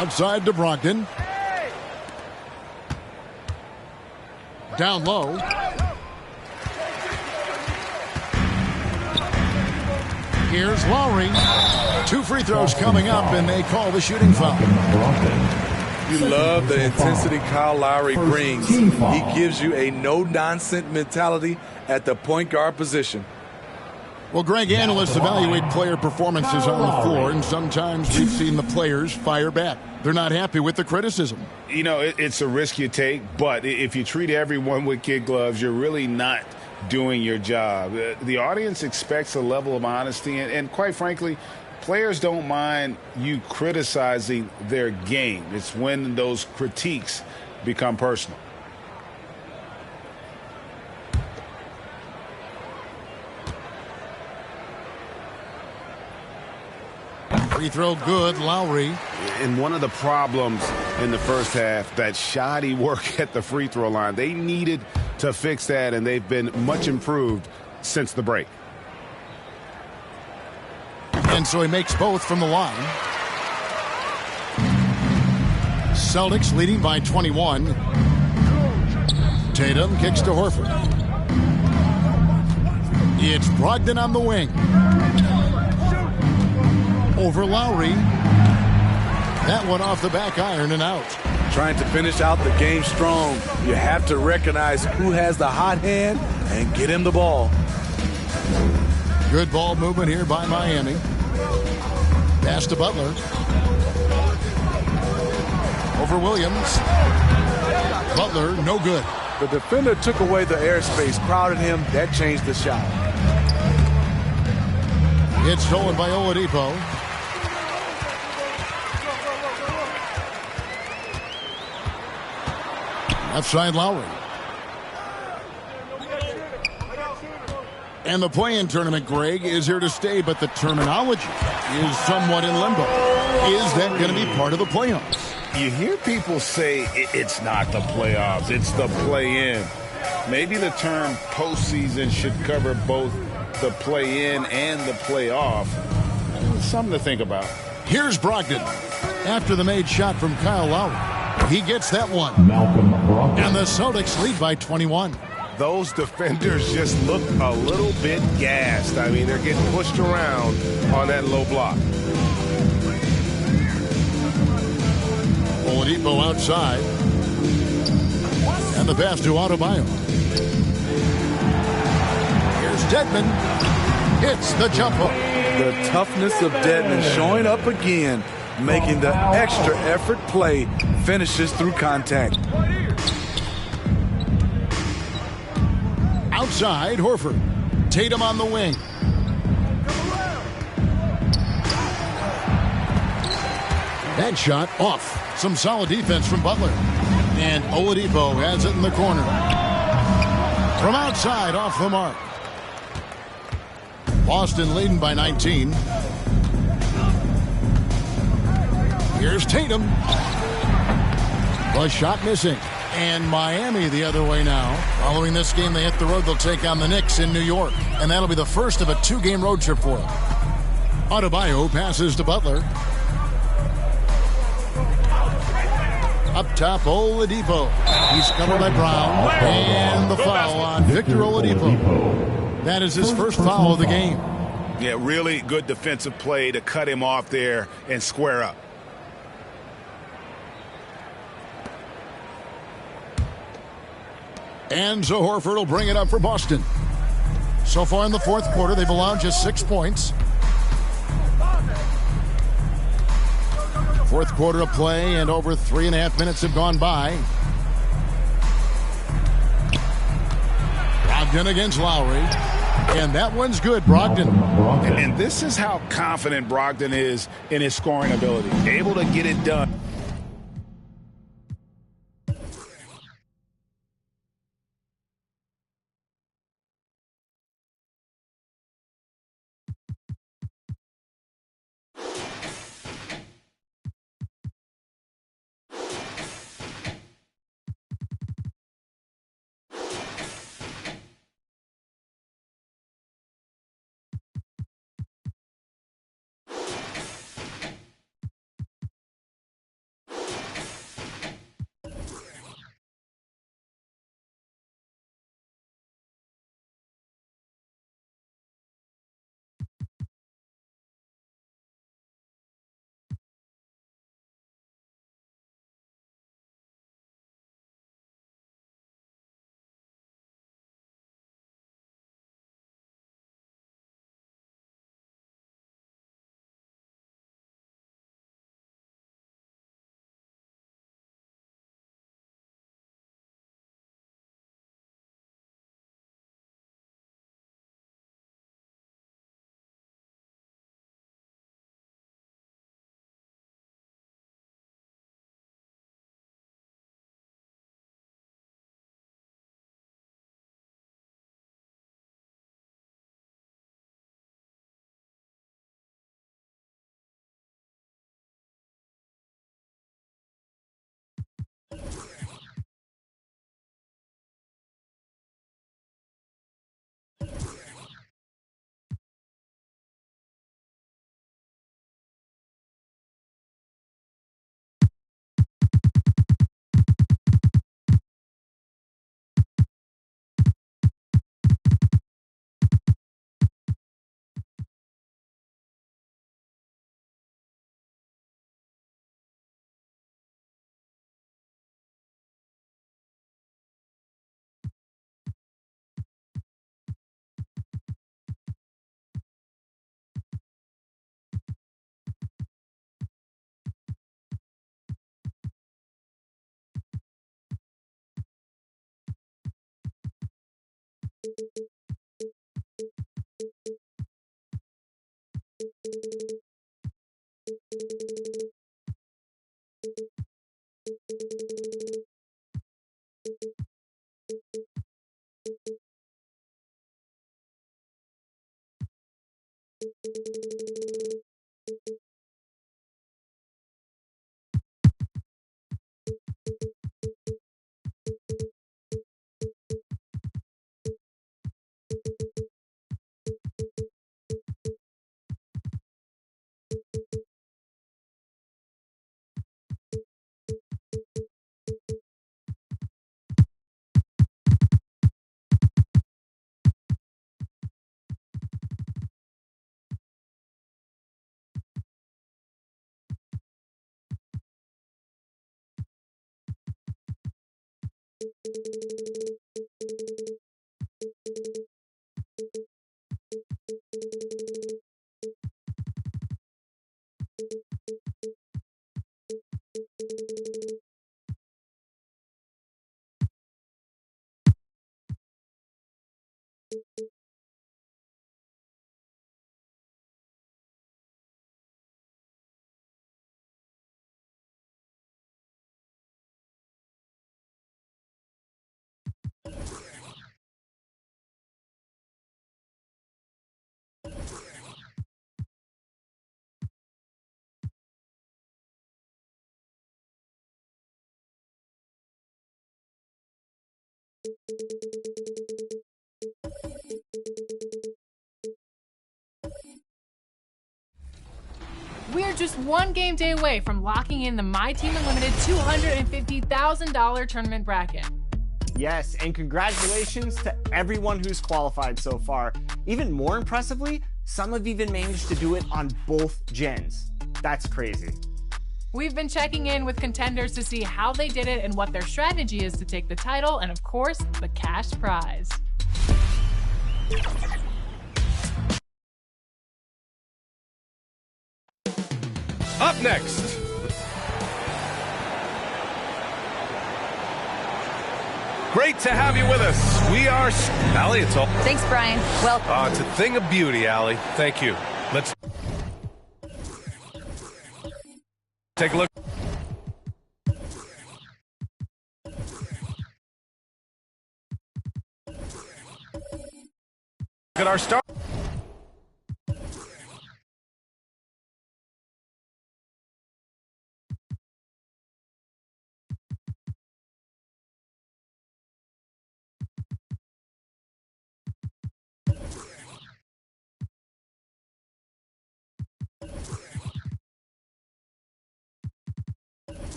Outside to Brogdon. Down low. Here's Lowry. 2 free throws coming up, and they call the shooting foul. You love the intensity Kyle Lowry brings. He gives you a no-nonsense mentality at the point guard position. Well, Greg, analysts evaluate player performances on the floor, and sometimes we've seen the players fire back. They're not happy with the criticism. You know, it's a risk you take, but if you treat everyone with kid gloves, you're really not doing your job. The audience expects a level of honesty, and quite frankly, players don't mind you criticizing their game. It's when those critiques become personal. Free throw good, Lowry. And one of the problems in the first half, that shoddy work at the free throw line. They needed to fix that, and they've been much improved since the break. And so he makes both from the line. Celtics leading by 21. Tatum kicks to Horford. It's Brogdon on the wing. Over Lowry. That one off the back iron and out. Trying to finish out the game strong. You have to recognize who has the hot hand and get him the ball. Good ball movement here by Miami. Pass to Butler. Over Williams. Butler, no good. The defender took away the airspace, crowded him. That changed the shot. It's stolen by Oladipo. Left side Lowry. And the play-in tournament, Greg, is here to stay, but the terminology is somewhat in limbo. Is that going to be part of the playoffs? You hear people say it's not the playoffs, it's the play-in. Maybe the term postseason should cover both the play-in and the playoff. Something to think about. Here's Brogdon. After the made shot from Kyle Lowry, he gets that one. And the Celtics lead by 21. Those defenders just look a little bit gassed. I mean, they're getting pushed around on that low block. Oladipo outside. And the pass to Adebayo. Here's Dedmon. Hits the jump hook. The toughness of Dedmon showing up again, making the extra effort play, finishes through contact. Outside, Horford. Tatum on the wing. That shot off. Some solid defense from Butler. And Oladipo has it in the corner. From outside, off the mark. Boston leading by 19. Here's Tatum. The shot missing. And Miami the other way now. Following this game, they hit the road. They'll take on the Knicks in New York. And that'll be the first of a two-game road trip for them. Adebayo passes to Butler. Up top, Oladipo. He's covered by Brown. And the foul on Victor Oladipo. That is his first foul of the game. Yeah, really good defensive play to cut him off there and square up. And so Horford will bring it up for Boston. So far in the fourth quarter, they've allowed just 6 points. Fourth quarter of play, and over 3.5 minutes have gone by. Brogdon against Lowry. And that one's good, Brogdon. And this is how confident Brogdon is in his scoring ability. Able to get it done. We're just one game day away from locking in the My Team Unlimited $250,000 tournament bracket. Yes, and congratulations to everyone who's qualified so far. Even more impressively, some have even managed to do it on both gens. That's crazy. We've been checking in with contenders to see how they did it and what their strategy is to take the title and, of course, the cash prize. Up next. Great to have you with us. We are Allie. It's all. Thanks, Brian. Welcome. It's a thing of beauty, Allie. Thank you. Let's take a look. Look at our start.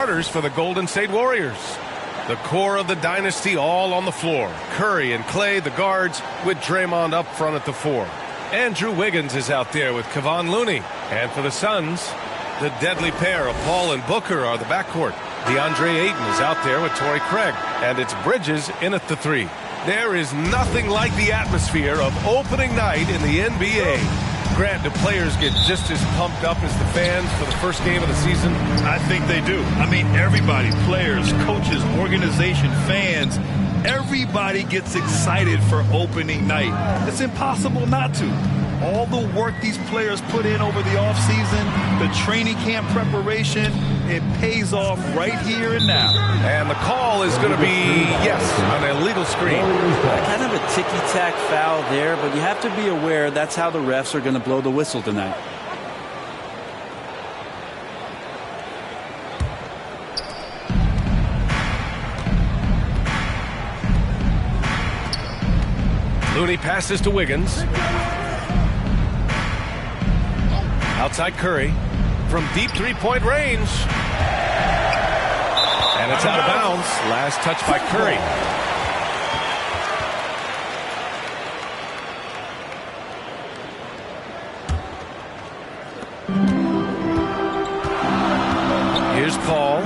Starters for the Golden State Warriors. The core of the dynasty all on the floor. Curry and Clay, the guards, with Draymond up front at the 4. Andrew Wiggins is out there with Kevon Looney. And for the Suns, the deadly pair of Paul and Booker are the backcourt. DeAndre Ayton is out there with Torrey Craig. And it's Bridges in at the 3. There is nothing like the atmosphere of opening night in the NBA. Grant, do players get just as pumped up as the fans for the first game of the season? I think they do. I mean, everybody, players, coaches, organization, fans, everybody gets excited for opening night. It's impossible not to. All the work these players put in over the offseason, the training camp preparation, it pays off right here and now. And the call is going to be, yes, an illegal screen. Kind of a ticky-tack foul there, but you have to be aware that's how the refs are going to blow the whistle tonight. Looney passes to Wiggins. Outside Curry from deep three-point range. And it's out of bounds. Last touch by Curry. Here's Paul.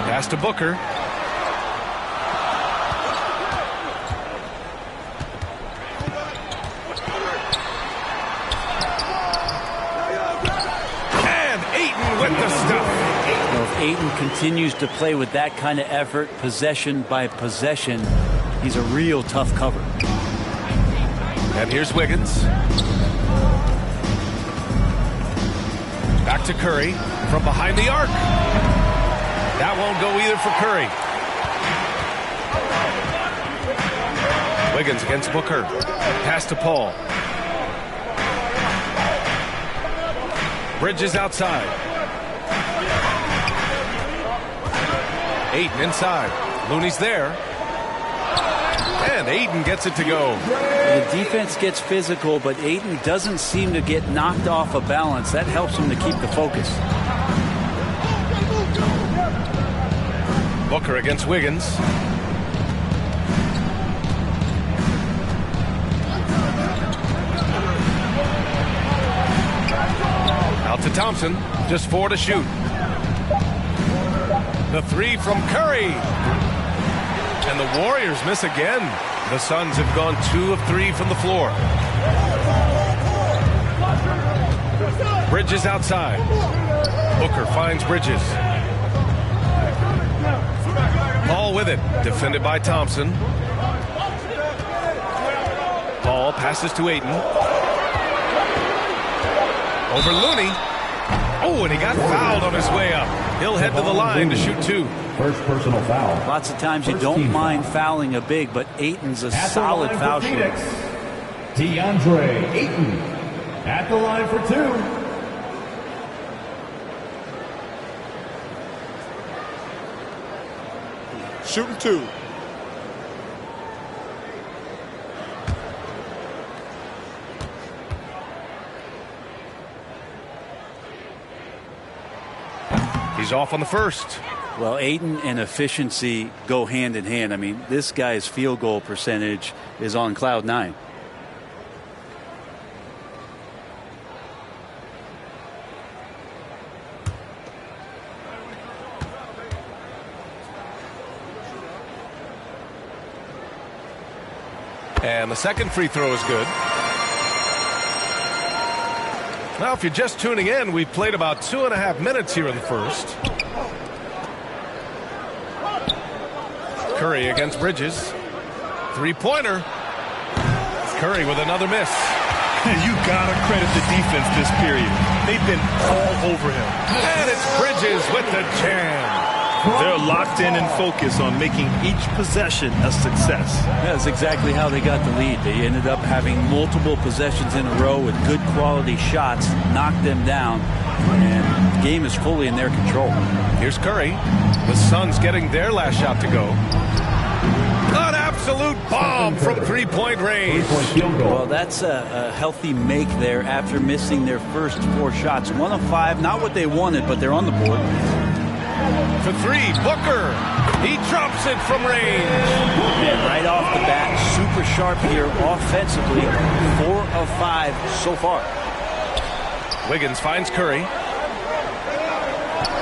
Pass to Booker. Ayton continues to play with that kind of effort, possession by possession. He's a real tough cover. And here's Wiggins. Back to Curry from behind the arc. That won't go either for Curry. Wiggins against Booker. Pass to Paul. Bridges outside. Ayton inside. Looney's there. And Ayton gets it to go. The defense gets physical, but Ayton doesn't seem to get knocked off of balance. That helps him to keep the focus. Booker against Wiggins. Out to Thompson. Just 4 to shoot. The 3 from Curry. And the Warriors miss again. The Suns have gone 2 of 3 from the floor. Bridges outside. Booker finds Bridges. Paul with it. Defended by Thompson. Paul passes to Ayton. Over Looney. Oh, and he got fouled on his way up. He'll head to the line to shoot 2. First personal foul. Lots of times you don't mind fouling a big, but Ayton's a solid foul shooter. DeAndre Ayton at the line for 2. Shooting 2. He's off on the first. Well, Ayton and efficiency go hand in hand. I mean, this guy's field goal percentage is on cloud 9. And the second free throw is good. Now, if you're just tuning in, we've played about 2.5 minutes here in the first. Curry against Bridges. 3-pointer. Curry with another miss. You gotta credit the defense this period. They've been all over him. And it's Bridges with the jam. They're locked in and focused on making each possession a success. That's exactly how they got the lead. They ended up having multiple possessions in a row with good quality shots, knocked them down, and the game is fully in their control. Here's Curry. The Suns getting their last shot to go. An absolute bomb from 3-point range. Well, that's a healthy make there after missing their first 4 shots. 1 of 5, not what they wanted, but they're on the board. For 3, Booker. He drops it from range. And right off the bat, super sharp here offensively. 4 of 5 so far. Wiggins finds Curry.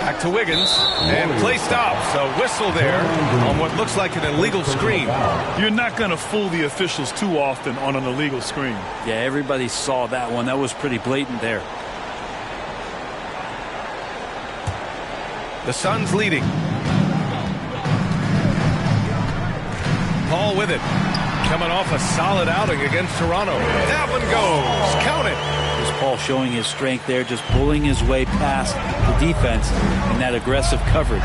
Back to Wiggins. And play stops. A whistle there on what looks like an illegal screen. You're not going to fool the officials too often on an illegal screen. Yeah, everybody saw that one. That was pretty blatant there. The Suns leading. Paul with it. Coming off a solid outing against Toronto. That one goes. Count it. There's Paul showing his strength there, just pulling his way past the defense in that aggressive coverage.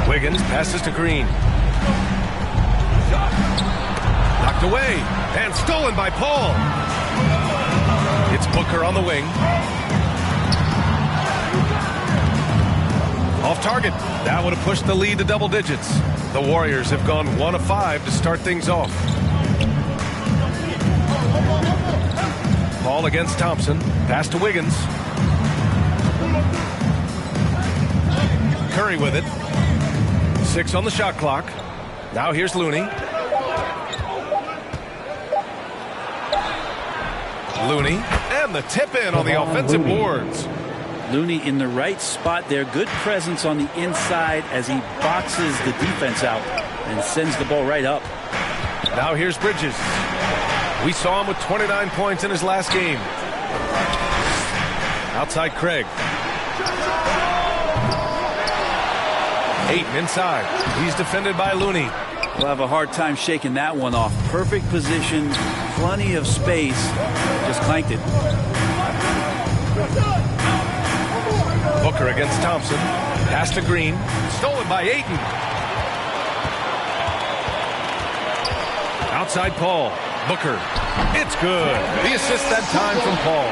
Wiggins passes to Green. Knocked away. And stolen by Paul. It's Booker on the wing. Off target. That would have pushed the lead to double digits. The Warriors have gone 1 of 5 to start things off. Paul against Thompson. Pass to Wiggins. Curry with it. 6 on the shot clock. Now here's Looney. Looney. And the tip in on the offensive boards. Looney in the right spot there. Good presence on the inside as he boxes the defense out and sends the ball right up. Now here's Bridges. We saw him with 29 points in his last game. Outside Craig. Ayton inside. He's defended by Looney. We'll have a hard time shaking that one off. Perfect position, plenty of space. Just clanked it. Booker against Thompson. Pass to Green. Stolen by Ayton. Outside Paul. Booker. It's good. The assist that time from Paul.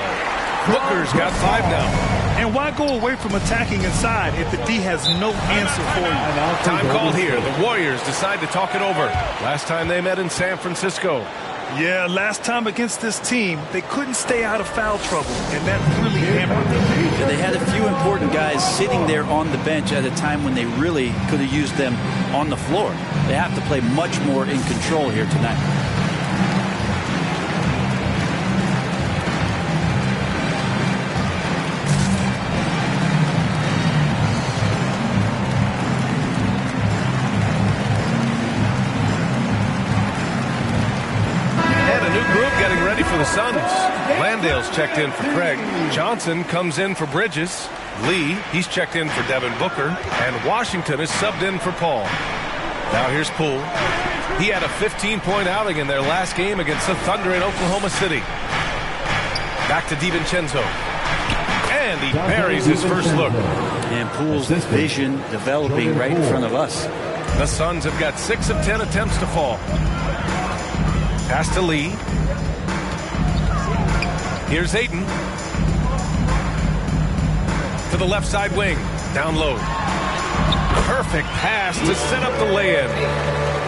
Booker's got 5 now. And why go away from attacking inside if the D has no answer for you? Time called here. The Warriors decide to talk it over. Last time they met in San Francisco. Yeah, last time against this team, they couldn't stay out of foul trouble, and that really hampered them. Yeah, they had a few important guys sitting there on the bench at a time when they really could have used them on the floor. They have to play much more in control here tonight. For the Suns. Landale's checked in for Craig. Johnson comes in for Bridges. Lee, he's checked in for Devin Booker. And Washington is subbed in for Paul. Now here's Poole. He had a 15-point outing in their last game against the Thunder in Oklahoma City. Back to DiVincenzo. And he buries his first look. And Poole's vision developing right in front of us. The Suns have got 6 of 10 attempts to fall. Pass to Lee. Here's Ayton. To the left side wing. Down low. Perfect pass to set up the lay-in.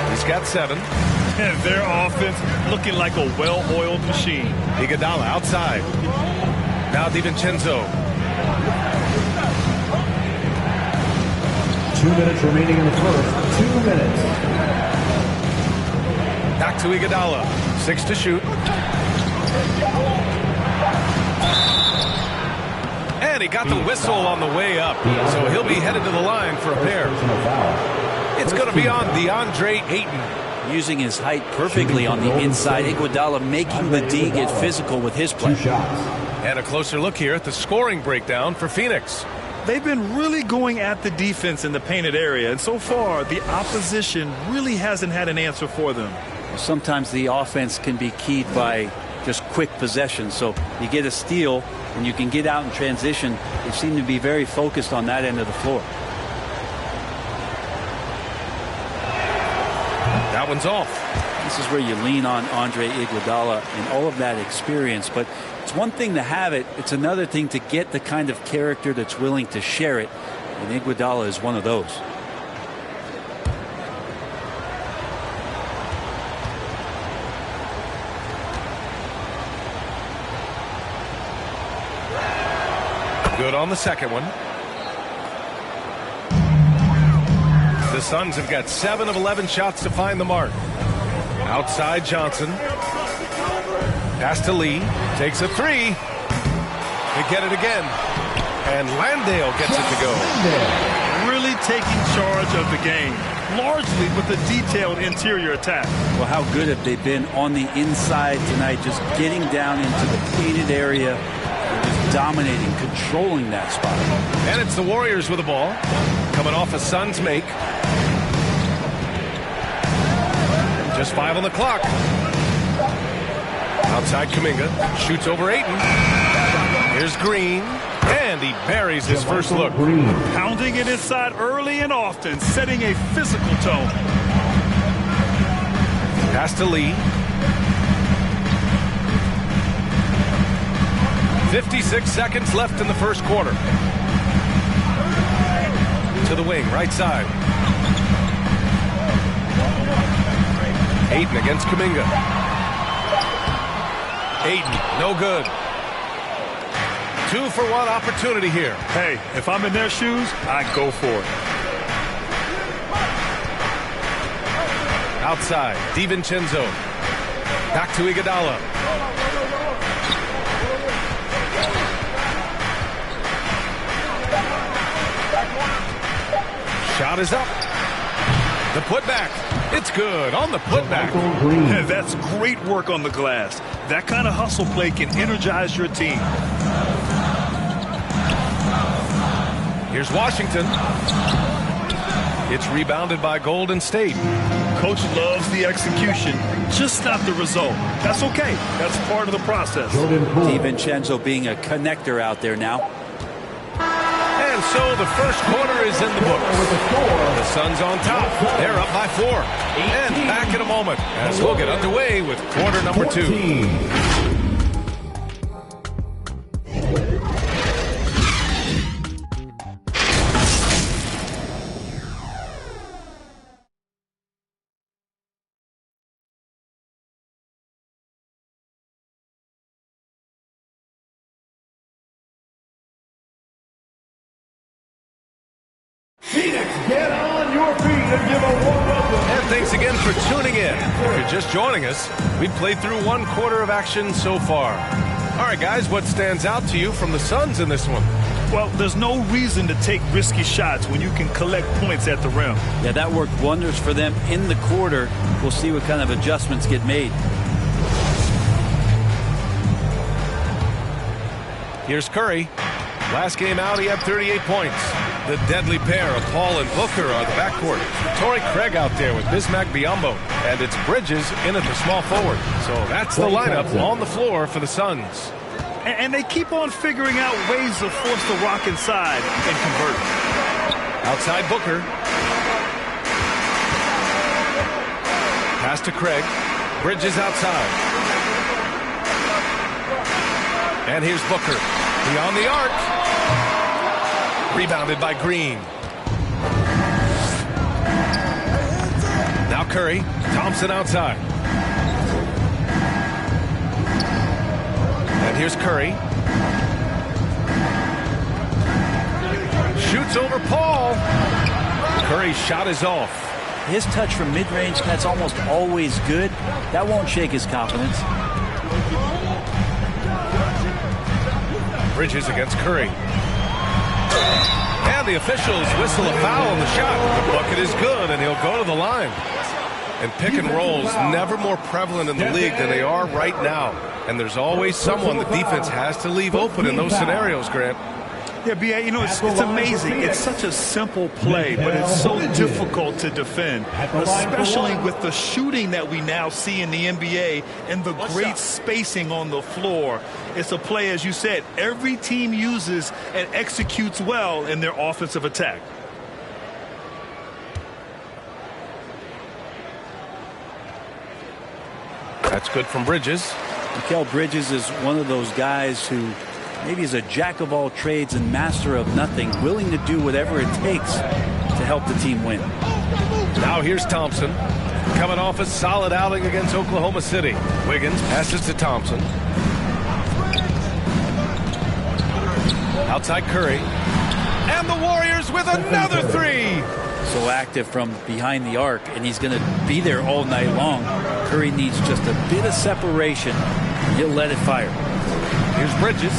He's got 7. And their offense looking like a well-oiled machine. Iguodala outside. Now DiVincenzo. 2 minutes remaining in the first. 2 minutes. Back to Iguodala. 6 to shoot. And he got the whistle on the way up. So he'll be headed to the line for a pair. It's going to be on DeAndre Ayton. Using his height perfectly on the inside. Iguodala making the D get physical with his play. And a closer look here at the scoring breakdown for Phoenix. They've been really going at the defense in the painted area. And so far, the opposition really hasn't had an answer for them. Sometimes the offense can be keyed by just quick possession. So you get a steal and you can get out in transition. They seem to be very focused on that end of the floor. That one's off. This is where you lean on Andre Iguodala and all of that experience. But it's one thing to have it. It's another thing to get the kind of character that's willing to share it. And Iguodala is one of those. Good on the second one. The Suns have got 7 of 11 shots to find the mark. Outside Johnson. Pass to Lee. Takes a 3. They get it again. And Landale gets it to go. Really taking charge of the game. Largely with a detailed interior attack. Well, how good have they been on the inside tonight, just getting down into the painted area, just dominating, controlling that spot. And it's the Warriors with the ball. Coming off a Suns make. Just 5 on the clock. Outside Kuminga. Shoots over Ayton. Here's Green. And he buries his first look. Pounding it inside early and often, setting a physical tone. Pass to Lee. 56 seconds left in the first quarter. To the wing, right side. Ayton against Kuminga. Ayton, no good. 2-for-1 opportunity here. Hey, if I'm in their shoes, I go for it. Outside, DiVincenzo. Back to Iguodala. Shot is up. The putback. It's good on the putback. Yeah, that's great work on the glass. That kind of hustle play can energize your team. Here's Washington. It's rebounded by Golden State. Coach loves the execution, just not the result. That's okay. That's part of the process. DiVincenzo being a connector out there now. And so the first quarter is in the books. The Suns on top. They're up by 4. And back in a moment as we'll get underway with quarter number 2. Phoenix, get on your feet and give a warm welcome. And thanks again for tuning in. If you're just joining us, we've played through 1 quarter of action so far. All right, guys, what stands out to you from the Suns in this one? Well, there's no reason to take risky shots when you can collect points at the rim. Yeah, that worked wonders for them in the quarter. We'll see what kind of adjustments get made. Here's Curry. Last game out, he had 38 points. The deadly pair of Paul and Booker are the backcourt. Torrey Craig out there with Bismack Biyombo. And it's Bridges in at the small forward. So that's the lineup on the floor for the Suns. And they keep on figuring out ways to force the rock inside and convert. Outside Booker. Pass to Craig. Bridges outside. And here's Booker. Beyond the arc. Rebounded by Green. Now Curry. Thompson outside. And here's Curry. Shoots over Paul. Curry's shot is off. His touch from mid-range, that's almost always good. That won't shake his confidence. Bridges against Curry. And the officials whistle a foul on the shot. The bucket is good, and he'll go to the line. And pick and rolls never more prevalent in the league than they are right now. And there's always someone the defense has to leave open in those scenarios, Grant. Yeah, B.A., you know, it's amazing. It's such a simple play, but it's so difficult to defend, especially with the shooting that we now see in the NBA and the great spacing on the floor. It's a play, as you said, every team uses and executes well in their offensive attack. That's good from Bridges. Mikal Bridges is one of those guys who maybe is a jack of all trades and master of nothing, willing to do whatever it takes to help the team win. Now here's Thompson, coming off a solid outing against Oklahoma City. Wiggins passes to Thompson. Outside Curry. And the Warriors with another 3. So active from behind the arc, and he's going to be there all night long. Curry needs just a bit of separation. He'll let it fire. Here's Bridges.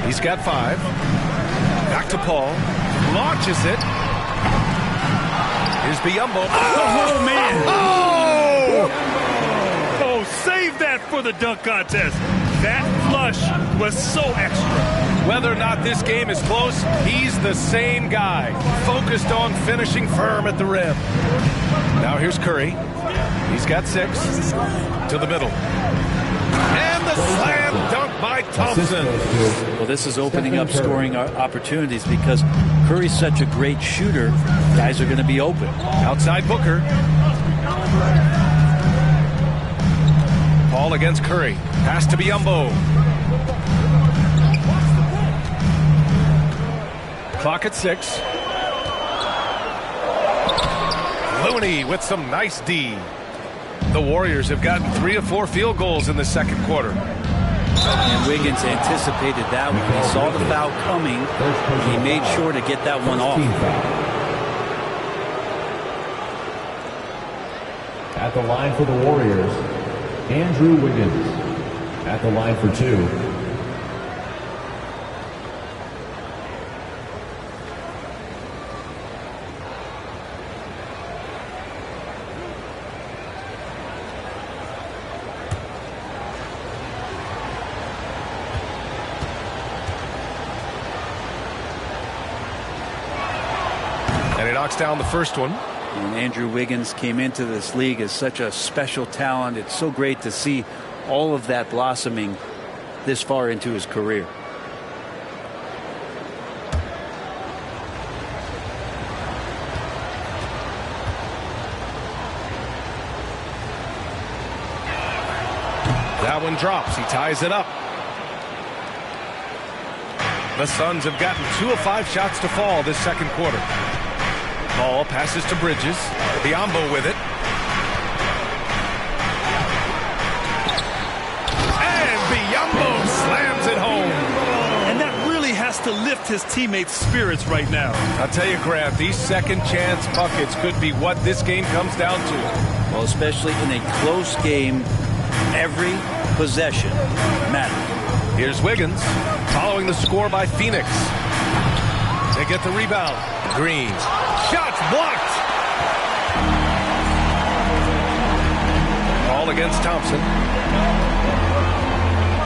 He's got 5. Back to Paul. Launches it. Here's Biyombo. Oh, man. Oh! Oh, save that for the dunk contest. That flush was so extra. Whether or not this game is close, he's the same guy. Focused on finishing firm at the rim. Now here's Curry. He's got 6. To the middle. And the slam dunk by Thompson. Well, this is opening up scoring opportunities because Curry's such a great shooter. Guys are going to be open. Outside Booker. Paul against Curry. Pass to Biyombo. Clock at 6. Looney with some nice D. The Warriors have gotten 3 of 4 field goals in the second quarter. And Wiggins anticipated that when he saw the foul coming. He made sure to get that one off. At the line for the Warriors, Andrew Wiggins. At the line for 2. And he knocks down the first one. And Andrew Wiggins came into this league as such a special talent. It's so great to see all of that blossoming this far into his career. That one drops. He ties it up. The Suns have gotten 2 of 5 shots to fall this second quarter. Ball passes to Bridges. Biyombo with it. And Biyombo slams it home. And that really has to lift his teammates' spirits right now. I'll tell you, Grant, these second chance buckets could be what this game comes down to. Well, especially in a close game, every possession matters. Here's Wiggins following the score by Phoenix. They get the rebound. Green. Shots blocked. Ball against Thompson.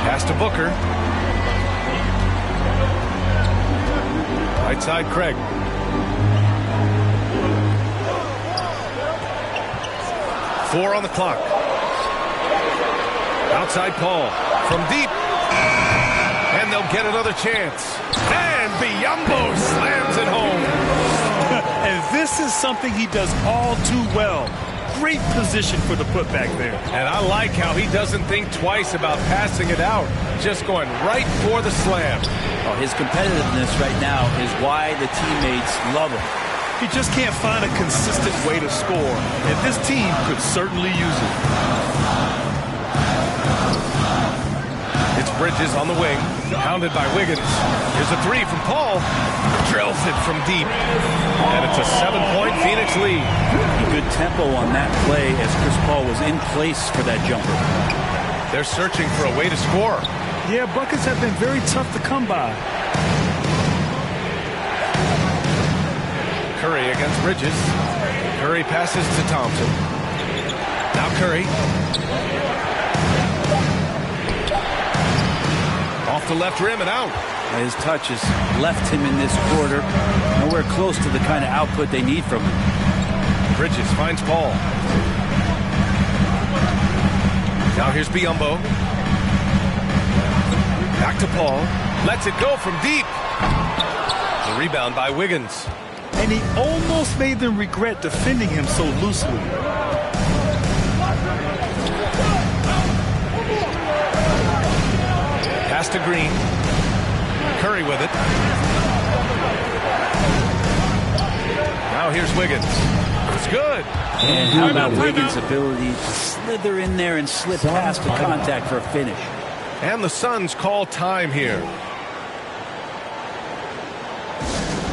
Pass to Booker. Right side, Craig. Four on the clock. Outside Paul from deep. And they'll get another chance. And Biyombo slams it home. And this is something he does all too well. Great position for the putback there. And I like how he doesn't think twice about passing it out. Just going right for the slam. Oh, his competitiveness right now is why the teammates love him. He just can't find a consistent way to score. And this team could certainly use it. It's Bridges on the wing, pounded by Wiggins. Here's a three from Paul. Drills it from deep. And it's a 7-point Phoenix lead. Good tempo on that play as Chris Paul was in place for that jumper. They're searching for a way to score. Yeah, buckets have been very tough to come by. Curry against Bridges. Curry passes to Thompson. Now Curry. Off the left rim and out. His touch has left him in this quarter. Nowhere close to the kind of output they need from him. Bridges finds Paul. Now here's Biyombo. Back to Paul. Lets it go from deep. The rebound by Wiggins. And he almost made them regret defending him so loosely. Pass to Green. Curry with it. Now here's Wiggins. It's good. And how about Wiggins' ability to slither in there and slip past the contact for a finish? And the Suns call time here.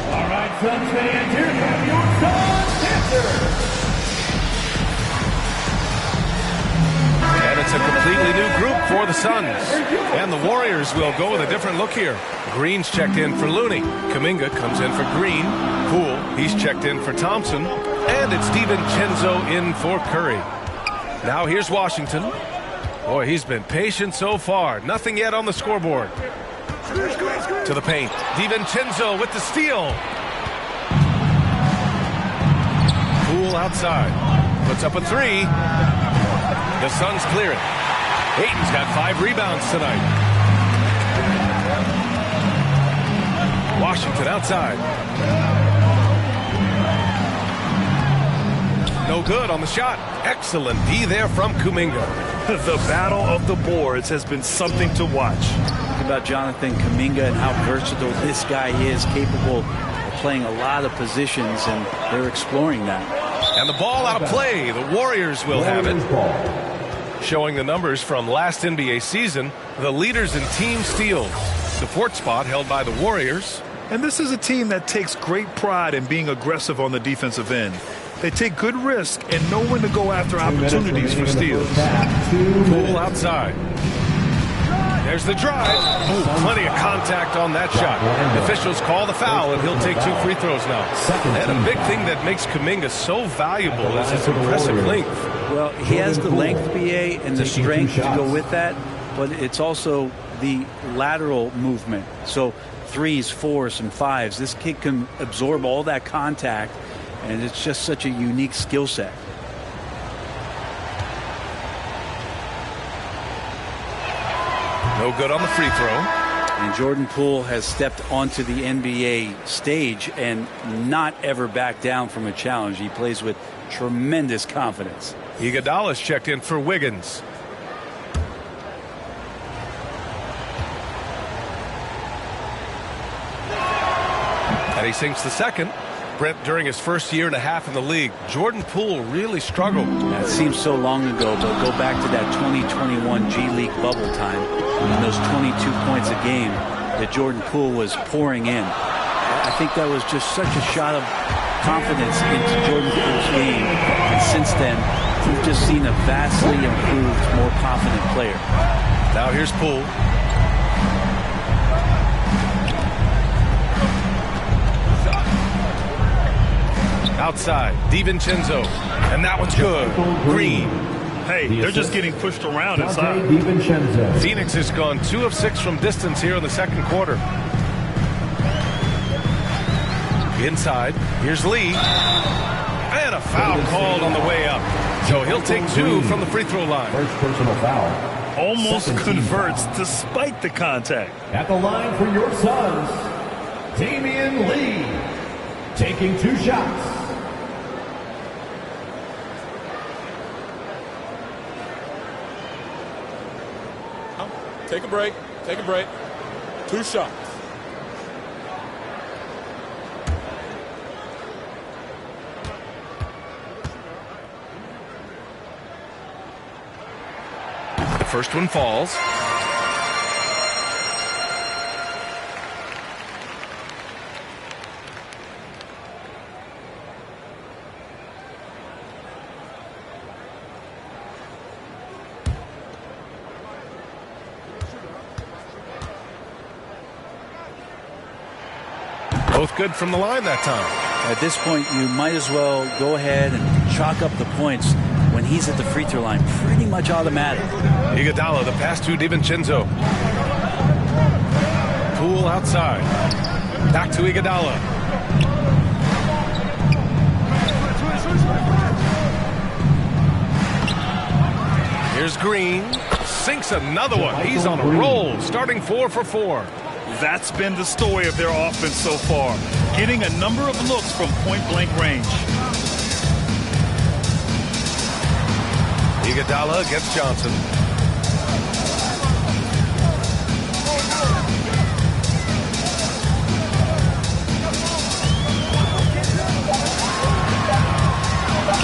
All right, Suns fans, here come your Suns answers. And it's a completely new group for the Suns. And the Warriors will go with a different look here. Green's checked in for Looney. Kuminga comes in for Green. Poole, he's checked in for Thompson. And it's DiVincenzo in for Curry. Now here's Washington. Boy, he's been patient so far. Nothing yet on the scoreboard. To the paint. DiVincenzo with the steal. Poole outside. Puts up a three. The Suns clear it. Ayton's got 5 rebounds tonight. Washington outside. No good on the shot. Excellent D there from Kuminga. The battle of the boards has been something to watch. Think about Jonathan Kuminga and how versatile this guy is, capable of playing a lot of positions, and they're exploring that. And the ball out of play. The Warriors will have it. Showing the numbers from last NBA season, the leaders in team steals. The 4th spot held by the Warriors. And this is a team that takes great pride in being aggressive on the defensive end. They take good risk and know when to go after opportunities for steals. Poole outside. There's the drive. Ooh, plenty of contact on that shot. Officials call the foul, and he'll take 2 free throws now. And a big thing that makes Kuminga so valuable is his impressive length. Well, he has the length, BA, and the strength to go with that, but it's also the lateral movement. So 3s, 4s, and 5s. This kid can absorb all that contact And it's just such a unique skill set. No good on the free throw. And Jordan Poole has stepped onto the NBA stage and not ever backed down from a challenge. He plays with tremendous confidence. Iguodala's checked in for Wiggins. And he sinks the second. Brent, during his first year and a half in the league, Jordan Poole really struggled. It seems so long ago, but go back to that 2021 G League bubble time and those 22 points a game that Jordan Poole was pouring in. I think that was just such a shot of confidence into Jordan Poole's game. And since then, we've just seen a vastly improved, more confident player. Now here's Poole. Outside, DiVincenzo, and that one's good. Green. Hey, they're just getting pushed around inside. Phoenix has gone 2 of 6 from distance here in the second quarter. Inside, here's Lee. And a foul called on the way up. So he'll take 2 from the free throw line. First personal foul. Almost converts despite the contact. At the line for your Suns, Damian Lee, taking 2 shots. Take a break. Take a break. 2 shots. The first one falls. Both good from the line that time. At this point, you might as well go ahead and chalk up the points when he's at the free throw line. Pretty much automatic. Iguodala, the pass to DiVincenzo. Poole outside. Back to Iguodala. Here's Green. Sinks another one. He's on a roll, starting 4 for 4. That's been the story of their offense so far, getting a number of looks from point-blank range. Iguodala against Johnson.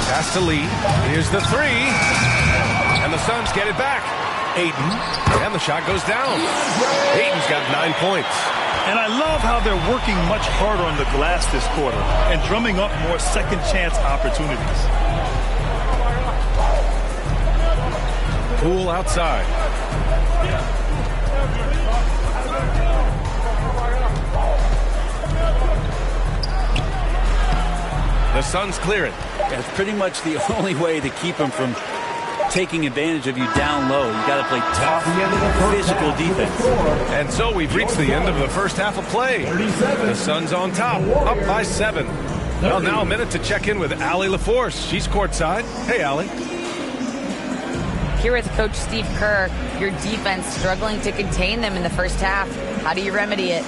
Pass to Lee. Here's the 3. And the Suns get it back. Ayton, and the shot goes down. Ayton's got 9 points. And I love how they're working much harder on the glass this quarter and drumming up more second chance opportunities. Poole outside. The Suns clear it. That's pretty much the only way to keep him from taking advantage of you down low. You got to play tough, physical defense. And so we've reached the end of the first half of play. The Suns on top, up by 7. Well, now a minute to check in with Allie LaForce. She's courtside. Hey, Allie. Here with Coach Steve Kerr, your defense struggling to contain them in the first half. How do you remedy it?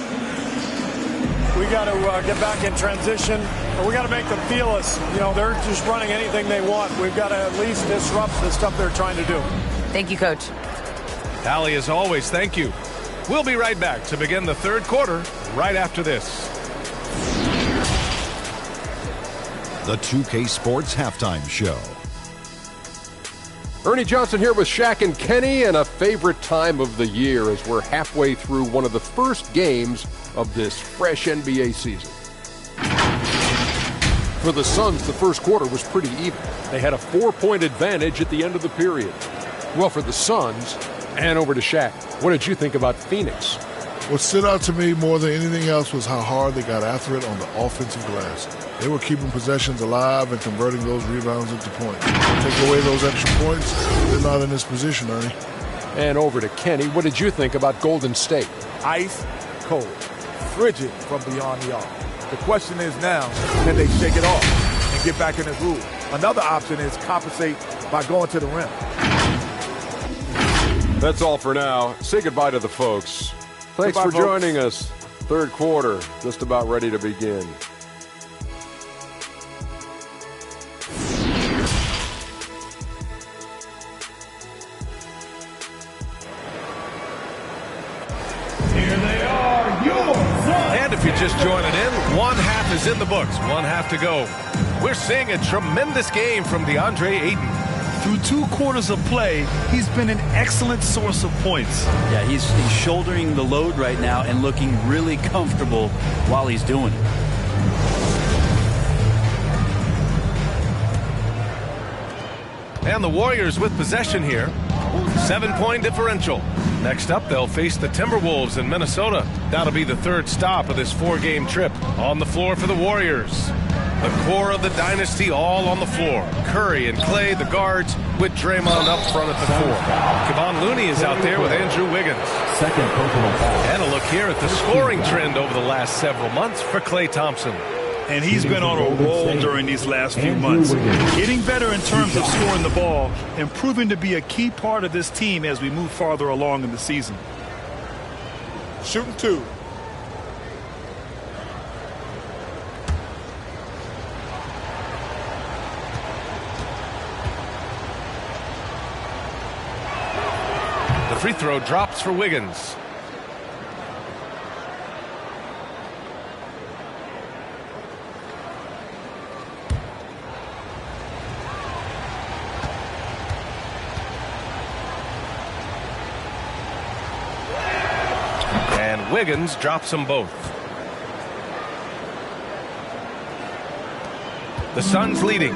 We got to get back in transition. We got to make them feel us. You know, they're just running anything they want. We've got to at least disrupt the stuff they're trying to do. Thank you, Coach. Allie, as always, thank you. We'll be right back to begin the third quarter right after this. The 2K Sports Halftime Show. Ernie Johnson here with Shaq and Kenny, and a favorite time of the year as we're halfway through one of the first games of this fresh NBA season. For the Suns, the first quarter was pretty even. They had a 4-point advantage at the end of the period. Well, for the Suns, and over to Shaq, what did you think about Phoenix? What stood out to me more than anything else was how hard they got after it on the offensive glass. They were keeping possessions alive and converting those rebounds into points. Take away those extra points, they're not in this position, Ernie. And over to Kenny, what did you think about Golden State? Ice cold, frigid from beyond the arc. The question is now, can they shake it off? and get back in the groove. Another option is compensate by going to the rim. That's all for now. Say goodbye to the folks. Thanks Goodbye, for folks. joining us. Third quarter, just about ready to begin. And if you're just joining in, one half is in the books, one half to go. We're seeing a tremendous game from DeAndre Ayton. Through 2 quarters of play, he's been an excellent source of points. Yeah, he's shouldering the load right now and looking really comfortable while he's doing it. And the Warriors with possession here. 7-point differential. Next up, they'll face the Timberwolves in Minnesota. That'll be the third stop of this 4-game trip. On the floor for the Warriors. The core of the dynasty all on the floor. Curry and Clay, the guards, with Draymond up front at the 4. Kevon Looney is out there with Andrew Wiggins. Second personal foul. And a look here at the scoring trend over the last several months for Klay Thompson. And he's been on a roll during these last few months. Getting better in terms of scoring the ball and proving to be a key part of this team as we move farther along in the season. Shooting 2. The free throw drops for Wiggins. And Wiggins drops them both. The Suns leading.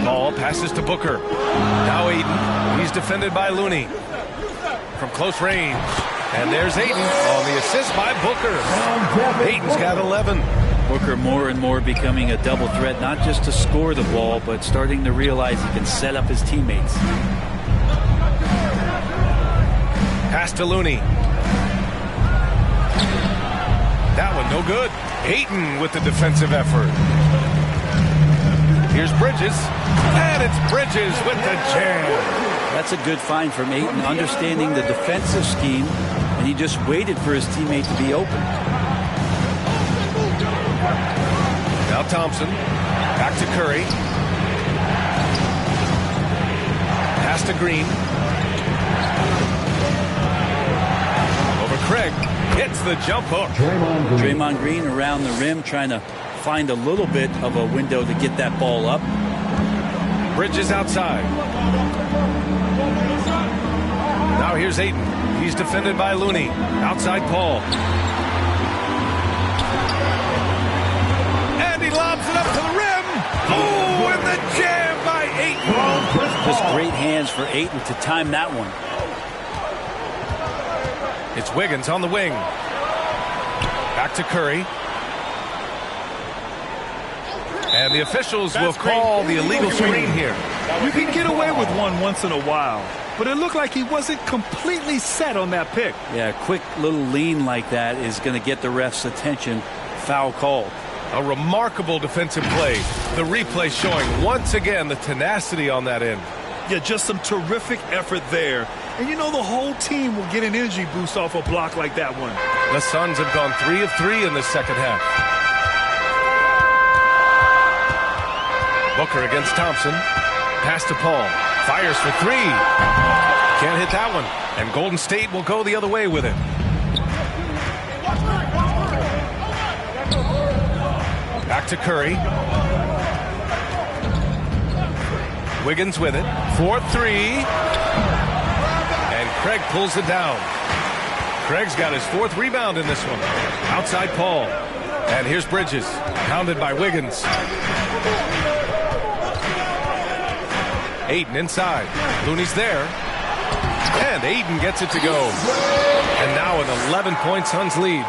Ball passes to Booker. Now Ayton. He's defended by Looney. From close range. And there's Ayton on the assist by Booker. Ayton's got 11. Booker more and more becoming a double threat, not just to score the ball, but starting to realize he can set up his teammates. Pass to Looney. That one no good. Ayton with the defensive effort. Here's Bridges. And it's Bridges with the jam. That's a good find from Ayton, understanding the defensive scheme, and he just waited for his teammate to be open. Now Thompson. Back to Curry. Pass to Green. Over Craig. Hits the jump hook. Draymond Green around the rim, trying to find a little bit of a window to get that ball up. Bridges outside. Now here's Ayton. He's defended by Looney. Outside Paul. And he lobs it up to the rim. Oh, and the jam by Ayton. Just great hands for Ayton to time that one. It's Wiggins on the wing. Back to Curry. And the officials will call the illegal screen here. You can get away with one once in a while, but it looked like he wasn't completely set on that pick. Yeah, a quick little lean like that is going to get the ref's attention. Foul called. A remarkable defensive play. The replay showing once again the tenacity on that end. Yeah, just some terrific effort there. And you know the whole team will get an energy boost off a block like that one. The Suns have gone 3 of 3 in the second half. Booker against Thompson. Pass to Paul. Fires for 3. Can't hit that one. And Golden State will go the other way with it. Back to Curry. Wiggins with it. 4-3. And Craig pulls it down. Craig's got his 4th rebound in this one. Outside Paul. And here's Bridges. Pounded by Wiggins. Ayton inside. Looney's there. And Ayton gets it to go. And now an 11-point Suns lead.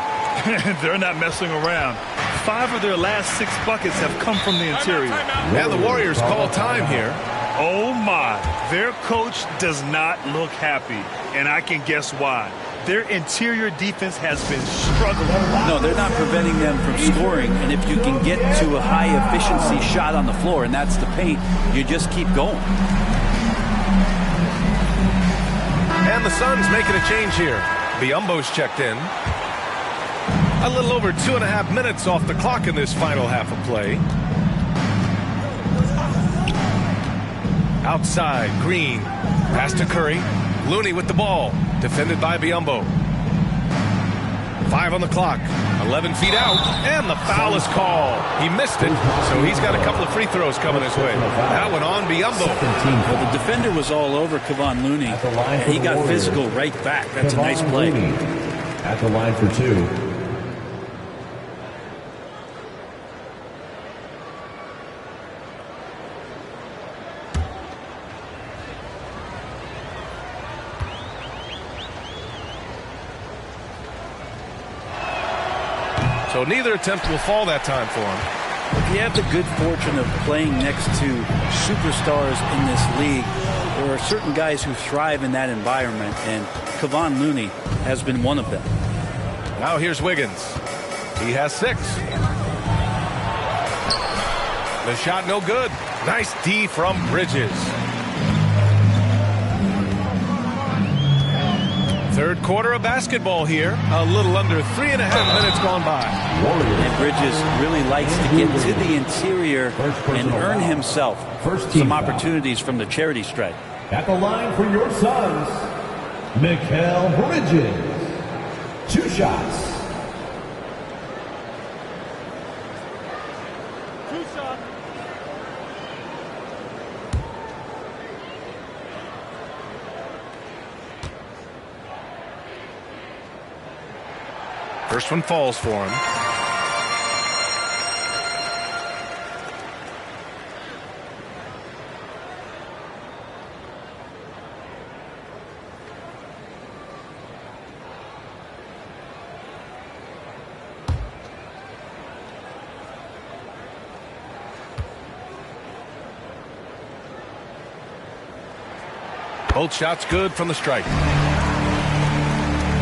They're not messing around. 5 of their last 6 buckets have come from the interior. And the Warriors call time here. Oh my, their coach does not look happy, and I can guess why. their interior defense has been struggling. No, they're not preventing them from scoring. And if you can get to a high-efficiency shot on the floor, and that's the paint, you just keep going. And the Suns making a change here. Biyombo's checked in. A little over 2.5 minutes off the clock in this final half of play. Outside, Green. Pass to Curry. Looney with the ball. Defended by Biyombo. 5 on the clock. 11 feet out. And the foul is called. He missed it, so he's got a couple of free throws coming his way. That one on Biyombo. Well, the defender was all over Kevon Looney. And he got physical right back. That's a nice play. At the line for 2. So neither attempt will fall that time for him. If you have the good fortune of playing next to superstars in this league, there are certain guys who thrive in that environment, and Kevon Looney has been one of them. Now here's Wiggins. He has 6. The shot no good. Nice D from Bridges. Third quarter of basketball here. A little under 3.5 minutes gone by. And Bridges really likes to get to the interior and earn himself some opportunities from the charity stripe. At the line for your Suns, Mikal Bridges. 2 shots. First one falls for him. Both shots good from the stripe.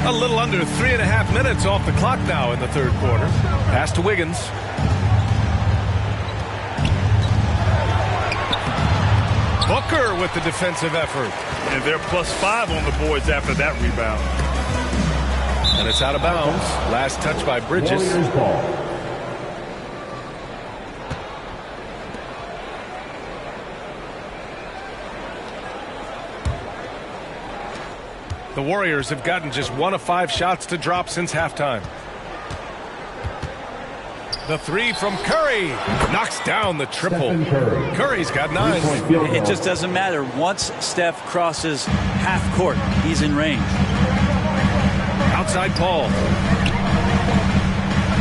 A little under 3.5 minutes off the clock now in the third quarter. Pass to Wiggins. Booker with the defensive effort. And they're +5 on the boards after that rebound. And it's out of bounds. Last touch by Bridges. Warriors ball. The Warriors have gotten just 1 of 5 shots to drop since halftime. The 3 from Curry knocks down the triple. Curry's got 9. It just doesn't matter. Once Steph crosses half court, he's in range. Outside Paul.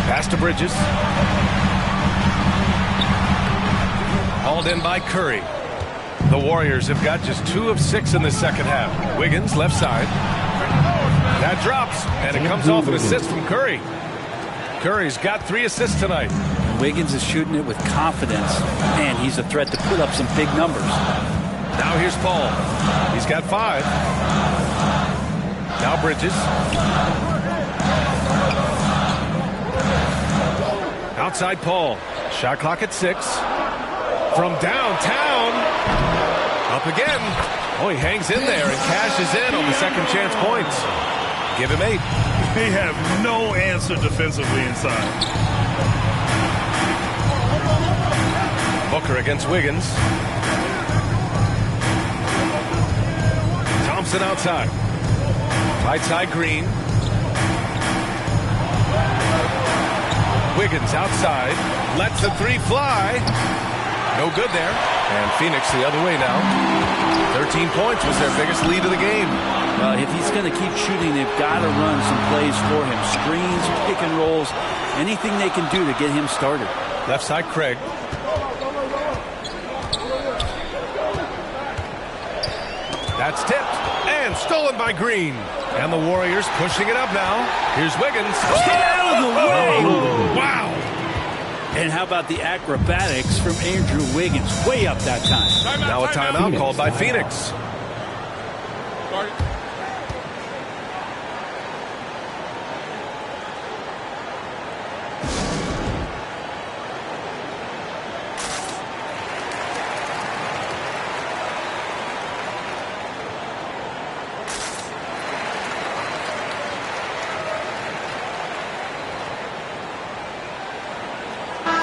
Pass to Bridges. Hauled in by Curry. The Warriors have got just 2 of 6 in the second half. Wiggins, left side. That drops, and it comes off an assist from Curry. Curry's got 3 assists tonight. Wiggins is shooting it with confidence, and he's a threat to put up some big numbers. Now here's Paul. He's got 5. Now Bridges. Outside Paul. Shot clock at 6. From downtown. Up again. Oh, he hangs in there and cashes in on the second chance points. Give him 8. They have no answer defensively inside. Booker against Wiggins. Thompson outside. Right side Green. Wiggins outside. Lets the 3 fly. No good there. And Phoenix the other way now. 13 points was their biggest lead of the game. Well, if he's going to keep shooting, they've got to run some plays for him. Screens, pick and rolls, anything they can do to get him started. Left side Craig. That's tipped and stolen by Green. And the Warriors pushing it up now. Here's Wiggins. Get out of the way! Wow! And how about the acrobatics from Andrew Wiggins? Way up that time. Now a timeout called by Phoenix.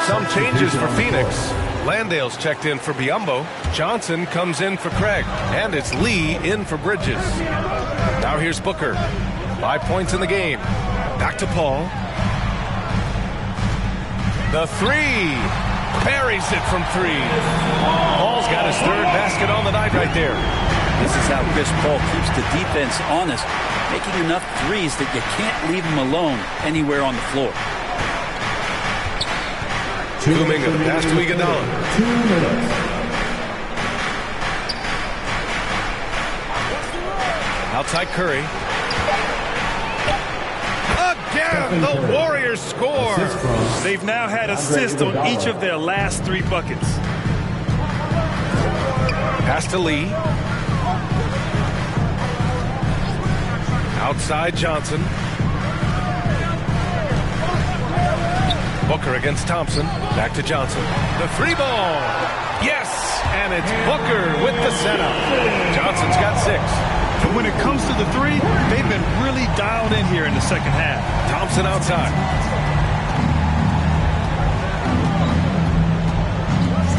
Some changes for Phoenix. Landale's checked in for Biyombo. Johnson comes in for Craig. And it's Lee in for Bridges. Now here's Booker. 5 points in the game. Back to Paul. The three. Buries it from three. Paul's got his third basket on the night right there. This is how Chris Paul keeps the defense honest, making enough threes that you can't leave him alone anywhere on the floor. Kuminga, the pass to Iguodala. 2 minutes. Outside Curry. Again, the Warriors score. They've now had assists on each of their last 3 buckets. Pass to Lee. Outside Johnson. Booker against Thompson. Back to Johnson. The 3 ball. Yes, and it's Booker with the setup. Johnson's got 6. And when it comes to the 3, they've been really dialed in here in the second half. Thompson outside.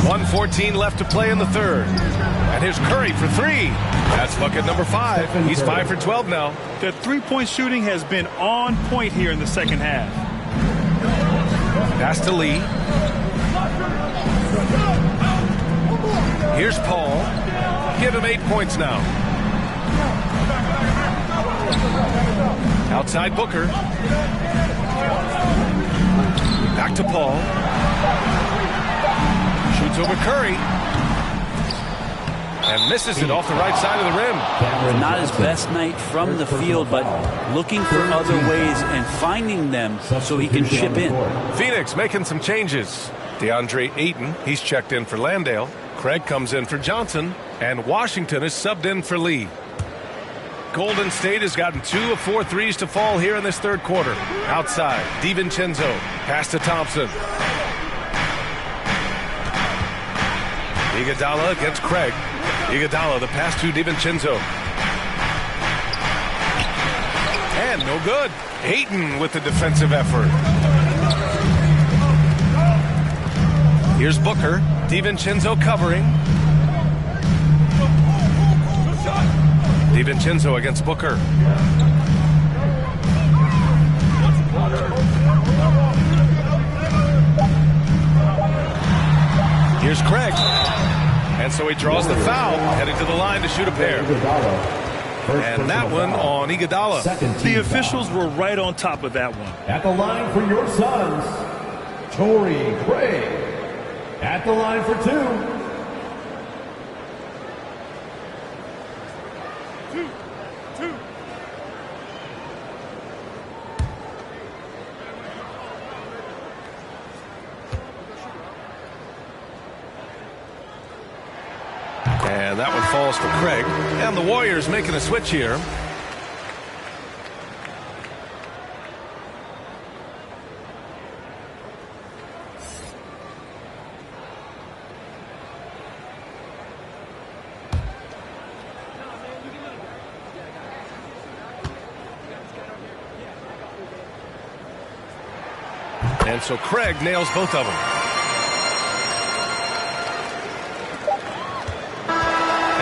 1:14 left to play in the third. And here's Curry for 3. That's bucket number 5. He's 5 for 12 now. Their three-point shooting has been on point here in the second half. Pass to Lee. Here's Paul. Give him 8 points now. Outside Booker. Back to Paul. Shoots over Curry. And misses it off the right side of the rim. Not his best night from the field, but looking for other ways and finding them so he can chip in. Phoenix making some changes. DeAndre Ayton, he's checked in for Landale. Craig comes in for Johnson. And Washington is subbed in for Lee. Golden State has gotten 2 of 4 threes to fall here in this third quarter. Outside, DiVincenzo. Pass to Thompson. Iguodala against Craig. Iguodala, the pass to DiVincenzo. And no good. Ayton with the defensive effort. Here's Booker. DiVincenzo covering. DiVincenzo against Booker. Here's Craig. And so he draws the foul, heading to the line to shoot a pair. And that one on Iguodala. The officials were right on top of that one. At the line for your Suns, Torrey Craig. At the line for 2. And that one falls for Craig. And the Warriors making a switch here. And so Craig nails both of them.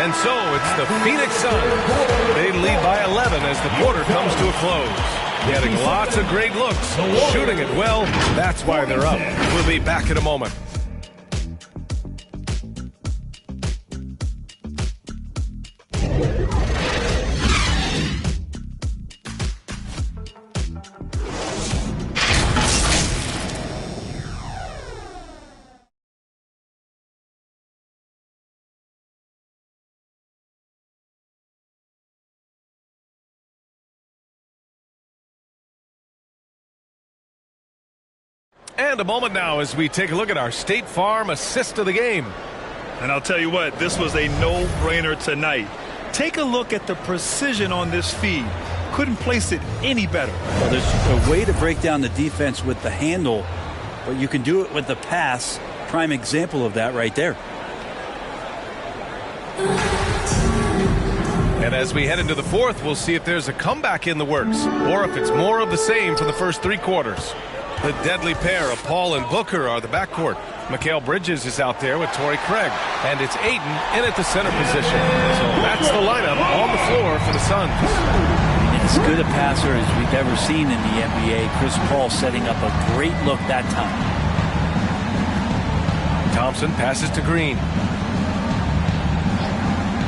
And so it's the Phoenix Suns. They lead by 11 as the quarter comes to a close. Getting lots of great looks, shooting it well. That's why they're up. We'll be back in a moment. And a moment now as we take a look at our State Farm assist of the game. And I'll tell you what, this was a no-brainer tonight. Take a look at the precision on this feed. Couldn't place it any better. Well, there's a way to break down the defense with the handle, but you can do it with the pass. Prime example of that right there. And as we head into the fourth, we'll see if there's a comeback in the works or if it's more of the same for the first 3 quarters. The deadly pair of Paul and Booker are the backcourt. Mikal Bridges is out there with Torrey Craig. And it's Ayton in at the center position. So that's the lineup on the floor for the Suns. As good a passer as we've ever seen in the NBA. Chris Paul setting up a great look that time. Thompson passes to Green.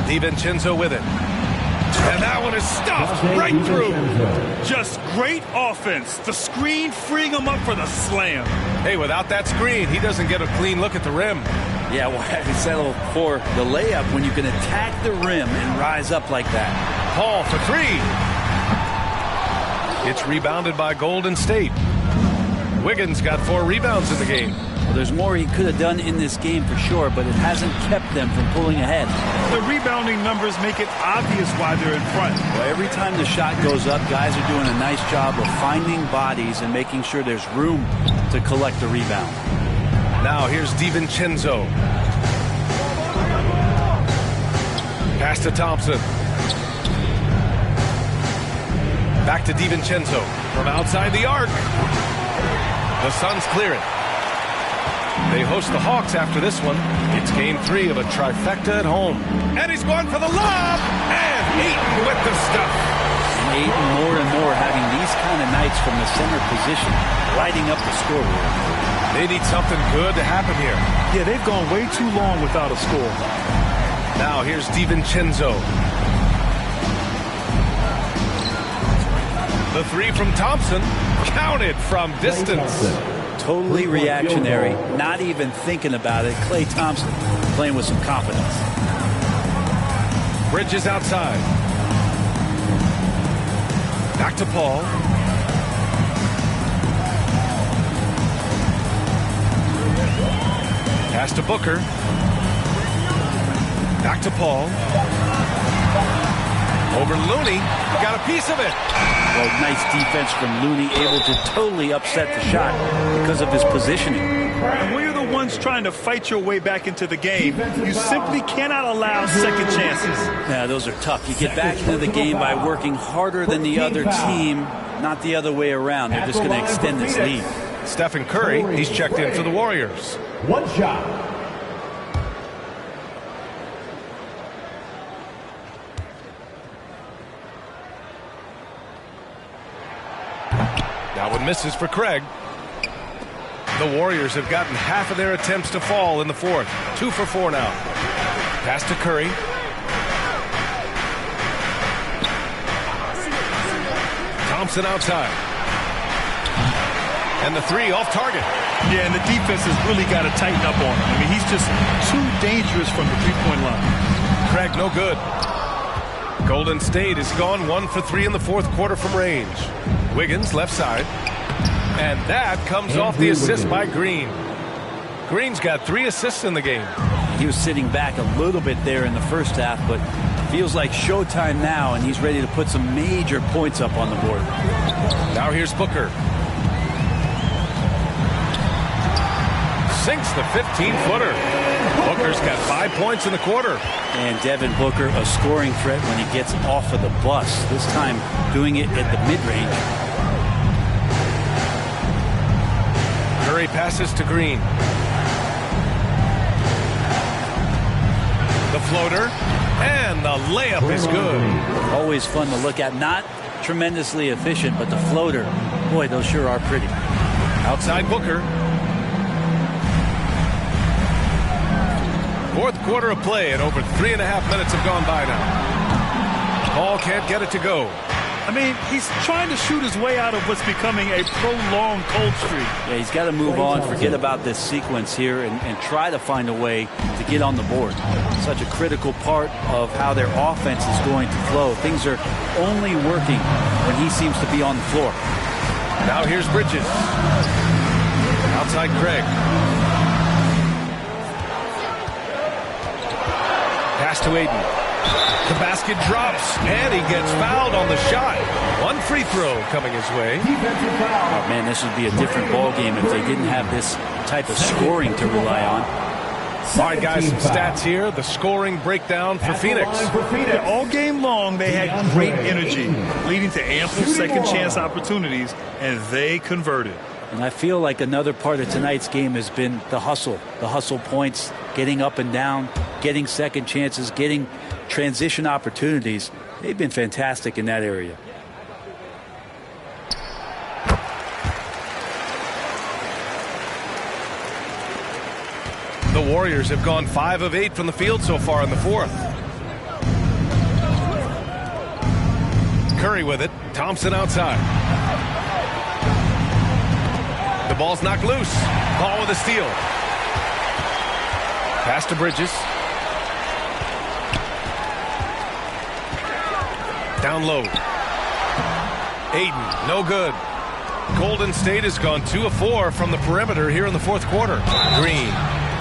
DiVincenzo with it. And that one is stuffed right through. Just great offense. The screen freeing him up for the slam. Hey, without that screen, he doesn't get a clean look at the rim. Yeah, why settle for the layup when you can attack the rim and rise up like that? Paul for three. It's rebounded by Golden State. Wiggins got 4 rebounds in the game. Well, there's more he could have done in this game for sure, but it hasn't kept them from pulling ahead. The rebounding numbers make it obvious why they're in front. Well, every time the shot goes up, guys are doing a nice job of finding bodies and making sure there's room to collect the rebound. Now here's DiVincenzo. Pass to Thompson. Back to DiVincenzo from outside the arc. The Suns clear it. They host the Hawks after this one. It's game 3 of a trifecta at home. And he's going for the lob! And Ayton with the stuff. Ayton more and more having these kind of nights from the center position, lighting up the scoreboard. They need something good to happen here. Yeah, they've gone way too long without a score. Now here's DiVincenzo. The 3 from Thompson, counted from distance. Totally reactionary, not even thinking about it. Klay Thompson playing with some confidence. Bridges outside. Back to Paul. Pass to Booker. Back to Paul. Over Looney. Got a piece of it. Well, nice defense from Looney, able to totally upset the shot because of his positioning. And when you're the ones trying to fight your way back into the game, you simply cannot allow second chances. Yeah, those are tough. You get back into the game by working harder than the other team, not the other way around. They're just going to extend this lead. Stephen Curry, he's checked in for the Warriors. One shot. That one misses for Craig. The Warriors have gotten half of their attempts to fall in the fourth. 2 for 4 now. Pass to Curry. Thompson outside. And the 3 off target. Yeah, and the defense has really got to tighten up on him. I mean, he's just too dangerous from the three-point line. Craig, no good. Golden State has gone 1 for 3 in the fourth quarter from range. Wiggins, left side. And that comes off the assist by Green. Green's got 3 assists in the game. He was sitting back a little bit there in the first half, but feels like showtime now, and he's ready to put some major points up on the board. Now here's Booker. Sinks the 15-footer. Booker's got 5 points in the quarter. And Devin Booker, a scoring threat when he gets off of the bus. This time doing it at the mid-range. Curry passes to Green. The floater. And the layup is good. Always fun to look at. Not tremendously efficient, but the floater, boy, those sure are pretty. Outside Booker. Fourth quarter of play, and over 3.5 minutes have gone by now. Paul can't get it to go. I mean, he's trying to shoot his way out of what's becoming a prolonged cold streak. Yeah, he's got to move on, forget about this sequence here, and try to find a way to get on the board. Such a critical part of how their offense is going to flow. Things are only working when he seems to be on the floor. Now here's Bridges. Outside Craig. Pass to Ayton. The basket drops, and he gets fouled on the shot. 1 free throw coming his way. Oh, man, this would be a different ball game if they didn't have this type of scoring to rely on. All right, guys, some stats here. The scoring breakdown for Phoenix. Yeah, all game long, they had great energy, leading to ample second chance opportunities, and they converted. And I feel like another part of tonight's game has been the hustle points, getting up and down, getting second chances, getting transition opportunities. They've been fantastic in that area. The Warriors have gone 5 of 8 from the field so far in the fourth. Curry with it. Thompson outside. The ball's knocked loose. Ball with a steal. Pass to Bridges. Down low. Ayton, no good. Golden State has gone 2 of 4 from the perimeter here in the fourth quarter. Green.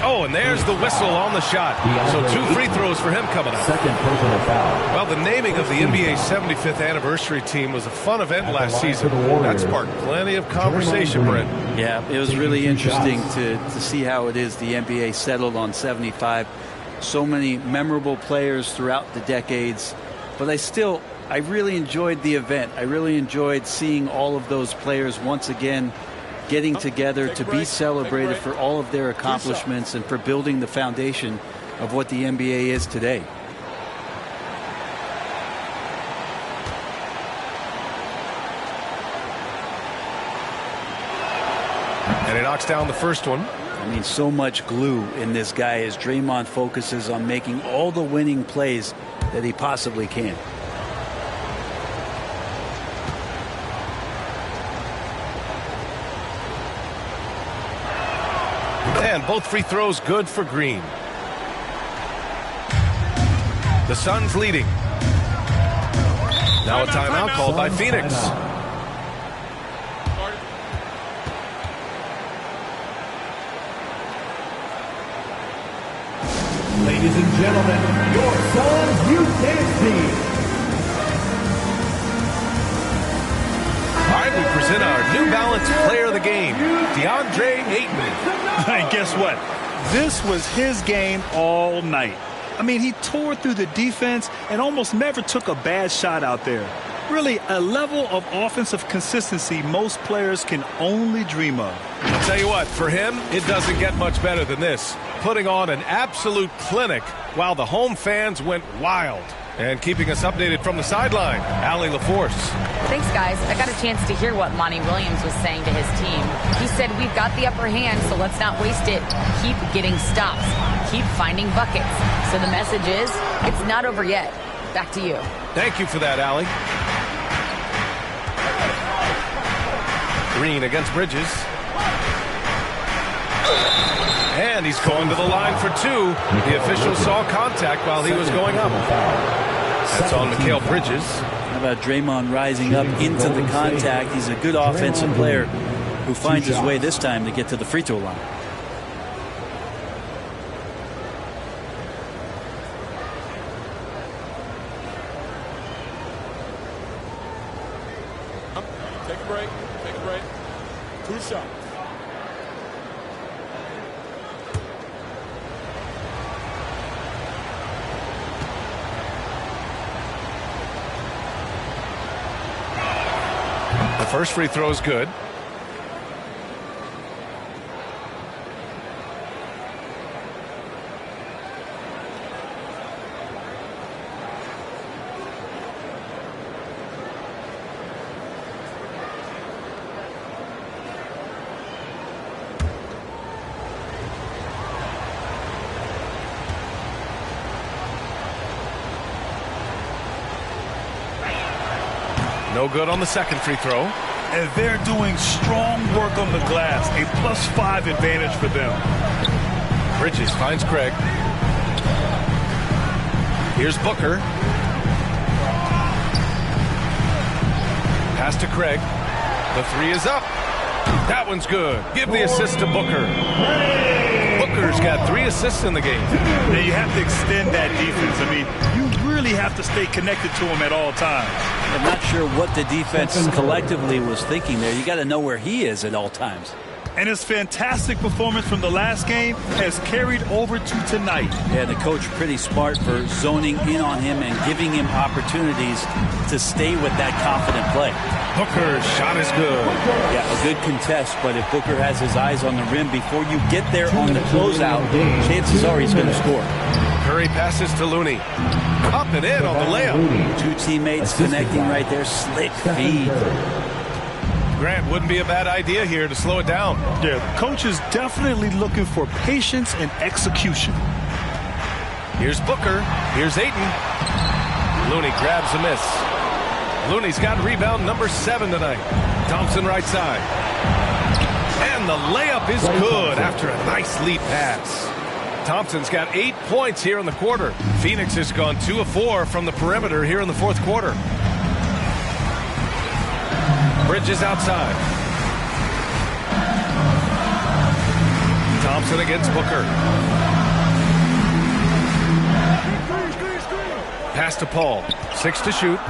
Oh, and there's the whistle on the shot. So 2 free throws for him coming up. Second personal foul. Well, the naming of the NBA's 75th anniversary team was a fun event last season. That sparked plenty of conversation, Brent. Yeah, it was really interesting to see how it is the NBA settled on 75. So many memorable players throughout the decades. But I really enjoyed the event. I really enjoyed seeing all of those players once again getting together to be celebrated for all of their accomplishments and for building the foundation of what the NBA is today. And he knocks down the first one. I mean, so much glue in this guy as Draymond focuses on making all the winning plays that he possibly can. And both free throws good for Green. The Suns leading. Now a timeout called by Phoenix. Ladies and gentlemen, your Suns Youth Dance Team. All right, we present our New Balance Player of the Game, DeAndre Ayton. And guess what? This was his game all night. I mean, he tore through the defense and almost never took a bad shot out there. Really, a level of offensive consistency most players can only dream of. I'll tell you what, for him, it doesn't get much better than this. Putting on an absolute clinic while the home fans went wild. And keeping us updated from the sideline, Allie LaForce. Thanks, guys. I got a chance to hear what Monty Williams was saying to his team. He said, we've got the upper hand, so let's not waste it. Keep getting stops. Keep finding buckets. So the message is, it's not over yet. Back to you. Thank you for that, Allie. Green against Bridges. And he's going to the line for 2. The official saw contact while he was going up. That's on Mikal Bridges. How about Draymond rising up into the contact? He's a good offensive player who finds his way this time to get to the free throw line. Take a break. Take a break. 2 shots. The first free throw is good. No good on the second free throw. And they're doing strong work on the glass. A +5 advantage for them. Bridges finds Craig. Here's Booker. Pass to Craig. The 3 is up. That one's good. Give the assist to Booker. Booker's got 3 assists in the game. Now you have to extend that defense. I mean, you really have to stay connected to him at all times. I'm not sure what the defense collectively was thinking there. You got to know where he is at all times. And his fantastic performance from the last game has carried over to tonight. Yeah, the coach pretty smart for zoning in on him and giving him opportunities to stay with that confident play. Booker's shot is good. Yeah, a good contest, but if Booker has his eyes on the rim before you get there on the closeout, chances are he's going to score. Curry passes to Looney. Up and in on the layup. Two teammates connecting right there. Slick feed. Grant, wouldn't be a bad idea here to slow it down. Yeah, coach is definitely looking for patience and execution. Here's Booker. Here's Ayton. Looney grabs a miss. Looney's got rebound number 7 tonight. Thompson right side. And the layup is good after a nice lead pass. Thompson's got 8 points here in the quarter. Phoenix has gone 2 of 4 from the perimeter here in the fourth quarter. Bridges outside. Thompson against Booker. Pass to Paul. 6 to shoot.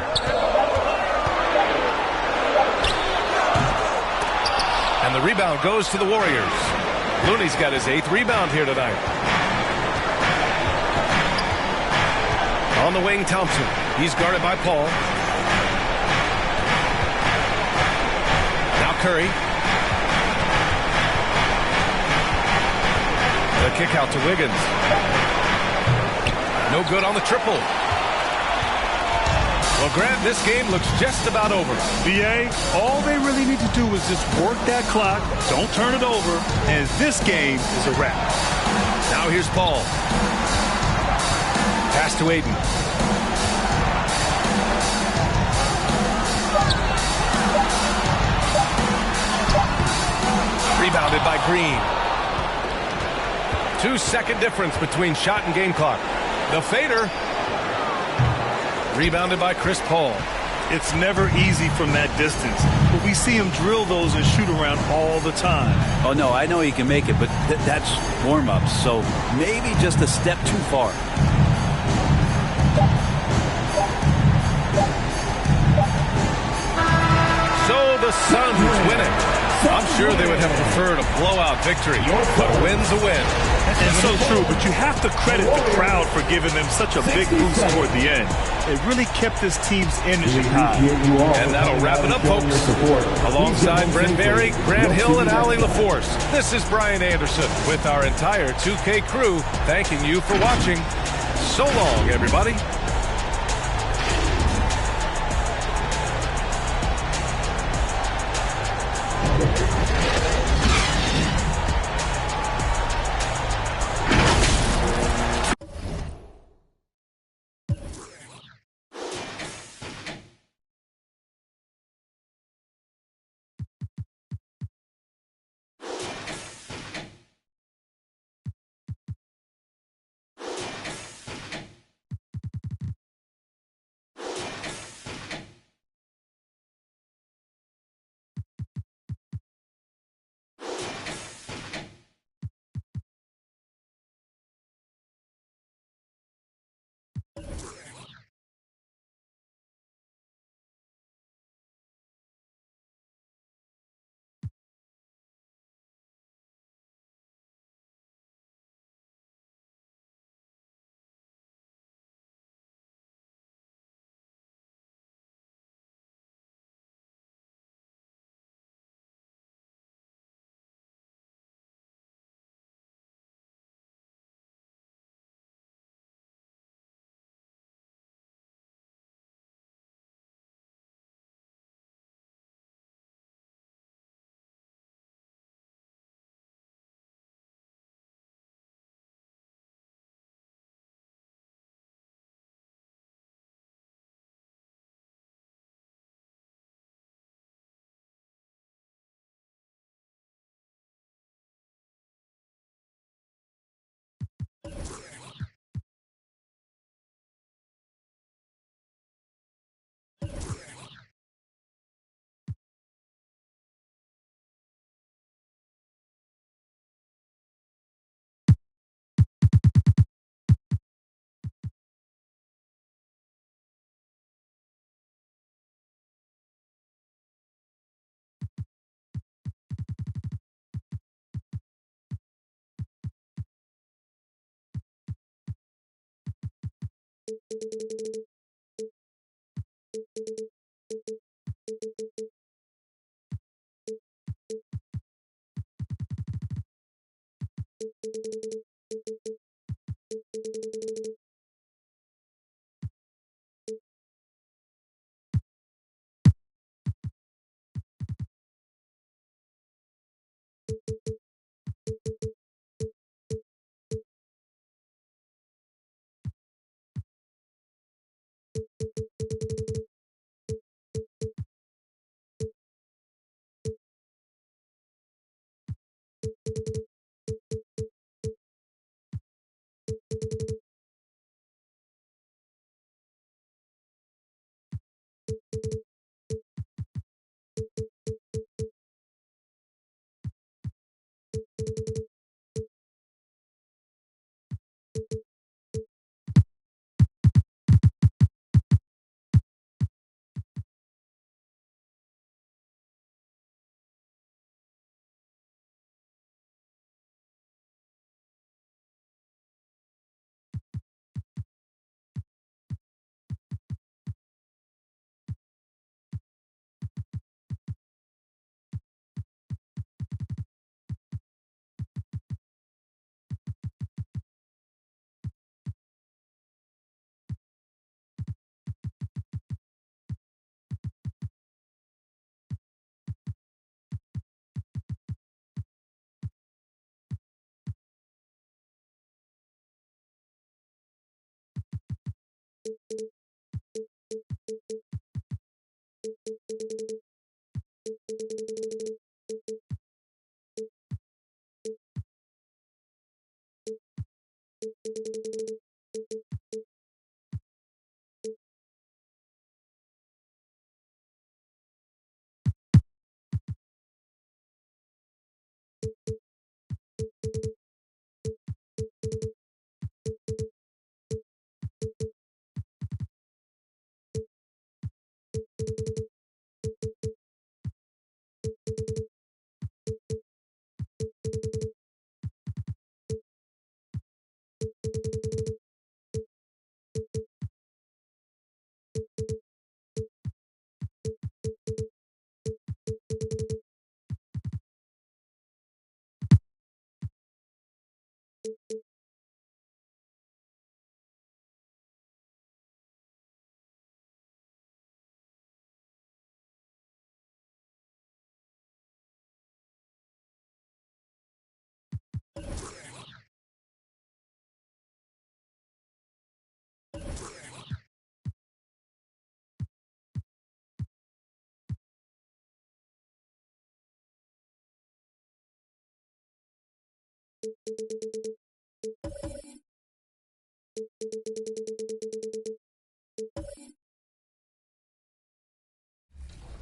And the rebound goes to the Warriors. Looney's got his 8th rebound here tonight. On the wing, Thompson. He's guarded by Paul. Now Curry. The kick out to Wiggins. No good on the triple. Well, Grant, this game looks just about over. BA, all they really need to do is just work that clock, don't turn it over, and this game is a wrap. Now here's Paul. Pass to Ayton. Rebounded by Green. 2-second difference between shot and game clock. The fader. Rebounded by Chris Paul. It's never easy from that distance, but we see him drill those and shoot around all the time. Oh, no, I know he can make it, but that's warm-ups, so maybe just a step too far. So the Suns win it. I'm sure they would have preferred a blowout victory, but a win's a win. And so true, but you have to credit the crowd for giving them such a big boost toward the end. It really kept this team's energy high. And that'll wrap it up, folks. Alongside Brent Berry, Grant Hill, and Allie LaForce, this is Brian Anderson with our entire 2K crew thanking you for watching. So long, everybody.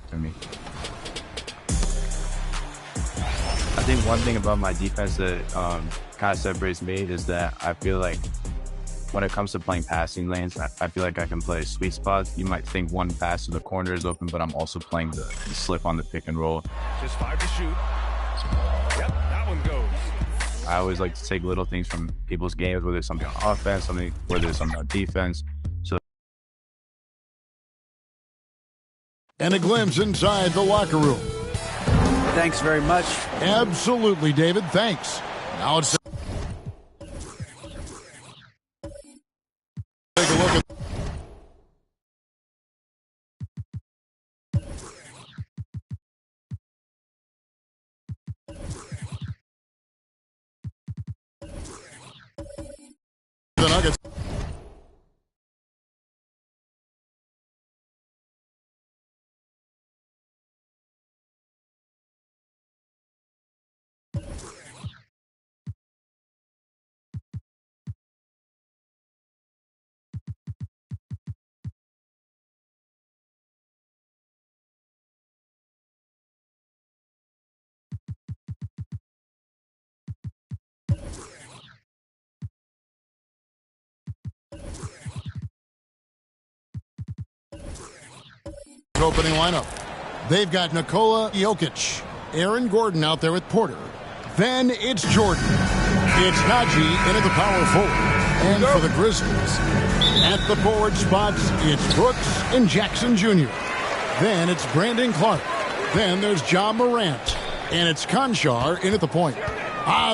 For me, I think one thing about my defense that kind of separates me is that I feel like when it comes to playing passing lanes, I feel like I can play sweet spots. You might think one pass to the corner is open, but I'm also playing the slip on the pick and roll. Just 5 to shoot. Yep, that one goes. I always like to take little things from people's games, whether it's something on offense, whether it's something on defense. So, and a glimpse inside the locker room. Thanks very much. Absolutely, David. Thanks. Now it's take a look at the Nuggets. Opening lineup. They've got Nikola Jokic, Aaron Gordon out there with Porter. Then it's Jordan. It's Najee into the power forward. And for the Grizzlies, at the forward spots, it's Brooks and Jackson Jr. Then it's Brandon Clark. Then there's Ja Morant. And it's Conchar in at the point.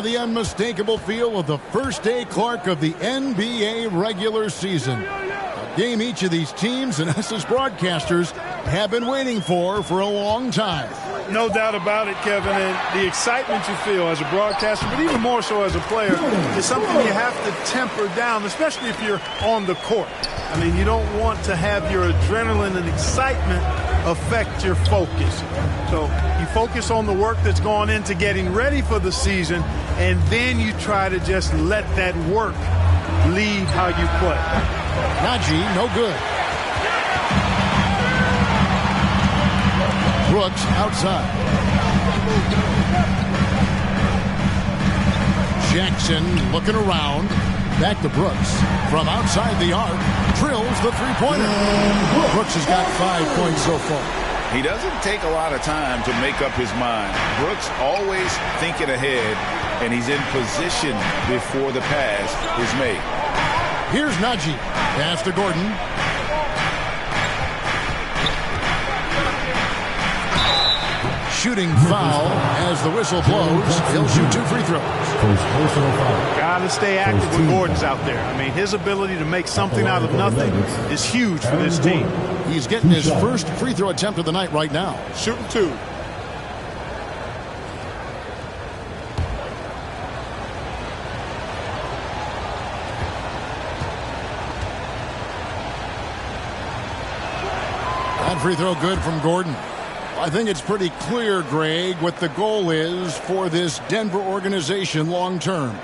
The unmistakable feel of the first day Clark of the NBA regular season. A game each of these teams and us as broadcasters have been waiting for a long time. No doubt about it, Kevin, and the excitement you feel as a broadcaster, but even more so as a player, is something you have to temper down, especially if you're on the court. I mean, you don't want to have your adrenaline and excitement affect your focus. So you focus on the work that's gone into getting ready for the season, and then you try to just let that work lead how you play. Najee, no good. Brooks outside. Jackson looking around. Back to Brooks. From outside the arc, drills the three-pointer. Brooks has got 5 points so far. He doesn't take a lot of time to make up his mind. Brooks always thinking ahead, and he's in position before the pass is made. Here's Najee. Pass to Gordon. Shooting foul as the whistle blows. He'll shoot 2 free throws. Got to stay active when Gordon's out there. I mean, his ability to make something out of nothing is huge for this team. He's getting his first free throw attempt of the night right now. Shooting 2. That free throw good from Gordon. I think it's pretty clear, Greg, what the goal is for this Denver organization long term.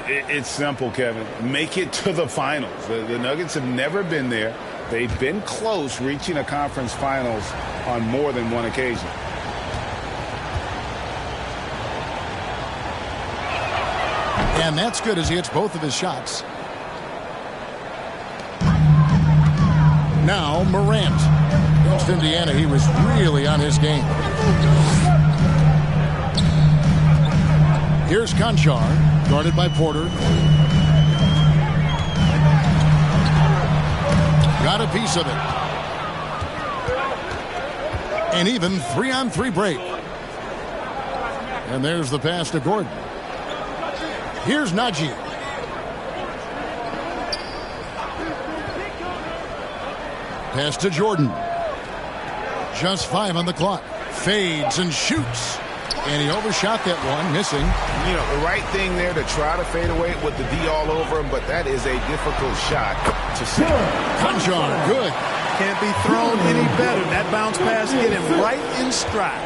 It's simple, Kevin. Make it to the finals. The Nuggets have never been there. They've been close reaching a conference finals on more than one occasion. And that's good as he hits both of his shots. Now Morant. Against Indiana, he was really on his game. Here's Conchar, guarded by Porter. Got a piece of it. An even 3-on-3 break. And there's the pass to Gordon. Here's Najee. Pass to Jordan. Just 5 on the clock. Fades and shoots. And he overshot that one, missing. You know, the right thing there to try to fade away with the D all over him, but that is a difficult shot to see. Conchar, good. Can't be thrown any better. That bounce pass hit him right in stride.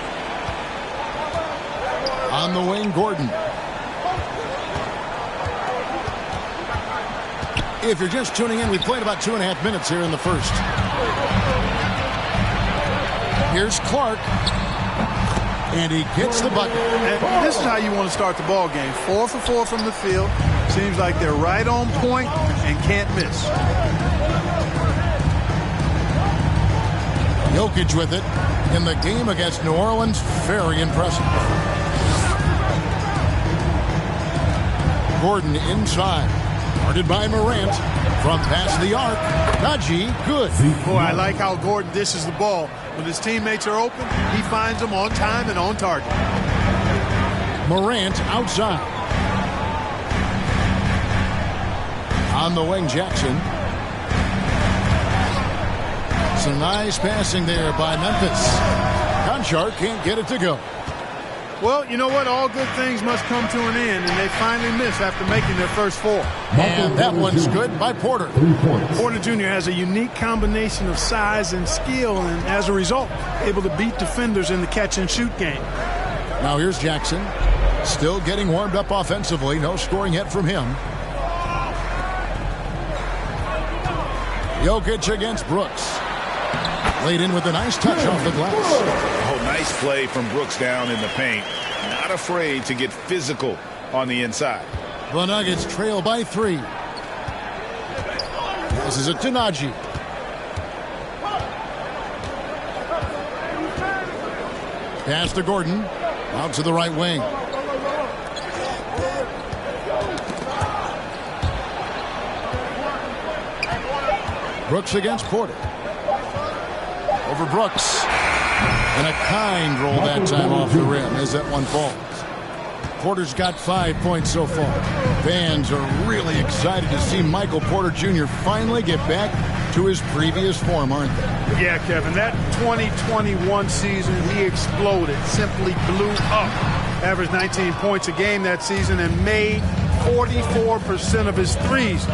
On the wing, Gordon. If you're just tuning in, we played about 2.5 minutes here in the first. Here's Clark. And he gets the bucket. And this is how you want to start the ball game. 4 for 4 from the field. Seems like they're right on point and can't miss. Jokic with it in the game against New Orleans. Very impressive. Gordon inside. Guarded by Morant. From past the arc. Najee, good. Boy, I like how Gordon dishes the ball. When his teammates are open, he finds them on time and on target. Morant outside. On the wing, Jackson. Some nice passing there by Memphis. Conchar can't get it to go. Well, you know what? All good things must come to an end, and they finally miss after making their first 4. And that one's good by Porter. Porter Jr. has a unique combination of size and skill, and as a result, able to beat defenders in the catch-and-shoot game. Now here's Jackson. Still getting warmed up offensively. No scoring yet from him. Jokic against Brooks. Laid in with a nice touch off the glass. Oh, nice play from Brooks down in the paint. Not afraid to get physical on the inside. The Nuggets trail by 3. This is it to Najee. Pass to Gordon. Out to the right wing. Brooks against Porter. Over Brooks. And a kind roll that time off the rim as that one falls. Porter's got 5 points so far. Fans are really excited to see Michael Porter Jr. finally get back to his previous form, aren't they? Yeah, Kevin, that 2021 season, he exploded, simply blew up. Averaged 19 points a game that season and made 44% of his threes.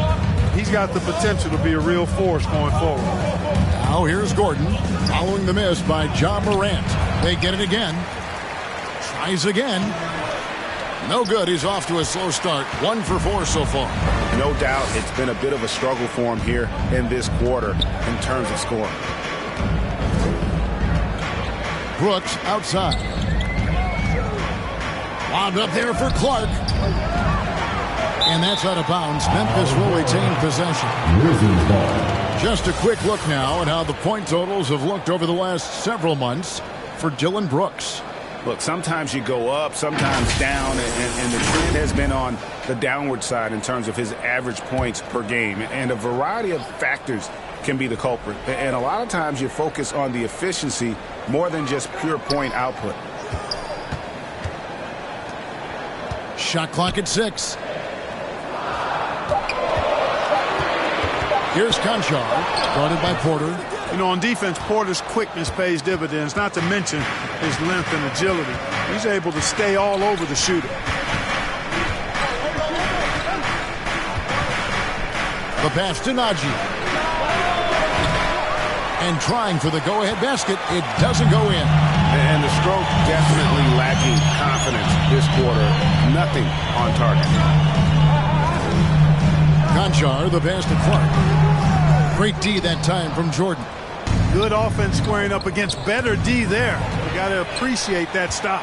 He's got the potential to be a real force going forward. Now here's Gordon following the miss by Ja Morant. They get it again. Tries again. No good. He's off to a slow start. 1 for 4 so far. No doubt it's been a bit of a struggle for him here in this quarter in terms of scoring. Brooks outside. Wound up there for Clark. And that's out of bounds. Memphis will retain possession. Just a quick look now at how the point totals have looked over the last several months for Dillon Brooks. Look, sometimes you go up, sometimes down, and the trend has been on the downward side in terms of his average points per game. And a variety of factors can be the culprit. And a lot of times you focus on the efficiency more than just pure point output. Shot clock at 6. Here's Conchar, guarded by Porter. You know, on defense, Porter's quickness pays dividends, not to mention his length and agility. He's able to stay all over the shooter. The pass to Najee. And trying for the go-ahead basket. It doesn't go in. And the stroke definitely lacking confidence this quarter. Nothing on target. Conchar, the pass to Clark. Great D that time from Jordan. Good offense squaring up against better D there. You got to appreciate that stop.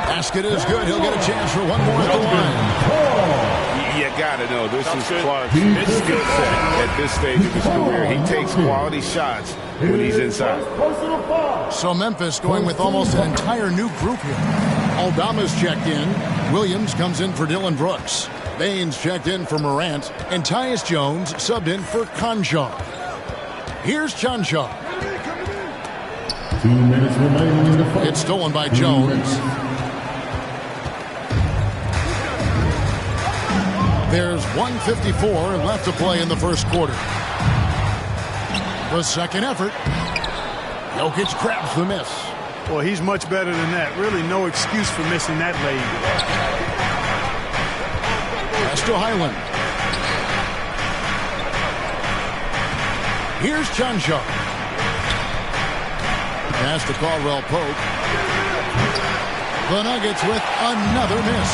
Basket is good. He'll get a chance for one more at the line. You got to know this is Clark's skill set at this stage of his career. He takes quality shots when he's inside. So Memphis going with almost an entire new group here. Aldama's checked in. Williams comes in for Dillon Brooks. Baines checked in for Morant. And Tyus Jones subbed in for Conchar. Here's Conchar. 2 minutes remaining in the fight. It's stolen by Jones. There's 1:54 left to play in the first quarter. The second effort. Jokic grabs the miss. Well, he's much better than that. Really no excuse for missing that lead. Pass to Highland. Here's Conchar. Pass to Caldwell Pope. The Nuggets with another miss.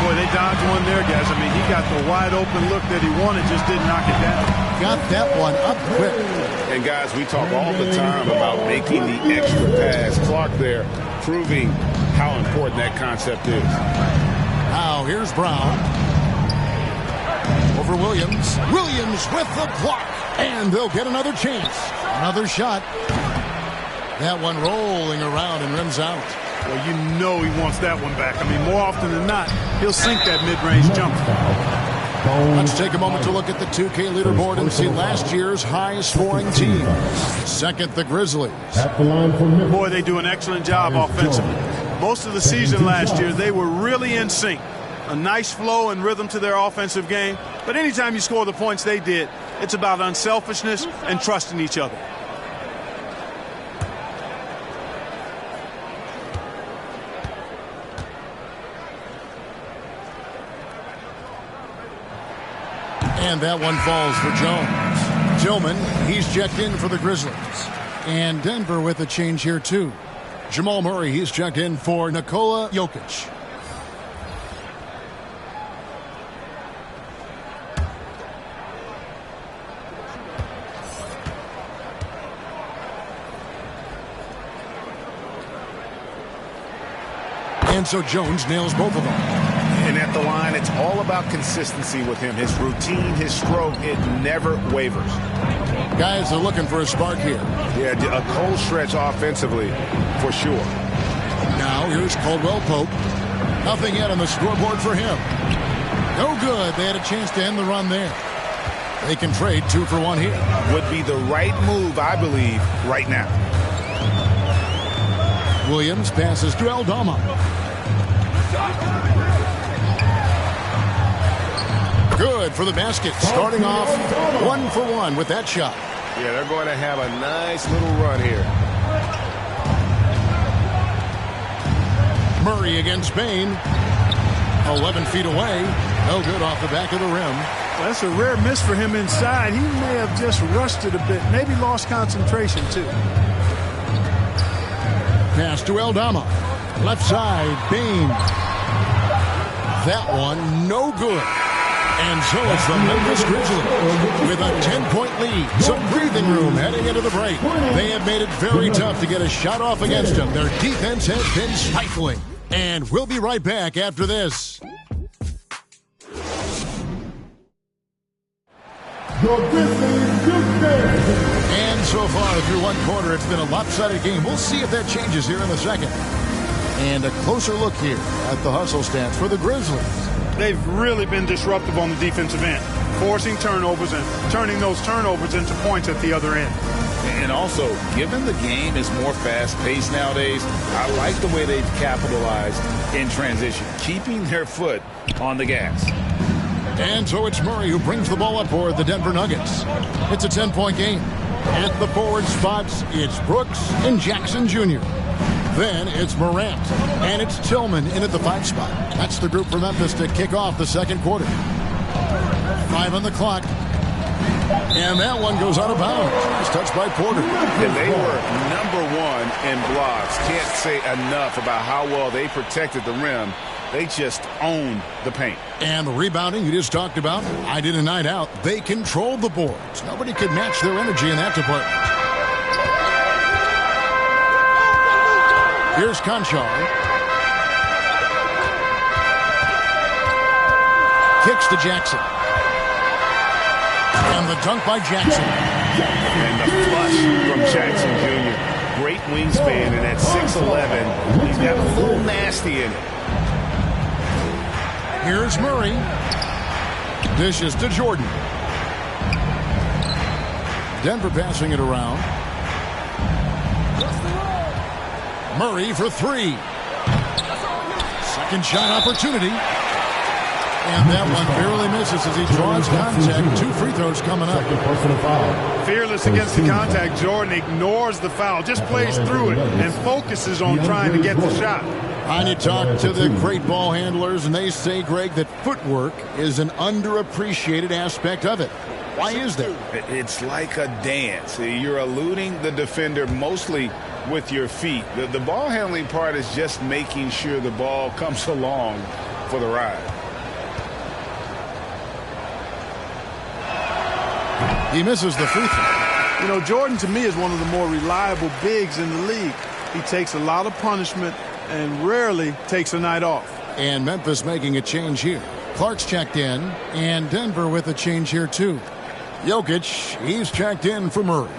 Boy, they dodged one there, guys. I mean, he got the wide open look that he wanted, just didn't knock it down. Got that one up quick. And guys, we talk all the time about making the extra pass. Clark there proving how important that concept is. Now here's Brown. Over Williams. Williams with the block. And they'll get another chance. Another shot. That one rolling around and rims out. Well, you know he wants that one back. I mean, more often than not, he'll sink that mid-range jumper. Let's take a moment to look at the 2K leaderboard and see last year's high-scoring team. Second, the Grizzlies. Boy, they do an excellent job offensively. Most of the season last year, they were really in sync. A nice flow and rhythm to their offensive game. But anytime you score the points they did, it's about unselfishness and trusting each other. And that one falls for Jones. Tillman, he's checked in for the Grizzlies. And Denver with a change here, too. Jamal Murray, he's checked in for Nikola Jokic. And so Jones nails both of them. And at the line, it's all about consistency with him. His routine, his stroke, it never wavers. Guys are looking for a spark here. Yeah, a cold stretch offensively, for sure. Now here's Caldwell Pope. Nothing yet on the scoreboard for him. No good. They had a chance to end the run there. They can trade 2 for 1 here. Would be the right move, I believe, right now. Williams passes to Aldama. Good for the basket. Starting off 1 for 1 with that shot. Yeah, they're going to have a nice little run here. Murray against Bain. 11 feet away. No good off the back of the rim. That's a rare miss for him inside. He may have just rushed it a bit. Maybe lost concentration, too. Pass to Aldama. Left side, Bain. That one, no good. And so it's the Memphis Grizzlies with a 10-point lead. Some breathing room heading into the break. They have made it very tough to get a shot off against them. Their defense has been stifling. And we'll be right back after this. And so far through one quarter, it's been a lopsided game. We'll see if that changes here in the second. And a closer look here at the hustle stats for the Grizzlies. They've really been disruptive on the defensive end, forcing turnovers and turning those turnovers into points at the other end. And also, given the game is more fast-paced nowadays, I like the way they've capitalized in transition, keeping their foot on the gas. And so it's Murray who brings the ball up for the Denver Nuggets. It's a 10-point game. At the forward spots, it's Brooks and Jackson Jr. Then it's Morant, and it's Tillman in at the 5 spot. That's the group for Memphis to kick off the second quarter. 5 on the clock. And that one goes out of bounds. It's touched by Porter. And they were #1 in blocks. Can't say enough about how well they protected the rim. They just owned the paint. And the rebounding you just talked about, I did a night out. They controlled the boards. Nobody could match their energy in that department. Here's Conchar. Kicks to Jackson. And the dunk by Jackson. And the flush from Jackson Jr. Great wingspan, and at 6'11", he's got a little nasty in it. Here's Murray. Dishes to Jordan. Denver passing it around. Murray for 3. Second shot opportunity. And that one barely misses as he draws contact. 2 free throws coming up. Fearless against the contact. Jordan ignores the foul, just plays through it and focuses on trying to get the shot. And you talk to the great ball handlers, and they say, Greg, that footwork is an underappreciated aspect of it. Why is that? It's like a dance. You're eluding the defender mostly with your feet. The ball handling part is just making sure the ball comes along for the ride. He misses the free throw. You know, Jordan to me is one of the more reliable bigs in the league. He takes a lot of punishment and rarely takes a night off. And Memphis making a change here. Clark's checked in, and Denver with a change here too. Jokic, he's checked in for Murray.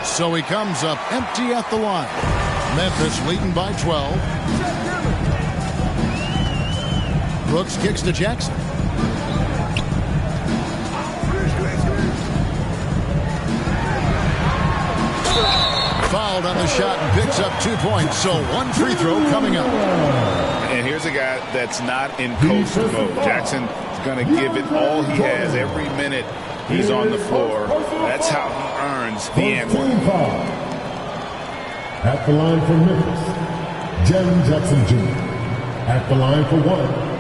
So he comes up empty at the line. Memphis leading by 12. Brooks kicks to Jackson. Fouled on the shot and picks up 2 points. So 1 free throw coming up. And here's a guy that's not in coach mode. Jackson's going to give it all he has every minute he's on the floor. That's how he earns the and-one. At the line for Memphis, Jaren Jackson Jr. At the line for 1.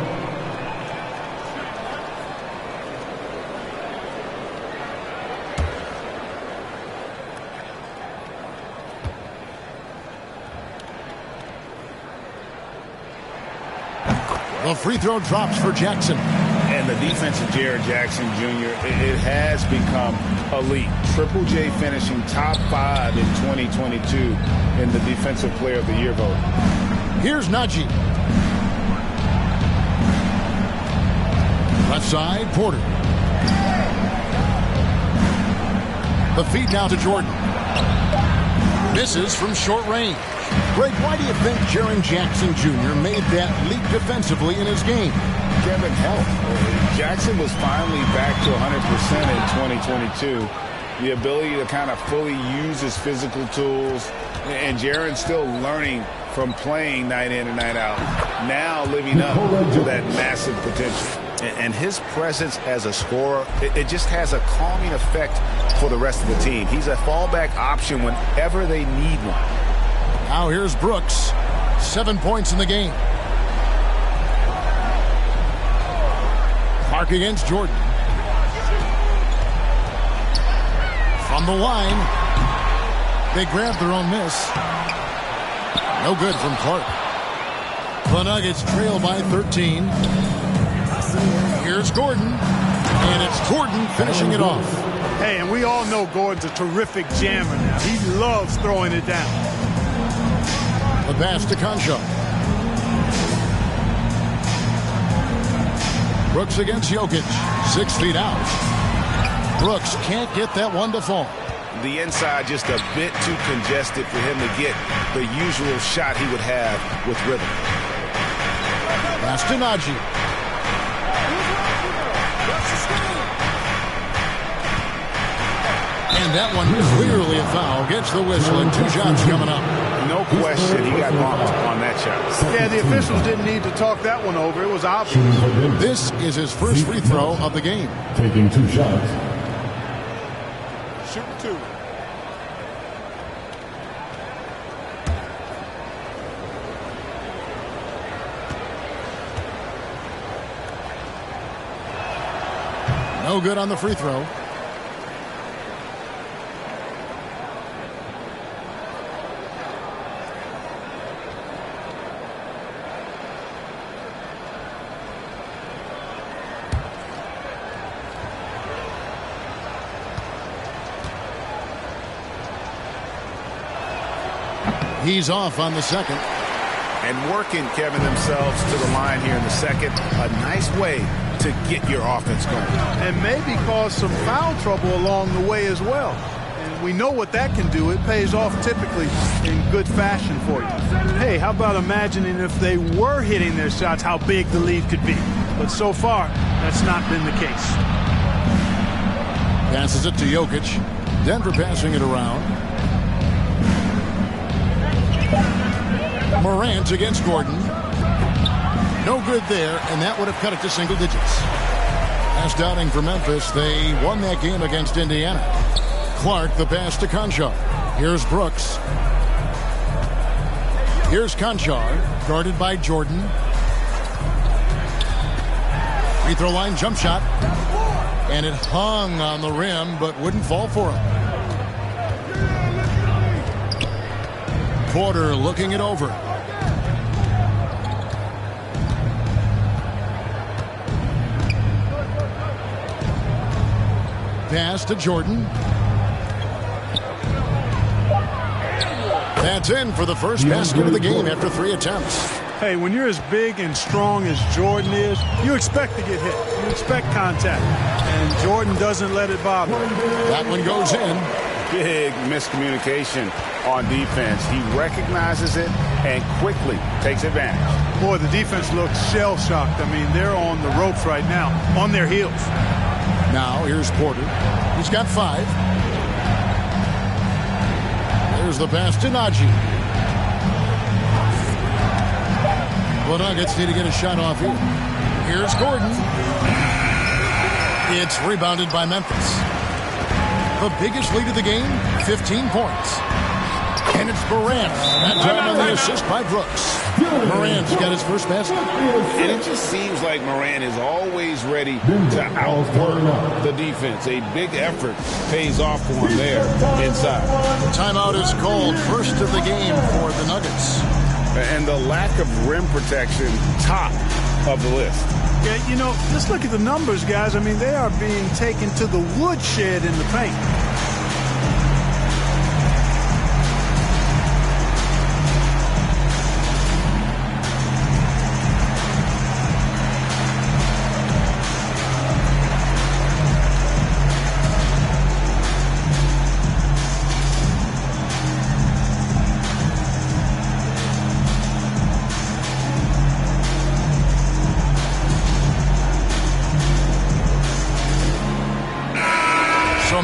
The free throw drops for Jackson. And the defense of Jaren Jackson Jr., it has become elite. Triple J finishing top 5 in 2022 in the Defensive Player of the Year vote. Here's Najee. Left side, Porter. The feed now to Jordan. Misses from short range. Greg, why do you think Jaren Jackson Jr. made that leap defensively in his game? Kevin, health. Jackson was finally back to 100% in 2022. The ability to kind of fully use his physical tools. And Jaren's still learning from playing night in and night out. Now living up to that massive potential. And his presence as a scorer, it just has a calming effect for the rest of the team. He's a fallback option whenever they need one. Now here's Brooks. 7 points in the game. Clark against Jordan. From the line. They grab their own miss. No good from Clark. The Nuggets trail by 13. Here's Gordon. And it's Gordon finishing it off. Hey, and we all know Gordon's a terrific jammer now. He loves throwing it down. The pass to Concho. Brooks against Jokic. 6 feet out. Brooks can't get that one to fall. The inside just a bit too congested for him to get the usual shot he would have with rhythm. Pass to Najee. And that one clearly a foul. Gets the whistle and 2 shots coming up. No question he got bumped on that shot. Yeah, the officials didn't need to talk that one over. It was obvious. This is his first free throw of the game. Taking 2 shots. Shooting 2. No good on the free throw. He's off on the second. And working, Kevin, themselves to the line here in the second. A nice way to get your offense going. And maybe cause some foul trouble along the way as well. And we know what that can do. It pays off typically in good fashion for you. Hey, how about imagining if they were hitting their shots, how big the lead could be. But so far, that's not been the case. Passes it to Jokic. Denver passing it around. Morant against Gordon. No good there, and that would have cut it to single digits. Pass downing for Memphis. They won that game against Indiana. Clark, the pass to Conchar. Here's Brooks. Here's Conchar, guarded by Jordan. Free throw line jump shot. And it hung on the rim, but wouldn't fall for him. Porter looking it over. Pass to Jordan. That's in for the first basket of the game after 3 attempts. Hey, when you're as big and strong as Jordan is, you expect to get hit. You expect contact. And Jordan doesn't let it bother him. That one goes in. Big miscommunication on defense. He recognizes it and quickly takes advantage. Boy, the defense looks shell-shocked. I mean, they're on the ropes right now, on their heels. Now, here's Porter. He's got 5. There's the pass to Najee. The Nuggets need to get a shot off here. Here's Gordon. It's rebounded by Memphis. The biggest lead of the game, 15 points. And it's Morant. That time on the assist by Brooks. Morant's got his first basket. And it just seems like Morant is always ready to outwork the defense. A big effort pays off for him there inside. Timeout is called, first of the game for the Nuggets. And the lack of rim protection, top of the list. Yeah, you know, just look at the numbers, guys. I mean, they are being taken to the woodshed in the paint.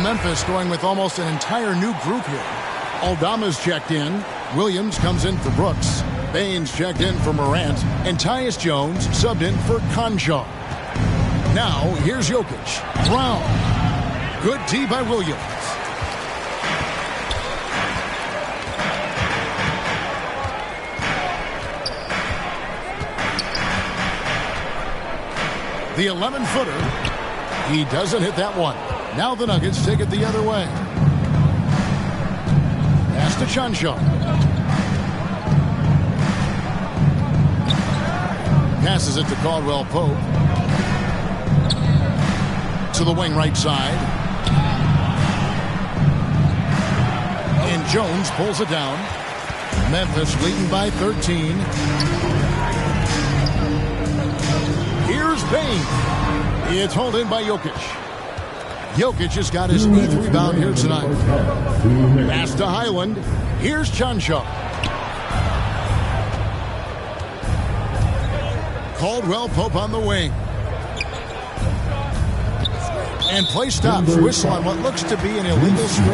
Memphis going with almost an entire new group here. Aldama's checked in. Williams comes in for Brooks. Baines checked in for Morant. And Tyus Jones subbed in for Conchar. Now, here's Jokic. Brown. Good D by Williams. The 11-footer. He doesn't hit that one. Now the Nuggets take it the other way. Pass to Conchar. Passes it to Caldwell Pope. To the wing right side. And Jones pulls it down. Memphis leading by 13. Here's Bane. It's hauled in by Jokic. Jokic has got his 8th rebound here tonight. Pass to Highland. Here's Conchar. Caldwell Pope on the wing. And play stops. Whistle on what looks to be an illegal screen.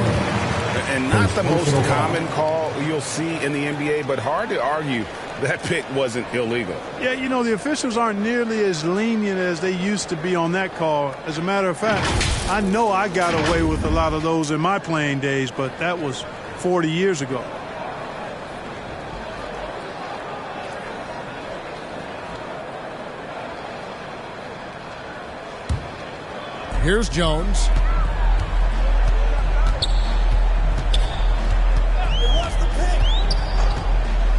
And not the most common call you'll see in the NBA, but hard to argue that pick wasn't illegal. Yeah, you know, the officials aren't nearly as lenient as they used to be on that call. As a matter of fact, I know I got away with a lot of those in my playing days, but that was 40 years ago. Here's Jones.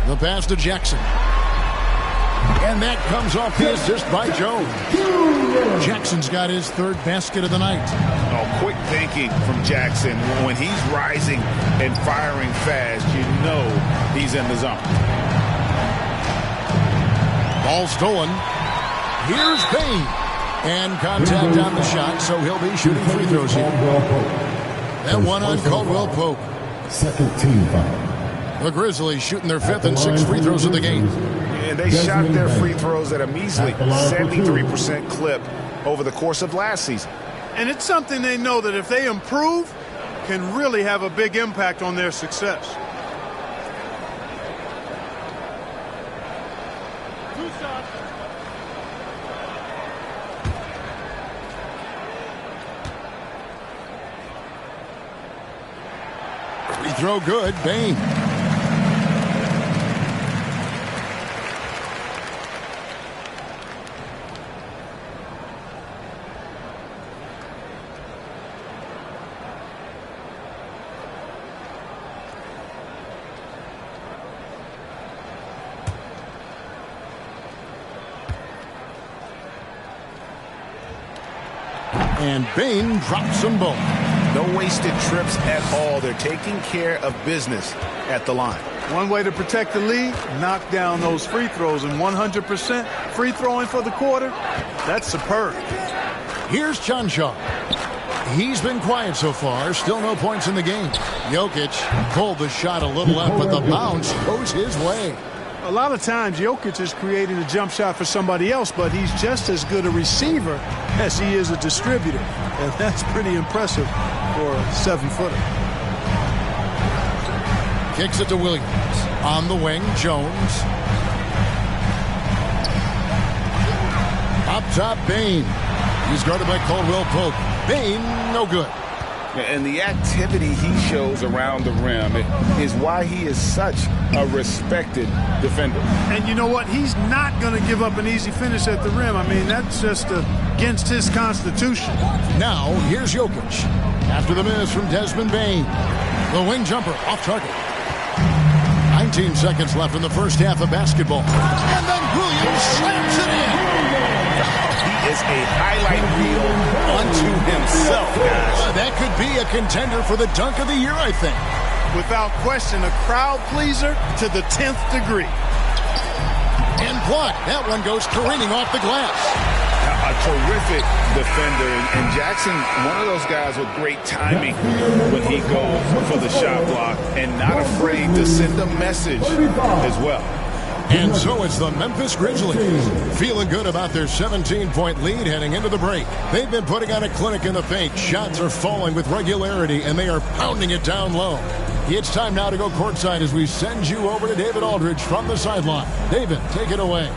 The pass to Jackson. And that comes off the assist by Jones. Jackson's got his 3rd basket of the night. Oh, quick thinking from Jackson. When he's rising and firing fast, you know he's in the zone. Ball stolen. Here's Payne. And contact on the shot, so he'll be shooting free throws here. That one on Caldwell Pope. Second team foul. The Grizzlies shooting their 5th and 6th free throws of the game. And they shot their free throws at a measly 73% clip over the course of last season. And it's something they know that if they improve, can really have a big impact on their success. Free throw good, Bane. And Bane drops them both. No wasted trips at all. They're taking care of business at the line. One way to protect the lead, knock down those free throws, and 100% free throwing for the quarter, that's superb. Here's Conchar. He's been quiet so far. Still no points in the game. Jokic pulled the shot a little up, but the bounce goes his way. A lot of times, Jokic is creating a jump shot for somebody else, but he's just as good a receiver as he is a distributor. And that's pretty impressive for a 7-footer. Kicks it to Williams. On the wing, Jones. Up top, Bane. He's guarded by Caldwell Pope. Bane, no good. And the activity he shows around the rim is why he is such a respected defender. And you know what? He's not going to give up an easy finish at the rim. I mean, that's just against his constitution. Now, here's Jokic. After the miss from Desmond Bane. The wing jumper off target. 19 seconds left in the first half of basketball. And then Williams slams it in. He is a highlight reel unto himself, guys. That could be a contender for the dunk of the year, I think. Without question, a crowd pleaser to the 10th degree. And blocked. That one goes careening off the glass. A terrific defender. And Jackson, one of those guys with great timing when he goes for the shot block and not afraid to send a message as well. And so it's the Memphis Grizzlies, feeling good about their 17-point lead heading into the break. They've been putting on a clinic in the paint. Shots are falling with regularity, and they are pounding it down low. It's time now to go courtside as we send you over to David Aldridge from the sideline. David, take it away.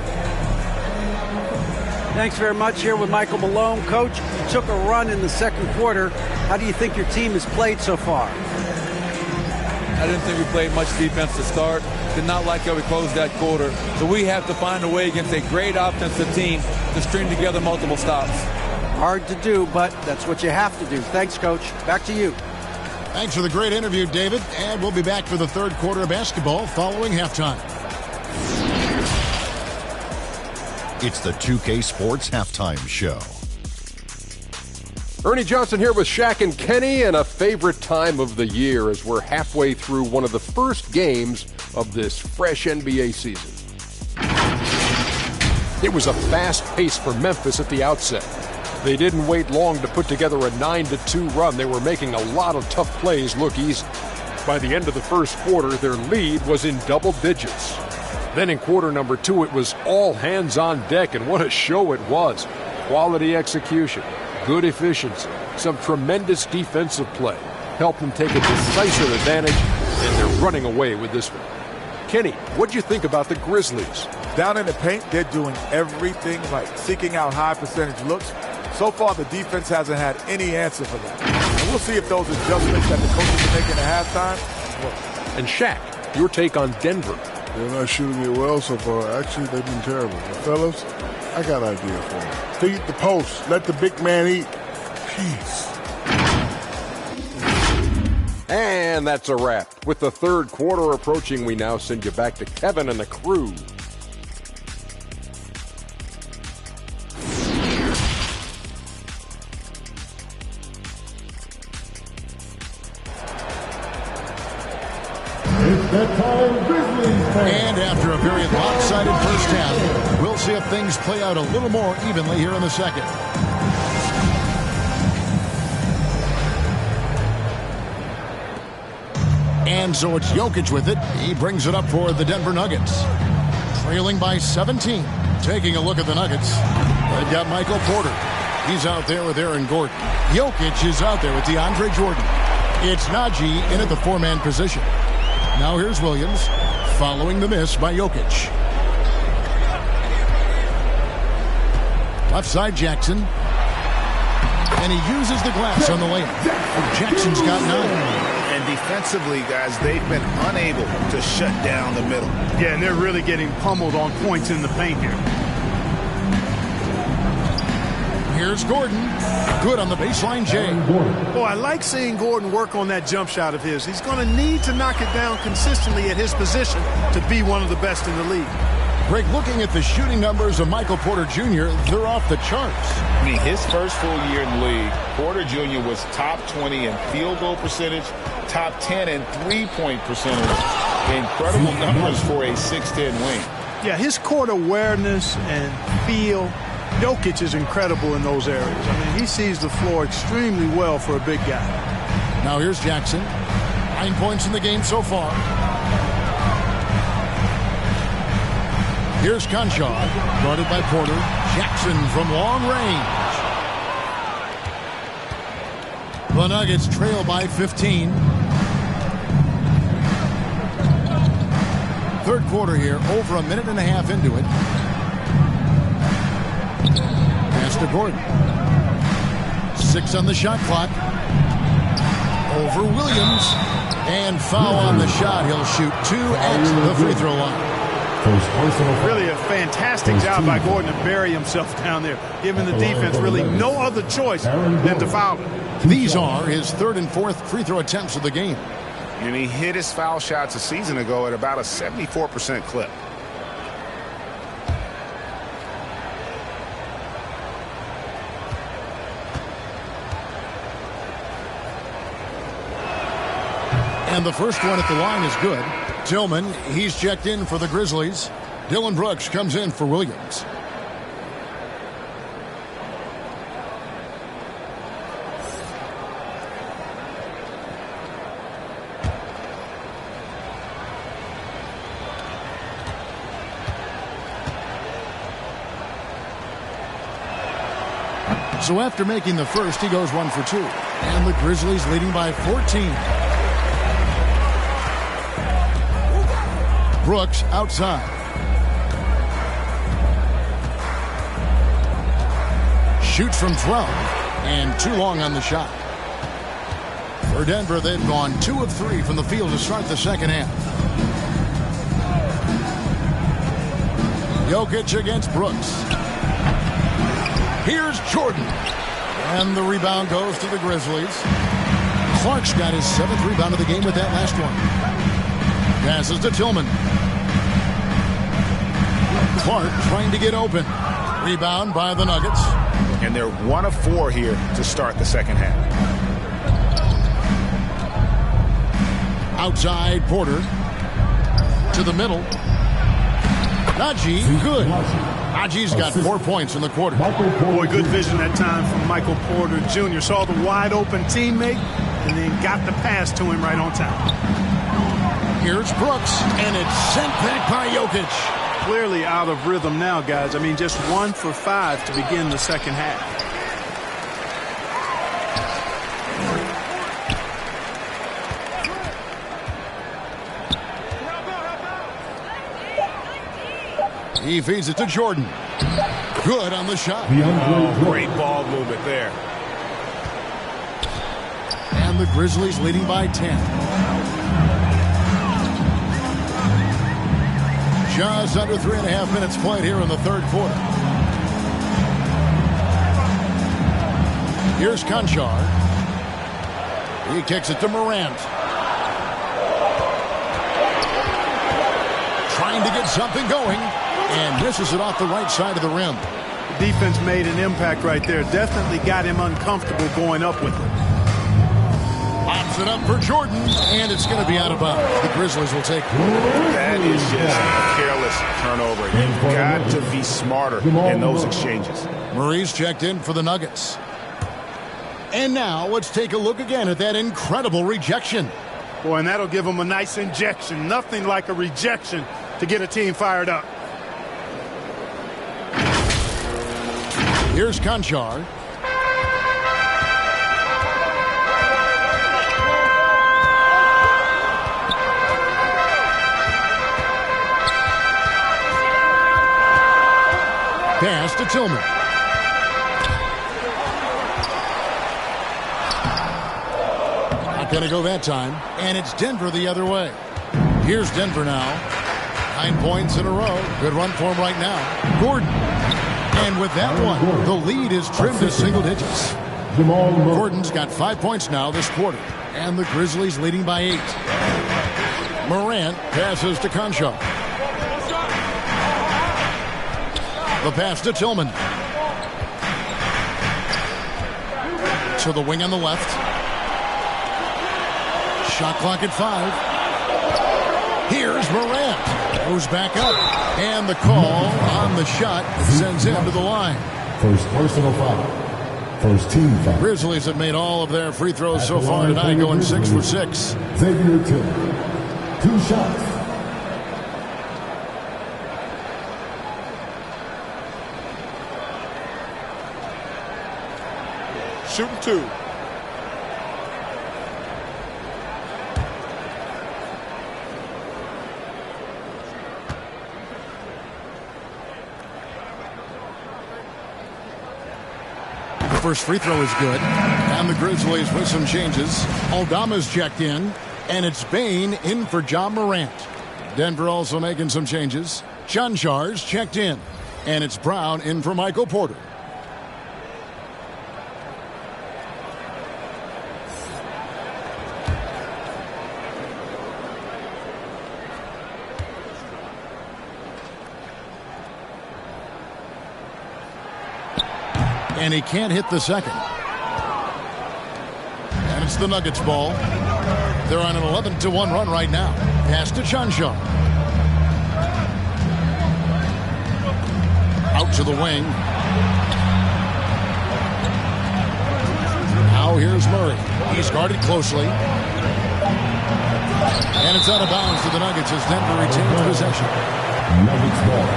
Thanks very much. Here with Michael Malone. Coach, you took a run in the second quarter. How do you think your team has played so far? I didn't think we played much defense to start. Did not like how we closed that quarter. So we have to find a way against a great offensive team to string together multiple stops. Hard to do, but that's what you have to do. Thanks, Coach. Back to you. Thanks for the great interview, David. And we'll be back for the third quarter of basketball following halftime. It's the 2K Sports Halftime Show. Ernie Johnson here with Shaq and Kenny, and a favorite time of the year as we're halfway through one of the first games of this fresh NBA season. It was a fast pace for Memphis at the outset. They didn't wait long to put together a 9-2 run. They were making a lot of tough plays look easy. By the end of the first quarter, their lead was in double digits. Then in quarter number 2, it was all hands on deck, and what a show it was. Quality execution, good efficiency, some tremendous defensive play helped them take a decisive advantage, and they're running away with this one. Kenny, what'd you think about the Grizzlies? Down in the paint, they're doing everything right, seeking out high percentage looks. So far, the defense hasn't had any answer for that. And we'll see if those adjustments that the coaches are making at halftime work. And Shaq, your take on Denver. They're not shooting it well so far. Actually, they've been terrible. But fellas, I got an idea for them. Feed the post. Let the big man eat. Peace. And that's a wrap. With the third quarter approaching, we now send you back to Kevin and the crew. And after a very lopsided first half, we'll see if things play out a little more evenly here in the second. And so it's Jokic with it. He brings it up for the Denver Nuggets. Trailing by 17. Taking a look at the Nuggets. They've got Michael Porter. He's out there with Aaron Gordon. Jokic is out there with DeAndre Jordan. It's Najee in at the four-man position. Now here's Williams, following the miss by Jokic. Left side Jackson. And he uses the glass on the layup. Jackson's got 9. And defensively, guys, they've been unable to shut down the middle. Yeah, and they're really getting pummeled on points in the paint here. Here's Gordon. Good on the baseline, Jay. Boy, I like seeing Gordon work on that jump shot of his. He's going to need to knock it down consistently at his position to be one of the best in the league. Greg, looking at the shooting numbers of Michael Porter Jr., they're off the charts. I mean, his first full year in the league, Porter Jr. was top 20 in field goal percentage, top 10 in three-point percentage. Incredible numbers for a 6'10 wing. Yeah, his court awareness and feel, Jokic is incredible in those areas. I mean, he sees the floor extremely well for a big guy. Now here's Jackson. 9 points in the game so far. Here's Conchar, guarded by Porter. Jackson from long range. The Nuggets trail by 15. Third quarter here, over a minute and a half into it. Pass to Gordon. 6 on the shot clock. Over Williams. And foul on the shot. He'll shoot 2 at the free throw line. Really a fantastic job by Gordon to bury himself down there, giving the defense really no other choice than to foul him. These are his third and fourth free throw attempts of the game. And he hit his foul shots a season ago at about a 74% clip. And the first one at the line is good. Tillman, he's checked in for the Grizzlies. Dylan Brooks comes in for Williams. So after making the first, he goes 1 for 2. And the Grizzlies leading by 14. Brooks outside. Shoots from 12. And too long on the shot. For Denver, they've gone 2 of 3 from the field to start the second half. Jokic against Brooks. Here's Jordan. And the rebound goes to the Grizzlies. Clark's got his 7th rebound of the game with that last one. Passes to Tillman. Clark trying to get open. Rebound by the Nuggets. And they're 1 of 4 here to start the second half. Outside Porter. To the middle. Najee, good. Najee's got 4 points in the quarter. Boy, good vision that time from Michael Porter Jr. Saw the wide open teammate and then got the pass to him right on time. Here's Brooks, and it's sent back by Jokic. Clearly out of rhythm now, guys. I mean, just 1 for 5 to begin the second half. He feeds it to Jordan. Good on the shot. Oh, great ball movement there. And the Grizzlies leading by 10. Just under 3.5 minutes played here in the third quarter. Here's Conchar. He kicks it to Morant. Trying to get something going. And misses it off the right side of the rim. The defense made an impact right there. Definitely got him uncomfortable going up with it. Pops it up for Jordan, and it's going to be out of bounds. The Grizzlies will take it. That is just a careless turnover. You've got to be smarter in those exchanges. Murray's checked in for the Nuggets. And now let's take a look again at that incredible rejection. Boy, and that'll give them a nice injection. Nothing like a rejection to get a team fired up. Here's Conchar. Pass to Tillman. Not going to go that time. And it's Denver the other way. Here's Denver now. 9 points in a row. Good run for him right now. Gordon. And with that one, the lead is trimmed to single digits. Gordon's got 5 points now this quarter. And the Grizzlies leading by 8. Morant passes to Conchar. The pass to Tillman. To the wing on the left. Shot clock at 5. Here's Morant. Goes back up. And the call on the shot sends him to the line. First personal foul. First team foul. Grizzlies have made all of their free throws so far tonight, going 6 for 6. Xavier Tillman. 2 shots. Shooting 2. First free throw is good. And the Grizzlies with some changes. Aldama's checked in. And it's Bane in for John Morant. Denver also making some changes. Chanchar's checked in. And it's Brown in for Michael Porter. And he can't hit the second. And it's the Nuggets ball. They're on an 11-1 run right now. Pass to Chanchan. Out to the wing. Now here's Murray. He's guarded closely. And it's out of bounds to the Nuggets as Denver retains possession. Nuggets ball.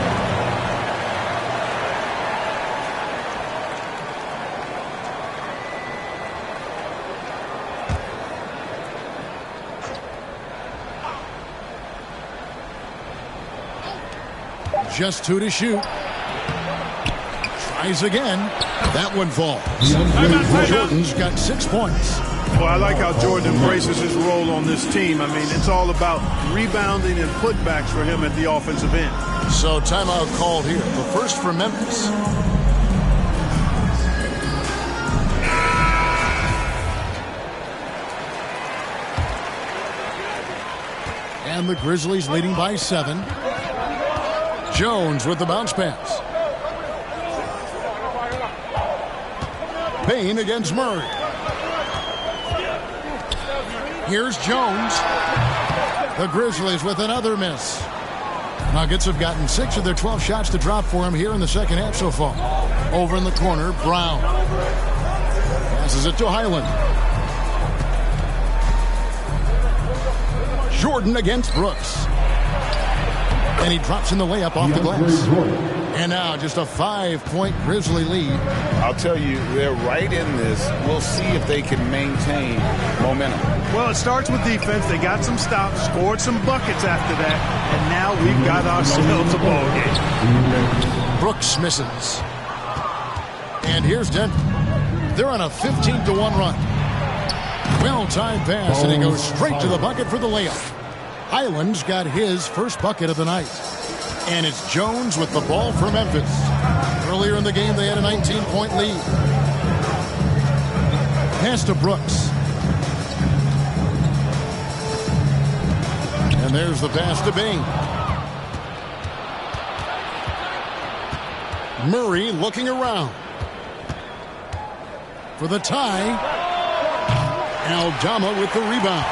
Just 2 to shoot. Tries again. That one falls. Jordan's got 6 points. Well, I like how Jordan embraces his role on this team. I mean, it's all about rebounding and putbacks for him at the offensive end. So timeout called here. The first for Memphis. And the Grizzlies leading by 7. Jones with the bounce pass. Payne against Murray. Here's Jones. The Grizzlies with another miss. Nuggets have gotten 6 of their 12 shots to drop for him here in the second half so far. Over in the corner, Brown. Passes it to Highland. Jordan against Brooks. And he drops in the layup off the glass. And now just a 5-point Grizzly lead. I'll tell you, they're right in this. We'll see if they can maintain momentum. Well, it starts with defense. They got some stops, scored some buckets after that, and now we've got ourselves a ball game. Brooks misses. And here's Denver. They're on a 15-1 run. Well-timed pass, and he goes straight to the bucket for the layup. Highland's got his first bucket of the night. And it's Jones with the ball for Memphis. Earlier in the game, they had a 19-point lead. Pass to Brooks. And there's the pass to Bain. Murray looking around. For the tie. Aldama with the rebound.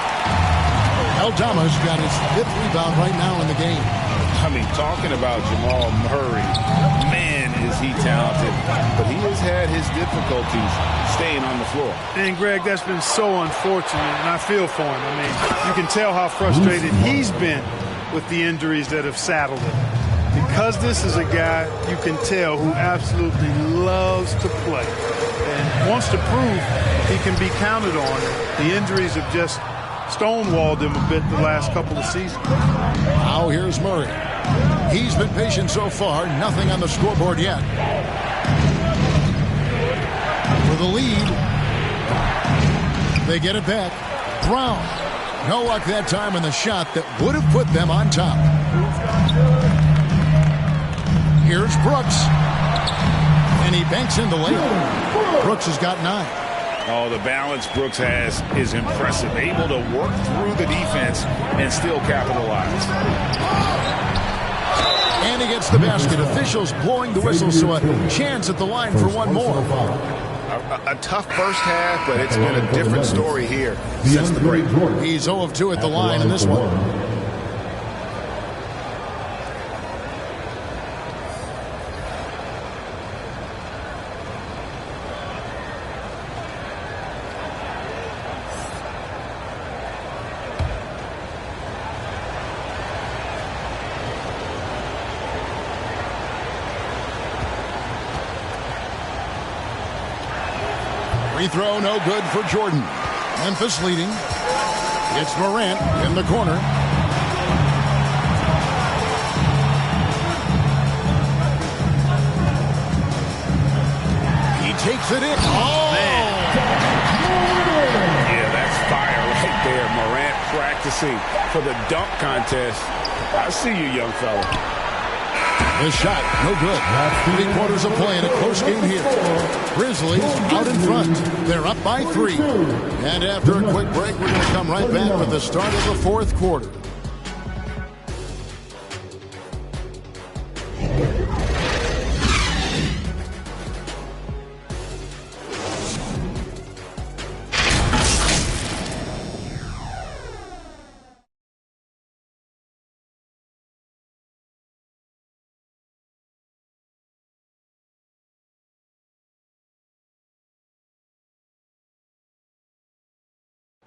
Aldama's got his 5th rebound right now in the game. I mean, talking about Jamal Murray, man, is he talented. But he has had his difficulties staying on the floor. And, Greg, that's been so unfortunate, and I feel for him. I mean, you can tell how frustrated he's been with the injuries that have saddled him. Because this is a guy you can tell who absolutely loves to play and wants to prove he can be counted on. The injuries have just stonewalled him a bit the last couple of seasons. Now here's Murray. He's been patient so far. Nothing on the scoreboard yet. For the lead. They get it back. Brown. No luck that time in the shot that would have put them on top. Here's Brooks. And he banks in the layup. Brooks has got 9. Oh, the balance Brooks has is impressive. Able to work through the defense and still capitalize. And he gets the basket. Officials blowing the whistle, so a chance at the line for one more. A tough first half, but it's been a different story here since the break. He's 0 of 2 at the line in this one. Free throw, no good for Jordan. Memphis leading. It's Morant in the corner. He takes it in. Oh, man. Yeah, that's fire right there. Morant practicing for the dunk contest. I see you, young fella. The shot, no good. 3 quarters of play in a close game here. Grizzlies out in front. They're up by 3. And after a quick break, we're going to come right back with the start of the 4th quarter.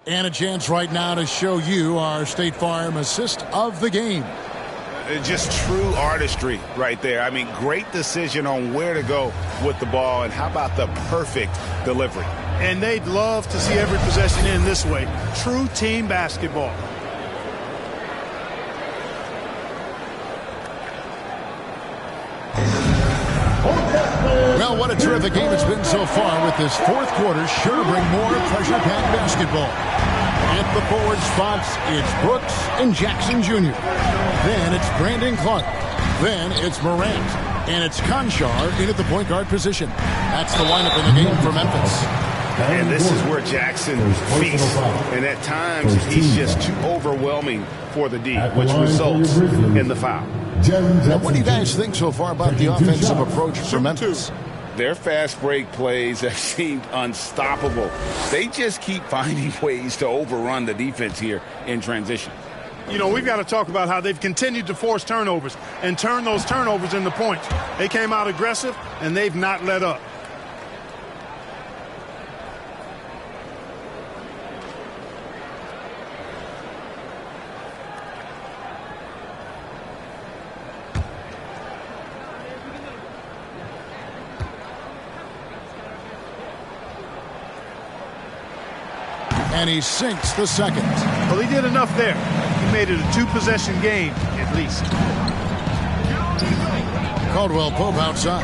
And a chance right now to show you our State Farm assist of the game. Just true artistry right there. I mean, great decision on where to go with the ball, and how about the perfect delivery. And they'd love to see every possession in this way. True team basketball. what a terrific game it's been so far, with this fourth quarter sure to bring more pressure-packed basketball. At the forward spots, it's Brooks and Jackson Jr. Then it's Brandon Clark. Then it's Morant. And it's Conchar in at the point guard position. That's the lineup in the game for Memphis. And this is where Jackson feasts. And at times, he's just too overwhelming for the D, which results in the foul. Now, what do you guys think so far about the offensive approach for Memphis? Their fast break plays have seemed unstoppable. They just keep finding ways to overrun the defense here in transition. You know, we've got to talk about how they've continued to force turnovers and turn those turnovers into points. They came out aggressive, and they've not let up. And he sinks the second. Well, he did enough there. He made it a two-possession game, at least. Caldwell Pope outside.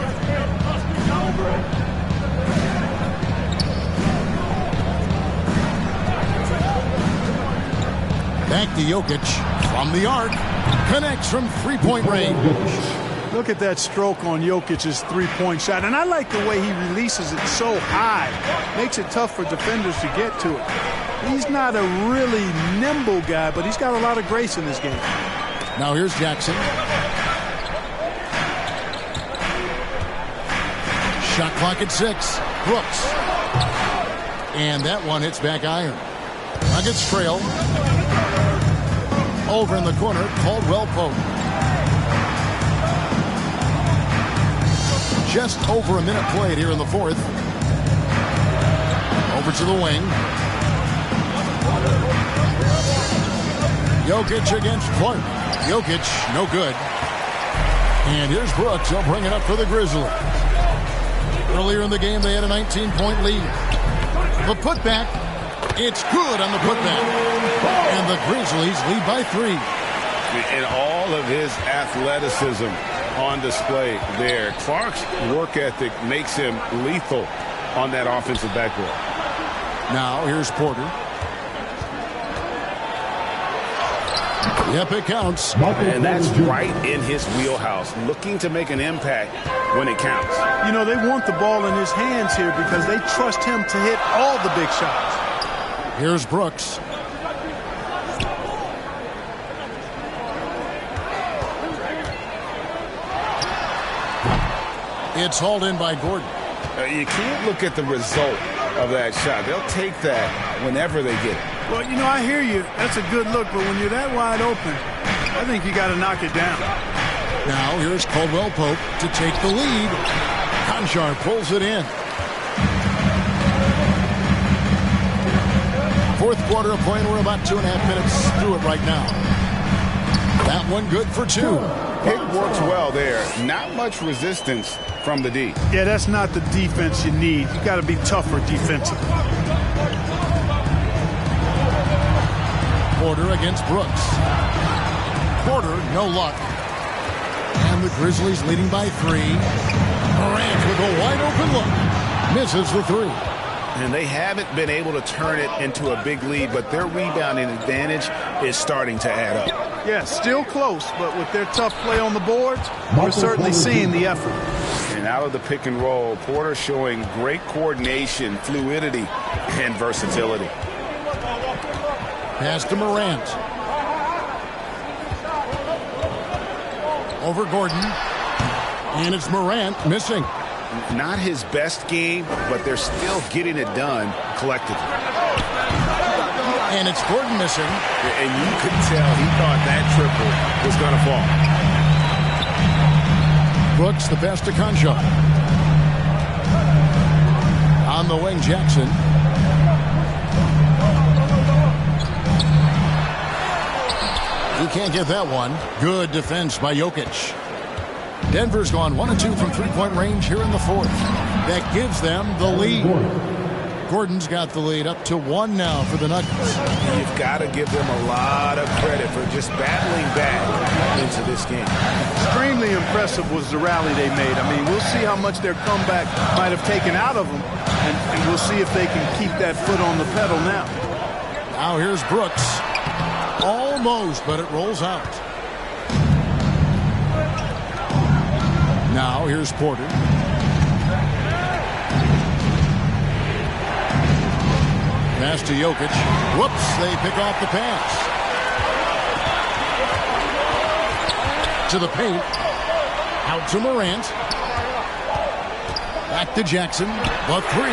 Back to Jokic from the arc. Connects from three-point range. Look at that stroke on Jokic's three-point shot. And I like the way he releases it so high. Makes it tough for defenders to get to it. He's not a really nimble guy, but he's got a lot of grace in his game. Now here's Jackson. Shot clock at 6. Brooks. And that one hits back iron. Nuggets trail. Over in the corner, Caldwell Pope. Just over a minute played here in the fourth. Over to the wing. Jokic against Clark. Jokic, no good. And here's Brooks. He'll bring it up for the Grizzlies. Earlier in the game, they had a 19-point lead. The putback, it's good on the putback. And the Grizzlies lead by 3. And all of his athleticism on display there. Clark's work ethic makes him lethal on that offensive backboard. Now here's Porter. Yep, it counts. And that's right in his wheelhouse, looking to make an impact when it counts. You know, they want the ball in his hands here because they trust him to hit all the big shots. Here's Brooks. It's hauled in by Gordon. You can't look at the result of that shot. They'll take that whenever they get it. Well, you know, I hear you. That's a good look, but when you're that wide open, I think you got to knock it down. Now here's Caldwell Pope to take the lead. Conchar pulls it in. Fourth quarter of play, and we're about 2.5 minutes through it right now. That one good for 2. Pick works well there. Not much resistance from the D. Yeah, that's not the defense you need. You got to be tougher defensively. Porter against Brooks. Porter, no luck. And the Grizzlies leading by 3. Morant with a wide open look. Misses the 3. And they haven't been able to turn it into a big lead, but their rebounding advantage is starting to add up. Yeah, still close, but with their tough play on the boards, we're certainly seeing the effort. And out of the pick and roll, Porter showing great coordination, fluidity, and versatility. Pass to Morant. Over Gordon. And it's Morant missing. Not his best game, but they're still getting it done collectively. And it's Gordon missing. And you could tell he thought that triple was going to fall. Brooks, the pass to Conchar. On the wing, Jackson. He can't get that one. Good defense by Jokic. Denver's gone 1 of 2 from three-point range here in the fourth. That gives them the lead. Gordon's got the lead up to 1 now for the Nuggets. You've got to give them a lot of credit for just battling back into this game. Extremely impressive was the rally they made. I mean, we'll see how much their comeback might have taken out of them, and we'll see if they can keep that foot on the pedal now. Now here's Brooks. Almost, but it rolls out. Now here's Porter. Pass to Jokic. Whoops, they pick off the pass. To the paint. Out to Morant. Back to Jackson. The 3.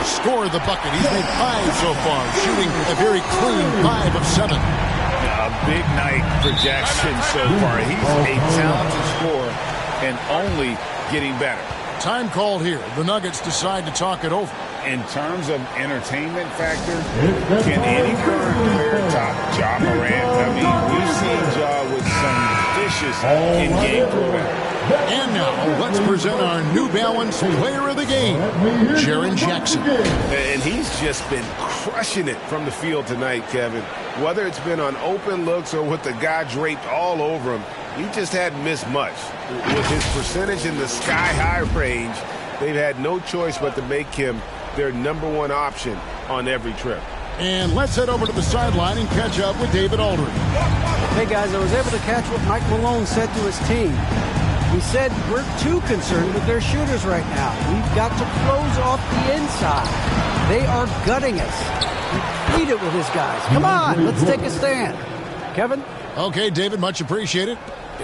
Score the bucket. He's made 5 so far. Shooting a very clean 5 of 7. A big night for Jackson so far. He's a talented scorer and only getting better. Time called here. The Nuggets decide to talk it over. In terms of entertainment factor, can any current player top Ja Morant? I mean, we've seen Ja with some vicious in-game throwing. And now, let's present our New Balance Player of the Game, Jaren Jackson. And he's just been crushing it from the field tonight, Kevin. Whether it's been on open looks or with the guy draped all over him, he just hadn't missed much. With his percentage in the sky-high range, they've had no choice but to make him their #1 option on every trip. And let's head over to the sideline and catch up with David Aldridge. Hey, guys, I was able to catch what Mike Malone said to his team. He said, we're too concerned with their shooters right now. We've got to close off the inside. They are gutting us. He beat it with his guys. Come on, let's take a stand. Kevin? Okay, David, much appreciated.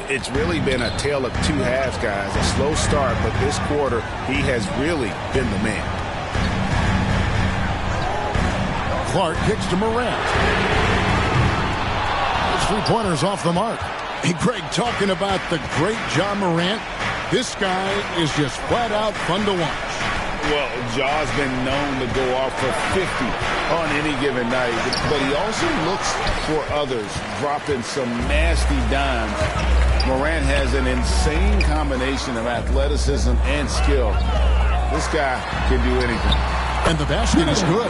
It's really been a tale of 2 halves, guys. A slow start, but this quarter, he has really been the man. Clark kicks to Morant. His 3-pointers off the mark. Hey, Greg, talking about the great Ja Morant, this guy is just flat out fun to watch. Well, Ja's been known to go off for 50 on any given night, but he also looks for others, dropping some nasty dimes. Morant has an insane combination of athleticism and skill. This guy can do anything. And the basket is good.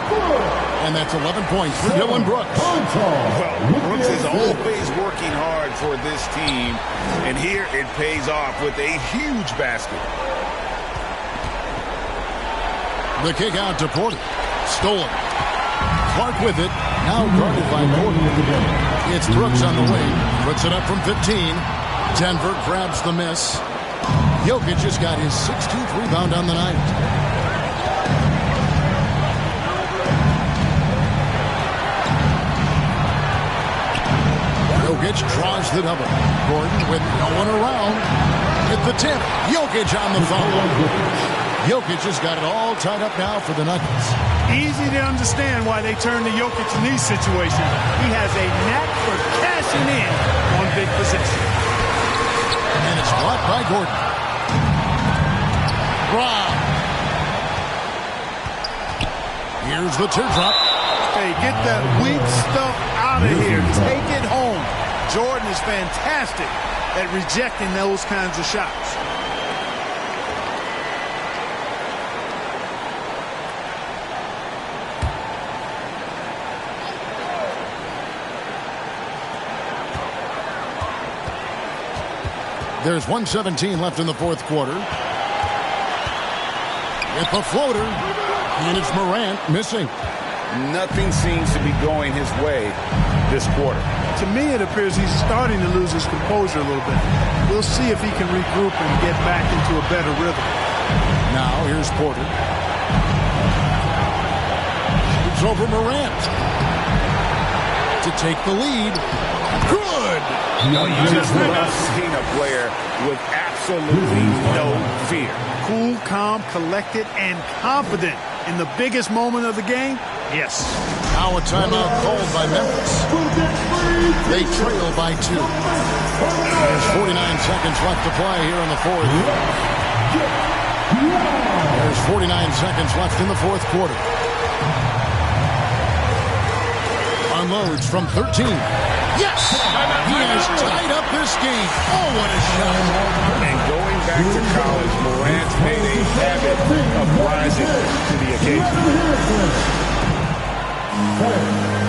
And that's 11 points for Dylan Brooks. Well, Brooks is always working hard for this team, and here it pays off with a huge basket. The kick out to Porter. Stolen. Clark with it. Now guarded by Porter. It's Brooks on the wing. Puts it up from 15. Denver grabs the miss. Jokic just got his 16th rebound on the night. Jokic draws the double. Gordon with no one around. At the tip. Jokic on the foul. Jokic has got it all tied up now for the Nuggets. Easy to understand why they turn to Jokic in these situations. He has a knack for cashing in on big possessions. And it's blocked by Gordon. Brown. Here's the teardrop. Hey, get that weak stuff out of here. Take it home. Jordan is fantastic at rejecting those kinds of shots. There's 1:17 left in the fourth quarter. With the floater, and it's Morant missing. Nothing seems to be going his way this quarter. To me, it appears he's starting to lose his composure a little bit. We'll see if he can regroup and get back into a better rhythm. Now, here's Porter. It's over Morant to take the lead. Good! You just never seen a player with absolutely no fear. Cool, calm, collected, and confident in the biggest moment of the game. Yes. Now a timeout called by Memphis. They trail by 2. There's 49 seconds left to play here in the fourth. There's 49 seconds left in the fourth quarter. Unloads from 13. Yes! He has tied up this game. Oh, what a shot. And going back to college, Morant's made a habit of rising to the occasion.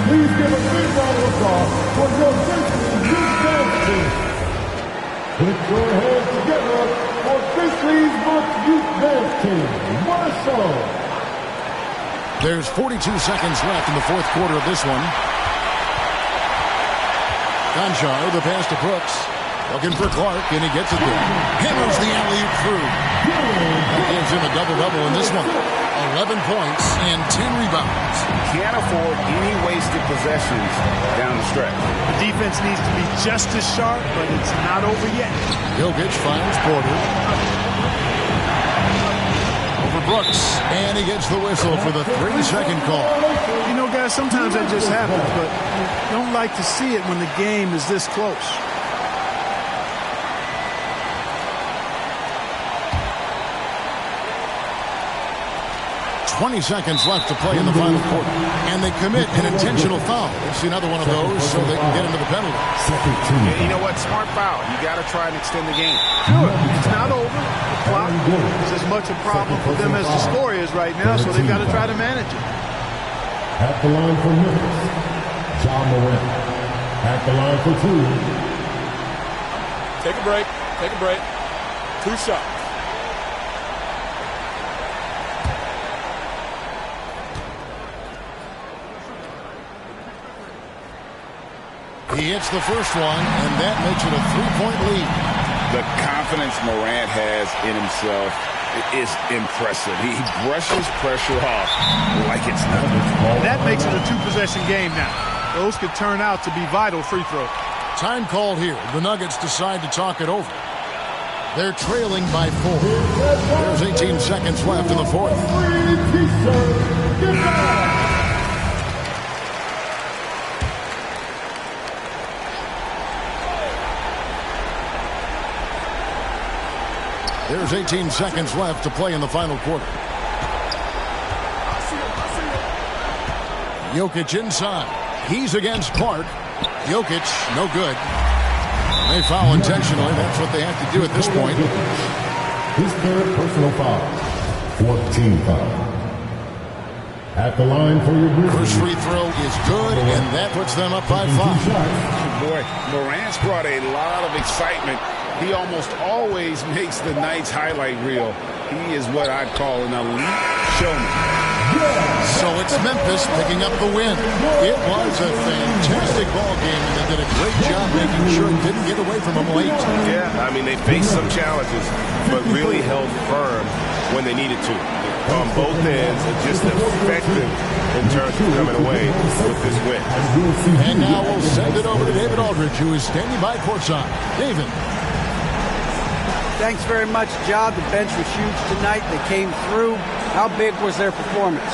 Please give a big round of applause for your Grizzlies youth dance team. Put your hands together for Grizzlies youth dance team. What a show. There's 42 seconds left in the fourth quarter of this one. Gonchar, the pass to Brooks. Looking for Clark, and he gets it there. Hammers the alley-oop through. That gives him a double-double in this one. 11 points and 10 rebounds. Can't afford any wasted possessions down the stretch. The defense needs to be just as sharp, but it's not over yet. Jokic finds Porter. Over Brooks, and he gets the whistle for the 3-second call. You know, guys, sometimes that just happens, but you don't like to see it when the game is this close. .20 seconds left to play in the final quarter. And they commit an intentional foul. We'll see another one of those so they can get into the penalty. Yeah, you know what? Smart foul. You got to try and extend the game. Sure. It's not over. The clock is as much a problem for them as the score is right now, so they've got to try to manage it. At the line for Memphis, John Morant. At the line for two. Take a break. Take a break. 2 shots. He hits the first one, and that makes it a 3-point lead. The confidence Morant has in himself is impressive. He brushes pressure off like it's nothing. That makes it a 2-possession game now. Those could turn out to be vital free throws. Time called here. The Nuggets decide to talk it over. They're trailing by 4. There's 18 seconds left in the fourth. There's 18 seconds left to play in the final quarter. Jokic inside. He's against Clark. Jokic, no good. They foul intentionally. That's what they have to do at this point. His third personal foul. 14 foul. At the line for your Grizzlies. First free throw is good, and that puts them up by 5. Boy, Morant's brought a lot of excitement. He almost always makes the night's highlight reel. He is what I'd call an elite showman. So it's Memphis picking up the win. It was a fantastic ball game, and they did a great job making sure it didn't get away from them late. Yeah, I mean, they faced some challenges, but really held firm when they needed to. On both ends, and just effective in terms of coming away with this win. And now we'll send it over to David Aldridge, who is standing by courtside. David. Thanks very much, Ja. The bench was huge tonight. They came through. How big was their performance?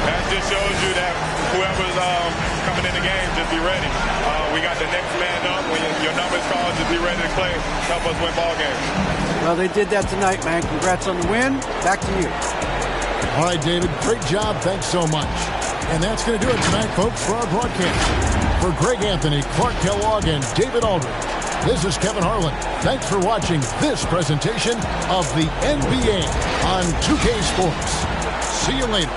That just shows you that whoever's coming in the game, just be ready. We got the next man up. When your number's called, just be ready to play. Help us win ball games. Well, they did that tonight, man. Congrats on the win. Back to you. All right, David. Great job. Thanks so much. And that's going to do it tonight, folks, for our broadcast. For Greg Anthony, Clark Kellogg, and David Aldridge, this is Kevin Harlan. Thanks for watching this presentation of the NBA on 2K Sports. See you later.